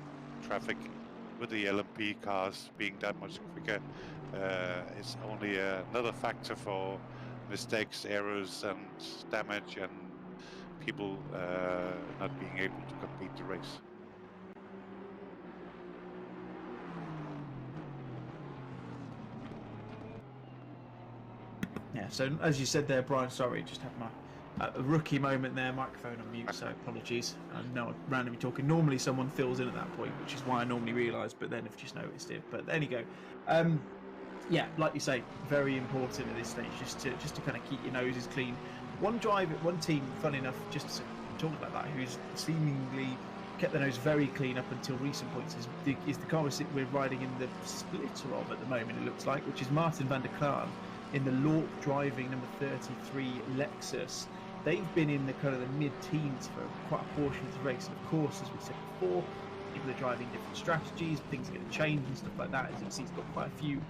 traffic, with the LMP cars being that much quicker, it's only another factor for mistakes, errors, and damage, and people not being able to complete the race. Yeah, so as you said there, Brian, sorry, just had my a rookie moment there, microphone on mute, so apologies. I know I'm randomly talking. Normally someone fills in at that point, which is why I normally realise, but then I've just noticed it. But there you go. Yeah, like you say, very important at this stage, just to kind of keep your noses clean. One team, funny enough, just talking about that, who's seemingly kept their nose very clean up until recent points, is the car we're riding in the splitter of at the moment, it looks like, which is Martin van der Klaan in the Lorp driving number 33 Lexus. They've been in the kind of the mid-teens for quite a portion of the race, and of course, as we said before, people are driving different strategies, things are going to change and stuff like that. As you can see, it's got quite a few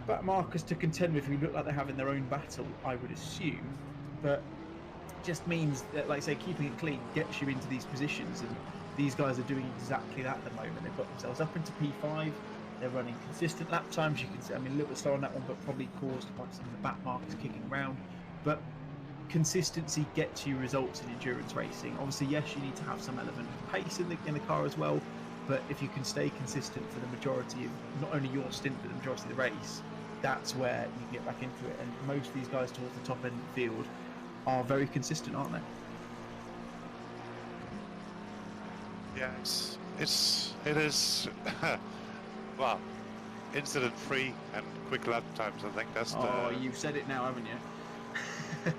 back markers to contend with who look like they're having their own battle, I would assume, but just means that, like I say, keeping it clean gets you into these positions, and these guys are doing exactly that at the moment. They've got themselves up into P5, they're running consistent lap times. You can see, I mean, a little bit slow on that one, but probably caused by some of the back markers kicking around. But consistency gets you results in endurance racing. Obviously, yes, you need to have some element of pace in the car as well, but if you can stay consistent for the majority of not only your stint but the majority of the race, that's where you can get back into it. And most of these guys towards the top end of the field are very consistent, aren't they? Yeah, it is well, incident free and quick lap times. I think that's you've said it now, haven't you?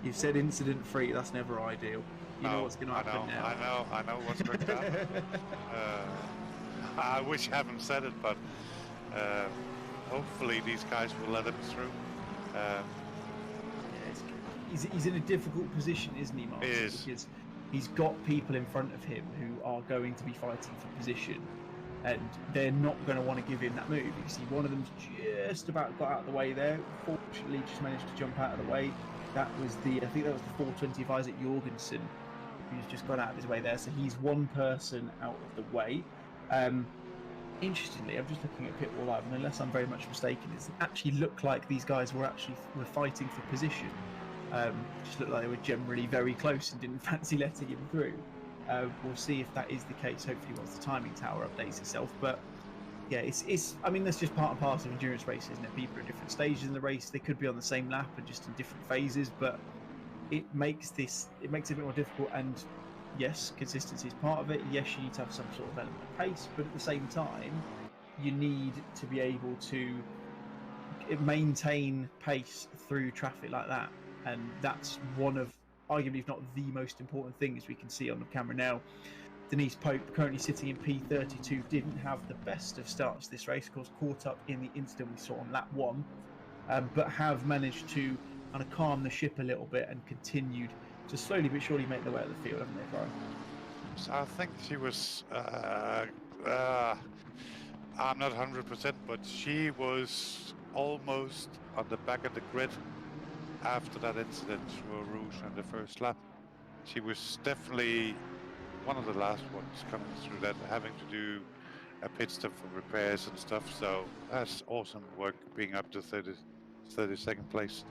You've said incident free. That's never ideal. You know what's going to happen now. I know what's going to happen. I wish I hadn't said it, but hopefully these guys will let him through. He's in a difficult position, isn't he, Mark? He is. Because he's got people in front of him who are going to be fighting for position, and they're not going to want to give him that move. You see, one of them's just about got out of the way there. Fortunately, just managed to jump out of the way. That was I think that was the 420 Isaac Jorgensen, who's just got out of his way there. So he's one person out of the way. Interestingly, I'm just looking at Pitwall Live, and unless I'm very much mistaken, it actually looked like these guys were fighting for position. Just looked like they were generally very close and didn't fancy letting him through. We'll see if that is the case, hopefully once the timing tower updates itself. But yeah, it's I mean, that's just part and parcel of endurance races, isn't it? People are at different stages in the race. They could be on the same lap and just in different phases, but it makes it a bit more difficult. And yes, consistency is part of it. Yes, you need to have some sort of element of pace, but at the same time, you need to be able to maintain pace through traffic like that. And that's one of, arguably, if not the most important things we can see on the camera now. Denise Pope, currently sitting in P32, didn't have the best of starts this race, of course, caught up in the incident we saw on lap 1, but have managed to kind of calm the ship a little bit and continued to slowly but surely make their way out of the field, haven't they, Brian? So I think she was, I'm not 100%, but she was almost on the back of the grid after that incident through Rouge on the first lap. She was definitely one of the last ones coming through that, having to do a pit stop for repairs and stuff. So that's awesome work, being up to 32nd place.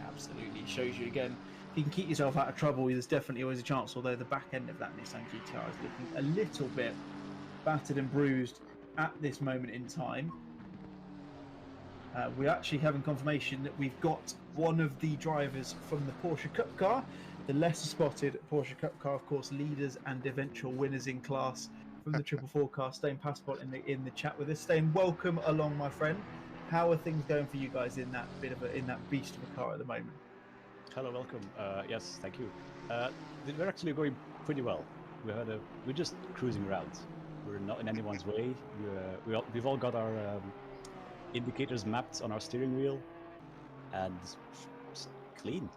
Absolutely, it shows you again if you can keep yourself out of trouble, there's definitely always a chance. Although the back end of that Nissan GTR is looking a little bit battered and bruised at this moment in time. We're actually having confirmation that we've got one of the drivers from the Porsche Cup car, the lesser spotted Porsche Cup car, of course, leaders and eventual winners in class from the 444 car. Stain Passport in the chat with us. Stain, welcome along, my friend. How are things going for you guys in that beast of a car at the moment? Hello, welcome. Yes, thank you. We're actually going pretty well. We're just cruising around. We're not in anyone's way. We've all got our indicators mapped on our steering wheel, and clean.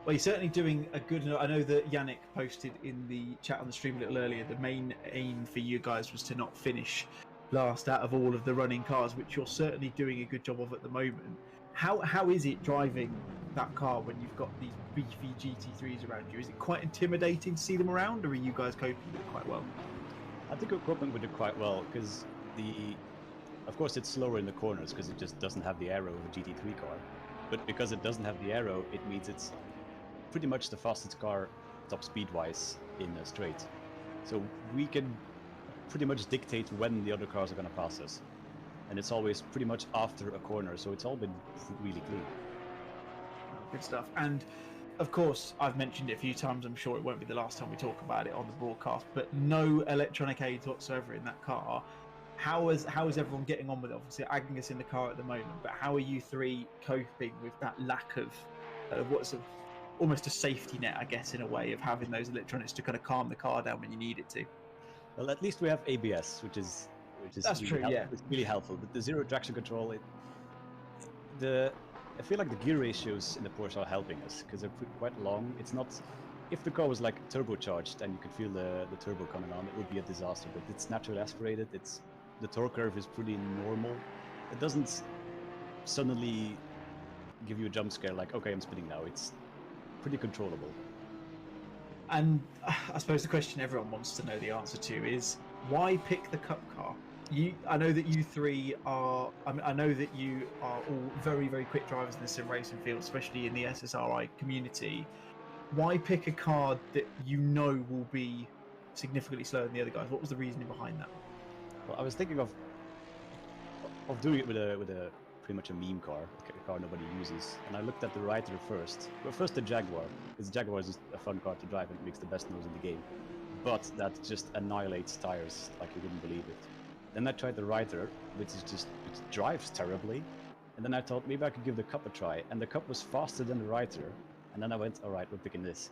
Well, you're certainly doing a good. I know that Yannick posted in the chat on the stream a little earlier. The main aim for you guys was to not finish last out of all of the running cars, which you're certainly doing a good job of at the moment. How is it driving that car when you've got these beefy GT3s around you? Is it quite intimidating to see them around, or are you guys coping with it quite well? I think we're coping with it quite well, because of course it's slower in the corners because it just doesn't have the aero of a GT3 car. But because it doesn't have the aero, it means it's pretty much the fastest car top speed-wise in a straight. So we can pretty much dictate when the other cars are going to pass us. And it's always pretty much after a corner, so it's all been really clean. Good stuff. And of course, I've mentioned it a few times, I'm sure it won't be the last time we talk about it on the broadcast, but no electronic aids whatsoever in that car. How is everyone getting on with it? Obviously, Agnes in the car at the moment, but how are you three coping with that lack of what's almost a safety net, I guess, in a way, of having those electronics to kind of calm the car down when you need it to? Well, at least we have ABS, which is that's really true, yeah. It's really helpful. But the zero traction control, I feel like the gear ratios in the Porsche are helping us because they're quite long. It's not. If the car was like turbocharged and you could feel the turbo coming on, it would be a disaster. But it's naturally aspirated. The torque curve is pretty normal. It doesn't suddenly give you a jump scare like, okay, I'm spinning now. It's pretty controllable. And I suppose the question everyone wants to know the answer to is, why pick the Cup car? I know that you three are. I know that you are all very, very quick drivers in the sim racing field, especially in the SSRI community. Why pick a car that you know will be significantly slower than the other guys? What was the reasoning behind that? Well, I was thinking of doing it with a pretty much a meme car, a car nobody uses. And I looked at the Ryder first. Well, first the Jaguar, because the Jaguar is just a fun car to drive and it makes the best noise in the game. But that just annihilates tires like you wouldn't believe it. Then I tried the Ryder, which drives terribly. And then I thought maybe I could give the Cup a try. And the Cup was faster than the Ryder. And then I went, all right, we're picking this.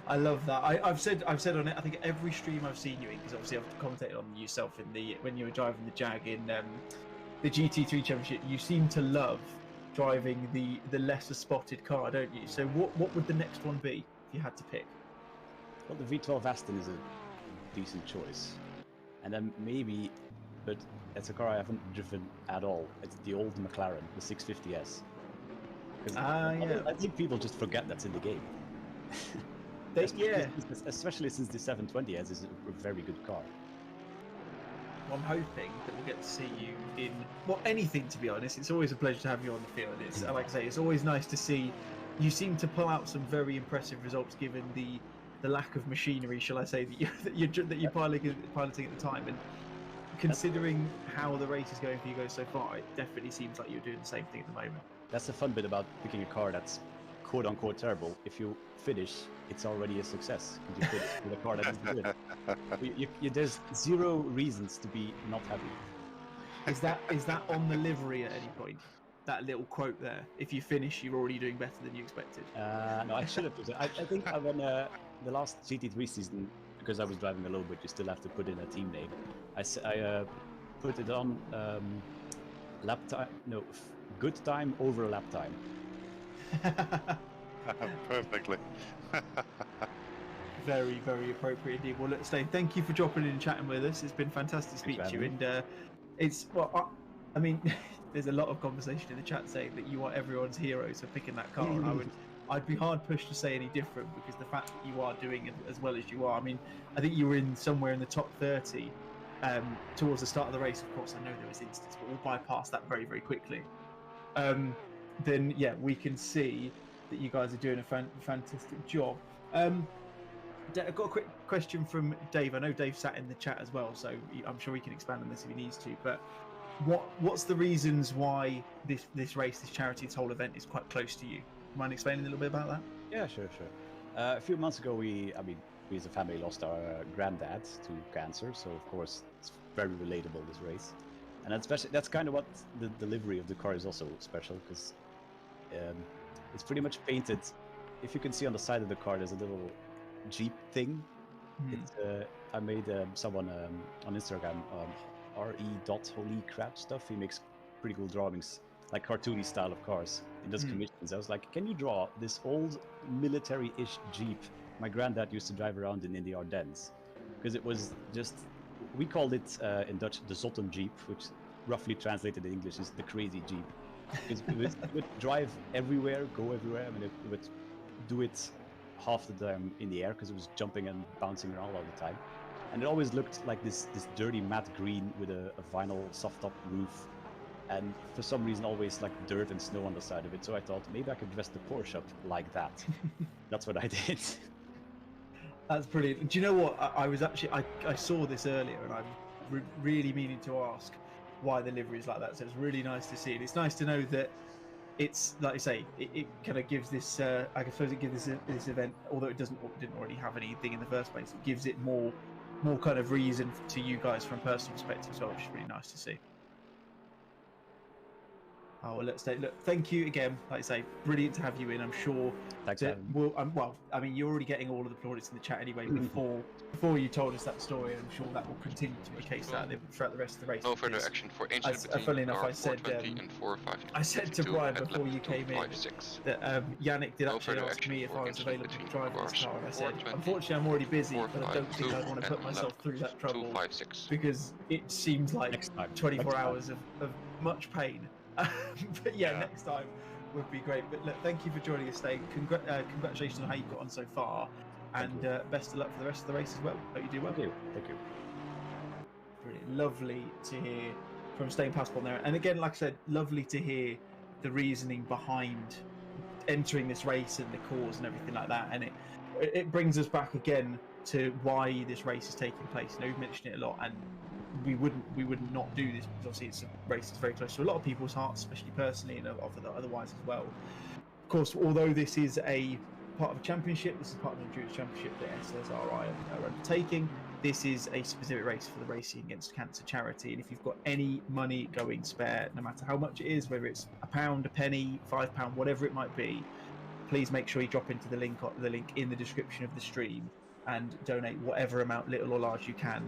I love that. I've said on it. I think every stream I've seen you in, because obviously I've commentated on yourself when you were driving the Jag in the GT3 Championship. You seem to love driving the lesser spotted car, don't you? So what would the next one be if you had to pick? Well, the V12 Aston is a decent choice. And then maybe, but it's a car I haven't driven at all. It's the old McLaren, the 650S. Yeah. I think people just forget that's in the game. Especially since the 720S is a very good car. Well, I'm hoping that we'll get to see you in anything. To be honest, it's always a pleasure to have you on the field. It's like I say, it's always nice to see. You seem to pull out some very impressive results given the lack of machinery, shall I say, that you're piloting at the time. And considering how the race is going for you guys so far, it definitely seems like you're doing the same thing at the moment. That's the fun bit about picking a car that's quote-unquote terrible. If you finish, it's already a success. You finish with a car that isn't good. There's zero reasons to be not happy. Is that on the livery at any point? That little quote there. If you finish, you're already doing better than you expected. No, I should have put it. I think when the last GT3 season, because I was driving a little bit, you still have to put in a team name. I put it on lap time. No, good time over lap time. Perfectly. Very, very appropriate indeed. Well, look, Stain, thank you for dropping in and chatting with us. It's been fantastic to speak to you. And I mean, there's a lot of conversation in the chat saying that you are everyone's hero for picking that car. And I'd be hard pushed to say any different, because the fact that you are doing it as well as you are. I mean, I think you were in somewhere in the top 30 towards the start of the race. Of course, I know there was instances, but we'll bypass that very, very quickly. then yeah, we can see that you guys are doing a fantastic job. I've got a quick question from Dave. I know Dave sat in the chat as well, so I'm sure he can expand on this if he needs to. But what's the reasons why this race, this charity, this whole event is quite close to you? Mind explaining a little bit about that? Yeah, sure. A few months ago, we as a family lost our granddad to cancer, so of course it's very relatable, this race. And that's kind of what the livery of the car is also special, because it's pretty much painted. If you can see on the side of the car, there's a little Jeep thing. It's I made someone on Instagram, re.holycrap stuff. He makes pretty cool drawings, like cartoony style of cars. He does commissions. I was like, can you draw this old military-ish Jeep my granddad used to drive around in the Ardennes? Because it was just, we called it in Dutch the Zotten Jeep, which roughly translated in English is the crazy Jeep. It would drive everywhere, go everywhere. I mean, it would do it half the time in the air because it was jumping and bouncing around all the time. And it always looked like this dirty matte green with a vinyl soft top roof. And for some reason, always like dirt and snow on the side of it. So I thought maybe I could dress the Porsche up like that. That's what I did. That's brilliant. Do you know what? I was actually, I saw this earlier, and I'm really meaning to ask why the livery is like that. So it's really nice to see, and it's nice to know that it's, like you say, it kind of gives this. I suppose it gives this event, although it didn't already have anything in the first place, it gives it more kind of reason to you guys from a personal perspective as well, which is really nice to see. Oh, well, let's look. Thank you again. Like I say, brilliant to have you in. I'm sure. Thanks, that well, I mean, you're already getting all of the plaudits in the chat anyway. Before you told us that story, I'm sure that will continue to be the case throughout the rest of the race. No further action for ancient between funnily enough, I said to Brian before you came in that Yannick did actually ask me if I was available to drive this car, and I said, unfortunately, I'm already busy, but I don't think I'd want to put myself through that trouble because it seems like 24 hours of much pain. But yeah, next time would be great. But look, thank you for joining us today. Congratulations on how you've got on so far, and best of luck for the rest of the race as well. Hope you do well. Thank you. Brilliant. Lovely to hear from Stain Passport there. And again, like I said, lovely to hear the reasoning behind entering this race and the cause and everything like that. And it brings us back again to why this race is taking place. You know, we've mentioned it a lot, and we wouldn't not do this because obviously it's a race that's very close to a lot of people's hearts, especially personally and otherwise as well. Of course, although this is a part of a championship, this is part of the Endurance Championship that SSRI are undertaking. This is a specific race for the Racing Against Cancer charity, and if you've got any money going spare, no matter how much it is, whether it's £1, a penny, £5, whatever it might be, please make sure you drop into the link in the description of the stream and donate whatever amount, little or large, you can.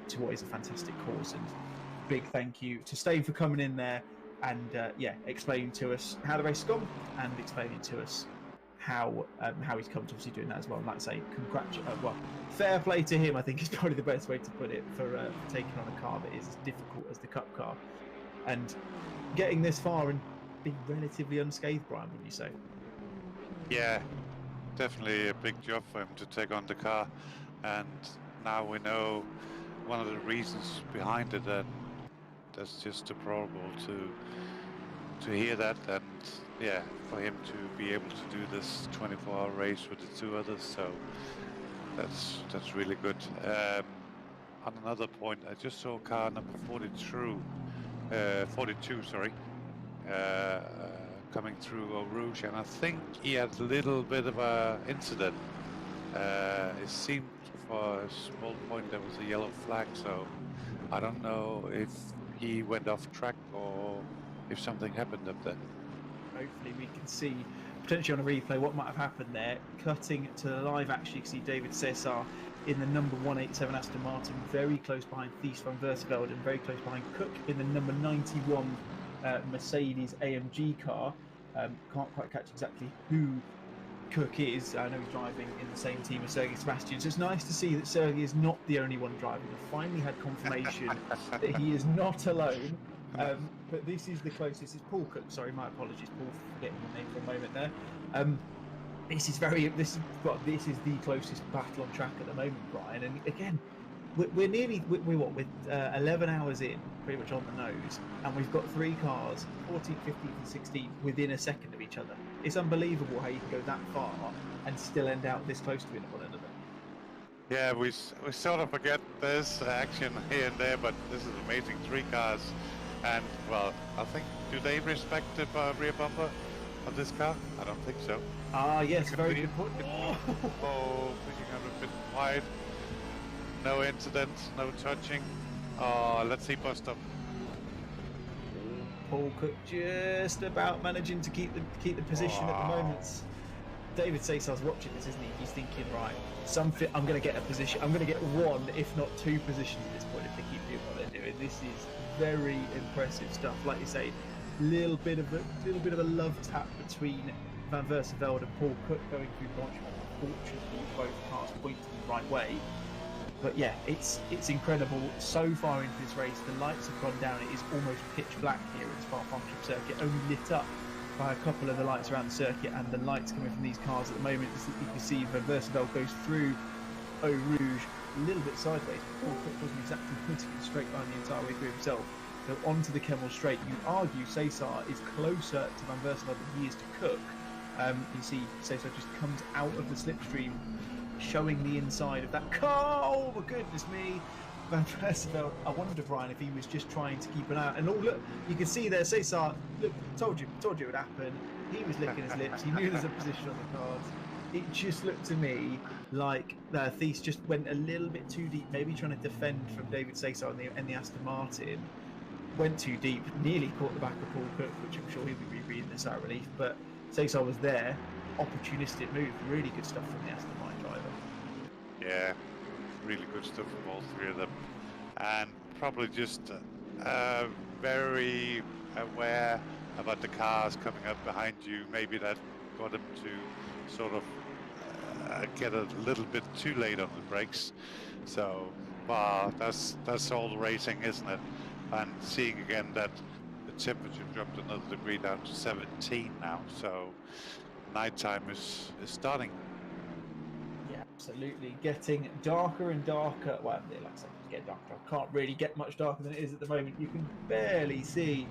To what is a fantastic cause, and big thank you to Stain for coming in there and explaining to us how the race has gone and explaining to us how he's come to obviously doing that as well. And like I say, fair play to him, I think is probably the best way to put it, for taking on a car that is as difficult as the Cup car and getting this far and being relatively unscathed. Brian, would you say? Yeah, definitely a big job for him to take on the car, and now we know one of the reasons behind it, and that's just deplorable to hear that, and yeah, for him to be able to do this 24-hour race with the two others, so that's really good. On another point, I just saw car number 42, coming through Eau Rouge, and I think he had a little bit of a incident. It seemed for a small point there was a yellow flag, so I don't know if he went off track or if something happened up there. Hopefully we can see potentially on a replay what might have happened there. Cutting to the live action, you can see David Cesar in the number 187 Aston Martin, very close behind Thies van Versveld and very close behind Cook in the number 91 Mercedes AMG car. Can't quite catch exactly who Cook is. I know he's driving in the same team as Sergei Sebastian, so it's nice to see that Sergei is not the only one driving. I finally had confirmation that he is not alone. But this is the closest. It's Paul Cook. Sorry, my apologies, Paul, for forgetting your name for a moment there. This is the closest battle on track at the moment, Brian. And again, we're nearly we're 11 hours in, pretty much on the nose, and we've got 3 cars, 14th, 15th, and 16th, within a second of each other. It's unbelievable how you can go that far and still end out this close to one another. Yeah, we sort of forget there's action here and there, but this is amazing. 3 cars, and well, I think, do they respect the rear bumper of this car? I don't think so. Ah, yes, very good point. Oh, pushing up a bit wide. No incidents, no touching. Oh, let's see bust up. Paul Cook just about managing to keep the position at the moment. David Cesar's watching this, isn't he? He's thinking, right, I'm going to get a position. I'm going to get 1, if not 2 positions at this point if they keep doing what they're doing. This is very impressive stuff. Like you say, little bit of a love tap between Van Verseveld and Paul Cook going through launch. Unfortunately, both cars pointing the right way. But yeah, it's incredible. So far into this race, the lights have gone down. It is almost pitch black here at Spa-Francorchamps circuit, only lit up by a couple of the lights around the circuit, and the lights coming from these cars at the moment, as you can see, Van Verseveld goes through Eau Rouge a little bit sideways. Paul Cook wasn't exactly putting it straight line the entire way through himself. So onto the Kemmel Straight, you argue Cesar is closer to Van Verseveld than he is to Cook. You see Cesar just comes out of the slipstream, showing the inside of that car. Oh my goodness me. Van Verseveld, I wondered, Ryan, if he was just trying to keep an eye out. And look, you can see there, Cesar, look, told you it would happen. He was licking his lips. He knew there's a position on the cards. It just looked to me like Thies just went a little bit too deep, maybe trying to defend from David Cesar and the Aston Martin. Went too deep, nearly caught the back of Paul Cook, which I'm sure he'll be rereading this out relief. But Cesar was there, opportunistic move, really good stuff from the Aston Martin driver. Yeah, really good stuff from all 3 of them, and probably just very aware about the cars coming up behind you. Maybe that got them to sort of get a little bit too late on the brakes. So that's all racing, isn't it? And seeing again that the temperature dropped another degree down to 17 now, so nighttime is starting. Yeah, absolutely. Getting darker and darker. Well, like I said, it's getting darker. Can't really get much darker than it is at the moment. You can barely see.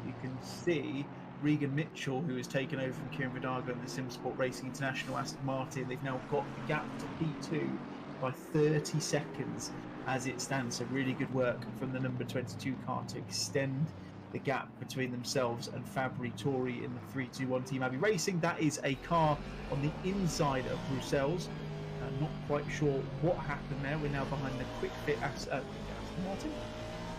You can see Regan Mitchell, who has taken over from Kieran Vidago in the SimSport Racing International Aston Martin. They've now got the gap to P2 by 30 seconds as it stands. So really good work from the number 22 car to extend the gap between themselves and Fabri Tori in the 3-2-1 Team Abbey Racing. That is a car on the inside of Bruxelles. Not quite sure what happened there. We're now behind the Quick Fit Aston Martin,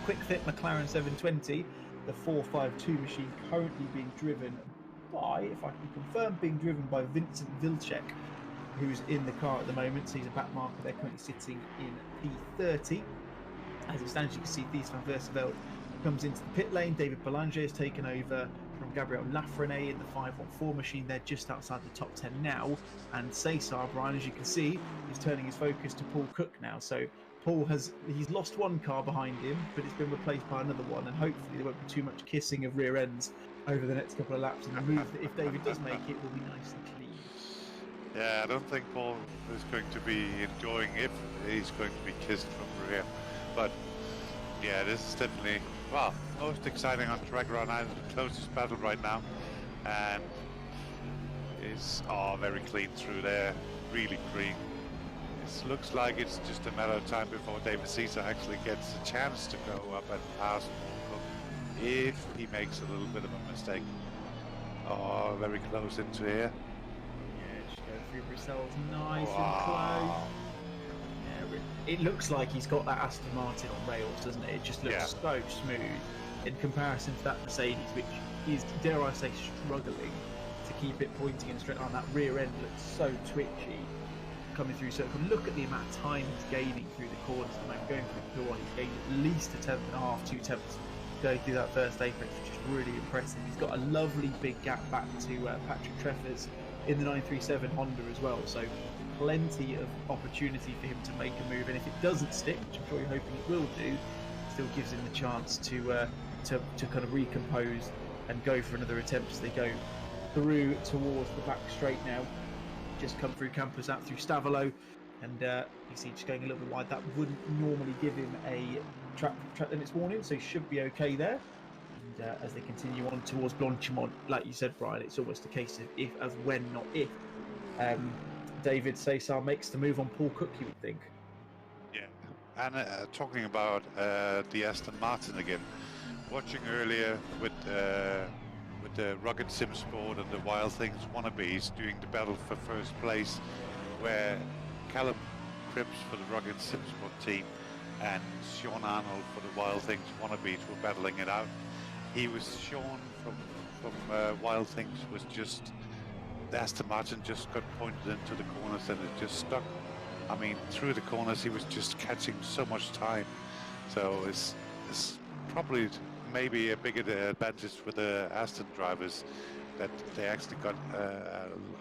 Quick Fit McLaren 720, the 452 machine currently being driven by, if I can confirm, being driven by Vincent Vilcek, who's in the car at the moment. So he's a back marker. They're currently sitting in P30. As it stands, you can see Thies Van Verseveld comes into the pit lane. David Belanger has taken over from Gabriel Lafreniere in the 514 machine. They're just outside the top 10 now. And Cesar, Brian, as you can see, is turning his focus to Paul Cook now. So Paul he's lost 1 car behind him, but it's been replaced by another one. And hopefully there won't be too much kissing of rear ends over the next couple of laps. And the move that, if David does make it, will be nice and clean. Yeah, I don't think Paul is going to be enjoying if he's going to be kissed from rear. But yeah, this is definitely, well, most exciting on Drag Run Island, the closest battle right now. And it's very clean through there, really clean. It looks like it's just a matter of time before David Cesar actually gets a chance to go up and pass Paul Cook if he makes a little bit of a mistake. Oh, very close into here. Through Bruxelles, nice and close. Yeah, it looks like he's got that Aston Martin on rails, doesn't it? It just looks so smooth in comparison to that Mercedes, which is, dare I say, struggling to keep it pointing in a straight line. That rear end looks so twitchy coming through circle. Look at the amount of time he's gaining through the corners at the moment. Going through the P1, he's gained at least a tenth and a half, 2 tenths going through that first apex, which is really impressive. He's got a lovely big gap back to Patrick Treffers in the 937 Honda as well, so plenty of opportunity for him to make a move, and if it doesn't stick, which I'm sure you're hoping it will do, still gives him the chance to kind of recompose and go for another attempt as they go through towards the back straight now. Just come through Campos, out through Stavolo, and you see just going a little bit wide. That wouldn't normally give him a track limits warning, so he should be okay there. And as they continue on towards Blanchimont, like you said, Brian, it's almost a case of if as when, not if. David Cesar makes the move on Paul Cook, you would think. Yeah, and talking about the Aston Martin again, watching earlier with the Rugged Sim Sport and the Wild Things wannabes doing the battle for first place, where Callum Cripps for the Rugged Sim Sport team and Sean Arnold for the Wild Things wannabes were battling it out. Sean from Wild Things was just, the Aston Martin just got pointed into the corners and it just stuck. I mean, through the corners he was just catching so much time. So it's probably maybe a bigger advantage for the Aston drivers that they actually got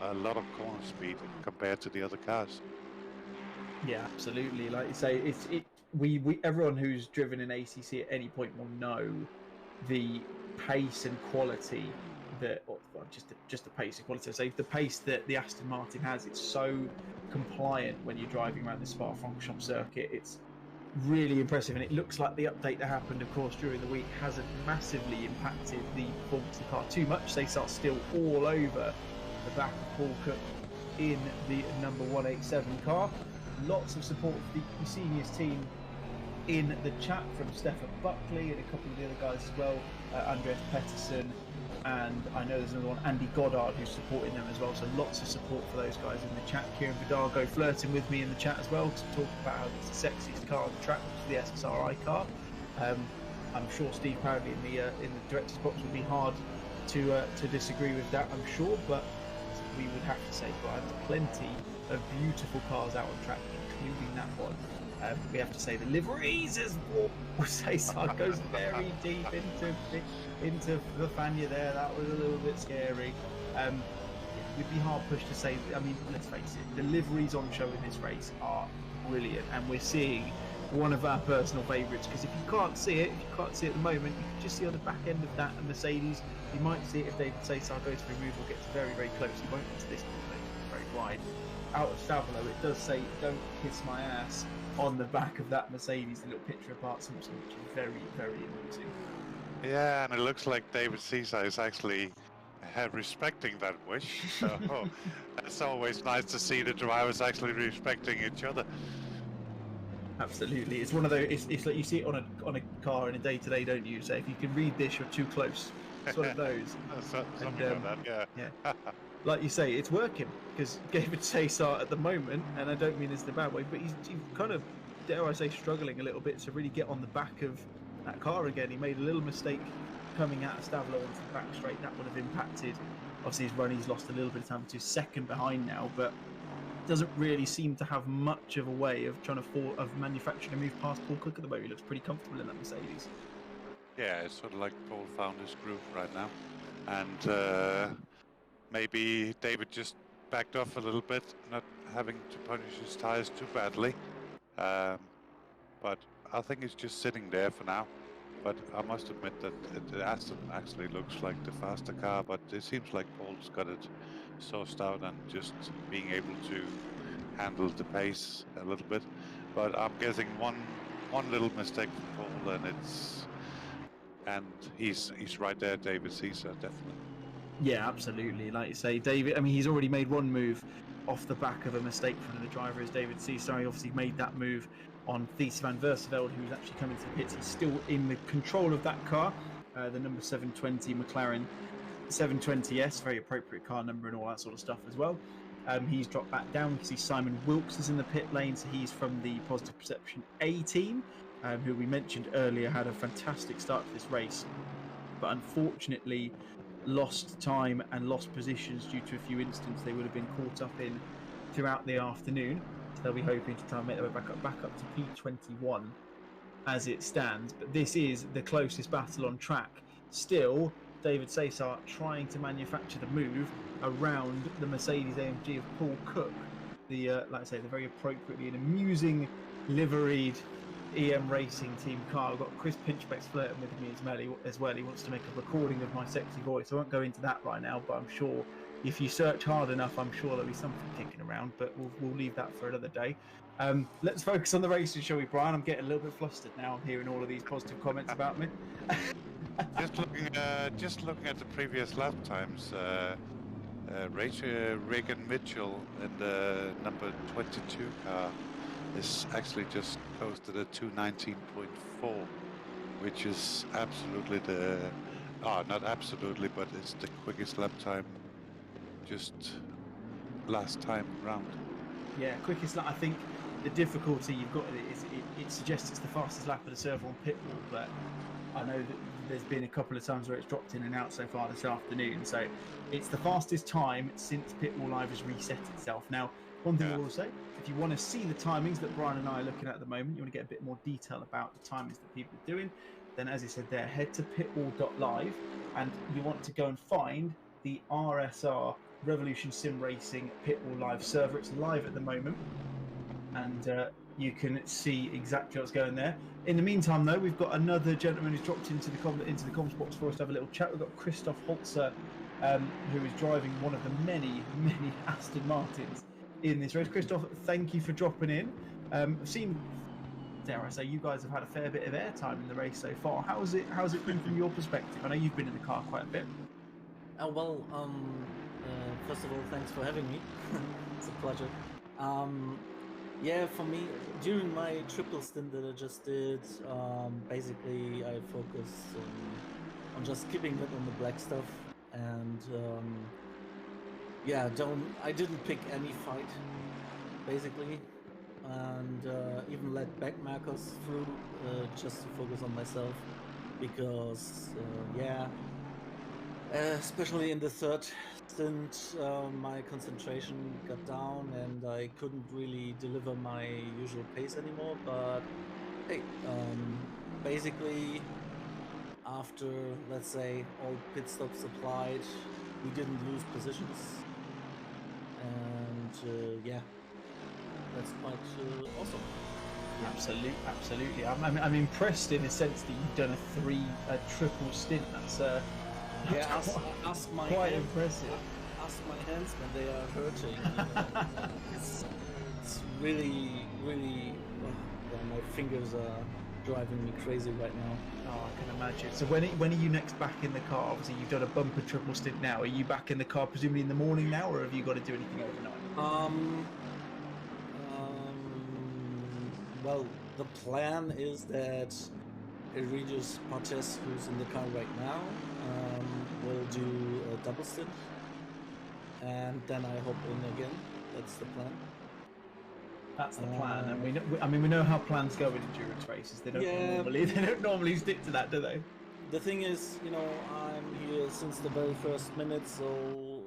a lot of corner speed compared to the other cars. Yeah, absolutely. Like you say, we everyone who's driven an ACC at any point will know the pace and quality that, or well, just the pace and quality. So the pace that the Aston Martin has, it's so compliant when you're driving around the Spa-Francorchamps circuit. It's really impressive, and it looks like the update that happened, of course, during the week hasn't massively impacted the performance of the car too much. They start still all over the back of Paul Cook in the number 187 car. Lots of support for the Kusinius team in the chat from Stefan Buckley and a couple of the other guys as well, Andreas Pettersson, and I know there's another one, Andy Goddard, who's supporting them as well. So lots of support for those guys in the chat. Kieran Vidago flirting with me in the chat as well to talk about how it's the sexiest car on the track, which is the SSRI car. I'm sure Steve Proudly in the director's box would be hard to disagree with that, I'm sure, but we would have to say, Brian, there's plenty of beautiful cars out on track, including that one. We have to say the liveries as well. Cesar goes very deep into the Fania there. That was a little bit scary. We'd be hard pushed to say. I mean, let's face it, the liveries on show in this race are brilliant, and we're seeing one of our personal favourites. Because if you can't see it, at the moment, you can just see on the back end of that a Mercedes. You might see it if David Cesar goes for removal, gets very, very close. You won't get to this point, very wide. Out of Stavolo, it does say "Don't kiss my ass" on the back of that Mercedes, a little picture of Bart Simpson, which is very, very amusing. Yeah, and it looks like David Cesar is actually respecting that wish. So it's always nice to see the drivers actually respecting each other. Absolutely, it's one of those. It's like you see it on a car in a day-to-day, don't you? So if you can read this, you're too close. It's one of those. Something like that, yeah. Like you say, it's working, because David Cesar at the moment, and I don't mean this in a bad way, but he's kind of, dare I say, struggling a little bit to really get on the back of that car again. He made a little mistake coming out of Stavolo onto the back straight. That would have impacted, obviously, his run. He's lost a little bit of time to second behind now, but doesn't really seem to have much of a way of trying to manufacturing a move past Paul Cook at the moment. He looks pretty comfortable in that Mercedes. Yeah, it's sort of like Paul found his groove right now, and maybe David just backed off a little bit, not having to punish his tyres too badly. But I think he's just sitting there for now. But I must admit that the Aston actually looks like the faster car, but it seems like Paul's got it sourced out and just being able to handle the pace a little bit. But I'm guessing one little mistake from Paul, and he's right there, David Cesar, definitely. Yeah, absolutely. Like you say, David, I mean, he's already made one move off the back of a mistake from the driver as David Cesar. He obviously made that move on Thies van Versveld, who's actually coming to the pits. He's still in the control of that car, the number 720 McLaren 720S, very appropriate car number and all that sort of stuff as well. He's dropped back down. You can see Simon Wilkes is in the pit lane, so he's from the Positive Perception A team, who we mentioned earlier had a fantastic start to this race, but unfortunately lost time and lost positions due to a few incidents they would have been caught up in throughout the afternoon. So they'll be hoping to try and make their way back up to P21 as it stands. But this is the closest battle on track. Still, David Cesar trying to manufacture the move around the Mercedes-AMG of Paul Cook, the like I say, the very appropriately and amusing liveried EM Racing team car. I've got Chris Pinchbeck's flirting with me as well. He wants to make a recording of my sexy voice. I won't go into that right now, but I'm sure if you search hard enough, I'm sure there'll be something kicking around, but we'll leave that for another day. Let's focus on the racing, shall we, Brian? I'm getting a little bit flustered now. I'm hearing all of these positive comments about me. Just looking at the previous lap times, Reagan Mitchell in the number 22 car is actually just posted a 2:19.4, which is absolutely not absolutely, but it's the quickest lap time just last time round. Yeah, quickest lap. I think the difficulty you've got in it is it suggests it's the fastest lap of the server on pit wall, but I know that there's been a couple of times where it's dropped in and out so far this afternoon, so it's the fastest time since Pit Wall Live has reset itself. Now, one thing I will say, if you want to see the timings that Brian and I are looking at the moment, you want to get a bit more detail about the timings that people are doing, then as I said there, head to pitwall.live and you want to go and find the RSR Revolution Sim Racing Pit Wall Live server. It's live at the moment, and you can see exactly what's going there. In the meantime, though, we've got another gentleman who's dropped into the comms box for us to have a little chat. We've got Christoph Holzer, who is driving one of the many Aston Martins in this race. Christoph, thank you for dropping in. I've seen, dare I say, you guys have had a fair bit of airtime in the race so far. How's it been from your perspective? I know you've been in the car quite a bit. First of all, thanks for having me. It's a pleasure. Yeah, for me, during my triple stint that I just did, basically I focused on just keeping it on the black stuff, and yeah, I didn't pick any fight, basically, and even let back markers through just to focus on myself, because yeah, especially in the third stint, my concentration got down and I couldn't really deliver my usual pace anymore. But hey, basically after, let's say, all pit stops applied, we didn't lose positions, and yeah, that's quite awesome. Absolutely. I'm impressed in the sense that you've done a triple stint. That's yeah, ask my quite hands, impressive. Ask my hands when they are hurting. It's really, well, my fingers are driving me crazy right now. Oh, I can imagine. So when are you next back in the car? Obviously, you've done a bumper triple stint now. Are you back in the car presumably in the morning now, or have you got to do anything overnight? Well, the plan is that Regis Partes, who's in the car right now, will do a double stint, and then I hop in again. That's the plan. That's the plan, and we know how plans go in endurance races. They don't normally stick to that, do they? The thing is, I'm here since the very first minute, so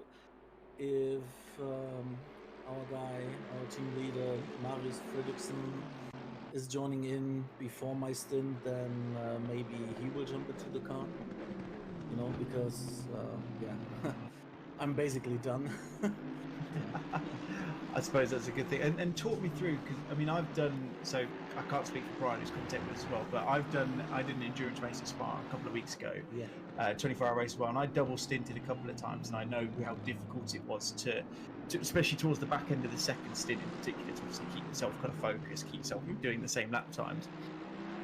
if our team leader Marius Fredriksson is joining in before my stint, then maybe he will jump into the car, because yeah, I'm basically done. I suppose that's a good thing. And talk me through, because I've done, so I can't speak for Brian who's contact with us as well, but I did an endurance race at Spa a couple of weeks ago, 24-hour race as well, and I double stinted a couple of times, and I know how difficult it was to especially towards the back end of the second stint in particular, to obviously keep yourself kind of focused, keep yourself doing the same lap times.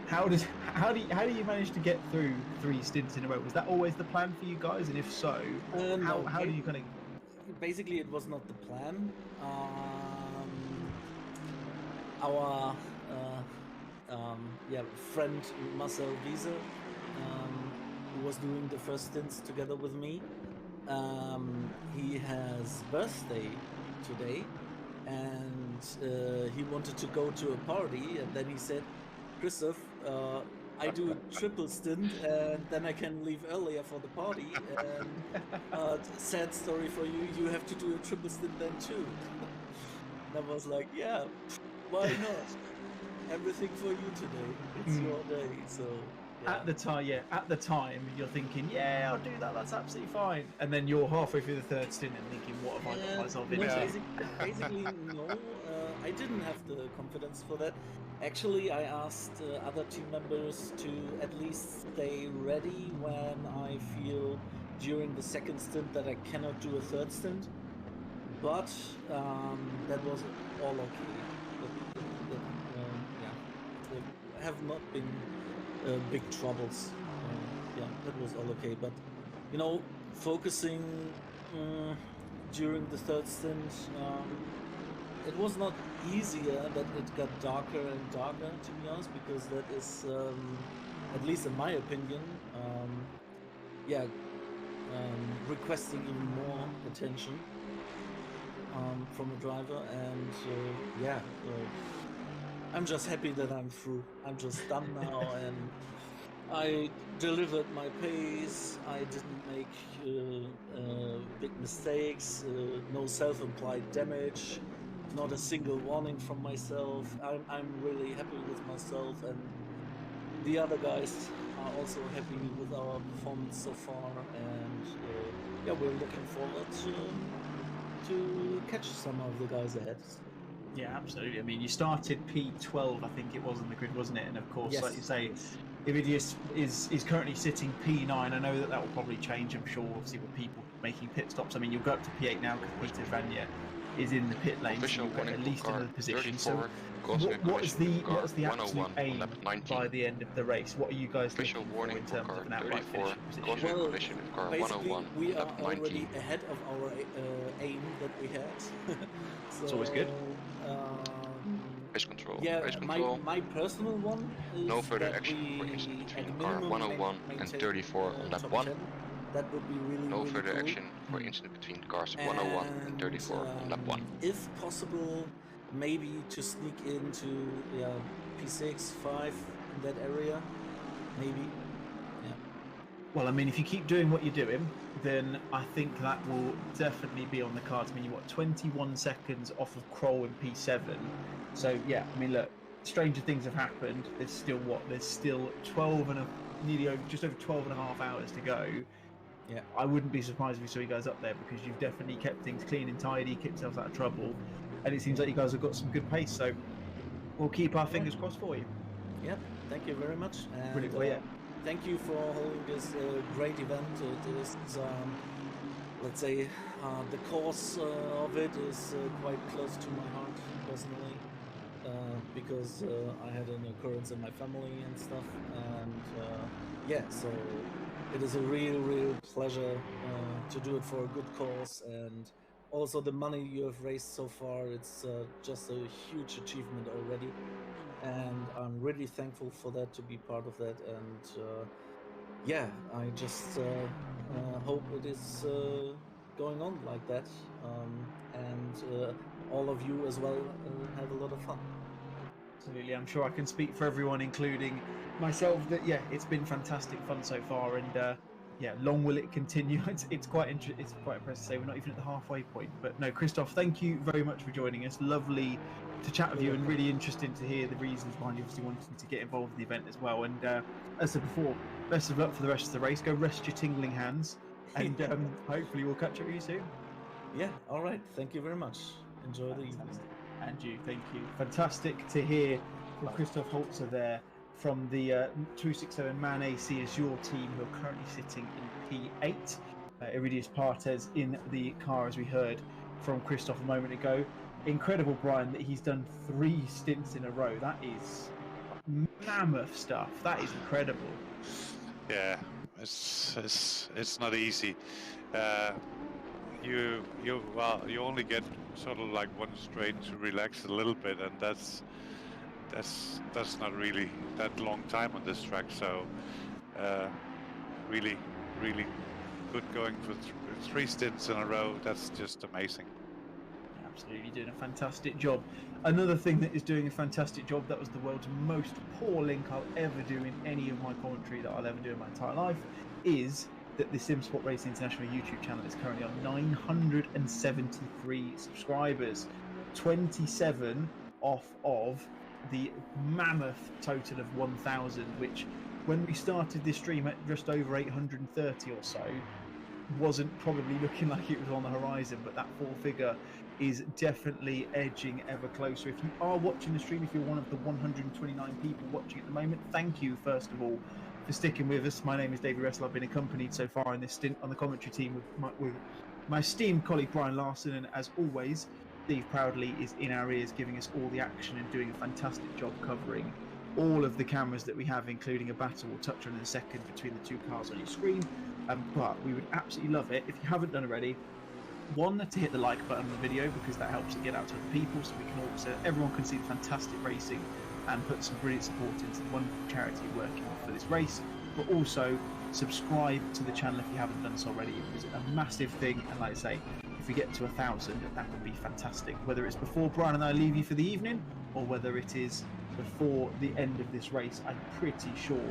How do you manage to get through 3 stints in a row? Was that always the plan for you guys, and if so, how do you kind of? Basically, it was not the plan. Our friend Marcel Wiese, who was doing the first stints together with me, he has birthday today, and he wanted to go to a party, and then he said, Christoph, I do a triple stint, and then I can leave earlier for the party, and sad story for you, you have to do a triple stint then too. And I was like, yeah, why not? Everything for you today. It's your day, so... Yeah. At the time, you're thinking, yeah, I'll do that, that's absolutely fine. And then you're halfway through the third stint and thinking, what have I got myself into? Basically, no. I didn't have the confidence for that. Actually, I asked other team members to at least stay ready when I feel during the second stint that I cannot do a third stint, but that was all okay. There have not been big troubles. Yeah, that was all okay. But you know, focusing during the third stint, it was not easier, but it got darker and darker, to be honest, because that is, at least in my opinion, requesting even more attention from a driver. And I'm just happy that I'm through. I'm just done now, and I delivered my pace. I didn't make big mistakes, no self-implied damage, not a single warning from myself. I'm really happy with myself, and the other guys are also happy with our performance so far, and we're looking forward to catch some of the guys ahead. Yeah, absolutely. I mean, you started P12, I think it was on the grid, wasn't it? And of course, Yes. like you say, Iridius is currently sitting P9. I know that will probably change, I'm sure, obviously, with people making pit stops. I mean, you'll go up to P8 now because Peter Vanya is in the pit lane, so Official you've got warning at for least car another position. So 34, Gosling what is the car absolute 101 on aim lap 19. by the end of the race? What are you guys Official looking warning for for in terms car of an outright 34, finishing position? Gosling Well, collision with car basically, 101 we on are lap already 19. ahead of our aim that we had. So, It's always good. Race control, Yeah, race control. my personal one is No further that action for we incident between at car minimum 101 and maintain, 34 on lap top 1. 10. That would be really, No really further cool. action for incident between cars 101 and 34 on lap 1. If possible, maybe to sneak into P6, 5 in that area, maybe. Well, I mean, if you keep doing what you're doing, then I think that will definitely be on the cards. I mean, you're 21 seconds off of Kroll in P7. So, yeah, I mean, look, stranger things have happened. There's still 12 and just over 12 and a half hours to go. Yeah. I wouldn't be surprised if we saw you guys up there, because you've definitely kept things clean and tidy, kept yourselves out of trouble, and it seems like you guys have got some good pace. So we'll keep our fingers crossed for you. Yeah, thank you very much. And, Brilliant. Well, yeah. thank you for holding this great event. It is, let's say, the cause of it is quite close to my heart personally, because I had an occurrence in my family and stuff, and so it is a real pleasure to do it for a good cause, and also the money you have raised so far, it's just a huge achievement already, and I'm really thankful for that, to be part of that. And I just hope it is going on like that, and all of you as well have a lot of fun. Absolutely, I'm sure I can speak for everyone, including myself, that it's been fantastic fun so far, and long will it continue. It's quite impressive to say we're not even at the halfway point. But no, Christoph, thank you very much for joining us. Lovely to chat with you, and really interesting to hear the reasons behind you obviously wanting to get involved in the event as well. And as I said before, best of luck for the rest of the race. Go rest your tingling hands, and hopefully we'll catch up with you soon. Yeah, all right. Thank you very much. Enjoy the evening. And you, thank you. Fantastic to hear from Christoph Holzer there from the 267 Man AC as your team, who are currently sitting in P8. Iridius Partes in the car, as we heard from Christoph a moment ago. Incredible, Brian, that he's done 3 stints in a row. That is mammoth stuff. That is incredible. Yeah, it's not easy. You only get sort of like one straight to relax a little bit, and that's not really that long time on this track. So really good going for 3 stints in a row. That's just amazing. Absolutely doing a fantastic job. Another thing that is doing a fantastic job, that was the world's most poor link I'll ever do in any of my commentary that I'll ever do in my entire life, is that the SimSport Racing International YouTube channel is currently on 973 subscribers, 27 off of the mammoth total of 1,000, which when we started this stream at just over 830 or so, wasn't probably looking like it was on the horizon, but that 4-figure is definitely edging ever closer. If you are watching the stream, if you're one of the 129 people watching at the moment, thank you first of all for sticking with us. My name is David Russell. I've been accompanied so far in this stint on the commentary team with my esteemed colleague Brian Larson, and as always, Steve Proudly is in our ears giving us all the action and doing a fantastic job covering all of the cameras that we have, including a battle we'll touch on in a second between the two cars on your screen. But we would absolutely love it if you haven't done already. One, to hit the like button on the video, because that helps it get out to other people, so we can also, everyone can see the fantastic racing and put some brilliant support into the wonderful charity working for this race. But also subscribe to the channel if you haven't done so already. It was a massive thing, and like I say, if we get to 1,000, that would be fantastic. Whether it's before Brian and I leave you for the evening, or whether it is before the end of this race, I'm pretty sure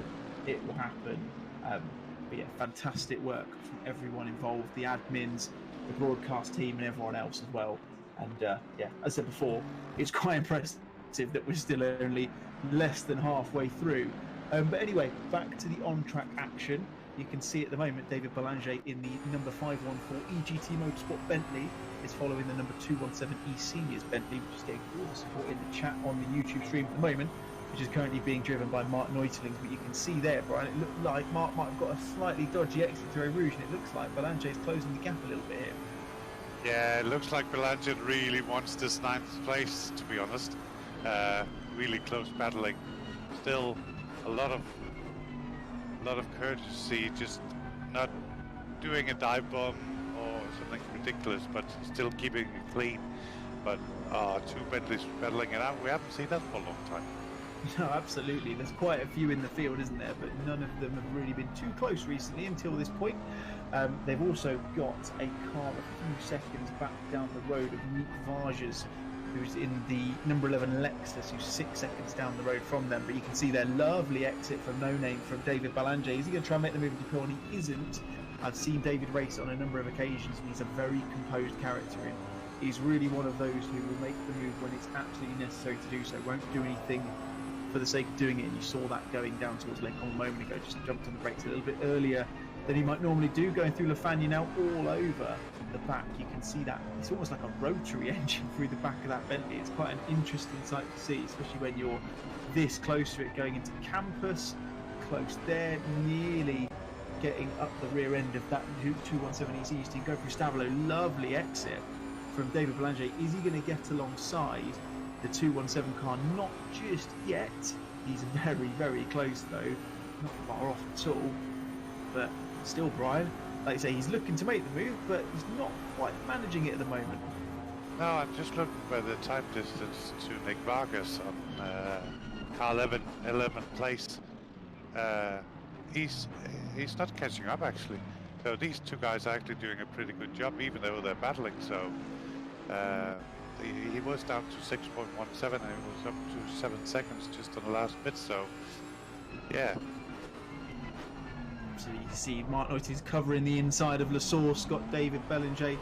it will happen. But yeah, fantastic work from everyone involved, the admins, the broadcast team, and everyone else as well. And yeah, as I said before, it's quite impressive that we're still only less than halfway through. But anyway, back to the on-track action. You can see at the moment David Belanger in the number 514 EGT Motorsport Bentley is following the number 217 E Seniors Bentley, which is getting all the support in the chat on the YouTube stream at the moment, which is currently being driven by Mark Neuteling. But you can see there, Brian, it looked like Mark might have got a slightly dodgy exit to Eau Rouge, and it looks like Belanger is closing the gap a little bit here. Yeah, it looks like Belanger really wants this 9th place, to be honest. Really close battling. Still a lot of courtesy, just not doing a dive bomb or something ridiculous, but still keeping it clean. But 2 Bentleys battling it out, we haven't seen that for a long time. No, absolutely. There's quite a few in the field, isn't there? But none of them have really been too close recently until this point. They've also got a car a few seconds back down the road of Nick Vargas, who's in the number 11 Lexus, who's 6 seconds down the road from them. But you can see their lovely exit from No Name from David Belanger. Is he going to try and make the move into Pole? He isn't. I've seen David race on a number of occasions, and he's a very composed character. And he's really one of those who will make the move when it's absolutely necessary to do so. Won't do anything for the sake of doing it. And you saw that going down towards Lecon a moment ago. Just jumped on the brakes a little bit earlier than he might normally do, going through Lafanya now all over the back. You can see that it's almost like a rotary engine through the back of that Bentley. It's quite an interesting sight to see, especially when you're this close to it, going into campus, close there, nearly getting up the rear end of that 217 EC team. Go through Stavolo, lovely exit from David Belanger. Is he going to get alongside the 217 car? Not just yet. He's very, very close though, not far off at all. But still, Brian, like I say, he's looking to make the move, but he's not quite managing it at the moment. No, I'm just looking by the time distance to Nick Vargas on car 11th place. He's not catching up actually. So these 2 guys are actually doing a pretty good job, even though they're battling. So he was down to 6.17 and it was up to 7 seconds just on the last bit. So yeah. So you can see Mark Neuteling's covering the inside of Le Source, got David Belanger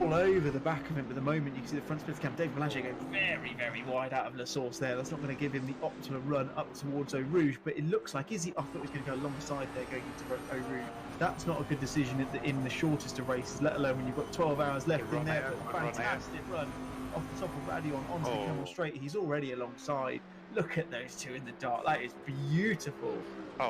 all over the back of him at the moment. You can see the front split cam. David Belanger going very, very wide out of Le Source there. That's not going to give him the optimum run up towards Eau Rouge, but it looks like, is he? I thought he was going to go alongside there going into Eau Rouge. That's not a good decision in the shortest of races, let alone when you've got 12 hours left in there. But fantastic run off the top of Radion onto the Camel Straight. He's already alongside. Look at those 2 in the dark. That is beautiful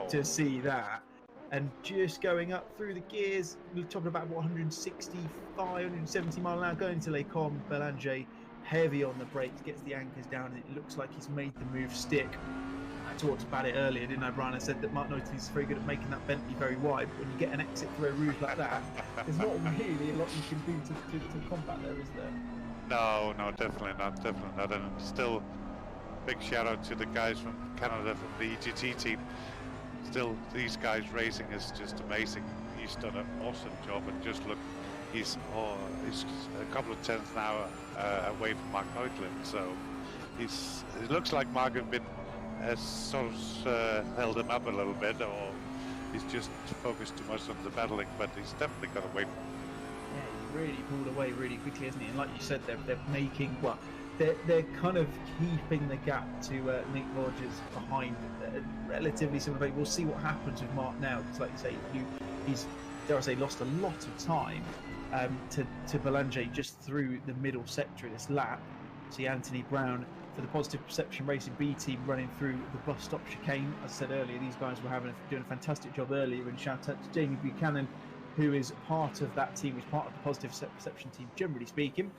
to see that. And just going up through the gears, we're talking about what, 165, 170 mile an hour going to Lecon. Belanger heavy on the brakes, gets the anchors down, and it looks like he's made the move stick. I talked about it earlier, didn't I, Brian? I said that Mark Neuteling is very good at making that Bentley very wide, but when you get an exit through a Rouge like that, there's not really a lot you can do to combat there, is there? No, definitely not, And still, big shout out to the guys from Canada, from the EGT team. Still, these guys racing is just amazing. He's done an awesome job, and just look, he's a couple of tenths now away from Mark Neuteling. So it looks like Mark has sort of held him up a little bit, or he's just focused too much on the battling. But he's definitely got away from. Yeah, he really pulled away really quickly, hasn't he? And like you said, they're making what. They're kind of keeping the gap to Nick Rogers behind relatively similar. We'll see what happens with Mark now, because like you say, he's, dare I say, lost a lot of time to Belanger just through the middle sector of this lap. See Anthony Brown for the Positive Perception Racing B team running through the bus stop chicane. As I said earlier, these guys were doing a fantastic job earlier, and shout out to Jamie Buchanan, who is part of that team, who's part of the Positive Perception team, generally speaking,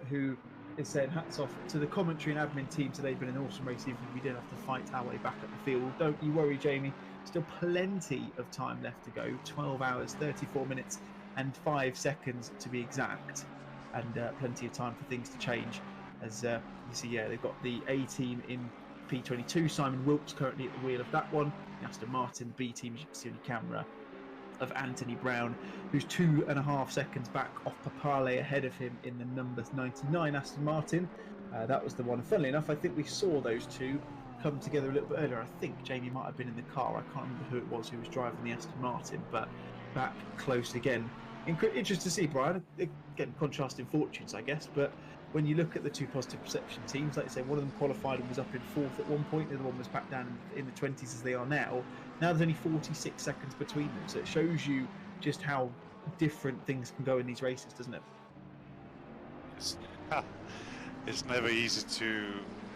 who is saying hats off to the commentary and admin team today. Been an awesome race, even if we didn't have to fight our way back up the field. Don't you worry, Jamie. Still plenty of time left to go. 12 hours, 34 minutes and 5 seconds to be exact. And plenty of time for things to change. As you see, yeah, they've got the A team in P22. Simon Wilkes currently at the wheel of that one. The Aston Martin B team, as you can see on your camera, of Anthony Brown, who's 2.5 seconds back off Papale ahead of him in the number 99 Aston Martin. That was the one. Funnily enough, I think we saw those two come together a little bit earlier. I think Jamie might have been in the car. I can't remember who it was who was driving the Aston Martin, but back close again. Interesting to see, Brian. Again, contrasting fortunes, I guess, but when you look at the two Positive Perception teams, like I say, one of them qualified and was up in 4th at one point, the other one was back down in the 20s as they are now. Now there's only 46 seconds between them, so it shows you just how different things can go in these races, doesn't it? It's never easy to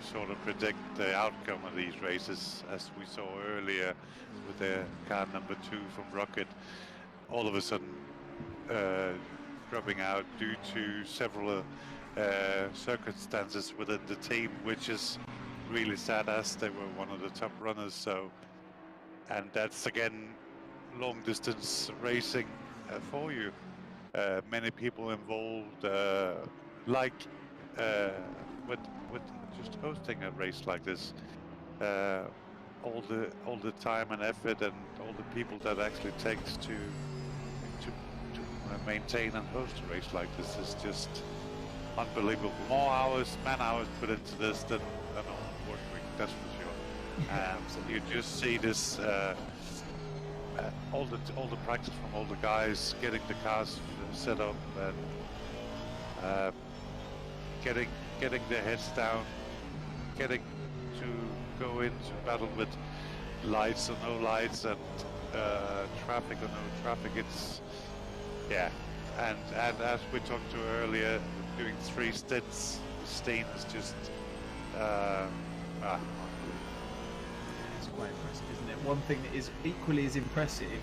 sort of predict the outcome of these races, as we saw earlier with the car number 2 from Rocket. All of a sudden dropping out due to several circumstances within the team, which is really sad, as they were one of the top runners. So, and that's again long distance racing for you. Many people involved, like with just hosting a race like this. All the time and effort and all the people that actually takes to maintain and host a race like this is just unbelievable. More hours, man hours put into this than on work week, that's for sure. You just see this all the practice from all the guys, getting the cars set up and getting their heads down, getting to go into battle with lights or no lights and traffic or no traffic. It's and as we talked to earlier, doing 3 stints, Steen is just It's quite impressive, isn't it? One thing that is equally as impressive,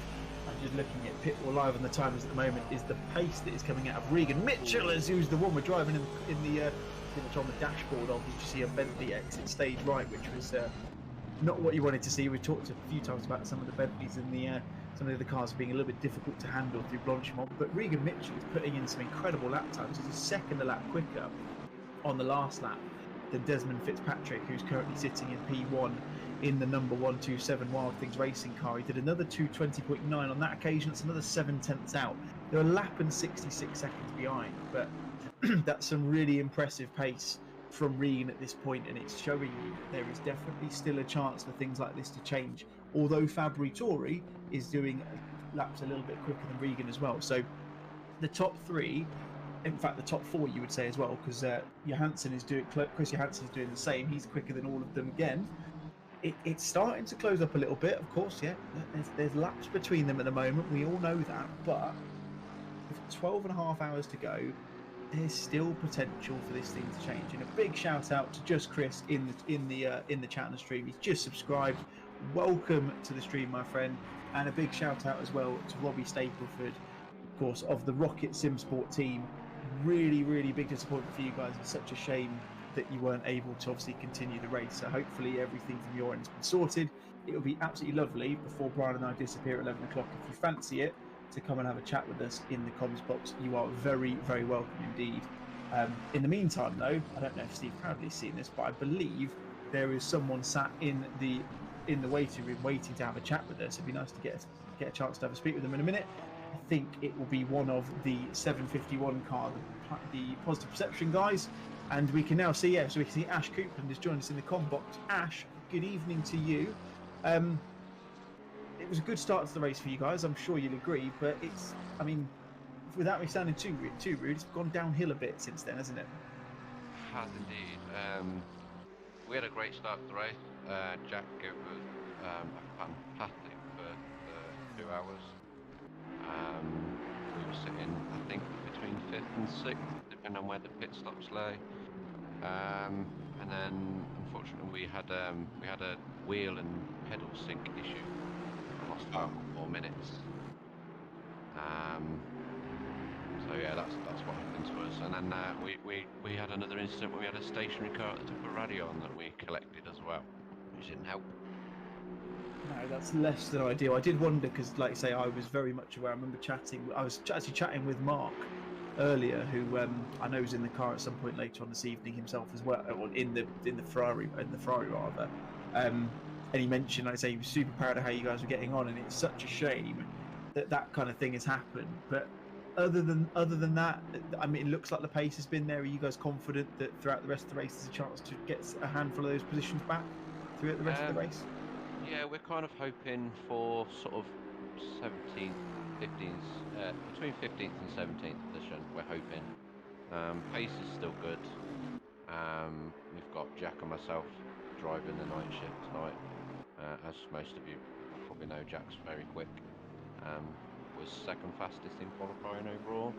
I'm just looking at Pitbull Live on the timers at the moment, is the pace that is coming out of Regan Mitchell, as who's the one we're driving in the pretty much on the dashboard of. Did you see a Bentley exit stage right, which was not what you wanted to see. We talked a few times about some of the Bentleys and the some of the other cars being a little bit difficult to handle through Blanchimont, but Regan Mitchell is putting in some incredible lap times. He's a second a lap quicker on the last lap than Desmond Fitzpatrick, who's currently sitting in P1 in the number 127 Wild Things Racing car. He did another 2:20.9 on that occasion. It's another 7/10 out. They're a lap and 66 seconds behind, but that's some really impressive pace from Regan at this point, and it's showing you that there is definitely still a chance for things like this to change, although Fabri Tori is doing laps a little bit quicker than Regan as well. So the top 3, in fact the top 4 you would say as well, because Johansson is doing, Chris Johansson is doing the same. He's quicker than all of them again. It's starting to close up a little bit, of course. There's laps between them at the moment, we all know that, but with 12.5 hours to go, there's still potential for this thing to change. And a big shout out to Just Chris in the chat and the stream. He's just subscribed. Welcome to the stream, my friend. And a big shout out as well to Robbie Stapleford, of course, of the Rocket Sim Sport team. Really, really big disappointment for you guys. It's such a shame that you weren't able to obviously continue the race. So hopefully everything from your end has been sorted. It will be absolutely lovely before Brian and I disappear at 11 o'clock. If you fancy it, to come and have a chat with us in the comms box, you are very, very welcome indeed. In the meantime, though, I don't know if Steve Proudly's seen this, but I believe there is someone sat in the waiting room waiting to have a chat with us. It'd be nice to get a chance to have a speak with them in a minute. I think it will be one of the 751 car, the Positive Perception guys, and we can now see, so we can see Ash Coupland has joined us in the comm box. Ash, good evening to you. It was a good start to the race for you guys, I'm sure you'll agree, but it's, I mean, without me sounding too rude, it's gone downhill a bit since then, hasn't it? It has indeed. We had a great start to the race. Jack gave us a fantastic first 2 hours. We were sitting, I think, between 5th and 6th, depending on where the pit stops lay. And then then unfortunately we had a wheel and pedal sync issue. I lost about 4 minutes. So yeah, that's what happened to us. And then we had another incident where we had a stationary car that took a radio on that we collected as well, which didn't help. No, that's less than ideal. I did wonder because, like I say, I was very much aware. I remember I was actually chatting with Mark earlier, who I know was in the car at some point later on this evening himself as well, or in the Ferrari rather. And he mentioned, like I say, he was super proud of how you guys were getting on, and it's such a shame that kind of thing has happened. But other than that, I mean, it looks like the pace has been there. Are you guys confident that throughout the rest of the race there's a chance to get a handful of those positions back throughout the rest of the race? Yeah, we're kind of hoping for sort of 17th, 15th, between 15th and 17th position, we're hoping. Pace is still good. We've got Jack and myself driving the night shift tonight. As most of you probably know, Jack's very quick. Was second fastest in qualifying overall.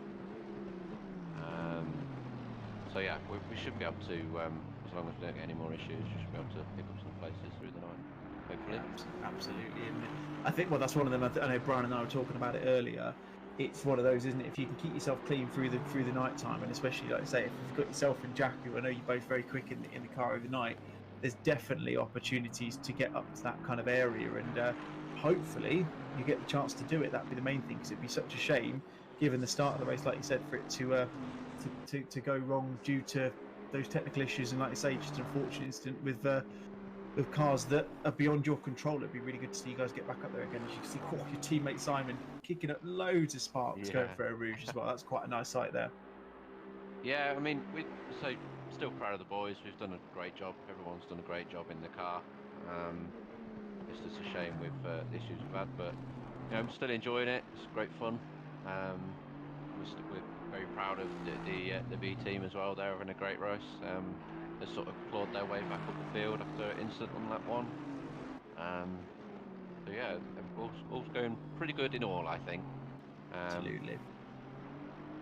So yeah, we should be able to, as long as we don't get any more issues, we should be able to pick up some places through the night. Hopefully. Absolutely. And I think, well, that's one of them. I know Brian and I were talking about it earlier. It's one of those, isn't it? If you can keep yourself clean through the night time, and especially, like I say, if you've got yourself and Jack, who I know you're both very quick in the car overnight, there's definitely opportunities to get up to that kind of area, and hopefully you get the chance to do it. That'd be the main thing, because it'd be such a shame, given the start of the race, like you said, for it to go wrong due to those technical issues, and like I say, just an unfortunate incident with cars that are beyond your control. It'd be really good to see you guys get back up there again. As you can see, your teammate Simon kicking up loads of sparks going for a Rouge as well. That's quite a nice sight there. Yeah, I mean, so still proud of the boys. We've done a great job. Everyone's done a great job in the car. It's just a shame with the issues we've had, but you know, I'm still enjoying it. It's great fun. We're very proud of the B team as well. They're having a great race. They sort of clawed their way back up the field after an incident on lap 1. So yeah, all's going pretty good in all, I think. Absolutely.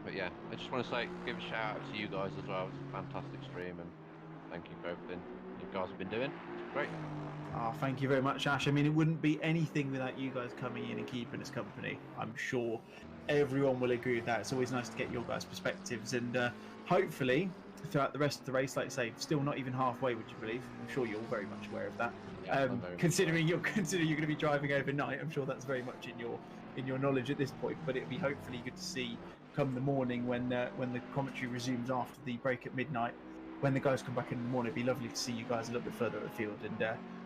But yeah, I just want to give a shout out to you guys as well. It's a fantastic stream, and thank you for everything you guys have been doing. It's great. Oh, thank you very much, Ash. I mean, it wouldn't be anything without you guys coming in and keeping us company. I'm sure everyone will agree with that. It's always nice to get your guys' perspectives, and hopefully throughout the rest of the race, like I say, still not even halfway, would you believe? I'm sure you're very much aware of that. Yeah, considering you're going to be driving overnight, I'm sure that's very much in your knowledge at this point. But it'd be hopefully good to see come the morning when the commentary resumes after the break at midnight. When the guys come back in the morning, it'd be lovely to see you guys a little bit further at the field. And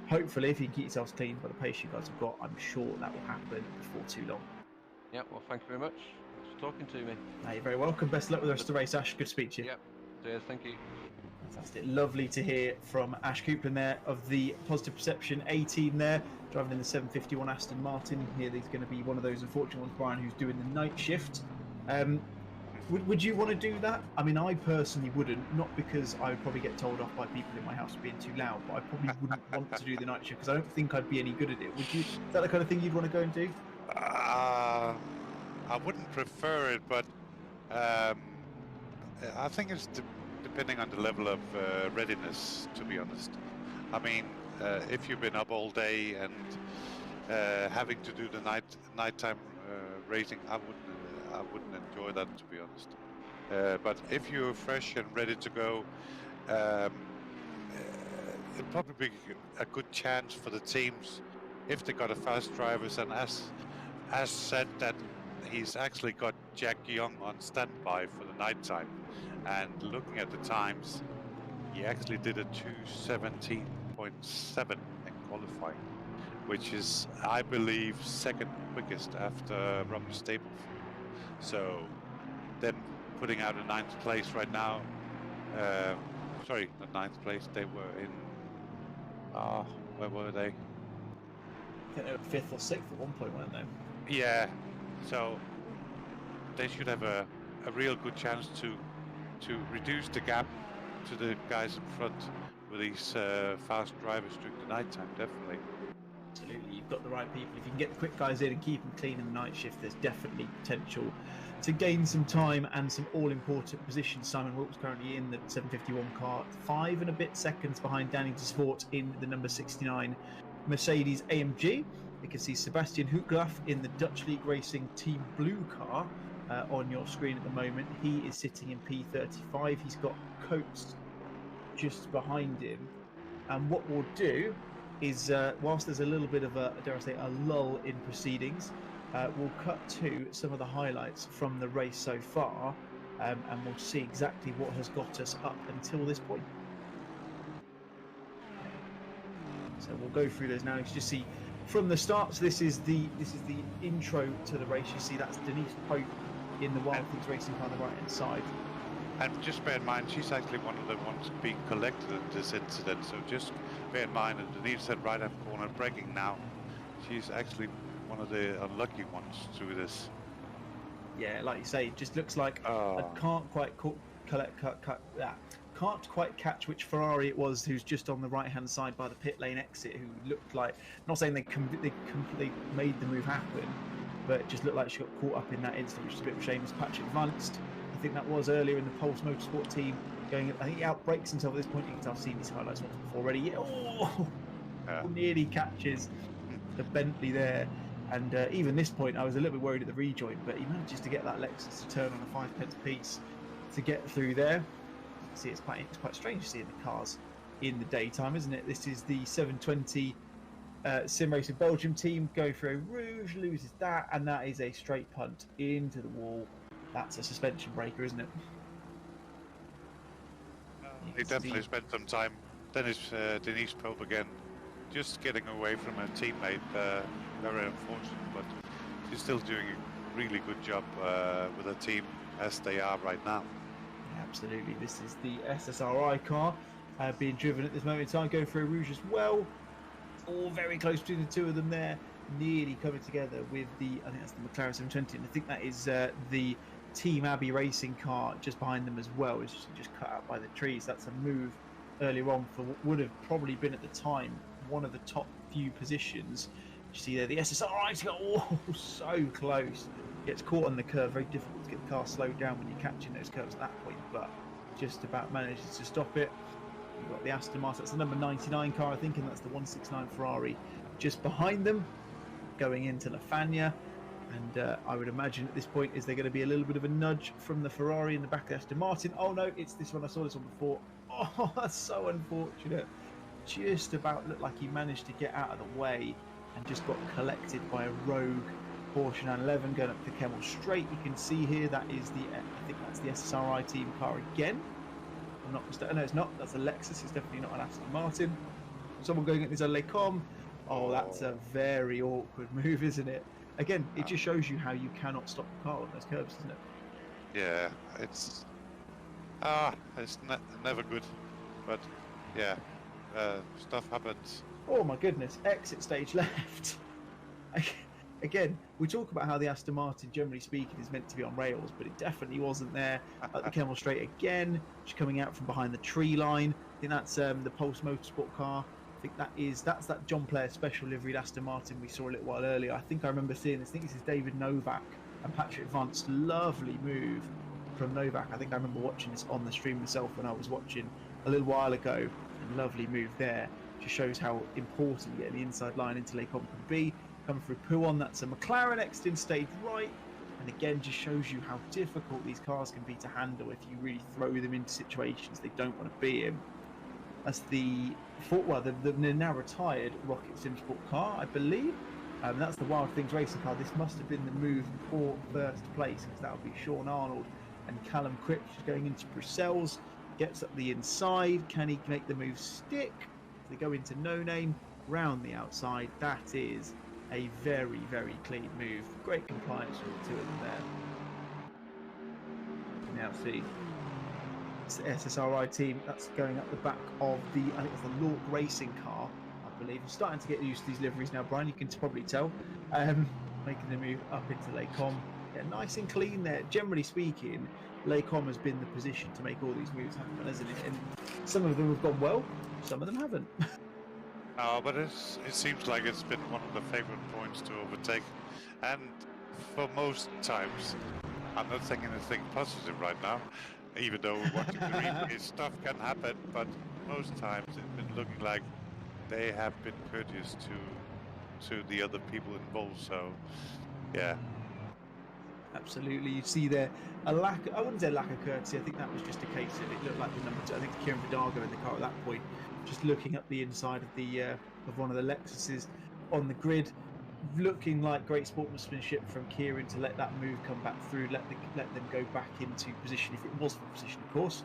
hopefully, if you can keep yourselves clean by the pace you guys have got, I'm sure that will happen before too long. Yeah, well, thank you very much. Thanks for talking to me. No, you're very welcome. Best of luck with the rest of the race, Ash. Good to speak to you. Yep. Cheers, thank you. Fantastic. Lovely to hear from Ash Coupland there of the Positive Perception A team there, driving in the 751 Aston Martin. Here he's going to be one of those unfortunate ones, Brian, who's doing the night shift. Would you want to do that? I mean, I personally wouldn't, not because I would probably get told off by people in my house for being too loud, but I probably wouldn't want to do the night shift because I don't think I'd be any good at it. Would you? Is that the kind of thing you'd want to go and do? I wouldn't prefer it, but I think it's depending on the level of readiness, to be honest. I mean, if you've been up all day and having to do the nighttime racing, I wouldn't enjoy that, to be honest. But if you're fresh and ready to go, it'd probably be a good chance for the teams if they got a fast drivers. And as said, that he's actually got Jack Young on standby for the nighttime. And looking at the times, he actually did a 2:17.7 in qualifying, which is, I believe, second quickest after Robert Staples. So, them putting out a 9th place right now. Sorry, not 9th place. They were in. Where were they? I think they were 5th or 6th at one point, weren't they? Yeah. So they should have a real good chance to reduce the gap to the guys in front with these fast drivers during the nighttime, definitely. Absolutely, you've got the right people. If you can get the quick guys in and keep them clean in the night shift, there's definitely potential to gain some time and some all-important positions. Simon Wilkes currently in the 751 car, 5 and a bit seconds behind Danny Desvort in the number 69 Mercedes AMG. You can see Sebastian Hoeklaf in the Dutch League Racing Team Blue car on your screen at the moment. He is sitting in P35. He's got Coates just behind him. And what we'll do is, whilst there's a little bit of a, dare I say, a lull in proceedings, we'll cut to some of the highlights from the race so far, and we'll see exactly what has got us up until this point. So we'll go through those now. You can just see from the start. So this is the intro to the race. You see that's Denise Pope in the Wild Things Racing car on the right hand side. And just bear in mind, she's actually one of the ones being collected in this incident. So just bear in mind, and Denise said right hand corner braking now. She's actually one of the unlucky ones through this. Yeah, like you say, it just looks like I can't quite can't quite catch which Ferrari it was who's just on the right-hand side by the pit lane exit, who looked like, not saying they made the move happen, but it just looked like she got caught up in that instant, which is a bit of a shame. As Patrick Vanst, I think that was earlier in the Pulse Motorsport team, going, I think he outbrakes himself at this point. I've seen these highlights once before already. Yeah, nearly catches the Bentley there. And even this point, I was a little bit worried at the rejoin, but he manages to get that Lexus to turn on a 5 pence piece to get through there. See, it's quite strange seeing the cars in the daytime, isn't it? This is the 720 Sim Racing Belgium team. Go for a Rouge, loses that, and that is a straight punt into the wall. That's a suspension breaker, isn't it? They definitely spent some time. Denise Pope again, just getting away from her teammate. Very unfortunate, but she's still doing a really good job with her team as they are right now. Absolutely, this is the SSRI car being driven at this moment in time. Going for a Rouge as well. All very close between the two of them there, nearly coming together with the, I think that's the McLaren 720, and I think that is the Team Abbey racing car just behind them as well. It's just cut out by the trees. That's a move earlier on for what would have probably been at the time one of the top few positions. You see there the SSRI car, oh, so close. Gets caught on the curve, very difficult to get the car slowed down when you're catching those curves at that point, but just about manages to stop it. You've got the Aston Martin, that's the number 99 car, I think, and that's the 169 Ferrari just behind them, going into La Fagna. And I would imagine at this point, is there going to be a little bit of a nudge from the Ferrari in the back of the Aston Martin? Oh no, it's this one, I saw this one before. Oh, that's so unfortunate. Just about looked like he managed to get out of the way and just got collected by a rogue Porsche 911 going up to Kemmel Straight. You can see here that is the, I think that's the SSRI team car again. I'm not mistaken. No, it's not. That's a Lexus. It's definitely not an Aston Martin. Someone going at this LACOM. Oh, that's a very awkward move, isn't it? Again, it just shows you how you cannot stop the car on those curves, isn't it? Yeah, it's never good, but yeah, stuff happens. Oh my goodness! Exit stage left. Again, we talk about how the Aston Martin, generally speaking, is meant to be on rails, but it definitely wasn't there. At the Kemmel Straight again, just coming out from behind the tree line. I think that's the Pulse Motorsport car. I think that's that John Player special liveried Aston Martin we saw a little while earlier. I think I remember seeing this. I think this is David Novak and Patrick Vanst. Lovely move from Novak. I think I remember watching this on the stream myself when I was watching a little while ago. Lovely move there. Just shows how important getting the inside line into Les Combes can be. Coming through Pouhon, that's a McLaren next in stage right, and again just shows you how difficult these cars can be to handle if you really throw them into situations they don't want to be in. That's the now retired Rocket Simsport car, I believe. That's the Wild Things racing car. This must have been the move for first place, because that would be Sean Arnold and Callum Cripps going into Bruxelles. Gets up the inside. Can he make the move stick? They go into No Name round the outside. That is a very, very clean move. Great compliance from the two of them there. Now see, it's the SSRI team. That's going up the back of the, I think it's the Lork Racing car, I believe. I'm starting to get used to these liveries now, Brian. You can probably tell. Making the move up into Les Combes. Yeah, nice and clean there. Generally speaking, Les Combes has been the position to make all these moves happen, hasn't it? And some of them have gone well, some of them haven't. No, but it seems like it's been one of the favorite points to overtake, and for most times, I'm not saying anything positive right now, even though watching the replay stuff can happen, but most times it's been looking like they have been courteous to the other people involved, so yeah. Absolutely, you see there a lack. I wouldn't say lack of courtesy. I think that was just a case of it looked like the number 2. I think Kieran Vidago in the car at that point, just looking up the inside of the of one of the Lexuses on the grid, looking like great sportsmanship from Kieran to let that move come back through, let them go back into position if it was for position, of course.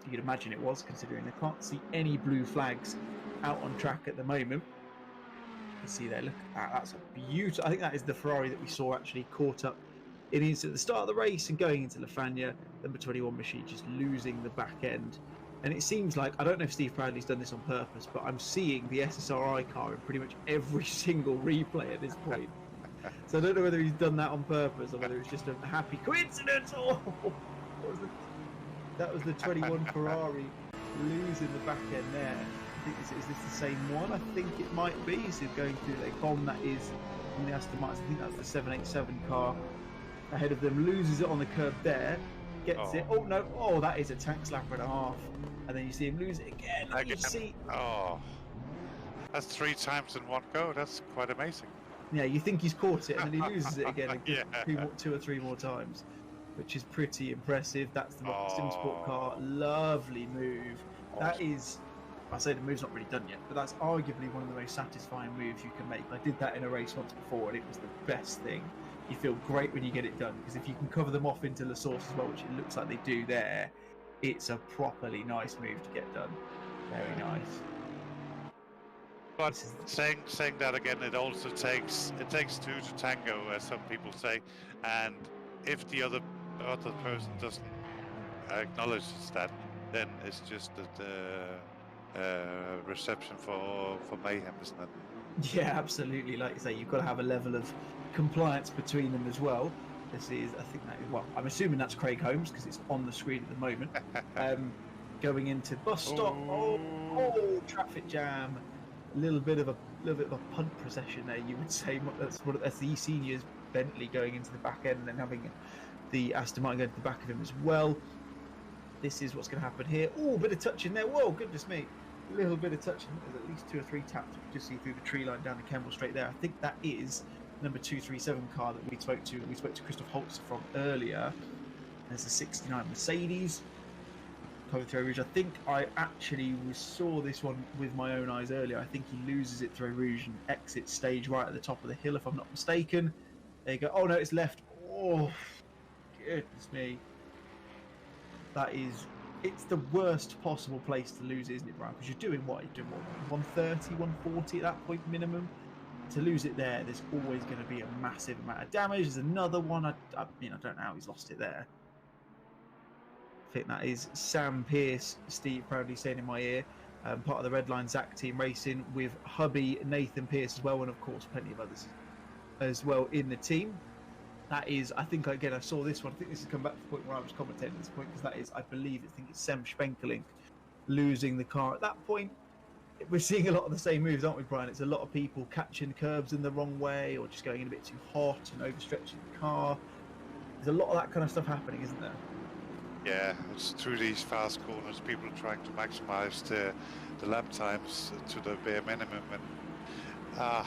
You'd imagine it was, considering I can't see any blue flags out on track at the moment. You see there, look at that. That's a beautiful. I think that is the Ferrari that we saw actually caught up in at the start of the race and going into La Fagna. Number 21 machine just losing the back end. And it seems like, I don't know if Steve Proudly's done this on purpose, but I'm seeing the SSRI car in pretty much every single replay at this point. So I don't know whether he's done that on purpose or whether it's just a happy coincidence. Oh, that was the 21 Ferrari losing the back end there. I think is this the same one? I think it might be. So going through the bomb that is on the Aston Martin. I think that's the 787 car ahead of them. Loses it on the curb there. Gets it. Oh no! Oh, that is a tank slapper and a half. And then you see him lose it again. And you see. Oh, that's 3 times in one go. That's quite amazing. Yeah, you think he's caught it, and then he loses it again, and 2 or 3 more times, which is pretty impressive. That's the SimSport car. Lovely move. That is. I say the move's not really done yet, but that's arguably one of the most satisfying moves you can make. I did that in a race once before, and it was the best thing. You feel great when you get it done, because if you can cover them off into La Source as well, which it looks like they do there, it's a properly nice move to get done. Very nice. But saying that again, it also takes 2 to tango, as some people say, and if the other person doesn't acknowledge that, then it's just that reception for mayhem, isn't it? Yeah, absolutely. Like you say, you've got to have a level of compliance between them as well. This is, I think that is, well, I'm assuming that's Craig Holmes because it's on the screen at the moment. Going into bus stop. Oh, traffic jam. A little bit of a punt procession there, you would say. That's the E-Seniors Bentley going into the back end and then having the Aston Martin going to the back of him as well. This is what's going to happen here. Oh, a bit of touching there. Whoa, goodness me. A little bit of touching. There's at least 2 or 3 taps. You can just see through the tree line down the Kemmel Straight there. I think that is number 237 car that we spoke to Christoph Holtz from earlier. There's a 69 Mercedes coming through Rouge. I think I actually saw this one with my own eyes earlier. I think he loses it through Rouge and exits stage right at the top of the hill, if I'm not mistaken. There you go. Oh no, it's left. Oh, goodness me. That is, it's the worst possible place to lose, isn't it, Brian? Because you're doing what? You're doing what, 130, 140 at that point minimum? To lose it there, there's always going to be a massive amount of damage. There's another one. I don't know how he's lost it there. I think that is Sam Pearce, Steve Proudly saying in my ear. Part of the Redline Zach team racing with hubby Nathan Pearce as well, and of course plenty of others as well in the team. That is, I think, again, I saw this one. I think this has come back to the point where I was commentating at this point, because that is, I think it's Sem Spenkelink losing the car at that point. We're seeing a lot of the same moves, aren't we, Brian? It's a lot of people catching curbs in the wrong way or just going in a bit too hot and overstretching the car. There's a lot of that kind of stuff happening, isn't there? Yeah, it's through these fast corners, people are trying to maximize the lap times to the bare minimum, and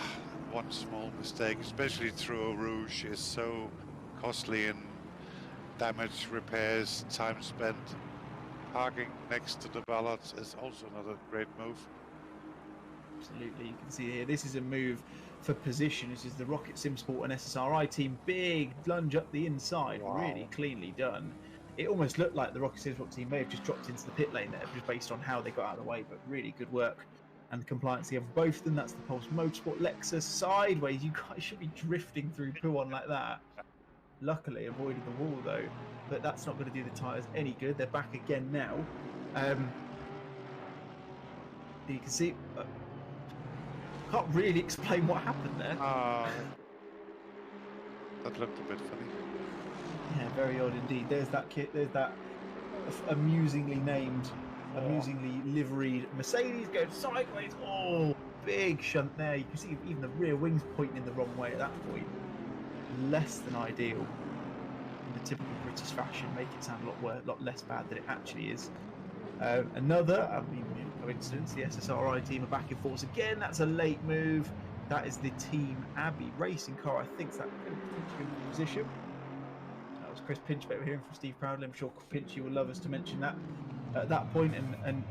one small mistake, especially through a Rouge, is so costly in damage, repairs, time spent. Parking next to the ballards is also another great move. Absolutely, you can see here, this is a move for position. This is the Rocket SimSport and SSRI team. Big lunge up the inside, really cleanly done. It almost looked like the Rocket SimSport team may have just dropped into the pit lane there, just based on how they got out of the way, but really good work. And the compliancy of both of them. That's the Pulse Motorsport Lexus sideways. You guys should be drifting through Pouhon like that. Luckily avoided the wall though, but that's not going to do the tyres any good. They're back again now. You can see, can't really explain what happened there. That looked a bit funny. Yeah, very odd indeed. There's that kit. There's that amusingly named, amusingly liveried Mercedes going sideways. Oh, big shunt there. You can see even the rear wings pointing in the wrong way at that point. Less than ideal in the typical British fashion, make it sound a lot less bad than it actually is. Another, coincidence, the SSRI team are back in force again. That's a late move. That is the Team Abbey racing car. I think that's going to put you in position. That was Chris Pinch, but we're hearing from Steve Proudly. I'm sure Pinch, you will love us to mention that at that point and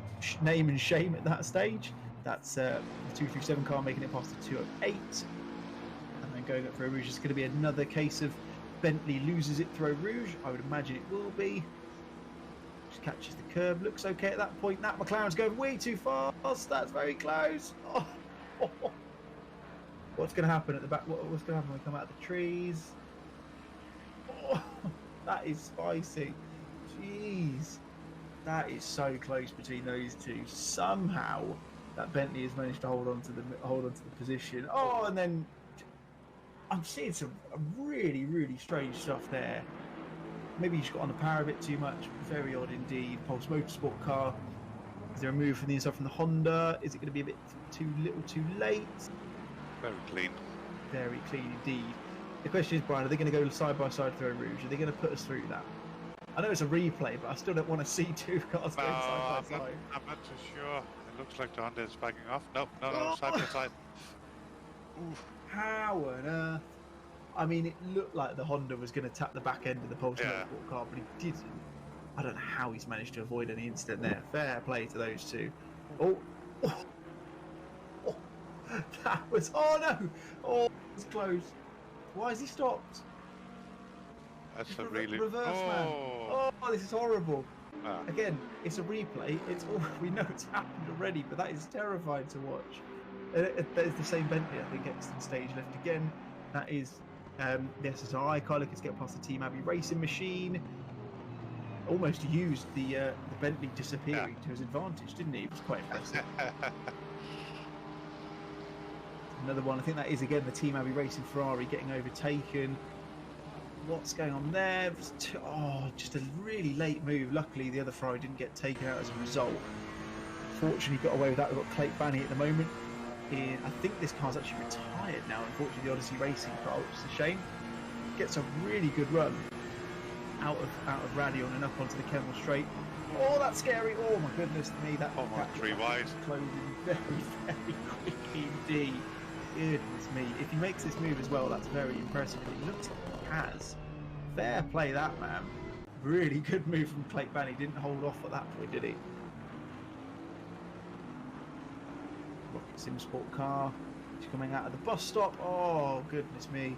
name and shame at that stage. That's the 237 car making it past the 208. And then going up for Eau Rouge is going to be another case of Bentley loses it through Eau Rouge. I would imagine it will be. Just catches the curb, looks okay at that point. Nat McLaren's going way too fast. That's very close. Oh. What's going to happen at the back? What's going to happen when we come out of the trees? Oh, that is spicy. Jeez. That is so close between those two. Somehow that Bentley has managed to hold on to the position. Oh, and then I'm seeing some really, really strange stuff there. Maybe he's got on the power a bit too much. Very odd indeed. Pulse Motorsport car. Is there a move from the inside from the Honda? Is it going to be a bit too little, too late? Very clean. Very clean indeed. The question is, Brian, are they going to go side by side through Eau Rouge? Are they going to put us through that? I know it's a replay, but I still don't want to see two cars going side by side. I'm not too sure. It looks like the Honda is backing off. No, side by side. Oof. How on earth? I mean, it looked like the Honda was going to tap the back end of the Pulse Motorsport car, but he didn't. I don't know how he's managed to avoid any incident there. Fair play to those two. Oh. That was... Oh, no! Oh, it's close. Why has he stopped? That's a really... Reverse, man. Oh, this is horrible. Again, it's a replay. It's all... We know it's happened already, but that is terrifying to watch. That is the same Bentley, I think, exiting stage left again. That is the SSRI car looking to get past the Team Abbey racing machine. Almost used the Bentley disappearing to his advantage, didn't he? It was quite impressive. Another one, I think that is again the Team Abbey racing Ferrari getting overtaken. What's going on there? Just a really late move. Luckily, the other Ferrari didn't get taken out as a result. Fortunately, got away with that. We've got Clayton Banny at the moment. I think this car's actually retired now. Unfortunately, the Odyssey racing car, which is a shame. Gets a really good run out of Radion and up onto the Kemmel Straight. Oh, that's scary! Oh my goodness me, that almost 3 wide. Closing very, very quickly indeed. Goodness me, if he makes this move as well, that's very impressive. It looks like he has. Fair play, that man. Really good move from Clayton Banny. Didn't hold off at that point, did he? Rocket Sim Sport car. He's coming out of the bus stop. Oh, goodness me.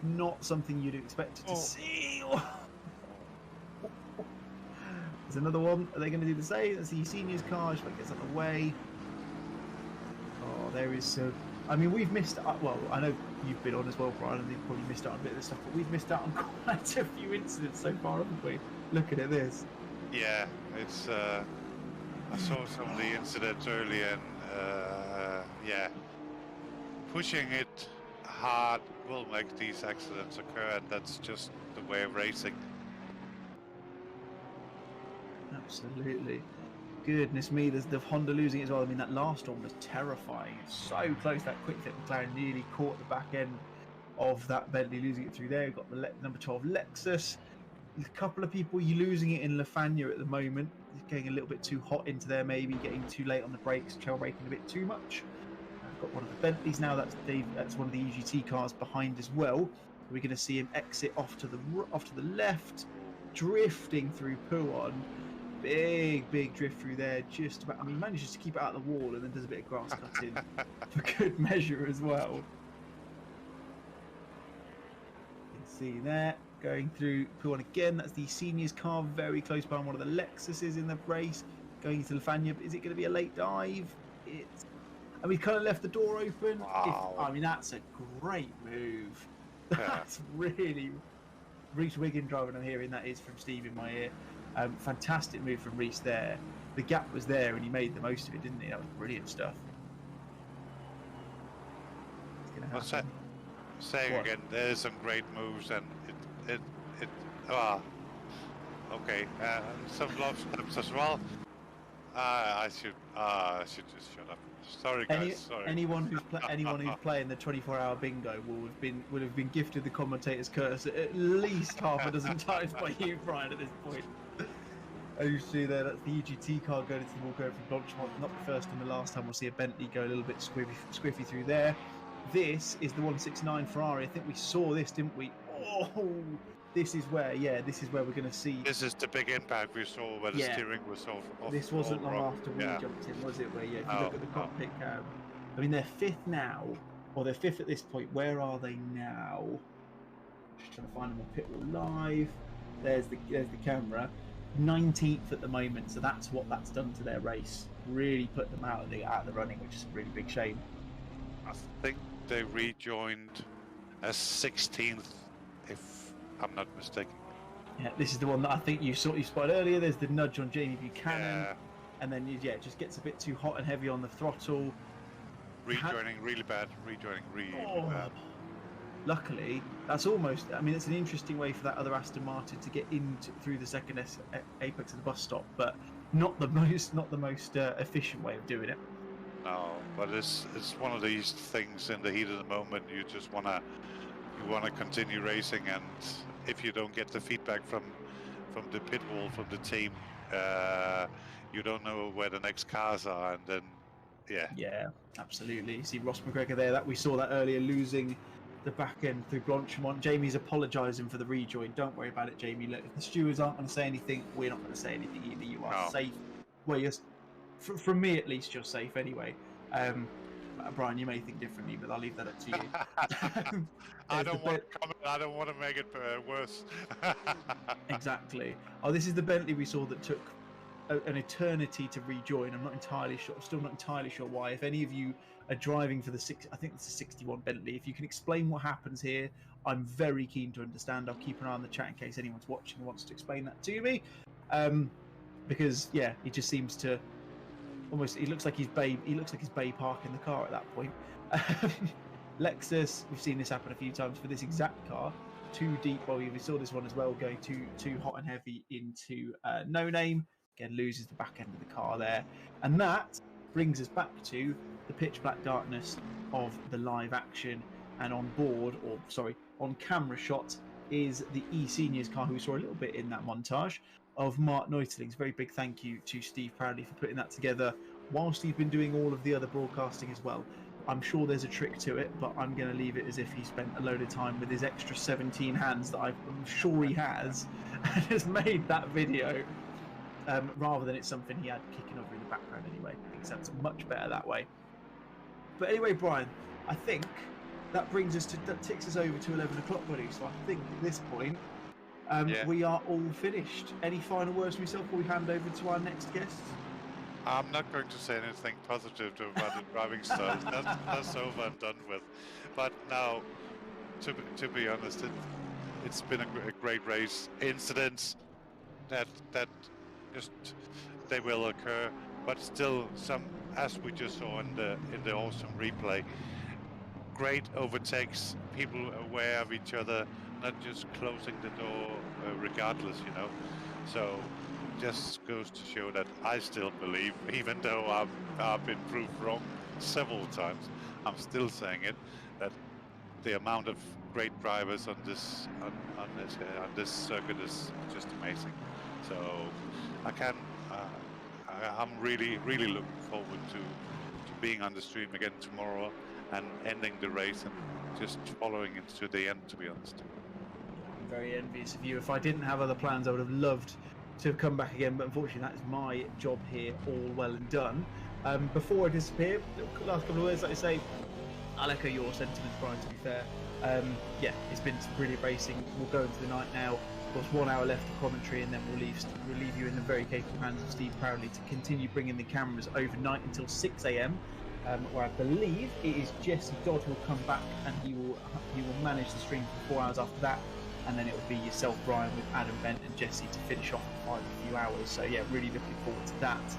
Not something you'd expect to see. There's another one. Are they going to do the same? That's the seniors car. Just gets out of the way. Oh, there is so. I mean, we've missed. Well, I know you've been on as well, Brian, and you've probably missed out on a bit of this stuff, but we've missed out on quite a few incidents so far, haven't we? Looking at this. Yeah, it's. I saw some of the incidents earlier, and yeah, pushing it hard will make these accidents occur, and that's just the way of racing. Absolutely. Goodness me, there's the Honda losing it as well. I mean, that last one was terrifying. So close, that quick flip McLaren nearly caught the back end of that Bentley, losing it through there. We've got the number 12 Lexus. A couple of people losing it in Lafanya at the moment. It's getting a little bit too hot into there, maybe getting too late on the brakes, trail braking a bit too much. I've got one of the Bentleys now. That's Dave. That's one of the EGT cars behind as well. We're going to see him exit off to the left, drifting through Pouan. Big drift through there. Just about. I mean, manages to keep it out of the wall and then does a bit of grass cutting for good measure as well. You can see there. Going through Pouan again. That's the seniors car, very close behind one of the Lexuses in the race. Going into Lafanya, but is it going to be a late dive? It's. And we kind of left the door open. Wow. I mean, that's a great move. That's really. Reese Wiggin driving, I'm hearing that is from Steve in my ear. Fantastic move from Reese there. The gap was there, and he made the most of it, didn't he? That was brilliant stuff. Saying What? again, there's some great moves, and it okay, some love steps as well. I should just shut up. Sorry, guys. Sorry. Anyone who's playing the 24-hour bingo will have been gifted the commentator's curse at least half a dozen times by you, Brian, at this point. As you see there, that's the EGT car going into the walkover from Blanchimont. Not the first and the last time we'll see a Bentley go a little bit squiffy through there. This is the 169 Ferrari. I think we saw this, didn't we? Oh, this is where we're going to see. This is the big impact we saw where the steering was off. This wasn't long after we jumped in, was it? Where if you look at the cockpit cam, I mean they're fifth now, or they're fifth at this point. Where are they now? Just trying to find them on pit wall live. There's the camera. 19th at the moment, so that's what that's done to their race. Really put them out of the running, which is a really big shame. I think they rejoined as 16th, if I'm not mistaken. Yeah, this is the one that I think you spotted earlier. There's the nudge on Jamie Buchanan, and then it just gets a bit too hot and heavy on the throttle. Rejoining really bad. Bad. Luckily, that's almost. I mean, it's an interesting way for that other Aston Martin to get through the second apex of the bus stop, but not the most efficient way of doing it. No, but it's one of these things in the heat of the moment. You just wanna continue racing, and if you don't get the feedback from the pit wall from the team, you don't know where the next cars are, and then yeah, absolutely. You see Ross McGregor there. That we saw that earlier, losing the back end through Blanchimont. Jamie's apologising for the rejoin. Don't worry about it, Jamie. Look, if the stewards aren't going to say anything, we're not going to say anything either. You are safe. Well, from me at least, you're safe anyway. Brian, you may think differently, but I'll leave that up to you. I don't want to comment. I don't want to make it worse. Exactly. Oh, this is the Bentley we saw that took an eternity to rejoin. I'm not entirely sure. Still not entirely sure why. If any of you are driving for I think it's a 61 Bentley. If you can explain what happens here, I'm very keen to understand. I'll keep an eye on the chat in case anyone's watching and wants to explain that to me. Because he just seems to almost. He looks like he's Bay parking the car at that point. Lexus. We've seen this happen a few times for this exact car. Too deep. Well, we saw this one as well, going too hot and heavy into No Name. Again, loses the back end of the car there, and that brings us back to the pitch black darkness of the live action. And on camera shot is the E-Seniors car, who we saw a little bit in that montage of Mark Neutlings. Very big thank you to Steve Proudly for putting that together whilst he's been doing all of the other broadcasting as well. I'm sure there's a trick to it, but I'm going to leave it as if he spent a load of time with his extra 17 hands that I'm sure he has, and has made that video. Rather than it's something he had kicking over in the background anyway. I think that's much better that way. But anyway, Brian, I think that ticks us over to 11 o'clock, buddy. So I think at this point, we are all finished. Any final words from yourself before we hand over to our next guest? I'm not going to say anything positive about the driving style. That's over and done with. But now, to be honest, it's been a great race. Incidents that just they will occur, but still some, as we just saw in the awesome replay, great overtakes, people aware of each other, not just closing the door regardless, so just goes to show that I still believe, even though I've been proved wrong several times, I'm still saying it, that the amount of great drivers on this circuit is just amazing. So I'm really looking forward to being on the stream again tomorrow and ending the race and just following it to the end, to be honest. I'm very envious of you. If I didn't have other plans, I would have loved to have come back again, but unfortunately that is my job here, all well and done. Before I disappear, last couple of words, like I say, I'll echo your sentiments, Brian, to be fair. It's been some brilliant racing. We'll go into the night now. Of course, 1 hour left of commentary, and then we'll leave you in the very capable hands of Steve Proudly to continue bringing the cameras overnight until 6 a.m, where I believe it is Jesse Dodd who will come back, and he will manage the stream for 4 hours after that, and then it will be yourself, Brian, with Adam Bent and Jesse to finish off the final few hours. So really looking forward to that.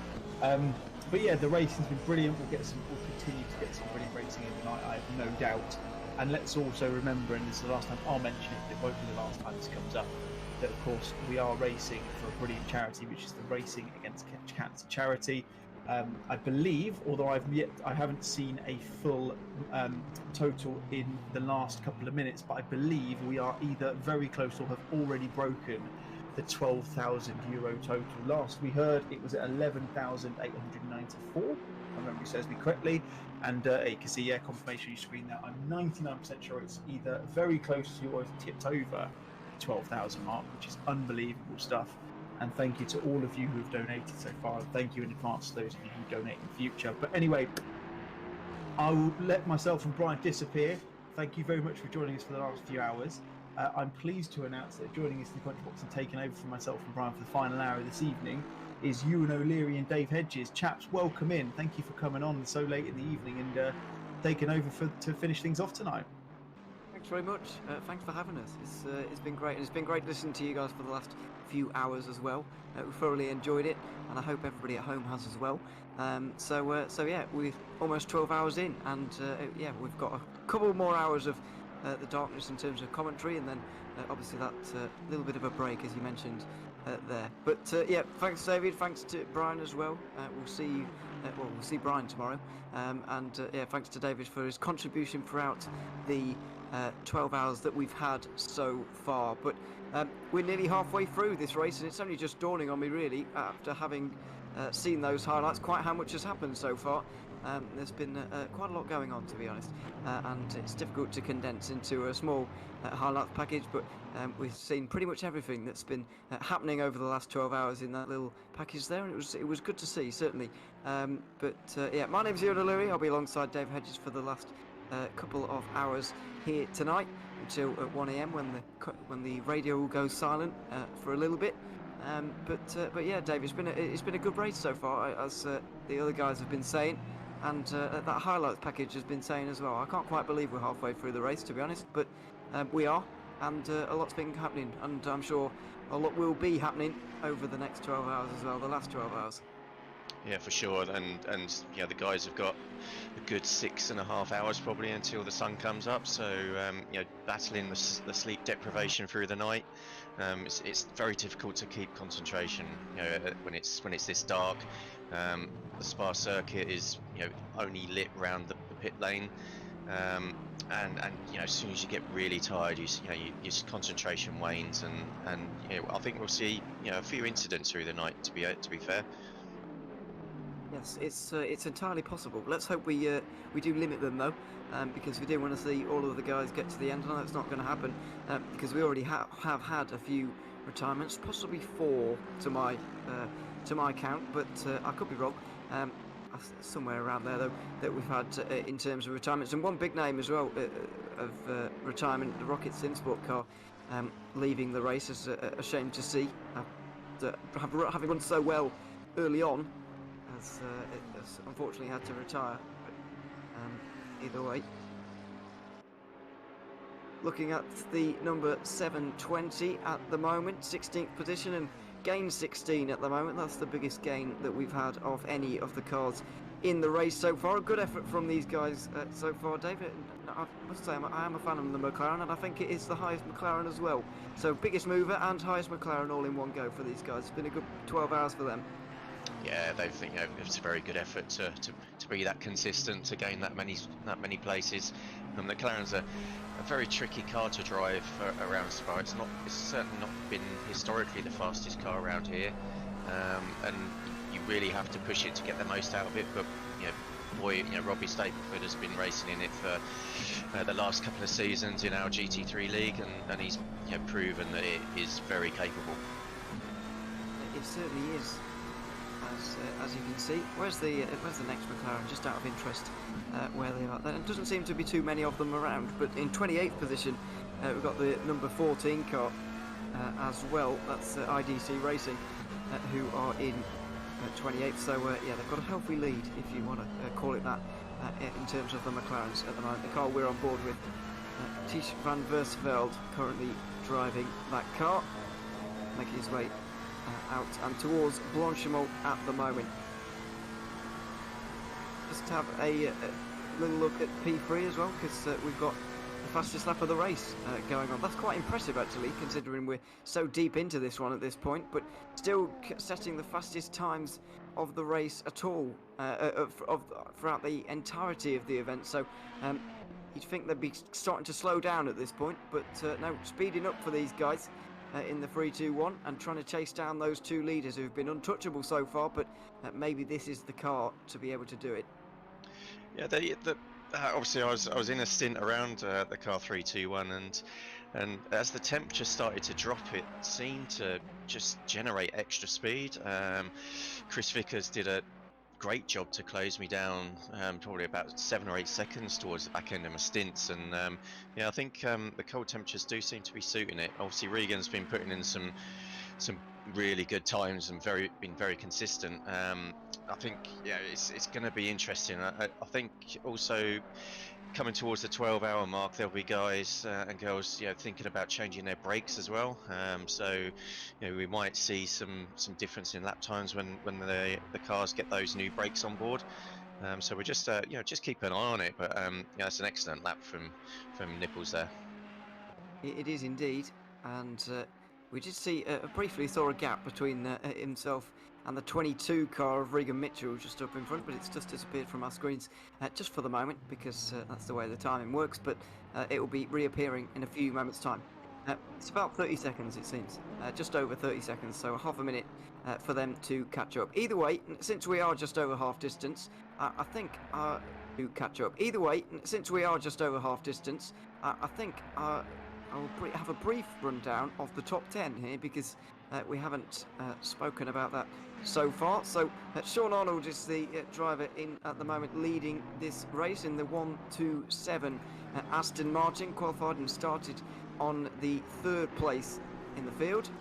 But the racing's been brilliant. We'll continue to get some brilliant racing in tonight, I have no doubt. And let's also remember, and this is the last time I'll mention it, it won't be the last time this comes up, that of course we are racing for a brilliant charity, which is the Racing Against Cancer charity. I believe, although I haven't seen a full total in the last couple of minutes, but I believe we are either very close or have already broken the €12,000 total. Last we heard, it was at 11,894. My memory serves me correctly, and you can see confirmation on your screen there. I'm 99% sure it's either very close to or tipped over the 12,000 mark, which is unbelievable stuff. And thank you to all of you who have donated so far. Thank you in advance to those of you who donate in the future. But anyway, I will let myself and Brian disappear. Thank you very much for joining us for the last few hours. I'm pleased to announce that joining us in the commentary box and taking over from myself and Brian for the final hour of this evening is Ewan O'Leary and Dave Hedges. Chaps, welcome in. Thank you for coming on so late in the evening and taking over to finish things off tonight. Thanks very much. Thanks for having us. It's been great, and it's been great listening to you guys for the last few hours as well. We thoroughly enjoyed it, and I hope everybody at home has as well. So yeah, we're almost 12 hours in, and yeah, we've got a couple more hours of the darkness in terms of commentary, and then obviously that little bit of a break, as you mentioned there. But yeah, thanks David, thanks to Brian as well. We'll see you. We'll see Brian tomorrow, and yeah, thanks to David for his contribution throughout the 12 hours that we've had so far. But we're nearly halfway through this race, and it's only just dawning on me really, after having seen those highlights, quite how much has happened so far. There's been quite a lot going on, to be honest, and it's difficult to condense into a small highlights package, but we've seen pretty much everything that's been happening over the last 12 hours in that little package there, and it was good to see, certainly. But yeah, my name's Ewan O'Leary. I'll be alongside Dave Hedges for the last couple of hours here tonight until 1 AM when the radio will go silent for a little bit. But yeah, Dave, it's been a good race so far, as the other guys have been saying, and that highlights package has been saying as well. I can't quite believe we're halfway through the race, to be honest, but we are, and a lot's been happening, and I'm sure a lot will be happening over the next 12 hours as well, the last 12 hours. Yeah, for sure, and yeah, the guys have got a good 6.5 hours probably until the sun comes up. So you know, battling the sleep deprivation through the night, it's very difficult to keep concentration. You know, when it's this dark. The Spa circuit is only lit round the pit lane, and you know, as soon as you get really tired, your concentration wanes, and I think we'll see a few incidents through the night. To be fair. Yes, it's entirely possible. Let's hope we do limit them though, because we do want to see all of the guys get to the end. I know it's not going to happen because we already have had a few retirements, possibly 4 to my count, but I could be wrong. Somewhere around there though that we've had in terms of retirements, and one big name as well of retirement, the Rocket Synsport car, leaving the race is a shame to see. Having run so well early on. Has unfortunately had to retire, but either way. Looking at the number 720 at the moment, 16th position, and gain 16 at the moment. That's the biggest gain that we've had of any of the cars in the race so far. A good effort from these guys so far, David. I must say I am a fan of the McLaren, and I think it is the highest McLaren as well. So biggest mover and highest McLaren all in one go for these guys. It's been a good 12 hours for them. Yeah, it's a very good effort to be that consistent, to gain that many places. The McLaren's a very tricky car to drive around Spa. It's certainly not been historically the fastest car around here, and you really have to push it to get the most out of it. But Robbie Stapleford has been racing in it for the last couple of seasons in our GT3 league, and he's proven that it is very capable. It certainly is. As you can see, where's the next McLaren? Just out of interest, where they are. There doesn't seem to be too many of them around. But in 28th position, we've got the number 14 car as well. That's IDC Racing, who are in 28th. So yeah, they've got a healthy lead, if you want to call it that, in terms of the McLarens at the moment. The car we're on board with, Tish van Versveld, currently driving that car, making his way out and towards Blanchimont at the moment. Just have a little look at P3 as well, because we've got a fastest lap of the race going on. That's quite impressive, actually, considering we're so deep into this one at this point, but still setting the fastest times of the race at all throughout the entirety of the event. So you'd think they'd be starting to slow down at this point, but no, speeding up for these guys in the 3-2-1 and trying to chase down those two leaders who've been untouchable so far, but maybe this is the car to be able to do it. Yeah, obviously I was in a stint around the car 3-2-1, and as the temperature started to drop, it seemed to just generate extra speed. Chris Vickers did a great job to close me down, probably about 7 or 8 seconds towards the back end of my stints, and yeah, I think the cold temperatures do seem to be suiting it. Obviously Regan's been putting in some really good times and been very consistent. I think, yeah, it's going to be interesting. I think also coming towards the 12-hour mark, there'll be guys and girls, thinking about changing their brakes as well. So, we might see some difference in lap times when the cars get those new brakes on board. So we're just just keep an eye on it. But it's an excellent lap from Nipples there. It is indeed, and we did see briefly saw a gap between himself and the 22 car of Regan Mitchell just up in front, but it's just disappeared from our screens just for the moment, because that's the way the timing works, but it will be reappearing in a few moments' time. It's about 30 seconds, it seems, just over 30 seconds, so half a minute for them to catch up. Either way, since we are just over half distance, I think to catch up. Either way, since we are just over half distance, I think I'll have a brief rundown of the top 10 here, because we haven't spoken about that so far. So Sean Arnold is the driver in at the moment leading this race in the 1-2-7 Aston Martin, qualified and started on the 3rd place in the field,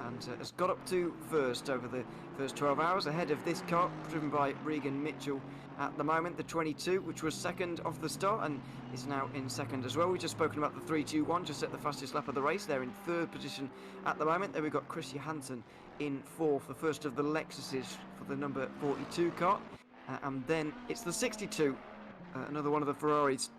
and has got up to first over the first 12 hours, ahead of this car driven by Regan Mitchell at the moment, the 22, which was second off the start and is now in second as well. We've just spoken about the 3-2-1, just at the fastest lap of the race. They're in 3rd position at the moment. There we've got Chris Johansson in 4th, the first of the Lexuses for the number 42 car. And then it's the 62, another one of the Ferraris,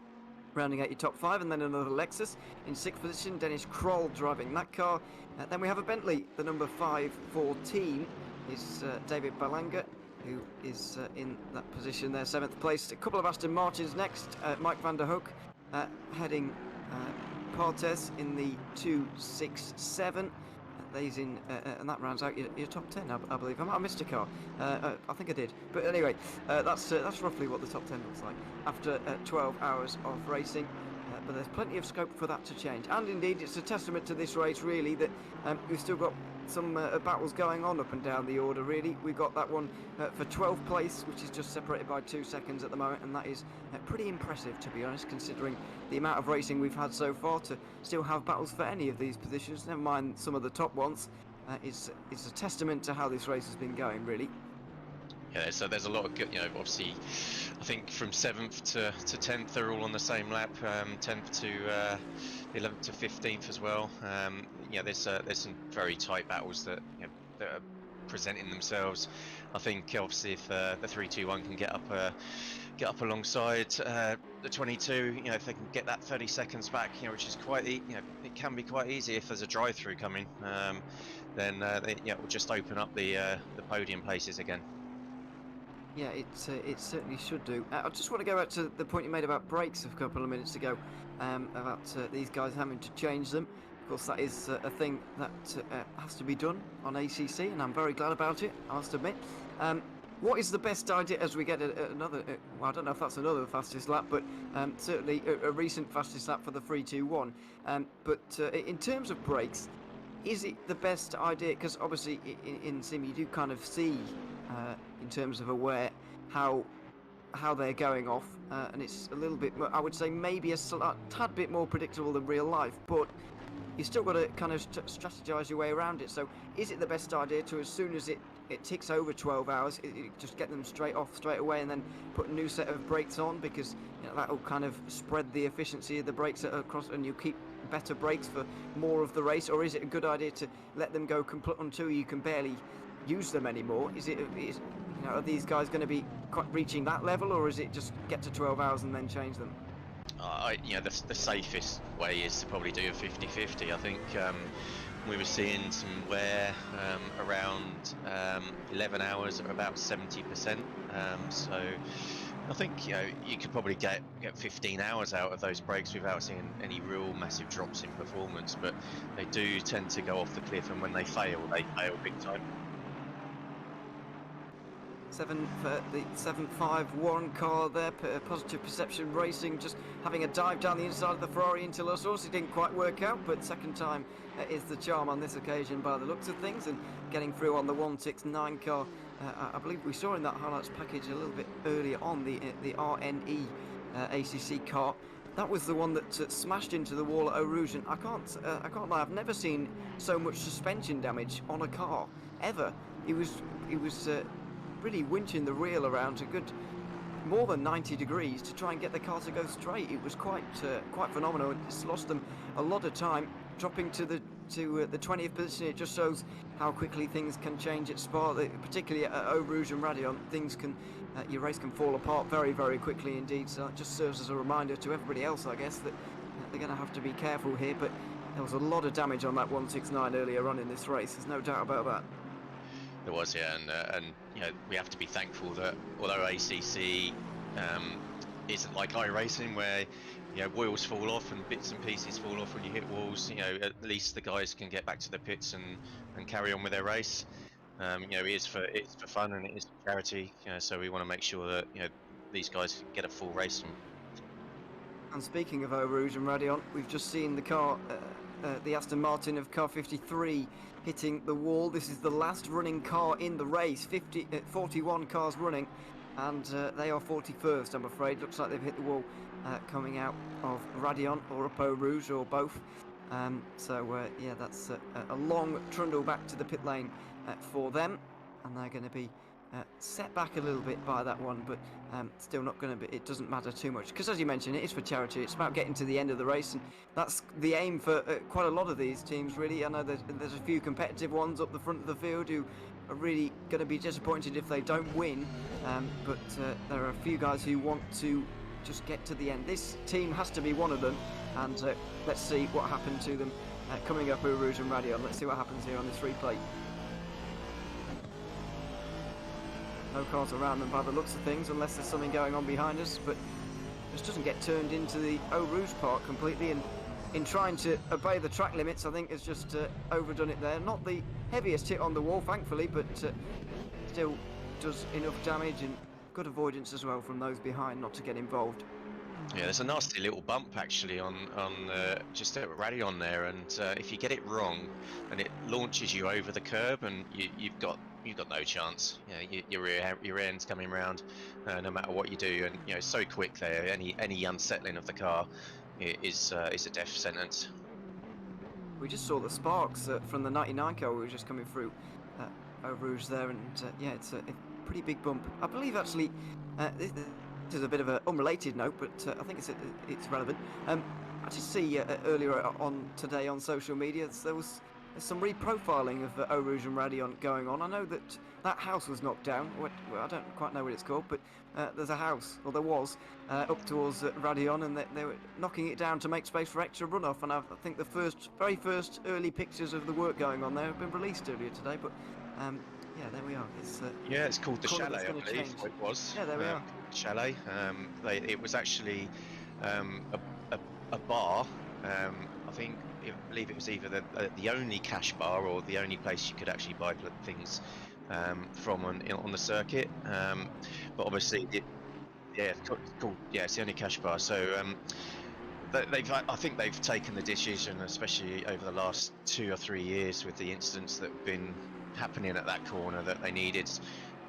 rounding out your top 5, and then another Lexus in 6th position, Dennis Kroll driving that car. Then we have a Bentley, the number 514 is David Balanga, who is in that position there, 7th place. A couple of Aston Martins next, Mike van der Hoek heading Partes in the 267. These in, and that rounds out your top 10, I believe. I might have missed a car. I think I did. But anyway, that's roughly what the top 10 looks like after 12 hours of racing. But there's plenty of scope for that to change. And indeed, it's a testament to this race, really, that we've still got some battles going on up and down the order, really. We've got that one for 12th place, which is just separated by 2 seconds at the moment, and that is pretty impressive, to be honest, considering the amount of racing we've had so far. To still have battles for any of these positions, never mind some of the top ones, is a testament to how this race has been going, really. Yeah, so there's a lot of good, obviously, I think from 7th to 10th, they're all on the same lap, 10th to 11th to 15th as well. There's some very tight battles that are presenting themselves. I think obviously if the 3-2-1 can get up alongside the 22, if they can get that 30 seconds back, which is quite, it can be quite easy if there's a drive-through coming. Then it will just open up the podium places again. Yeah, it certainly should do. I just want to go back to the point you made about brakes a couple of minutes ago, about these guys having to change them. Of course, that is a thing that has to be done on ACC, and I'm very glad about it, I must admit. What is the best idea as we get another, well, I don't know if that's another fastest lap, but certainly a recent fastest lap for the 3-2-1. But in terms of brakes, is it the best idea? Because obviously in Sim you do kind of see, in terms of aware, how they're going off, and it's a little bit, I would say maybe a tad bit more predictable than real life, but you still got to kind of strategize your way around it. So is it the best idea to, as soon as it ticks over 12 hours, just get them straight away and then put a new set of brakes on, because that will kind of spread the efficiency of the brakes across, and you keep better brakes for more of the race? Or is it a good idea to let them go complete until you can barely use them anymore? Are these guys going to be reaching that level, or is it just get to 12 hours and then change them? The safest way is to probably do a 50-50. I think we were seeing some wear around 11 hours or about 70%. So I think you could probably get 15 hours out of those brakes without seeing any real massive drops in performance. But they do tend to go off the cliff, and when they fail big time. 7 for the 751 car there, Positive Perception Racing, just having a dive down the inside of the Ferrari into Los Osos. It didn't quite work out, but second time is the charm on this occasion by the looks of things, and getting through on the 169 car. I believe we saw in that highlights package a little bit earlier on the RNE ACC car. That was the one that smashed into the wall at Eau Rouge, and I can't lie, I've never seen so much suspension damage on a car ever. He was really winching the reel around a good more than 90 degrees to try and get the car to go straight. It was quite phenomenal. It's lost them a lot of time, dropping to the 20th position. It just shows how quickly things can change at Spa, particularly at Eau Rouge and Raidillon. Things can, your race can fall apart very, very quickly indeed. So it just serves as a reminder to everybody else, I guess, that they're going to have to be careful here. But there was a lot of damage on that 169 earlier on in this race. There's no doubt about that. There was, yeah, and we have to be thankful that although ACC isn't like iRacing where wheels fall off and bits and pieces fall off when you hit walls, at least the guys can get back to the pits and carry on with their race. It's for fun and it is for charity, so we want to make sure that these guys get a full race. And speaking of Eau Rouge and Raidillon, we've just seen the car, the Aston Martin of car 53 hitting the wall. This is the last running car in the race, 41 cars running, and they are 41st, I'm afraid. Looks like they've hit the wall coming out of Raidillon or up Eau Rouge or both. Yeah, that's a long trundle back to the pit lane for them, and they're going to be set back a little bit by that one, but still not going to be, it doesn't matter too much, because as you mentioned, it is for charity. It's about getting to the end of the race, and that's the aim for quite a lot of these teams, really. I know there's a few competitive ones up the front of the field who are really going to be disappointed if they don't win, but there are a few guys who want to just get to the end. This team has to be one of them, and let's see what happened to them coming up Eau Rouge and Raidillon. Let's see what happens here on this replay. No cars around them by the looks of things, unless there's something going on behind us, but just doesn't get turned into the Eau Rouge park completely, and in trying to obey the track limits, I think has just overdone it there. Not the heaviest hit on the wall, thankfully, but still does enough damage, and good avoidance as well from those behind not to get involved. Yeah, there's a nasty little bump actually on just at Raidillon there, and if you get it wrong, and it launches you over the curb, and you've got no chance. Your rear end's coming round, no matter what you do, and it's so quick there. Any unsettling of the car is a death sentence. We just saw the sparks from the 99 car we were just coming through Eau Rouge there, and yeah, it's a pretty big bump. I believe actually. This is a bit of an unrelated note, but I think it's relevant. I did see earlier on today on social media there was some reprofiling of Eau Rouge and Raidillon going on. I know that house was knocked down. Well, I don't quite know what it's called, but there's a house, or there was, up towards Raidillon, and they were knocking it down to make space for extra runoff. And I think the very first early pictures of the work going on there have been released earlier today. But yeah, there we are. It's called the Chalet, I believe it was. Yeah, there we are. Chalet. It was actually a bar. I believe it was either the only cash bar or the only place you could actually buy things from on the circuit. But obviously, it's the only cash bar. So I think they've taken the decision, especially over the last 2 or 3 years with the incidents that have been happening at that corner, that they needed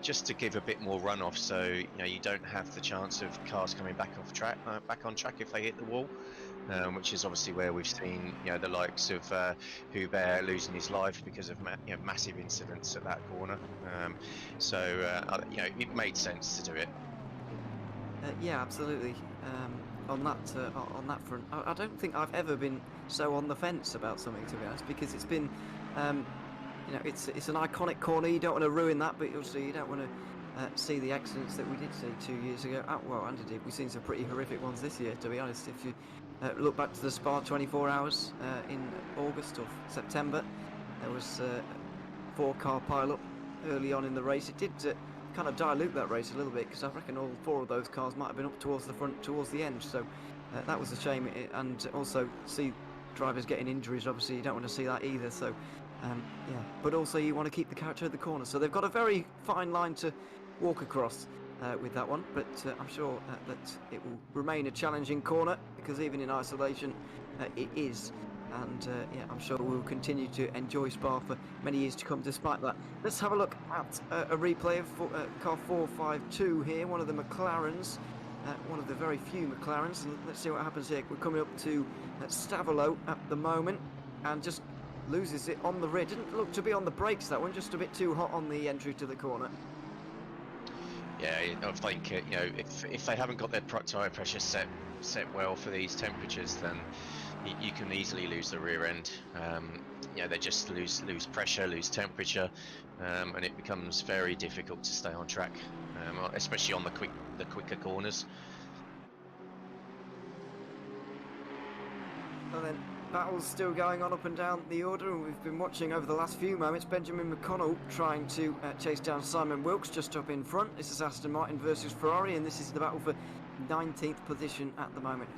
just to give a bit more runoff, so you don't have the chance of cars coming back on track if they hit the wall, which is obviously where we've seen the likes of Hubert losing his life because of massive incidents at that corner. It made sense to do it. Yeah, absolutely. On that front, I don't think I've ever been so on the fence about something, to be honest, because it's been. It's an iconic corner. You don't want to ruin that, but obviously you don't want see the accidents that we did see 2 years ago. Well, and indeed, we've seen some pretty horrific ones this year, to be honest. If you look back to the Spa 24 hours in August or September, there was a 4-car pile-up early on in the race. It did kind of dilute that race a little bit, because I reckon all 4 of those cars might have been up towards the front, towards the end. So that was a shame, and also see drivers getting injuries. Obviously, you don't want to see that either. So yeah, but also you want to keep the character at the corner. So they've got a very fine line to walk across with that one, but I'm sure that it will remain a challenging corner, because even in isolation it is, and yeah, I'm sure we'll continue to enjoy Spa for many years to come despite that. Let's have a look at a replay of car 452 here, one of the McLarens, one of the very few McLarens, and let's see what happens here. We're coming up to Stavolo at the moment, and just loses it on the rear. Didn't look to be on the brakes, that one, just a bit too hot on the entry to the corner. Yeah, I think you know, if they haven't got their tyre pressure set well for these temperatures, then you can easily lose the rear end. You know, they just lose pressure, lose temperature, and it becomes very difficult to stay on track, especially on the quicker corners. And then battles still going on up and down the order, and we've been watching over the last few moments Benjamin McConnell trying to chase down Simon Wilkes just up in front. This is Aston Martin versus Ferrari, and this is the battle for 19th position at the moment.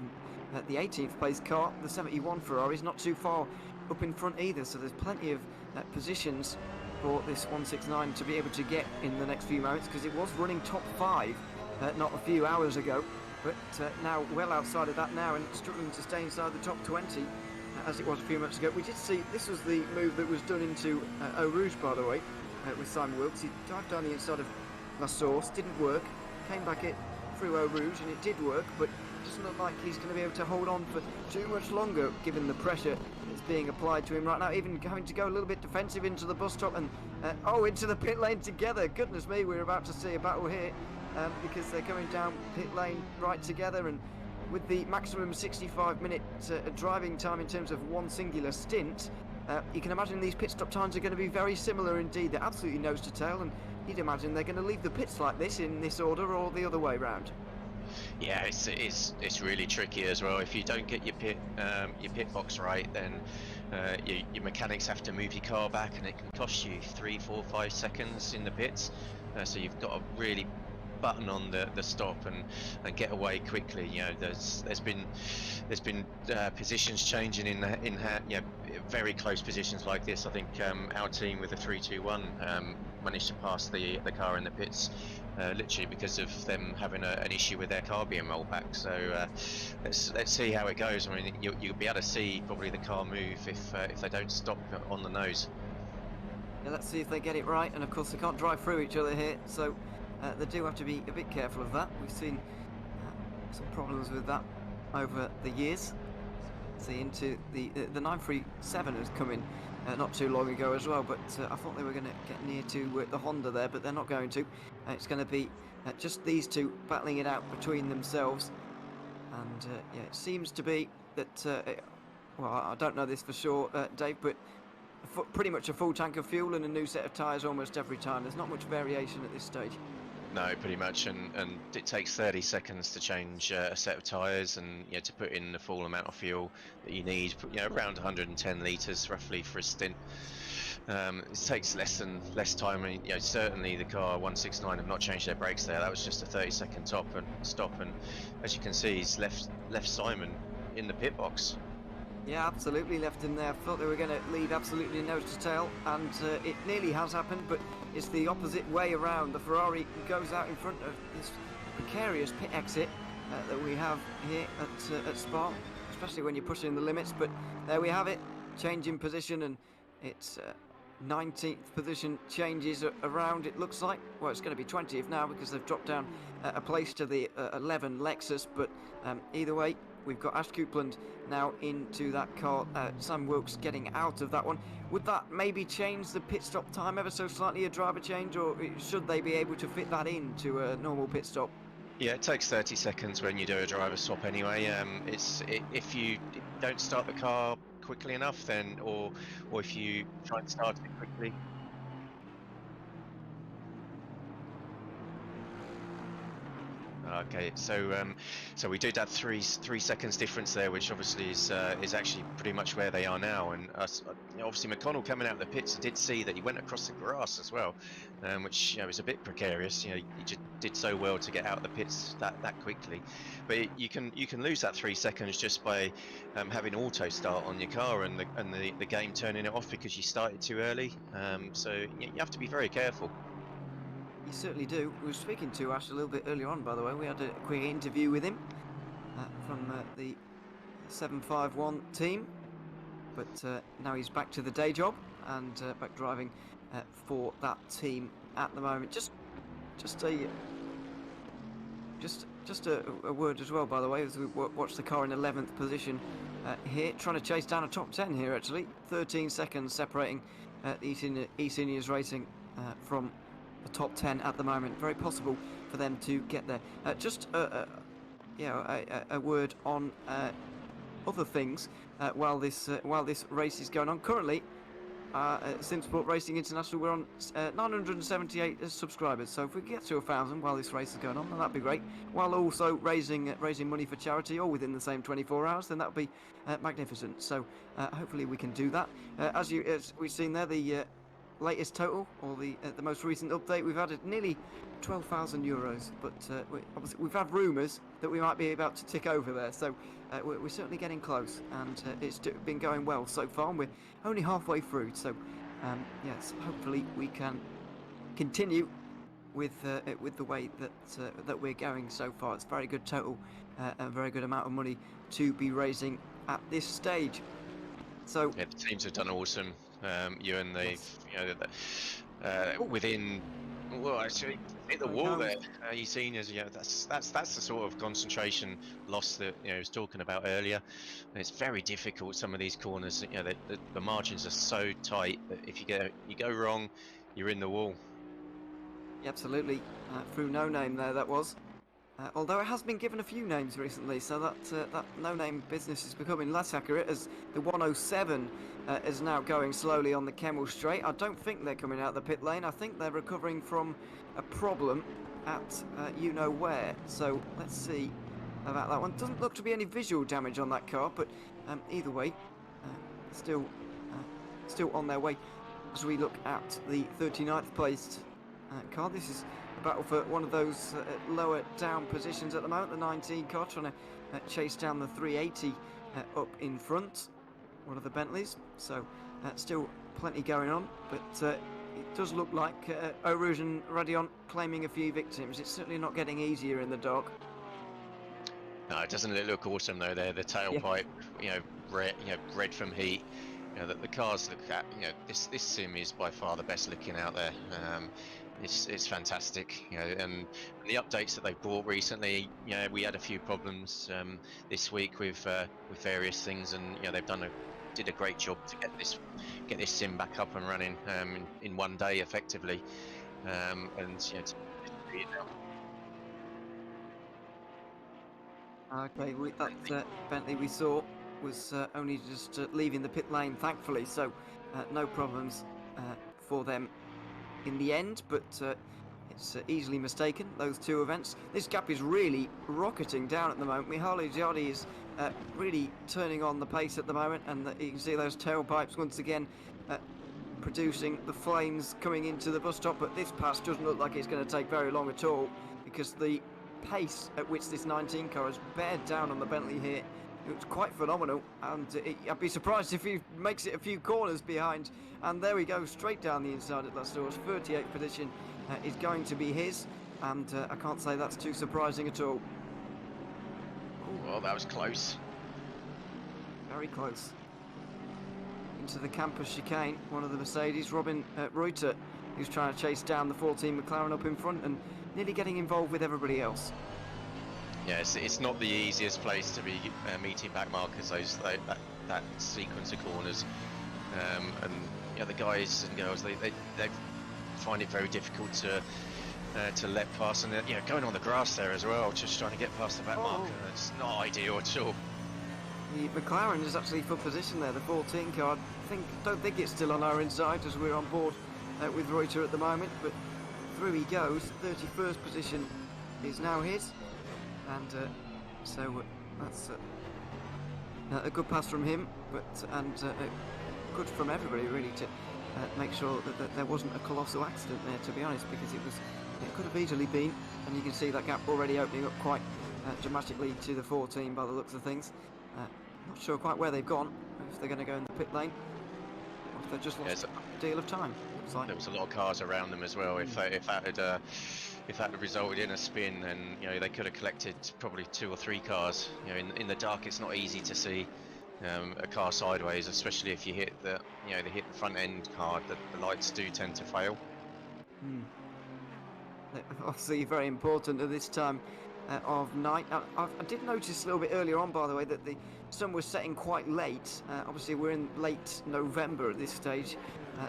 And the 18th place car, the 71 Ferrari, is not too far up in front either, so there's plenty of positions for this 169 to be able to get in the next few moments, because it was running top 5 not a few hours ago, but now well outside of that now, and struggling to stay inside the top 20 as it was a few months ago. We did see this was the move that was done into Eau Rouge, by the way, with Simon Wilkes. He dived down the inside of La Source, didn't work, came back through Eau Rouge, and it did work, but it doesn't look like he's going to be able to hold on for too much longer, given the pressure that's being applied to him right now. Even having to go a little bit defensive into the bus stop and into the pit lane together. Goodness me, we're about to see a battle here, because they're coming down pit lane right together, and with the maximum 65-minute driving time in terms of one singular stint, you can imagine these pit stop times are going to be very similar indeed. They're absolutely nose to tail, and you'd imagine they're going to leave the pits like this in this order or the other way round. Yeah, it's really tricky as well. If you don't get your pit box right, then your mechanics have to move your car back, and it can cost you 3, 4, 5 seconds in the pits. So you've got to really button on the stop and get away quickly. You know, there's been positions changing in you know, very close positions like this. I think our team with the 321 managed to pass the car in the pits literally because of them having an issue with their car being rolled back. So let's see how it goes. I mean, you'll be able to see probably the car move if they don't stop on the nose. Yeah, let's see if they get it right, and of course they can't drive through each other here, so they do have to be a bit careful of that. We've seen some problems with that over the years. See, into the 937 has come in not too long ago as well, but I thought they were going to get near to the Honda there, but they're not going to. It's going to be just these two battling it out between themselves, and yeah, it seems to be that well, I don't know this for sure, Dave, but pretty much a full tank of fuel and a new set of tyres almost every time. There's not much variation at this stage. No, pretty much, and it takes 30 seconds to change a set of tyres, and you know, to put in the full amount of fuel that you need, you know, around 110 litres roughly for a stint. It takes less time. I mean, you know, certainly the car 169 have not changed their brakes there. That was just a 30-second stop, and as you can see, he's left Simon in the pit box. Yeah, absolutely left him there. Thought they were going to lead absolutely nose to tail, and it nearly has happened, but it's the opposite way around. The Ferrari goes out in front of this precarious pit exit that we have here at Spa, especially when you're pushing the limits. But there we have it, change in position, and it's 19th position changes around, it looks like. Well, it's going to be 20th now because they've dropped down a place to the 11 Lexus, but either way, we've got Ash Coupland now into that car. Sam Wilkes getting out of that one. Would that maybe change the pit stop time ever so slightly, a driver change, or should they be able to fit that into a normal pit stop? Yeah, it takes 30 seconds when you do a driver swap anyway. If you don't start the car quickly enough, then or if you try and start it quickly. Okay, so we did have three seconds difference there, which obviously is actually pretty much where they are now. And obviously McConnell coming out of the pits, I did see that he went across the grass as well, which is a bit precarious. He just did so well to get out of the pits that quickly. But you can lose that 3 seconds just by having auto start on your car and the game turning it off because you started too early. So you have to be very careful. You certainly do. We were speaking to Ash a little bit earlier on, by the way. We had a quick interview with him from the 751 team. But now he's back to the day job and back driving for that team at the moment. Just a word as well, by the way, as we watch the car in 11th position here, trying to chase down a top 10 here actually. 13 seconds separating E-Seniors Racing from the top 10 at the moment. Very possible for them to get there. Just a word on other things while this race is going on. Currently, SimSport Racing International, we're on 978 subscribers. So if we get to 1,000 while this race is going on, then that'd be great. While also raising money for charity, all within the same 24 hours, then that'd be magnificent. So hopefully we can do that. As we've seen there, the latest total, or the most recent update, we've added nearly 12,000 euros, but obviously we've had rumours that we might be about to tick over there, so we're certainly getting close, and it's been going well so far, and we're only halfway through, so yes, hopefully we can continue with the way that we're going so far. It's a very good total, a very good amount of money to be raising at this stage. So yeah, the teams have done awesome. Ewan, they've within, well, actually hit the wall there. You've seen as that's the sort of concentration loss that I was talking about earlier. And it's very difficult, some of these corners. The margins are so tight that if you go wrong, you're in the wall. Absolutely, through No Name there that was. Although it has been given a few names recently, so that no-name business is becoming less accurate, as the 107 is now going slowly on the Kemmel Straight. I don't think they're coming out of the pit lane. I think they're recovering from a problem at you-know-where. So let's see about that one. Doesn't look to be any visual damage on that car, but either way, still on their way as we look at the 39th placed car. This is battle for one of those lower down positions at the moment. The 19 car trying to chase down the 380 up in front, one of the Bentleys. So still plenty going on, but it does look like Eau Rouge and Radion claiming a few victims. It's certainly not getting easier in the dark. No, doesn't it look awesome though? There, the tailpipe, red from heat. That the cars look at. This sim is by far the best looking out there. It's fantastic, and the updates that they've brought recently. We had a few problems this week with various things, and they've did a great job to get this sim back up and running in one day effectively, Okay, that Bentley we saw was only just leaving the pit lane, thankfully, so no problems for them in the end, but it's easily mistaken, those two events. This gap is really rocketing down at the moment. Mihaly Giardi is really turning on the pace at the moment, and you can see those tailpipes once again producing the flames coming into the bus stop, but this pass doesn't look like it's going to take very long at all, because the pace at which this 19 car has bared down on the Bentley here, it's quite phenomenal, and I'd be surprised if he makes it a few corners behind. And there we go, straight down the inside at Las Doors. 38th position is going to be his, and I can't say that's too surprising at all. Well, that was close. Very close. Into the campus chicane, one of the Mercedes, Robin Reuter, who's trying to chase down the 14 McLaren up in front and nearly getting involved with everybody else. Yes, it's not the easiest place to be meeting back markers, that sequence of corners, and the guys and girls they find it very difficult to let past, and going on the grass there as well, just trying to get past the back marker. It's not ideal at all. The McLaren is actually for position there, the 14 car. Don't think it's still on our inside as we're on board with Reuter at the moment, but through he goes. 31st position is now his. and so that's a good pass from him, and good from everybody really to make sure that there wasn't a colossal accident there, to be honest, because it could have easily been, and you can see that gap already opening up quite dramatically to the 14 by the looks of things. Not sure quite where they've gone, if they're going to go in the pit lane, or if they've just lost a deal of time. Looks like. There was a lot of cars around them as well. If that had resulted in a spin, then they could have collected probably 2 or 3 cars. In the dark, it's not easy to see a car sideways, especially if you hit the front end hard. The lights do tend to fail. Obviously, very important at this time of night. I did notice a little bit earlier on, by the way, that the sun was setting quite late. Obviously, we're in late November at this stage,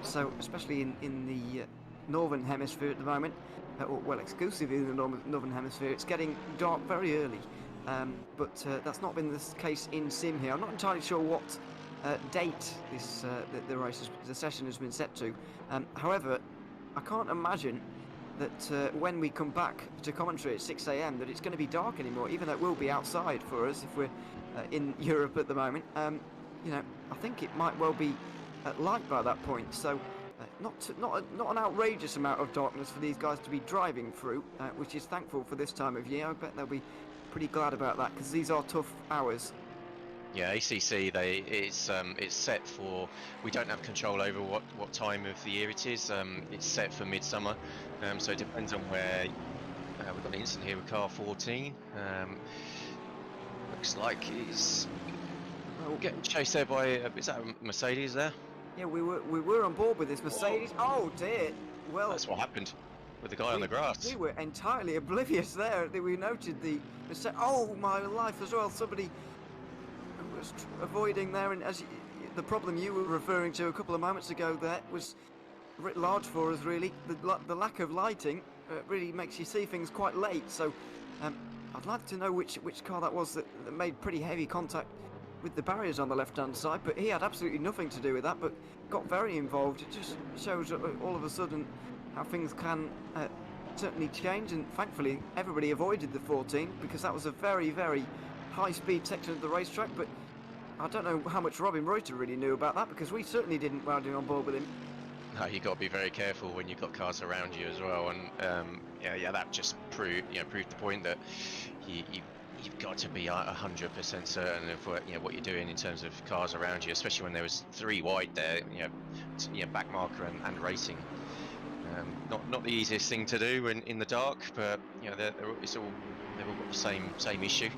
so especially in the northern hemisphere at the moment, well, exclusively in the northern hemisphere, it's getting dark very early. But that's not been the case in Sim here. I'm not entirely sure what date this the session has been set to. However, I can't imagine that when we come back to commentary at 6 AM that it's going to be dark anymore, even though it will be outside for us if we're in Europe at the moment. I think it might well be light by that point, so not an outrageous amount of darkness for these guys to be driving through, which is thankful for this time of year. I bet they'll be pretty glad about that, because these are tough hours. Yeah, ACC, it's set for, we don't have control over what time of the year it is. It's set for midsummer, so it depends on where. We've got an incident here with car 14. Looks like he's getting chased there by, is that a Mercedes there? Yeah, we were on board with this Mercedes. Whoa. Oh dear. Well, that's what happened with the guy on the grass. We were entirely oblivious there. We noted the oh my life as well. Somebody was avoiding there, and the problem you were referring to a couple of moments ago there was writ large for us, really. The lack of lighting really makes you see things quite late. So I'd like to know which car that was that made pretty heavy contact with the barriers on the left-hand side, but he had absolutely nothing to do with that, but got very involved. It just shows all of a sudden how things can certainly change, and thankfully everybody avoided the 14 because that was a very, very high-speed section of the racetrack. But I don't know how much Robin Reuter really knew about that, because we certainly didn't while on board with him. No, you've got to be very careful when you've got cars around you as well, and yeah, that just proved the point that you've got to be 100% certain of what you're doing in terms of cars around you, especially when there was 3 wide there, back marker and racing. Not the easiest thing to do in the dark, but they've all got the same issue.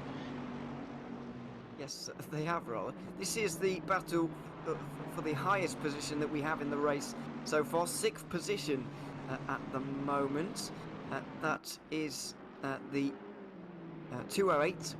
Yes, they have, rather. This is the battle for the highest position that we have in the race so far. 6th position at the moment. That is the 208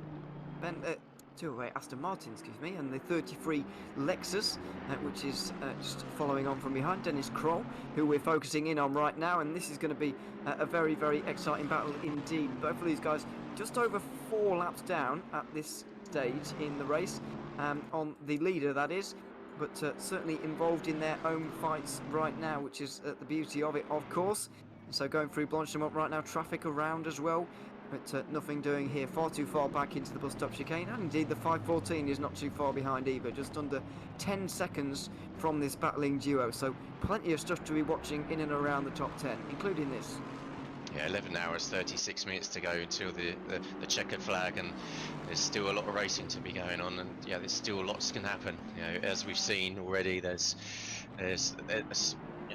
Aston Martin, excuse me, and the 33 Lexus, which is just following on from behind. Dennis Kroll, who we're focusing in on right now, and this is going to be a very, very exciting battle indeed. Both of these guys just over 4 laps down at this stage in the race, on the leader that is, but certainly involved in their own fights right now, which is the beauty of it, of course. So going through Blanchimont right now, traffic around as well, but nothing doing here, far too far back into the bus stop chicane, and indeed the 514 is not too far behind either, just under 10 seconds from this battling duo, so plenty of stuff to be watching in and around the top 10, including this. Yeah, 11 hours, 36 minutes to go until the checkered flag, and there's still a lot of racing to be going on, and yeah, there's still lots can happen. As we've seen already, there's a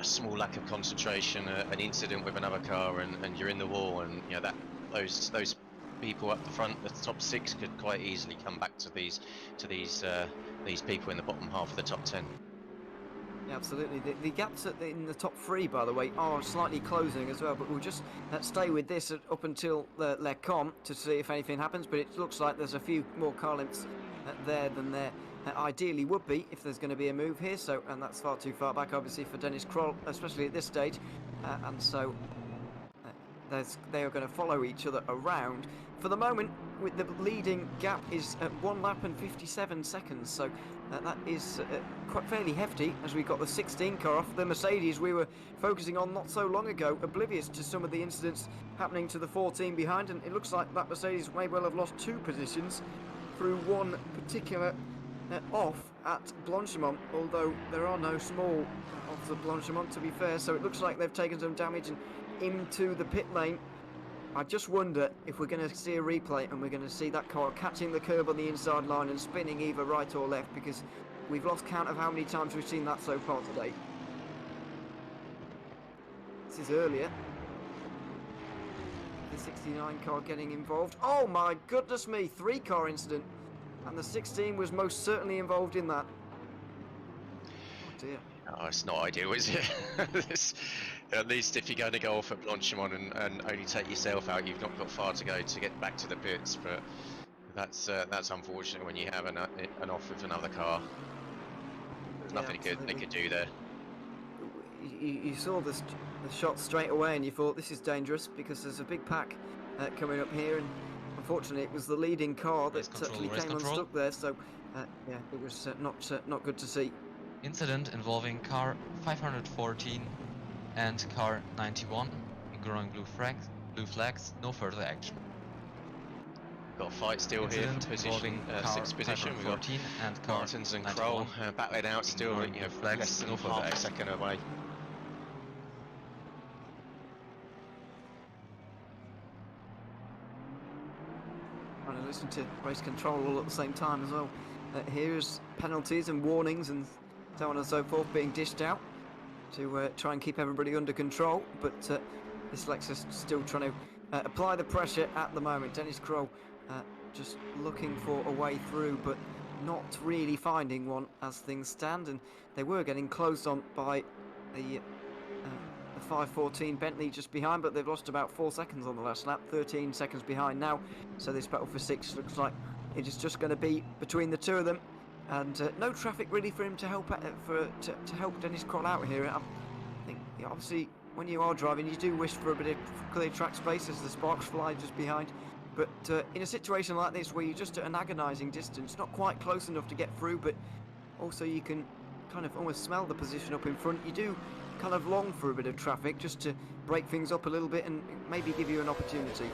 small lack of concentration, an incident with another car, and you're in the wall, and that those people up the front, the top 6, could quite easily come back to these people in the bottom half of the top 10. Yeah, absolutely. The gaps in the top 3, by the way, are slightly closing as well, but we'll just stay with this up until Les Combes to see if anything happens, but it looks like there's a few more car lengths there than there ideally would be if there's going to be a move here, so, and that's far too far back obviously for Dennis Kroll, especially at this stage, and so they are going to follow each other around. for the moment, with the leading gap is at 1 lap and 57 seconds, so that is quite fairly hefty as we got the 16 car off the Mercedes we were focusing on not so long ago, oblivious to some of the incidents happening to the 14 behind, and it looks like that Mercedes may well have lost 2 positions through one particular off at Blanchimont, although there are no small offs at Blanchimont, to be fair, so it looks like they've taken some damage and into the pit lane. I just wonder if we're going to see a replay and we're going to see that car catching the curb on the inside line and spinning either right or left, because we've lost count of how many times we've seen that so far today. This is earlier. The 69 car getting involved. Oh my goodness me, 3-car incident. And the 16 was most certainly involved in that. Oh dear. Oh, it's not ideal, is it? At least if you're going to go off at Blanchimont and only take yourself out, you've not got far to go to get back to the pits. But that's unfortunate when you have an off with another car. There's nothing good they could do there. You saw the shot straight away and you thought this is dangerous because there's a big pack coming up here, and unfortunately it was the leading car that actually came unstuck there. So yeah, it was not good to see. Incident involving car 514 and car 91, growing blue flags, no further action. Got a fight still here for position, 6th position. We've got and car Martins and Kroll battling out still, less than half a second away. Trying to listen to race control all at the same time as well. Here's penalties and warnings and so on and so forth being dished out to try and keep everybody under control, but this Lexus still trying to apply the pressure at the moment. Dennis Kroll just looking for a way through, but not really finding one as things stand, and they were getting closed on by the 514 Bentley just behind, but they've lost about 4 seconds on the last lap, 13 seconds behind now, so this battle for 6 looks like it is just going to be between the two of them. And no traffic really for him to help to help Dennis Kroll out here. I think obviously when you are driving, you do wish for a bit of clear track space as the sparks fly just behind. But in a situation like this, where you're just at an agonising distance, not quite close enough to get through, but also you can kind of almost smell the position up in front, you do kind of long for a bit of traffic just to break things up a little bit and maybe give you an opportunity.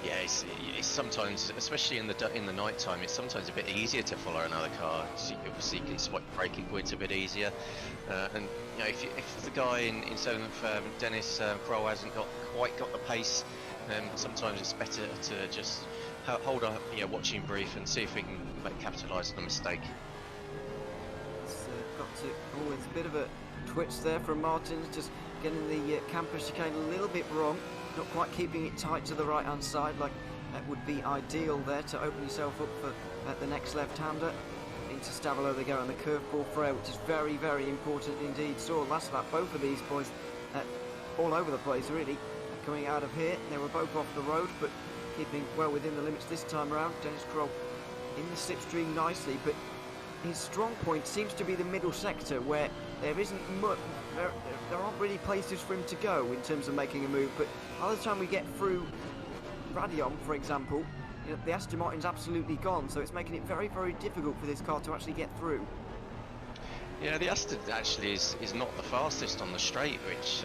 Yeah, it's sometimes, especially in the night time, it's sometimes a bit easier to follow another car. So obviously, you can spot braking points a bit easier. And if the guy in 7th, Dennis Kroll, hasn't quite got the pace, sometimes it's better to just hold up, watching brief and see if we can capitalise on the mistake. It's got to always a bit of a twitch there from Martins, just getting the camper chicane a little bit wrong. Not quite keeping it tight to the right hand side like that would be ideal there to open yourself up for the next left-hander. Into Stavelot they go on the curveball throw, which is very, very important indeed. Saw last lap both of these boys all over the place really coming out of here. They were both off the road but keeping well within the limits this time around. Dennis Kroll in the slipstream nicely, but his strong point seems to be the middle sector where there isn't much, there aren't really places for him to go in terms of making a move, but by the time we get through Raidillon, for example, the Aston Martin's absolutely gone, so it's making it very, very difficult for this car to actually get through. Yeah, the Aston actually is not the fastest on the straight, which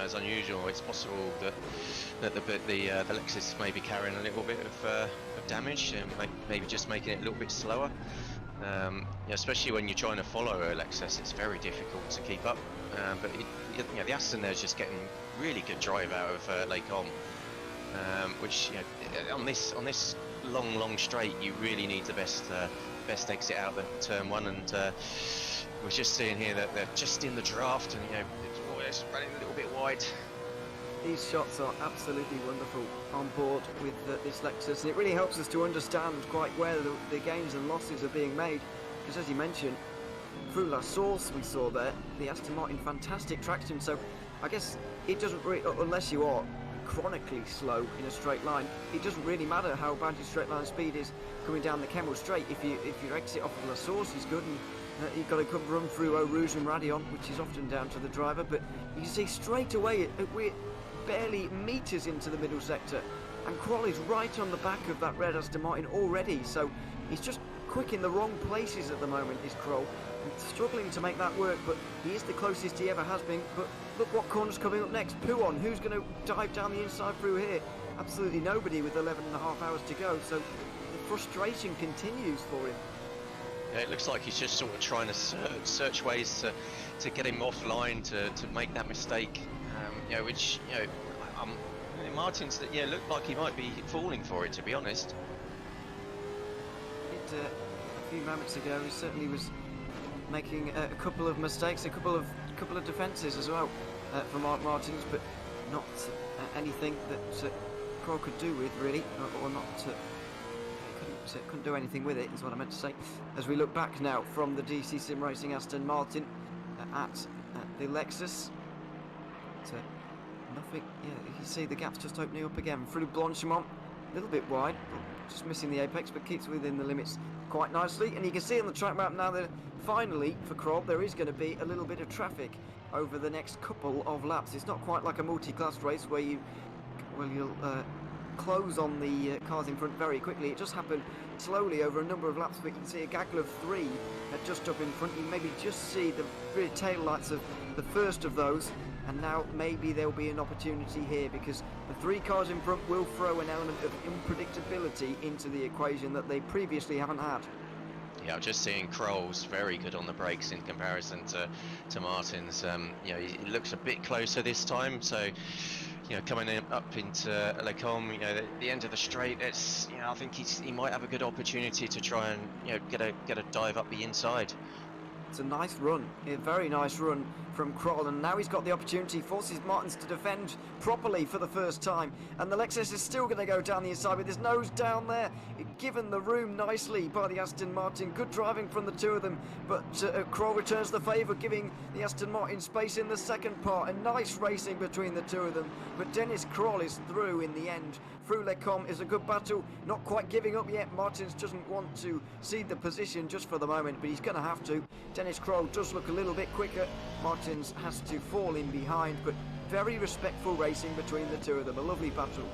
is unusual. It's possible that the Lexus may be carrying a little bit of damage, and maybe just making it a little bit slower. Especially when you're trying to follow a Lexus, it's very difficult to keep up. But the Aston there is just getting really good drive out of Lake Om, which on this long straight you really need the best exit out of turn 1, and we're just seeing here that they're just in the draft, and it's running a little bit wide. These shots are absolutely wonderful on board with this Lexus, and it really helps us to understand quite where the gains and losses are being made, because as you mentioned, through La Source we saw there, the Aston Martin fantastic traction, so I guess it doesn't really, unless you are chronically slow in a straight line, it doesn't really matter how bad your straight line speed is coming down the Kemmel Straight. If your exit off of La Source is good, and you've got a good run through Eau Rouge and Raidillon, which is often down to the driver, but you can see straight away we're barely meters into the middle sector, and Kroll is right on the back of that red Aston Martin already, so he's just quick in the wrong places at the moment, is Kroll. Struggling to make that work, but he is the closest he ever has been. But look what corner's coming up next. Pouon, who's going to dive down the inside through here? Absolutely nobody with 11.5 hours to go, so the frustration continues for him. Yeah, it looks like he's just sort of trying to search ways to get him offline, to make that mistake, you know, which, you know, Martin's, yeah, looked like he might be falling for it, to be honest. A few moments ago, he certainly was making a couple of mistakes, a couple of defences as well from Mark Martins, but not anything that Kroll could do with, really, or not. Couldn't do anything with it, is what I meant to say. As we look back now from the DC Sim Racing Aston Martin at the Lexus, nothing. Yeah, you can see the gap's just opening up again through Blanchimont, a little bit wide, just missing the apex, but keeps within the limits quite nicely. And you can see on the track map now that finally for Kroll there is going to be a little bit of traffic over the next couple of laps. It's not quite like a multi-class race where you'll close on the cars in front very quickly. It just happened slowly over a number of laps, but you can see a gaggle of 3 just up in front. You maybe just see the rear tail lights of the first of those, and now maybe there'll be an opportunity here, because the 3 cars in front will throw an element of unpredictability into the equation that they previously haven't had. Yeah, I'm just seeing Kroll's very good on the brakes in comparison to Martin's. You know, he looks a bit closer this time, so, you know, coming up into Le Combe, you know, the end of the straight, it's, you know, I think he might have a good opportunity to try and, you know, get a dive up the inside. It's a nice run, a very nice run from Kroll, and now he's got the opportunity, forces Martins to defend properly for the first time, and the Lexus is still going to go down the inside with his nose down there, given the room nicely by the Aston Martin. Good driving from the 2 of them, but Kroll returns the favour, giving the Aston Martin space in the second part. A nice racing between the 2 of them, but Dennis Kroll is through in the end. Through Le Combe is a good battle, not quite giving up yet. Martins doesn't want to cede the position just for the moment, but he's going to have to. Dennis Kroll does look a little bit quicker. Martins has to fall in behind, but very respectful racing between the 2 of them. A lovely battle.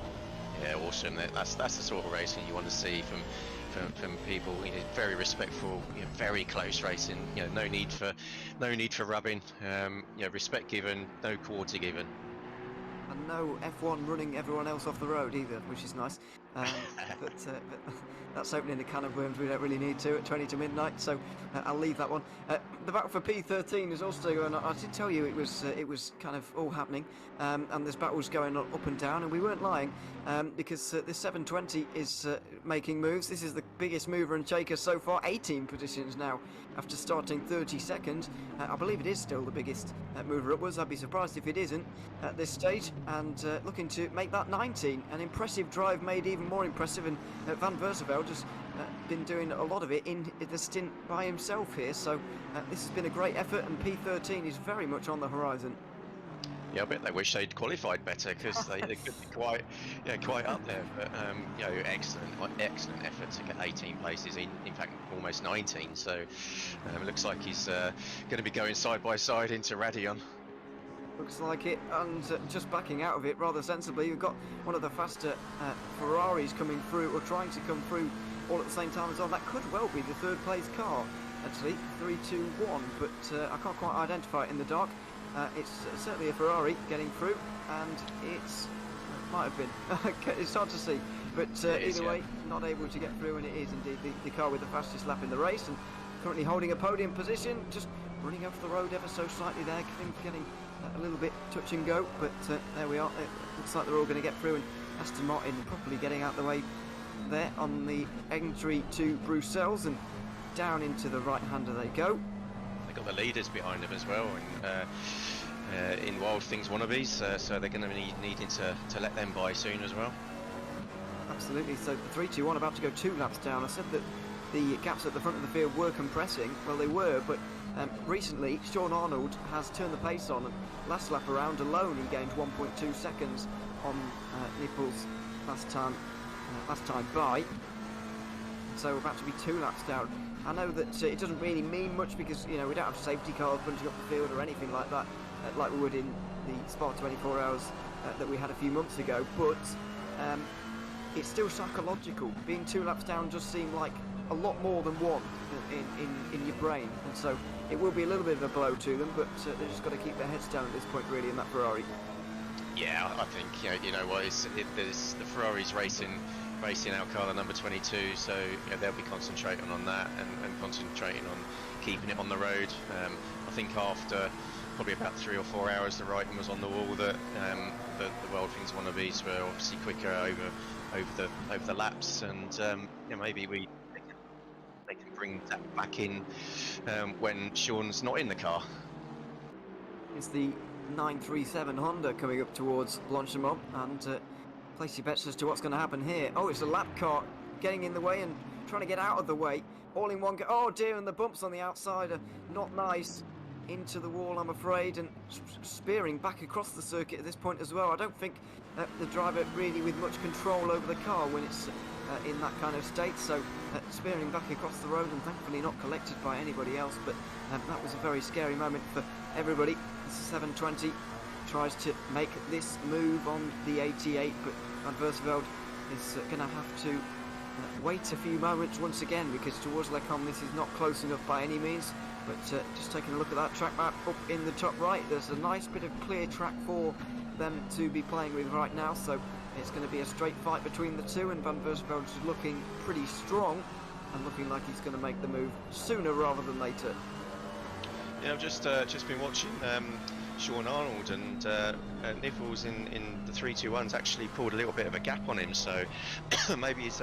Yeah, awesome. That's the sort of racing you want to see from people. You know, very respectful, you know, very close racing. You know, no need for rubbing. You know, respect given, no quarter given. And no F1 running everyone else off the road either, which is nice. But that's opening a can of worms we don't really need to at 20 to midnight, so I'll leave that one. The battle for P13 is also going on. I did tell you it was kind of all happening, and there's battles going on up and down, and we weren't lying, because this 720 is making moves. This is the biggest mover and shaker so far, 18 positions now after starting 32nd. I believe it is still the biggest mover upwards. I'd be surprised if it isn't at this stage, and looking to make that 19. An impressive drive made even more impressive, and Van Verseveld has been doing a lot of it in the stint by himself here, so this has been a great effort, and P13 is very much on the horizon. Yeah, I bet they wish they'd qualified better, because they could be quite up there. But you know, excellent effort to get 18 places, in fact almost 19. So it looks like he's going to be going side by side into Raidillon. Looks like it, and just backing out of it rather sensibly. We've got one of the faster Ferraris coming through, or trying to come through, all at the same time as well. That could well be the 3rd place car, actually, 3-2-1, but I can't quite identify it in the dark. It's certainly a Ferrari getting through, and it might have been. It's hard to see, but either way, not able to get through, and it is indeed the car with the fastest lap in the race, and currently holding a podium position, just running off the road ever so slightly there, getting a little bit touch and go, but there we are. It looks like they're all going to get through, and Aston Martin properly getting out the way there on the entry to Bruxelles, and down into the right-hander they go. They've got the leaders behind them as well, and in Wild Things wannabes, so they're going to be needing to let them by soon as well. Absolutely. So the 3-2-1 about to go 2 laps down. I said that the gaps at the front of the field were compressing. Well, they were, but recently Sean Arnold has turned the pace on, and last lap around alone he gained 1.2 seconds on Nipples last time by. So we're about to be 2 laps down. I know that it doesn't really mean much, because, you know, we don't have safety cars bunching up the field or anything like that, like we would in the Spa 24 Hours that we had a few months ago, but it's still psychological. Being 2 laps down does seem like a lot more than one in your brain, and so it will be a little bit of a blow to them, but they've just got to keep their heads down at this point, really, in that Ferrari. Yeah, I think you know what, there's the Ferrari's racing our car, the number 22, so they'll be concentrating on that and concentrating on keeping it on the road. I think after probably about 3 or 4 hours, the writing was on the wall that the World Things wannabes were obviously quicker over the laps, and maybe they can bring that back in when Sean's not in the car. It's the 937 Honda coming up towards Blanchimont, and place your bets as to what's going to happen here. Oh, it's a lap car getting in the way and trying to get out of the way. All in one go. Oh dear, and the bumps on the outside are not nice. Into the wall, I'm afraid, and spearing back across the circuit at this point as well. I don't think the driver really with much control over the car when it's in that kind of state, so spearing back across the road and thankfully not collected by anybody else, but that was a very scary moment for everybody. The 720 tries to make this move on the 88, but Van Versveld is going to have to wait a few moments once again, because towards Les Combes this is not close enough by any means. But just taking a look at that track map up in the top right, there's a nice bit of clear track for them to be playing with right now, so it's going to be a straight fight between the two, and Van Versveld is looking pretty strong and looking like he's going to make the move sooner rather than later. Yeah, I've just been watching Sean Arnold, and Nichols in the 321's actually pulled a little bit of a gap on him, so maybe his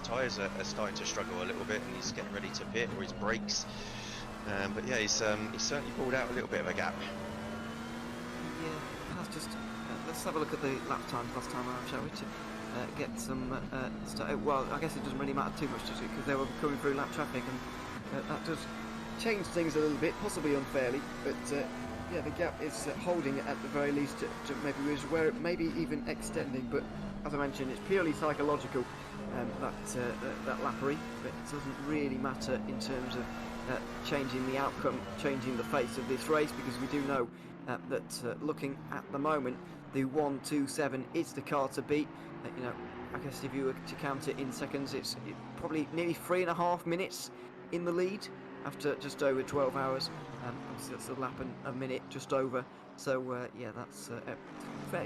tyres are starting to struggle a little bit and he's getting ready to pit, or his brakes. But yeah, he's certainly pulled out a little bit of a gap. Yeah, just let's have a look at the lap times last time around, shall we, to get some well, I guess it doesn't really matter too much, does it, because they were coming through lap traffic, and that does change things a little bit, possibly unfairly, but yeah, the gap is holding at the very least to maybe where it may be even extending, but as I mentioned, it's purely psychological, that lappery, but it doesn't really matter in terms of changing the outcome, changing the face of this race, because we do know that looking at the moment, the 127 is the car to beat. I guess if you were to count it in seconds, it's probably nearly 3.5 minutes in the lead after just over 12 hours. Obviously that's a lap and a minute just over. So yeah, that's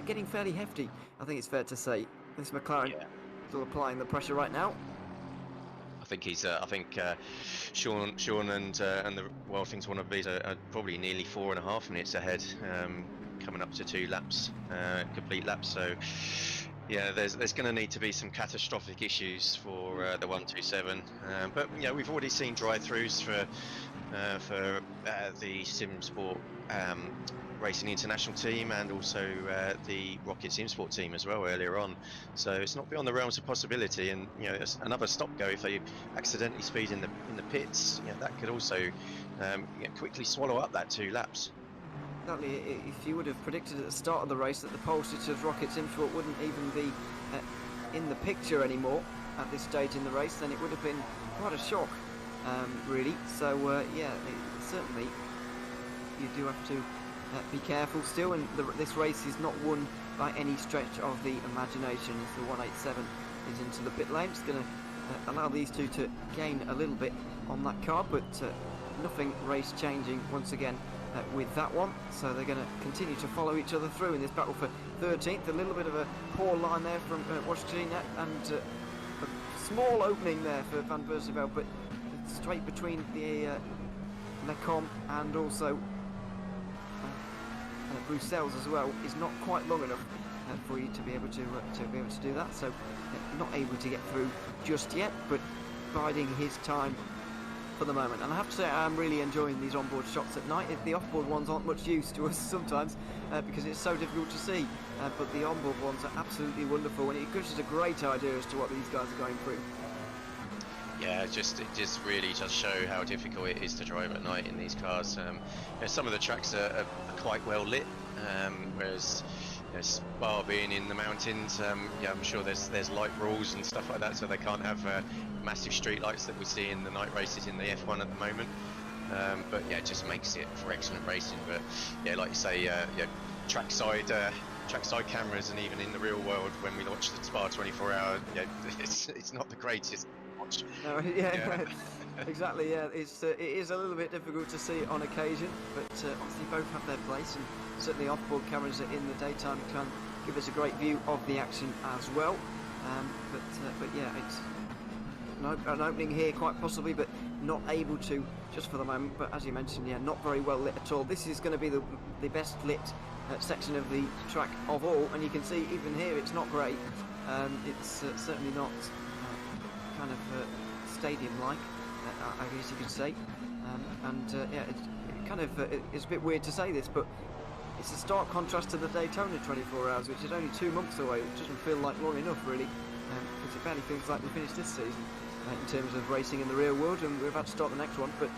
getting fairly hefty, I think it's fair to say. This McLaren still applying the pressure right now. I think Sean and the World Things wannabes are probably nearly 4.5 minutes ahead, coming up to 2 laps, complete laps. So yeah, there's going to need to be some catastrophic issues for the 127. But yeah, we've already seen drive-throughs for the SimSport Racing International team, and also the Rocket SimSport team as well earlier on. So it's not beyond the realms of possibility, and another stop go if they accidentally speed in the pits, that could also quickly swallow up that 2 laps. Exactly. If you would have predicted at the start of the race that the pole sitters Rocket SimSport wouldn't even be in the picture anymore at this stage in the race, then it would have been quite a shock, really. So yeah, certainly you do have to be careful still, and this race is not won by any stretch of the imagination. As the 187 is into the pit lane, it's going to allow these two to gain a little bit on that car, but nothing race changing once again with that one. So they're going to continue to follow each other through in this battle for 13th. A little bit of a poor line there from Washington, and a small opening there for Van Versveld, but straight between the Les Combes and also Bruxelles as well is not quite long enough for you to be able to do that. So not able to get through just yet, but biding his time for the moment. And I have to say, I'm really enjoying these onboard shots at night. The offboard ones aren't much use to us sometimes because it's so difficult to see, but the onboard ones are absolutely wonderful, and it gives us a great idea as to what these guys are going through. Yeah, it just really does show how difficult it is to drive at night in these cars. Some of the tracks are quite well lit, whereas Spa being in the mountains, yeah, I'm sure there's light rules and stuff like that, so they can't have massive street lights that we see in the night races in the F1 at the moment. But yeah, it just makes it for excellent racing. But yeah, like you say, yeah, trackside trackside cameras and even in the real world when we watch the Spa 24-hour, it's not the greatest to watch. No, yeah. Exactly, yeah. It is a little bit difficult to see on occasion, but obviously both have their place, and certainly off-board cameras in the daytime can give us a great view of the action as well. But yeah, it's an opening here quite possibly, but not able to just for the moment. But as you mentioned, yeah, not very well lit at all. This is going to be the best lit section of the track of all, and you can see even here it's not great. It's certainly not kind of stadium-like, I guess you could say. Yeah, it kind of it's a bit weird to say this, but it's a stark contrast to the Daytona 24 Hours, which is only 2 months away. It doesn't feel like long enough, really, because it barely feels like we finished this season in terms of racing in the real world, and we're about to start the next one. But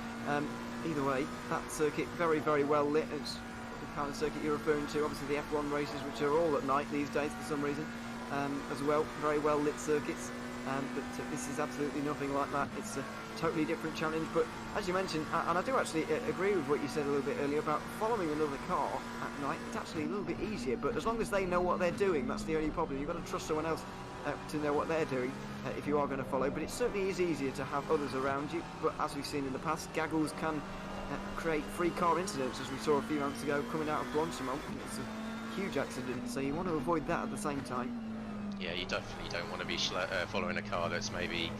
either way, that circuit very, very well lit. It's the kind of circuit you're referring to. Obviously, the F1 races, which are all at night these days for some reason, as well. Very well lit circuits. But this is absolutely nothing like that. It's a totally different challenge. But as you mentioned, and I do actually agree with what you said a little bit earlier about following another car at night, it's actually a little bit easier. But as long as they know what they're doing, that's the only problem. You've got to trust someone else to know what they're doing if you are going to follow. But it certainly is easier to have others around you. But as we've seen in the past, gaggles can create free car incidents, as we saw a few months ago coming out of Blanchimont. It's a huge accident, so you want to avoid that at the same time. Yeah, you definitely don't want to be following a car that's maybe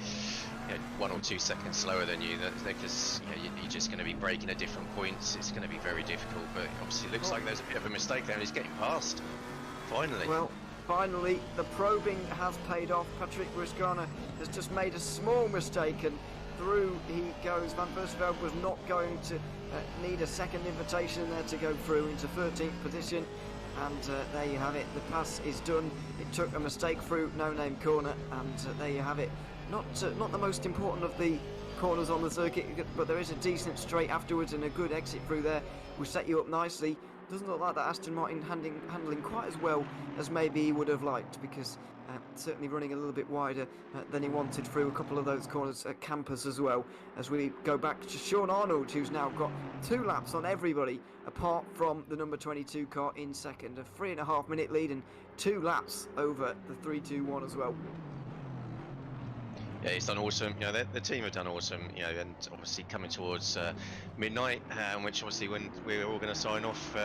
1 or 2 seconds slower than you, because you're just going to be braking at different points. It's going to be very difficult, but obviously it looks like there's a bit of a mistake there, and he's getting past. Finally. Well, finally, the probing has paid off. Patrick Ruscana has just made a small mistake, and through he goes. Van Versveld was not going to need a second invitation there to go through into 13th position. And there you have it, the pass is done. It took a mistake through No Name Corner, and there you have it. Not the most important of the corners on the circuit, but there is a decent straight afterwards and a good exit through there will set you up nicely. Doesn't look like that Aston Martin handling quite as well as maybe he would have liked, because certainly running a little bit wider than he wanted through a couple of those corners at campus as well. As we go back to Sean Arnold, who's now got 2 laps on everybody apart from the number 22 car in second. A 3.5 minute lead and 2 laps over the 3-2-1 as well. Yeah, he's done awesome. The team have done awesome. And obviously coming towards midnight, which obviously when we're all going to sign off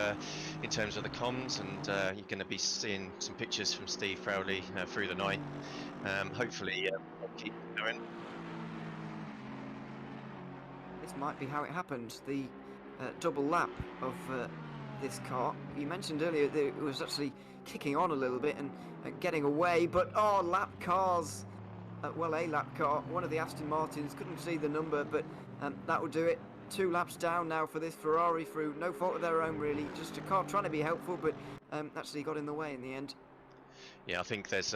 in terms of the comms, and you're going to be seeing some pictures from Steve Frawley through the night. Hopefully, keep going. This might be how it happened. The double lap of this car. You mentioned earlier that it was actually kicking on a little bit and getting away, but lap cars. Well, a lap car, one of the Aston Martins, couldn't see the number, but that will do it. 2 laps down now for this Ferrari through no fault of their own, really. Just a car trying to be helpful, but actually got in the way in the end. Yeah, I think there's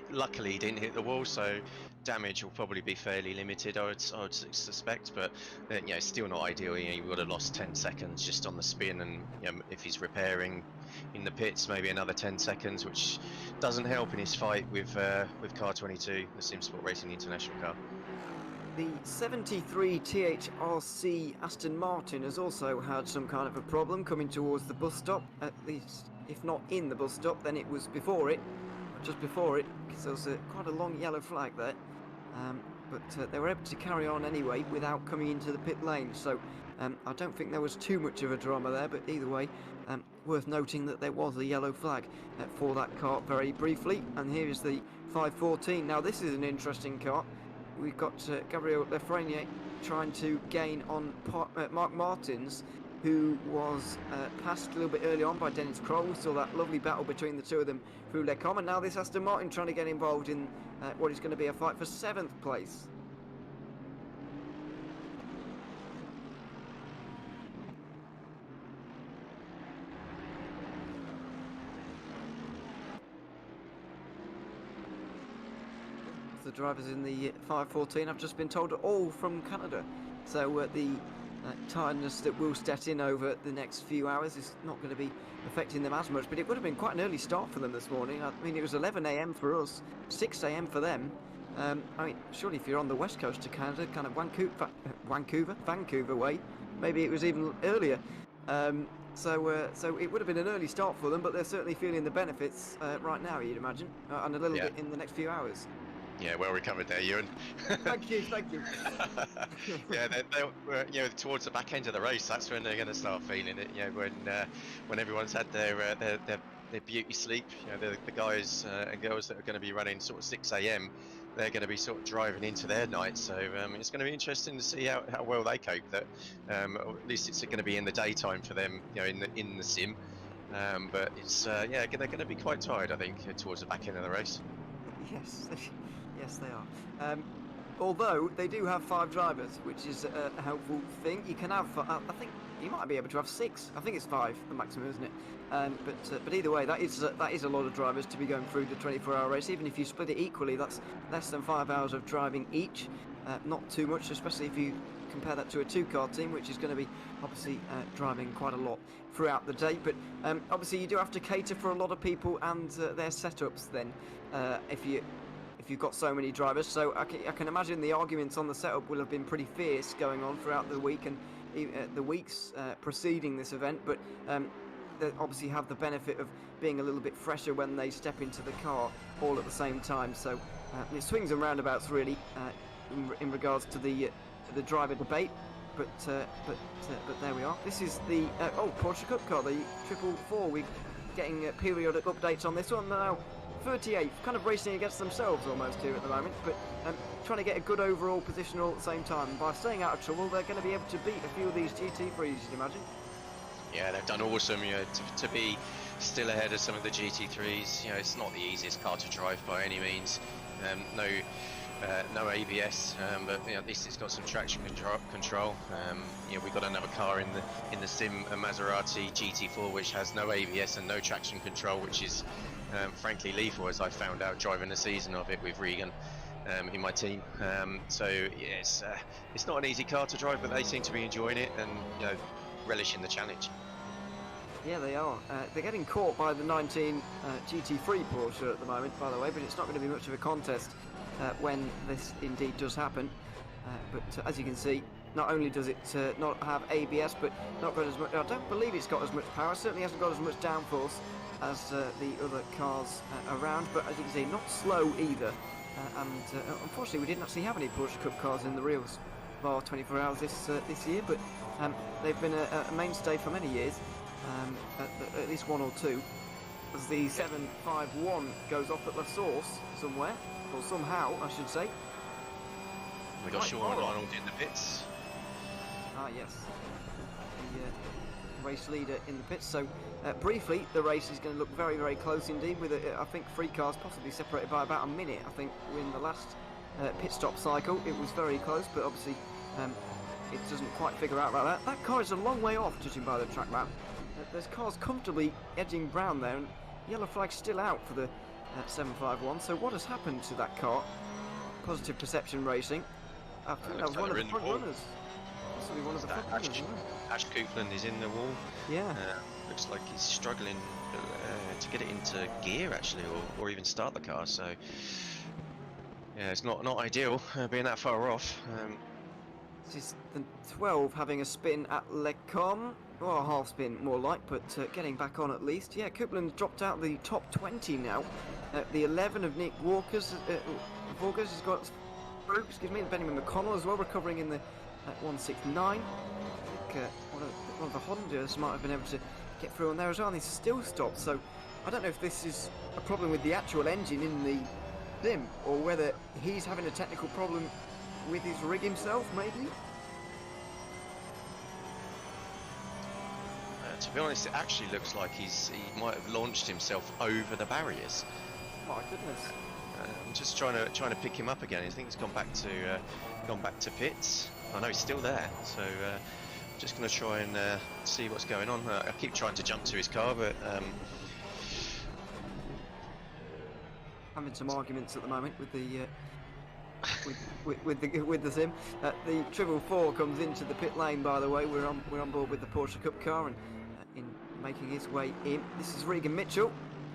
luckily he didn't hit the wall, so damage will probably be fairly limited, I would suspect. But it's still not ideal. He would have lost 10 seconds just on the spin, and if he's repairing in the pits, maybe another 10 seconds, which doesn't help in his fight with Car 22, the SimSport Racing International car. The 73 THRC Aston Martin has also had some kind of a problem coming towards the bus stop, at least if not in the bus stop, then it was before it, just before it, because there was quite a long yellow flag there. But they were able to carry on anyway without coming into the pit lane, so I don't think there was too much of a drama there, but either way, worth noting that there was a yellow flag for that car very briefly. And here is the 514. Now this is an interesting car. We've got Gabriel Lafreniere trying to gain on Mark Martins, who was passed a little bit early on by Dennis Kroll. We saw that lovely battle between the two of them through Les Combes, and now this Aston Martin trying to get involved in what is going to be a fight for 7th place. The drivers in the 514, I've just been told, are all from Canada, so the tiredness that will set in over the next few hours is not going to be affecting them as much, but it would have been quite an early start for them this morning. I mean, it was 11 AM for us, 6 AM for them. I mean, surely if you're on the west coast of Canada, kind of Vancouver way, maybe it was even earlier. So it would have been an early start for them, but they're certainly feeling the benefits right now, you'd imagine, and a little bit in the next few hours. Yeah, well recovered there, Ewan. Thank you, thank you. Yeah, they were, towards the back end of the race, that's when they're going to start feeling it. When everyone's had their beauty sleep. The guys and girls that are going to be running sort of 6 a.m. they're going to be sort of driving into their night. So it's going to be interesting to see how well they cope. That at least it's going to be in the daytime for them, in the sim. But it's they're going to be quite tired, I think, towards the back end of the race. Yes, yes they are. Although they do have 5 drivers, which is a helpful thing. You can have, I think you might be able to have 6. I think it's 5, the maximum, isn't it? But either way, that is a lot of drivers to be going through the 24-hour race. Even if you split it equally, that's less than 5 hours of driving each. Not too much, especially if you compare that to a 2-car team, which is going to be obviously driving quite a lot throughout the day. But obviously you do have to cater for a lot of people and their setups then, if you've got so many drivers. So I can imagine the arguments on the setup will have been pretty fierce going on throughout the week and the weeks preceding this event, but they obviously have the benefit of being a little bit fresher when they step into the car all at the same time. So it swings and roundabouts really in regards to the driver debate. But there we are. This is the Porsche Cup car, the 444. We're getting periodic updates on this one now. 38th, kind of racing against themselves almost here at the moment, but trying to get a good overall position all at the same time. And by staying out of trouble, they're going to be able to beat a few of these GT3s, you'd imagine. Yeah, they've done awesome. To be still ahead of some of the GT3s. It's not the easiest car to drive by any means. No ABS, but at least it's got some traction control. We've got another car in the sim, a Maserati GT4, which has no ABS and no traction control, which is frankly lethal, as I found out driving the season of it with Regan in my team. It's not an easy car to drive, but they seem to be enjoying it and relishing the challenge. Yeah, they are. They're getting caught by the 19 GT3 Porsche at the moment, by the way, but it's not going to be much of a contest when this indeed does happen. But as you can see, not only does it not have ABS, but not got as much. I don't believe it's got as much power. Certainly hasn't got as much downforce as the other cars around. But as you can see, not slow either. Unfortunately, we didn't actually have any Porsche Cup cars in the reels bar 24 hours this year, but they've been a mainstay for many years. At least 1 or 2, as the 751 goes off at La Source somewhere, or somehow, I should say. We got Sean Arnold in the pits. Ah, yes. The race leader in the pits. So, briefly, the race is going to look very, very close indeed, with, I think, 3 cars possibly separated by about a minute. I think in the last pit stop cycle, it was very close, but obviously it doesn't quite figure out like that. That car is a long way off, judging by the track map. There's cars comfortably edging brown there, and yellow flag's still out for the 751. So what has happened to that car? Positive Perception Racing. I think that was one of the front runners. Possibly one of the front runners. Ash Coupland is in the wall. Yeah. Looks like he's struggling to get it into gear actually, or even start the car. So yeah, it's not ideal being that far off. This is the 12 having a spin at Lecom. Well, a half spin more like, but getting back on at least. Yeah, Coupland dropped out the top 20 now. The 11 of Nick Walker's has got through, Benjamin McConnell as well, recovering in the 169. I think one of the Hondas might have been able to get through on there as well, and he's still stopped. So I don't know if this is a problem with the actual engine in the sim, or whether he's having a technical problem with his rig himself, maybe. To be honest, it actually looks like he might have launched himself over the barriers. My goodness! I'm just trying to pick him up again. I think he's gone back to pits. I know he's still there, so just going to try and see what's going on. I keep trying to jump to his car, but having some arguments at the moment with the. with the sim. The 444 comes into the pit lane, by the way. We're on board with the Porsche Cup car and in making his way in. This is Regan Mitchell,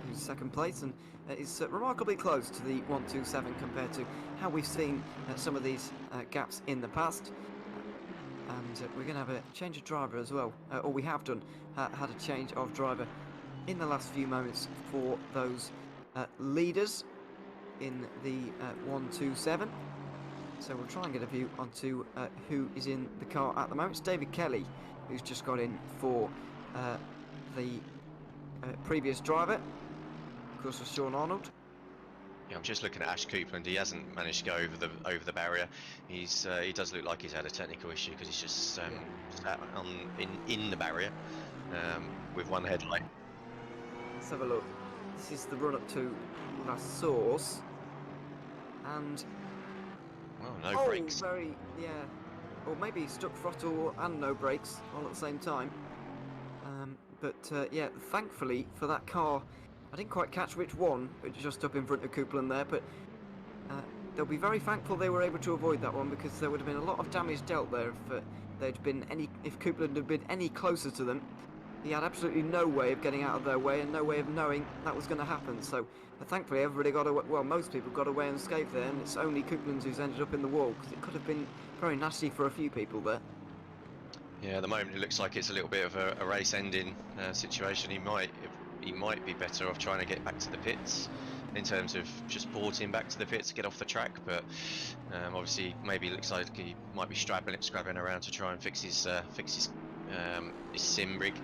who's second place and is remarkably close to the 127 compared to how we've seen some of these gaps in the past. and we're going to have a change of driver as well, or we have done, had a change of driver in the last few moments for those leaders in the 127. So we'll try and get a view onto who is in the car at the moment. It's David Kelly, who's just got in for the previous driver, of course, was Sean Arnold. Yeah, I'm just looking at Ash Coupland. He hasn't managed to go over the barrier. He does look like he's had a technical issue because he's just sat in the barrier with one headlight. Let's have a look. This is the run up to La Source, and no brakes. Or maybe stuck throttle and no brakes all at the same time. Yeah, thankfully for that car, I didn't quite catch which one, but just up in front of Coupland there, but they'll be very thankful they were able to avoid that one, because there would have been a lot of damage dealt there if Coupland had been any closer to them. He had absolutely no way of getting out of their way and no way of knowing that was going to happen. So thankfully everybody got away, well, most people got away unscathed there, and it's only Coupland who's ended up in the wall, because it could have been very nasty for a few people there. Yeah, at the moment it looks like it's a little bit of a race ending situation. He might be better off trying to get back to the pits, in terms of just porting back to the pits to get off the track, but obviously maybe it looks like he might be scrabbling around to try and fix his sim rig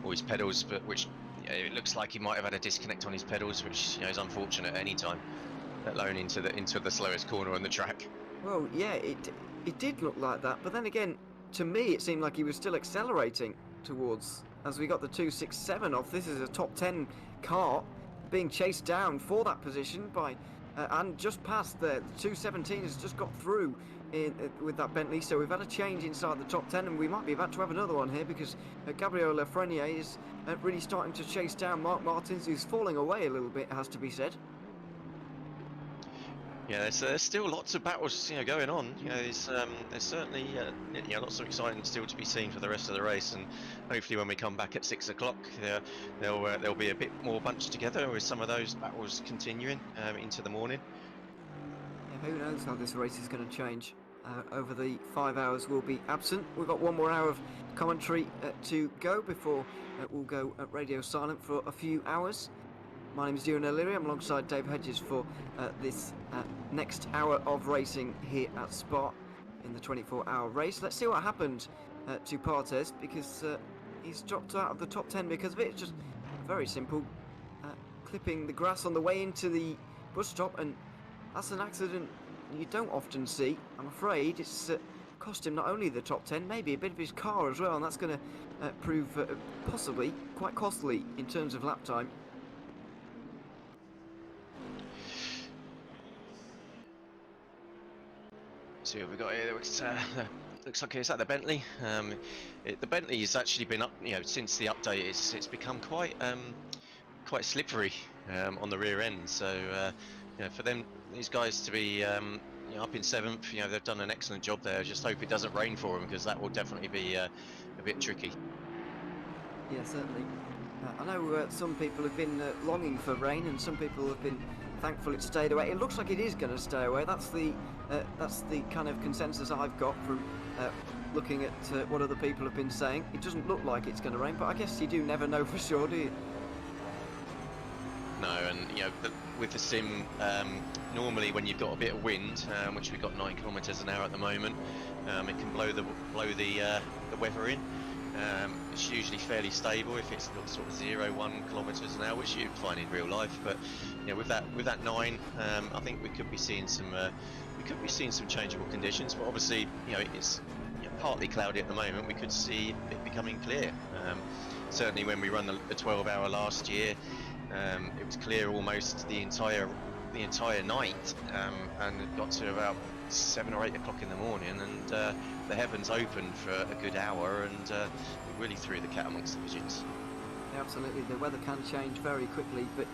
or his pedals, but which it looks like he might have had a disconnect on his pedals, which is unfortunate at any time, let alone into the slowest corner on the track. Well, yeah, it did look like that, but then again, to me it seemed like he was still accelerating towards, as we got the 267 off. This is a top 10 car being chased down for that position by and just past the 217 has just got through with that Bentley, so we've had a change inside the top 10, and we might be about to have another one here, because Gabriel Lafreniere is really starting to chase down Mark Martins, who's falling away a little bit, it has to be said. Yeah, there's still lots of battles, going on. There's certainly lots of exciting still to be seen for the rest of the race, and hopefully when we come back at 6 o'clock, there'll be a bit more bunched together with some of those battles continuing into the morning. Yeah, who knows how this race is going to change over the 5 hours we'll be absent. We've got one more hour of commentary to go before we'll go radio silent for a few hours. My name is Ewan O'Leary. I'm alongside Dave Hedges for this next hour of racing here at Spa in the 24-hour race. Let's see what happened to Partes, because he's dropped out of the top 10 because of it. It's just very simple, clipping the grass on the way into the bus stop, and that's an accident you don't often see. I'm afraid it's cost him not only the top 10, maybe a bit of his car as well, and that's going to prove possibly quite costly in terms of lap time. See what we've got here. Looks like it's at the Bentley. The Bentley's actually been up, since the update. It's become quite slippery on the rear end. So for these guys to be up in 7th, they've done an excellent job there. Just hope it doesn't rain for them, because that will definitely be a bit tricky. Yeah, certainly. I know some people have been longing for rain, and some people have been thankful it stayed away. It looks like it is going to stay away. That's the kind of consensus I've got from looking at what other people have been saying. It doesn't look like it's going to rain, but I guess you do never know for sure, do you? No, and with the sim, normally when you've got a bit of wind, which we've got 9 kilometers an hour at the moment, it can blow the weather in. It's usually fairly stable if it's got sort of 0-1 kilometers an hour, which you find in real life. But with that 9, I think we could be seeing some changeable conditions. But obviously, it's partly cloudy at the moment. We could see it becoming clear. Certainly, when we run the 12-hour last year, it was clear almost the entire night, and it got to about 7 or 8 o'clock in the morning, and the heavens opened for a good hour, and it really threw the cat amongst the pigeons. Yeah, absolutely, the weather can change very quickly, but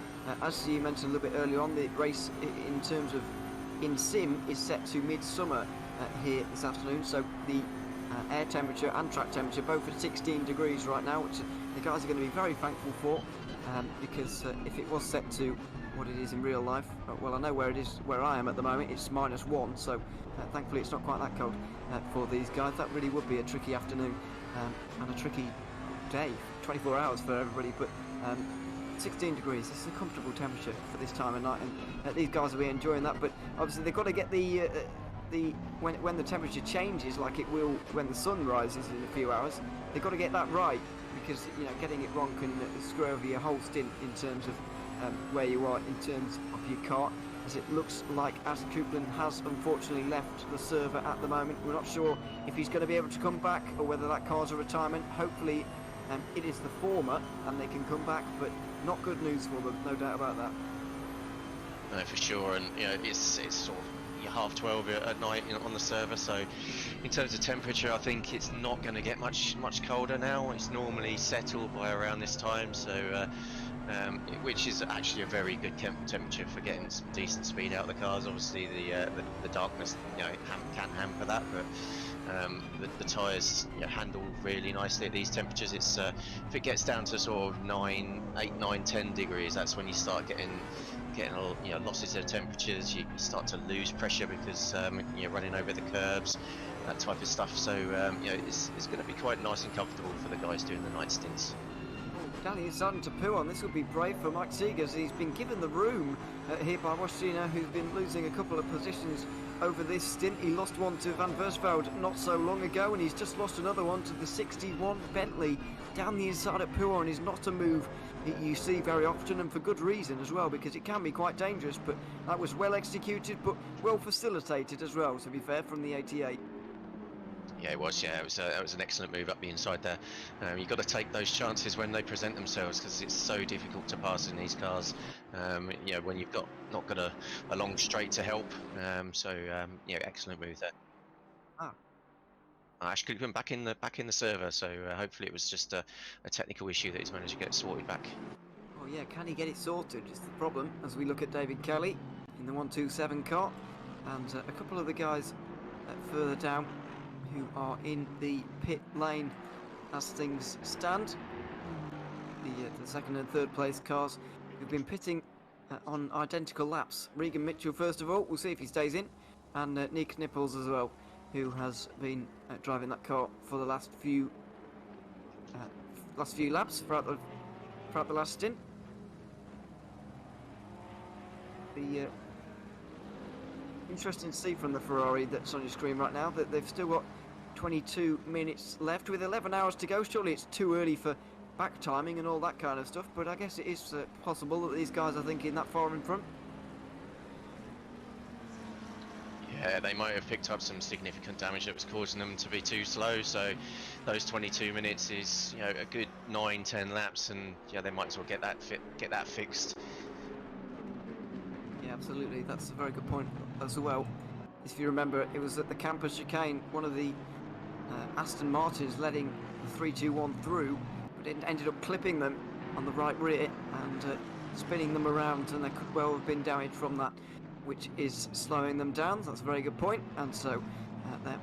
as you mentioned a little bit earlier on, the race in terms of in sim is set to midsummer here this afternoon, so the air temperature and track temperature both at 16 degrees right now, which the guys are going to be very thankful for, because if it was set to what it is in real life. Well, I know where it is, where I am at the moment. It's -1, so thankfully it's not quite that cold for these guys. That really would be a tricky afternoon and a tricky day, 24 hours for everybody. But 16 degrees, this is a comfortable temperature for this time of night, and these guys will be enjoying that. But obviously they've got to get when the temperature changes, like it will when the sun rises in a few hours, they've got to get that right, because getting it wrong can screw over your whole stint in terms of where you are in terms of your car. As it looks like Aston Coupland has unfortunately left the server at the moment. We're not sure if he's going to be able to come back or whether that car's a retirement. Hopefully it is the former and they can come back, but not good news for them, no doubt about that. No, for sure, and it's sort of 12:30 at night on the server, so in terms of temperature I think it's not going to get much colder now. It's normally settled by around this time, so which is actually a very good temperature for getting some decent speed out of the cars. Obviously the darkness can hamper that, but the tyres handle really nicely at these temperatures. It's if it gets down to sort of 8, 9, 10 degrees, that's when you start getting losses of temperatures. You start to lose pressure because you're running over the curbs, that type of stuff. So it's going to be quite nice and comfortable for the guys doing the night stints. Danny is starting to poo on. This will be brave for Mike Seegers. He's been given the room here by Washina, who's been losing a couple of positions over this stint. He lost one to Van Versveld not so long ago, and he's just lost another one to the 61 Bentley down the inside at Pouhon. Is not a move that you see very often, and for good reason as well, because it can be quite dangerous. But that was well executed, but well facilitated as well, to be fair, from the 88. Yeah, it was. Yeah, it was an excellent move up the inside there. You've got to take those chances when they present themselves, because it's so difficult to pass in these cars. When you've not got a long straight to help. Excellent move there. Ash Coupland back in the server, so hopefully it was just a technical issue that he's managed to get sorted back. Oh yeah, can he get it sorted is the problem, as we look at David Kelly in the 127 car, and a couple of the guys further down who are in the pit lane as things stand. The second and third place cars who've been pitting on identical laps. Regan Mitchell first of all, we'll see if he stays in, and Nick Nichols as well, who has been driving that car for the last few laps throughout the last stint. Interesting to see from the Ferrari that's on your screen right now that they've still got 22 minutes left with 11 hours to go. Surely it's too early for back timing and all that kind of stuff, but I guess it is possible that these guys are thinking that far in front. Yeah, they might have picked up some significant damage that was causing them to be too slow, so those 22 minutes is a good 9-10 laps, and they might as well get that fixed. Yeah, absolutely, that's a very good point as well. If you remember, it was at the campus chicane, one of the Aston Martins letting the 321 through, but it ended up clipping them on the right rear and spinning them around, and there could well have been damage from that, which is slowing them down. That's a very good point, and so they're